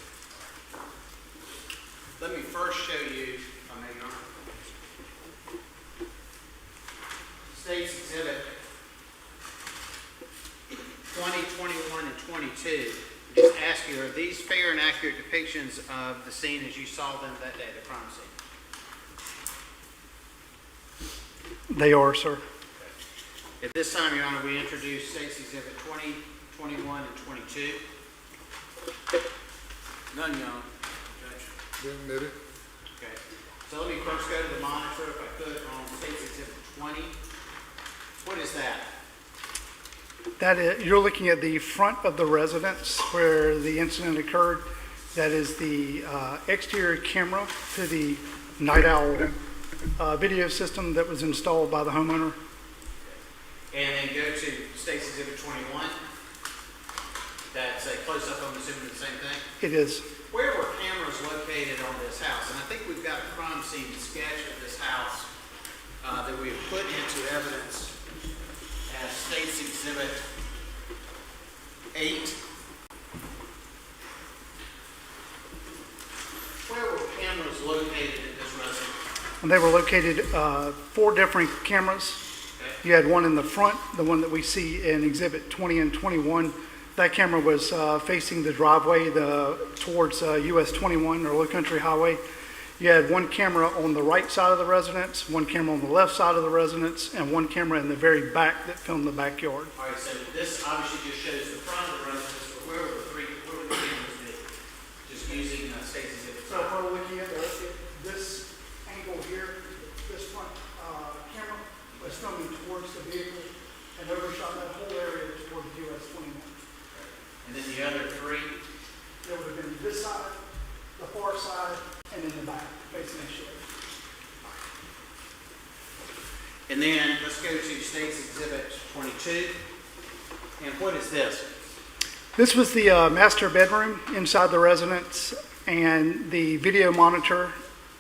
[SPEAKER 19] Let me first show you, I may not, State's Exhibit 20, 21, and 22. Just ask you, are these fair and accurate depictions of the scene as you saw them that day, the crime scene?
[SPEAKER 20] They are, sir.
[SPEAKER 19] At this time, Your Honor, we introduce State's Exhibit 20, 21, and 22. None, Your Honor.
[SPEAKER 1] Been admitted.
[SPEAKER 19] Okay. So let me first go to the monitor, if I could, on State's Exhibit 20. What is that?
[SPEAKER 20] That is, you're looking at the front of the residence where the incident occurred. That is the exterior camera to the Night Owl video system that was installed by the homeowner.
[SPEAKER 19] And then go to State's Exhibit 21. That's a close-up, I'm assuming the same thing?
[SPEAKER 20] It is.
[SPEAKER 19] Where were cameras located on this house? And I think we've got a crime scene sketch of this house that we have put into evidence as State's Exhibit 8. Where were cameras located in this residence?
[SPEAKER 20] And they were located 4 different cameras. You had one in the front, the one that we see in Exhibit 20 and 21. That camera was facing the driveway towards US 21 or Low Country Highway. You had one camera on the right side of the residence, one camera on the left side of the residence, and one camera in the very back that filmed the backyard.
[SPEAKER 19] All right, so this obviously just shows the front of the residence, but where were the cameras made? Just using State's Exhibit.
[SPEAKER 20] So if we're looking at this angle here, this front camera was filming towards the vehicle and overshot that whole area towards US 21.
[SPEAKER 19] And then the other 3?
[SPEAKER 20] There would have been this side, the far side, and in the back, facing the shed.
[SPEAKER 19] And then let's go to State's Exhibit 22. And what is this?
[SPEAKER 20] This was the master bedroom inside the residence and the video monitor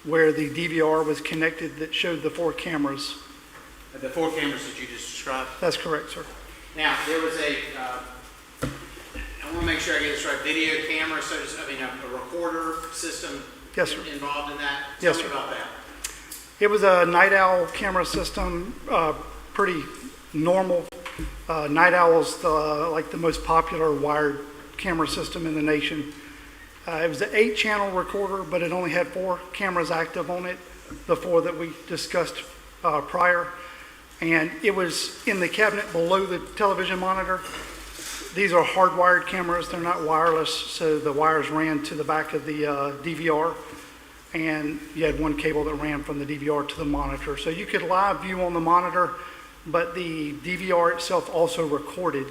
[SPEAKER 20] where the DVR was connected that showed the 4 cameras.
[SPEAKER 19] The 4 cameras that you just described?
[SPEAKER 20] That's correct, sir.
[SPEAKER 19] Now, there was I want to make sure I get this right, video camera, a recorder system
[SPEAKER 20] Yes, sir.
[SPEAKER 19] involved in that?
[SPEAKER 20] Yes,
[SPEAKER 19] Tell me
[SPEAKER 20] sir.
[SPEAKER 19] about that.
[SPEAKER 20] It was a Night Owl camera system, pretty normal. Night Owl's like the most popular wired camera system in the nation. It was an 8-channel recorder, but it only had 4 cameras active on it, the 4 that we discussed prior. And it was in the cabinet below the television monitor. These are hardwired cameras, they're not wireless, so the wires ran to the back of the DVR, and you had one cable that ran from the DVR to the monitor. So you could live view on the monitor, but the DVR itself also recorded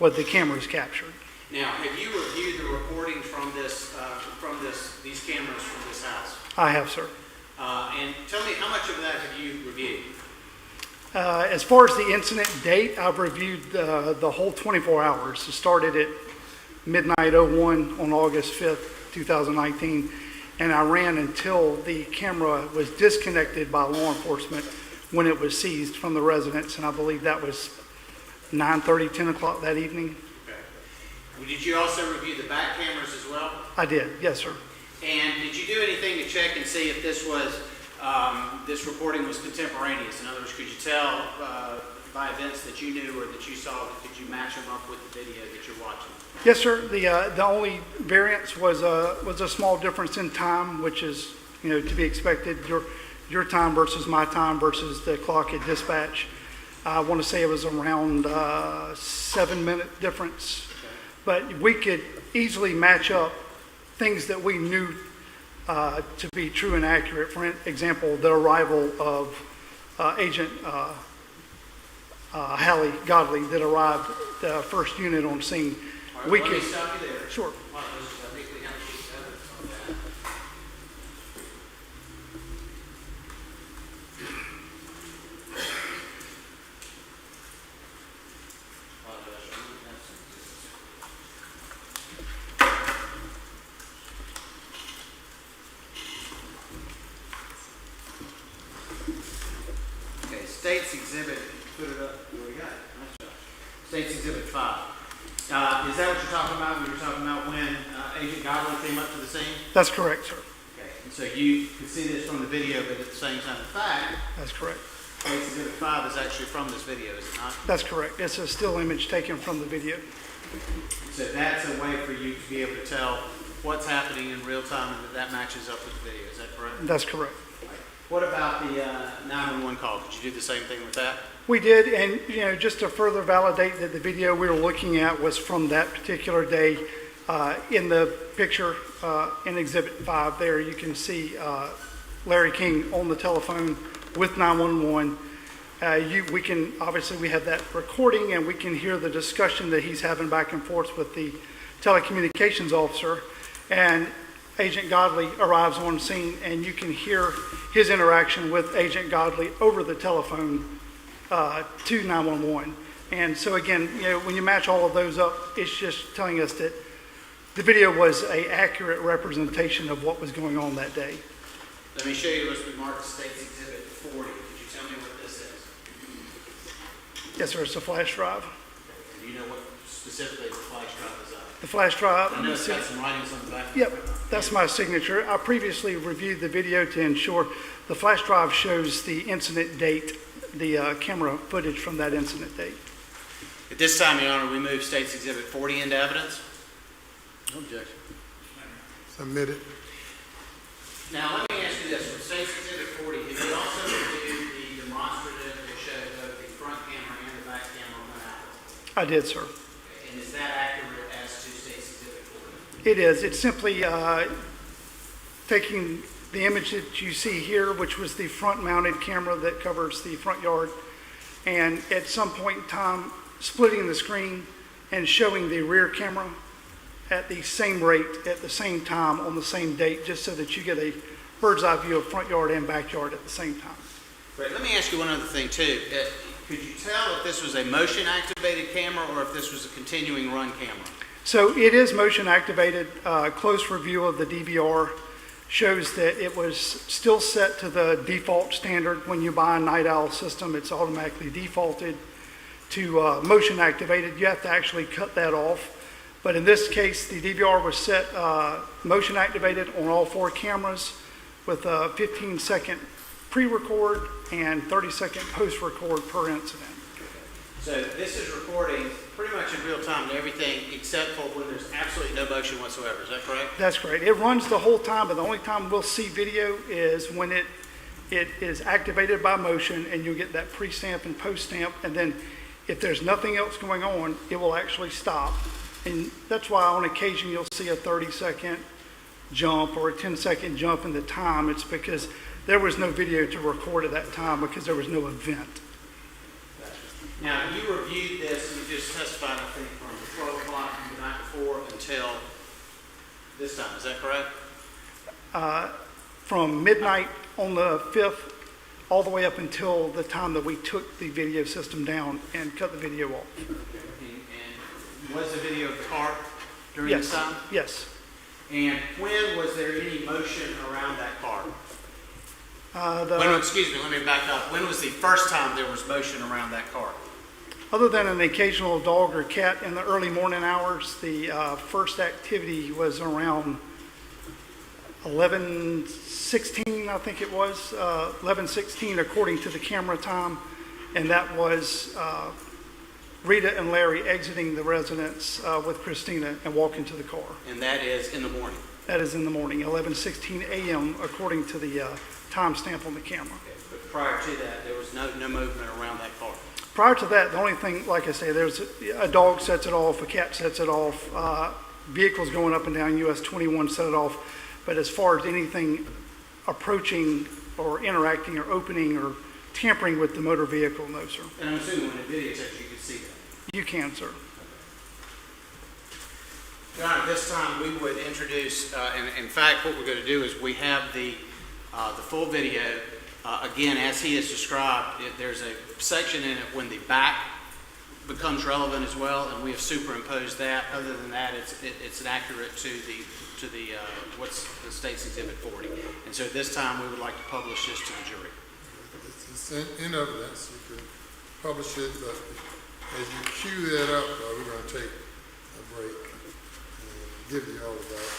[SPEAKER 20] what the cameras captured.
[SPEAKER 19] Now, have you reviewed the recording from these cameras from this house?
[SPEAKER 20] I have, sir.
[SPEAKER 19] And tell me, how much of that have you reviewed?
[SPEAKER 20] As far as the incident date, I've reviewed the whole 24 hours. It started at midnight 01 on August 5th, 2019, and I ran until the camera was disconnected by law enforcement when it was seized from the residence, and I believe that was 9:30, 10 o'clock that evening.
[SPEAKER 19] Okay. Did you also review the back cameras as well?
[SPEAKER 20] I did, yes, sir.
[SPEAKER 19] And did you do anything to check and see if this was, this recording was contemporaneous? In other words, could you tell by events that you knew or that you saw, could you match them up with the video that you're watching?
[SPEAKER 20] Yes, sir. The only variance was a small difference in time, which is, to be expected. Your time versus my time versus the clock at dispatch. I want to say it was around 7-minute difference. But we could easily match up things that we knew to be true and accurate. For example, the arrival of Agent HALLIE GODLEY that arrived the first unit on scene.
[SPEAKER 19] All right,
[SPEAKER 20] We
[SPEAKER 19] let me
[SPEAKER 20] could,
[SPEAKER 19] stop you there.
[SPEAKER 20] sure.
[SPEAKER 19] I think we have to keep evidence on that. Okay, State's Exhibit, put it up, where we got it, nice job. State's Exhibit 5. Is that what you're talking about, when you're talking about when Agent Godley came up to the scene?
[SPEAKER 20] That's correct, sir.
[SPEAKER 19] Okay, and so you can see this from the video, but at the same time, in fact,
[SPEAKER 20] That's correct.
[SPEAKER 19] State's Exhibit 5 is actually from this video, is it not?
[SPEAKER 20] That's correct. It's a still image taken from the video.
[SPEAKER 19] So that's a way for you to be able to tell what's happening in real time and that matches up with the video, is that correct?
[SPEAKER 20] That's correct.
[SPEAKER 19] What about the 911 call? Could you do the same thing with that?
[SPEAKER 20] We did, and just to further validate that the video we were looking at was from that particular day, in the picture in Exhibit 5 there, you can see Larry King on the telephone with 911. We can, obviously we have that recording and we can hear the discussion that he's having back and forth with the telecommunications officer, and Agent Godley arrives on scene and you can hear his interaction with Agent Godley over the telephone to 911. And so again, when you match all of those up, it's just telling us that the video was an accurate representation of what was going on that day.
[SPEAKER 19] Let me show you what's been marked as State's Exhibit 40. Could you tell me what this is?
[SPEAKER 20] Yes, sir, it's a flash drive.
[SPEAKER 19] Do you know what specifically the flash drive is of?
[SPEAKER 20] The flash drive.
[SPEAKER 19] I know it's got some writings on the back.
[SPEAKER 20] Yep, that's my signature. I previously reviewed the video to ensure the flash drive shows the incident date, the camera footage from that incident date.
[SPEAKER 19] At this time, Your Honor, we move State's Exhibit 40 into evidence.
[SPEAKER 1] No objection. Submitted.
[SPEAKER 19] Now, let me ask you this. With State's Exhibit 40, did you also review the demonstrative that showed both the front camera and the back camera went out?
[SPEAKER 20] I did, sir.
[SPEAKER 19] Okay, and is that accurate as to State's Exhibit 40?
[SPEAKER 20] It is. It's simply taking the image that you see here, which was the front-mounted camera that covers the front yard, and at some point in time, splitting the screen and showing the rear camera at the same rate, at the same time, on the same date, just so that you get a bird's eye view of front yard and backyard at the same time.
[SPEAKER 19] Great. Let me ask you one other thing, too. Could you tell if this was a motion-activated camera or if this was a continuing run camera?
[SPEAKER 20] So it is motion activated. Close review of the DVR shows that it was still set to the default standard. When you buy a Night Owl system, it's automatically defaulted to motion activated. You have to actually cut that off. But in this case, the DVR was set motion activated on all 4 cameras with a 15-second pre-record and 30-second post-record per incident.
[SPEAKER 19] So this is recording pretty much in real time and everything except for when there's absolutely no motion whatsoever. Is that correct?
[SPEAKER 20] That's correct. It runs the whole time, but the only time we'll see video is when it is activated by motion, and you'll get that pre-stamp and post-stamp, and then if there's nothing else going on, it will actually stop. And that's why on occasion you'll see a 30-second jump or a 10-second jump in the time. It's because there was no video to record at that time because there was no event.
[SPEAKER 19] Now, you reviewed this, and you just testified, I think, from 12 o'clock the night before until this time. Is that correct?
[SPEAKER 20] From midnight on the 5th all the way up until the time that we took the video system down and cut the video off.
[SPEAKER 19] And was the video of the car during
[SPEAKER 20] Yes.
[SPEAKER 19] this time?
[SPEAKER 20] Yes.
[SPEAKER 19] And when was there any motion around that car? Excuse me, let me back up. When was the first time there was motion around that car?
[SPEAKER 20] Other than an occasional dog or cat in the early morning hours, the first activity was around 11:16, I think it was, 11:16 according to the camera time. and that was Rita and Larry exiting the residence with Cristina and walking to the car.
[SPEAKER 19] And that is in the morning?
[SPEAKER 20] That is in the morning, 11:16 a.m., according to the timestamp on the camera.
[SPEAKER 19] Okay. But prior to that, there was no movement around that car?
[SPEAKER 20] Prior to that, the only thing, like I say, there's a dog sets it off, a cat sets it off, vehicles going up and down US 21 set it off. But as far as anything approaching or interacting or opening or tampering with the motor vehicle, no, sir.
[SPEAKER 19] And I'm assuming when the videotape, you could see that?
[SPEAKER 20] You can, sir.
[SPEAKER 19] Your Honor, this time we would introduce, and in fact, what we're going to do is we have the full video. Again, as he has described, there's a section in it when the back becomes relevant as well, and we have superimposed that. Other than that, it's inaccurate to the what's the state's Exhibit 40. And so at this time, we would like to publish this to the jury.
[SPEAKER 1] It's in evidence. You can publish it, but as you cue that up, we're going to take a break and give you all about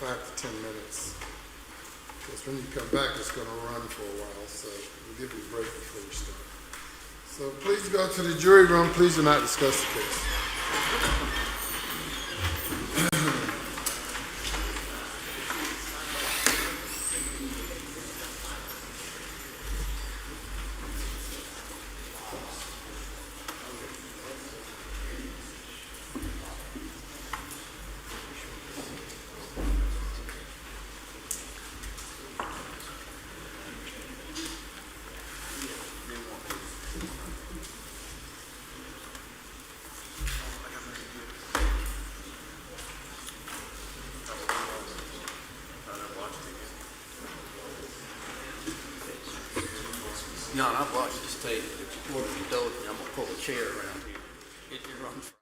[SPEAKER 1] 5 to 10 minutes. Because when you come back, it's going to run for a while, so we'll give you a break before we start. So please go to the jury room. Please do not discuss the case.
[SPEAKER 8] Jan, I've watched this tape. If you indulge me, I'm gonna pull a chair around here. It runs.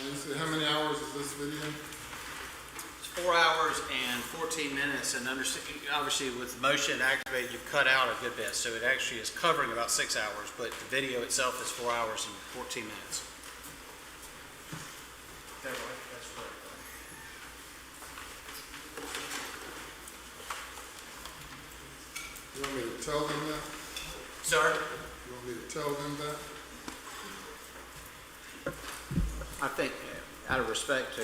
[SPEAKER 1] And you said, how many hours is this video?
[SPEAKER 19] It's 4 hours and 14 minutes, and obviously with motion activated, you've cut out a good bit, so it actually is covering about 6 hours, but the video itself is 4 hours and 14 minutes. That's correct.
[SPEAKER 1] You want me to tell them that?
[SPEAKER 19] Sir?
[SPEAKER 1] You want me to tell them that?
[SPEAKER 19] I think, out of respect to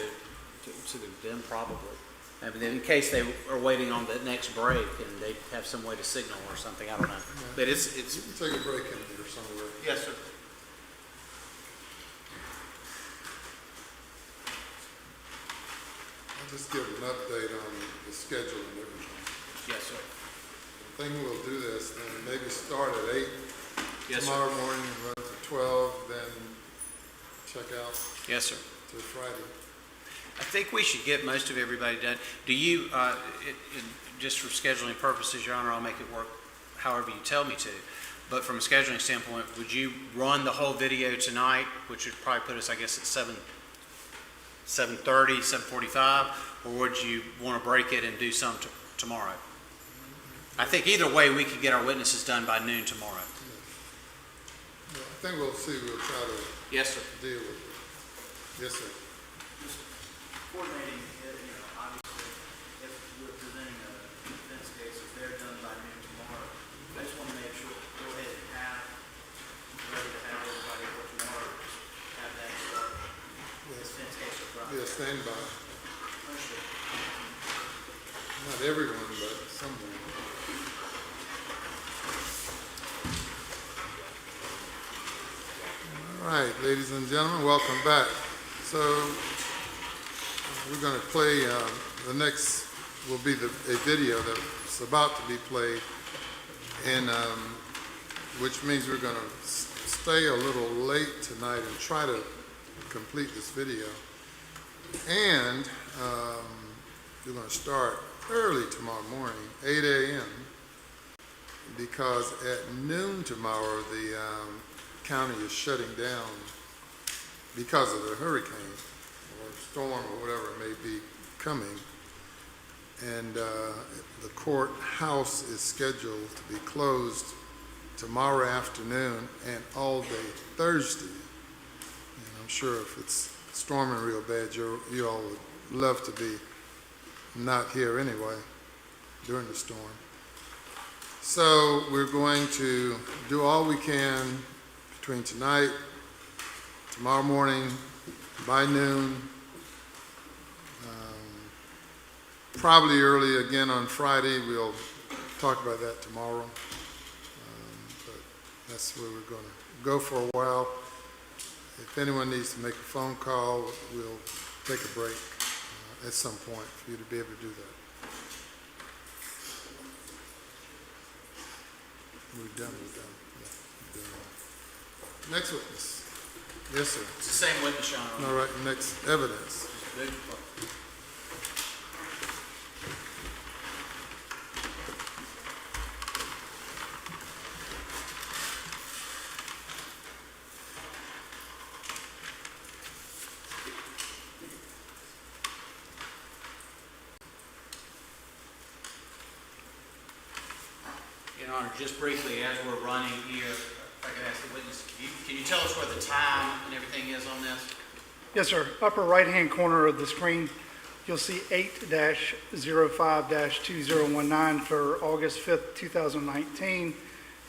[SPEAKER 19] them, probably. And then in case they are waiting on the next break and they have some way to signal or something, I don't know. But it's.
[SPEAKER 1] You can take a break in here somewhere.
[SPEAKER 19] Yes, sir.
[SPEAKER 1] I'll just give an update on the schedule and everything.
[SPEAKER 19] Yes, sir.
[SPEAKER 1] I think we'll do this, then maybe start at 8
[SPEAKER 19] Yes, sir.
[SPEAKER 1] tomorrow morning, run to 12, then check out
[SPEAKER 19] Yes, sir.
[SPEAKER 1] to Friday.
[SPEAKER 19] I think we should get most of everybody done. Do you, just for scheduling purposes, Your Honor, I'll make it work however you tell me to. But from a scheduling standpoint, would you run the whole video tonight, which would probably put us, I guess, at 7:30, 7:45, or would you want to break it and do some tomorrow? I think either way, we could get our witnesses done by noon tomorrow.
[SPEAKER 1] Yeah, I think we'll see, we'll try to
[SPEAKER 19] Yes, sir.
[SPEAKER 1] deal with it. Yes, sir.
[SPEAKER 3] Coordinating, obviously, if we're presenting a defense case, if they're done by noon tomorrow, I just want to make sure, go ahead and ready to have everybody for tomorrow, have that start.
[SPEAKER 1] Yes.
[SPEAKER 3] Defense case or Friday.
[SPEAKER 1] Be a standby.
[SPEAKER 3] Understood.
[SPEAKER 1] Not everyone, but someone. All right, ladies and gentlemen, welcome back. So we're going to play, the next will be a video that's about to be played, and which means we're going to stay a little late tonight and try to complete this video. And we're going to start early tomorrow morning, 8 a.m., because at noon tomorrow, the county is shutting down because of the hurricane or storm or whatever it may be coming. And the courthouse is scheduled to be closed tomorrow afternoon and all day Thursday. And I'm sure if it's storming real bad, you all would love to be not here anyway during the storm. So we're going to do all we can between tonight, tomorrow morning, by noon, probably early again on Friday. We'll talk about that tomorrow. But that's where we're going to go for a while. If anyone needs to make a phone call, we'll take a break at some point for you to be able to do that. We're done with that. Yeah, we're done. Next witness. Yes, sir.
[SPEAKER 19] It's the same witness, Your Honor.
[SPEAKER 1] All right, next evidence.
[SPEAKER 19] Your Honor, just briefly, as we're running here, if I could ask the witness, can you tell us where the time and everything is on this?
[SPEAKER 20] Yes, sir. Upper right-hand corner of the screen, you'll see 8-05-2019 for August 5th, 2019,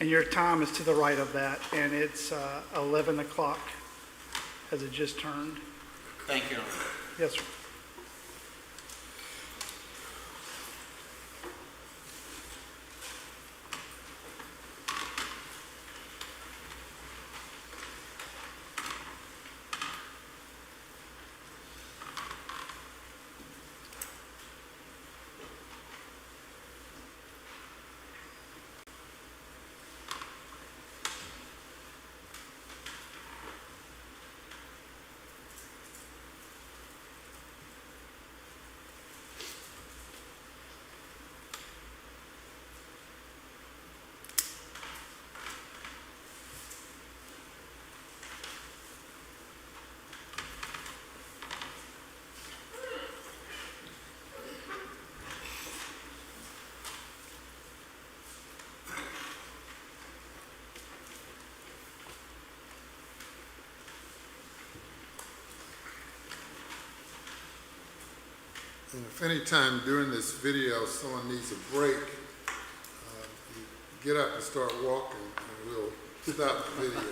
[SPEAKER 20] and your time is to the right of that, and it's 11 o'clock as it just turned.
[SPEAKER 19] Thank you, Your Honor.
[SPEAKER 20] Yes, sir.
[SPEAKER 1] And if any time during this video someone needs a break, you get up and start walking, and we'll stop the video.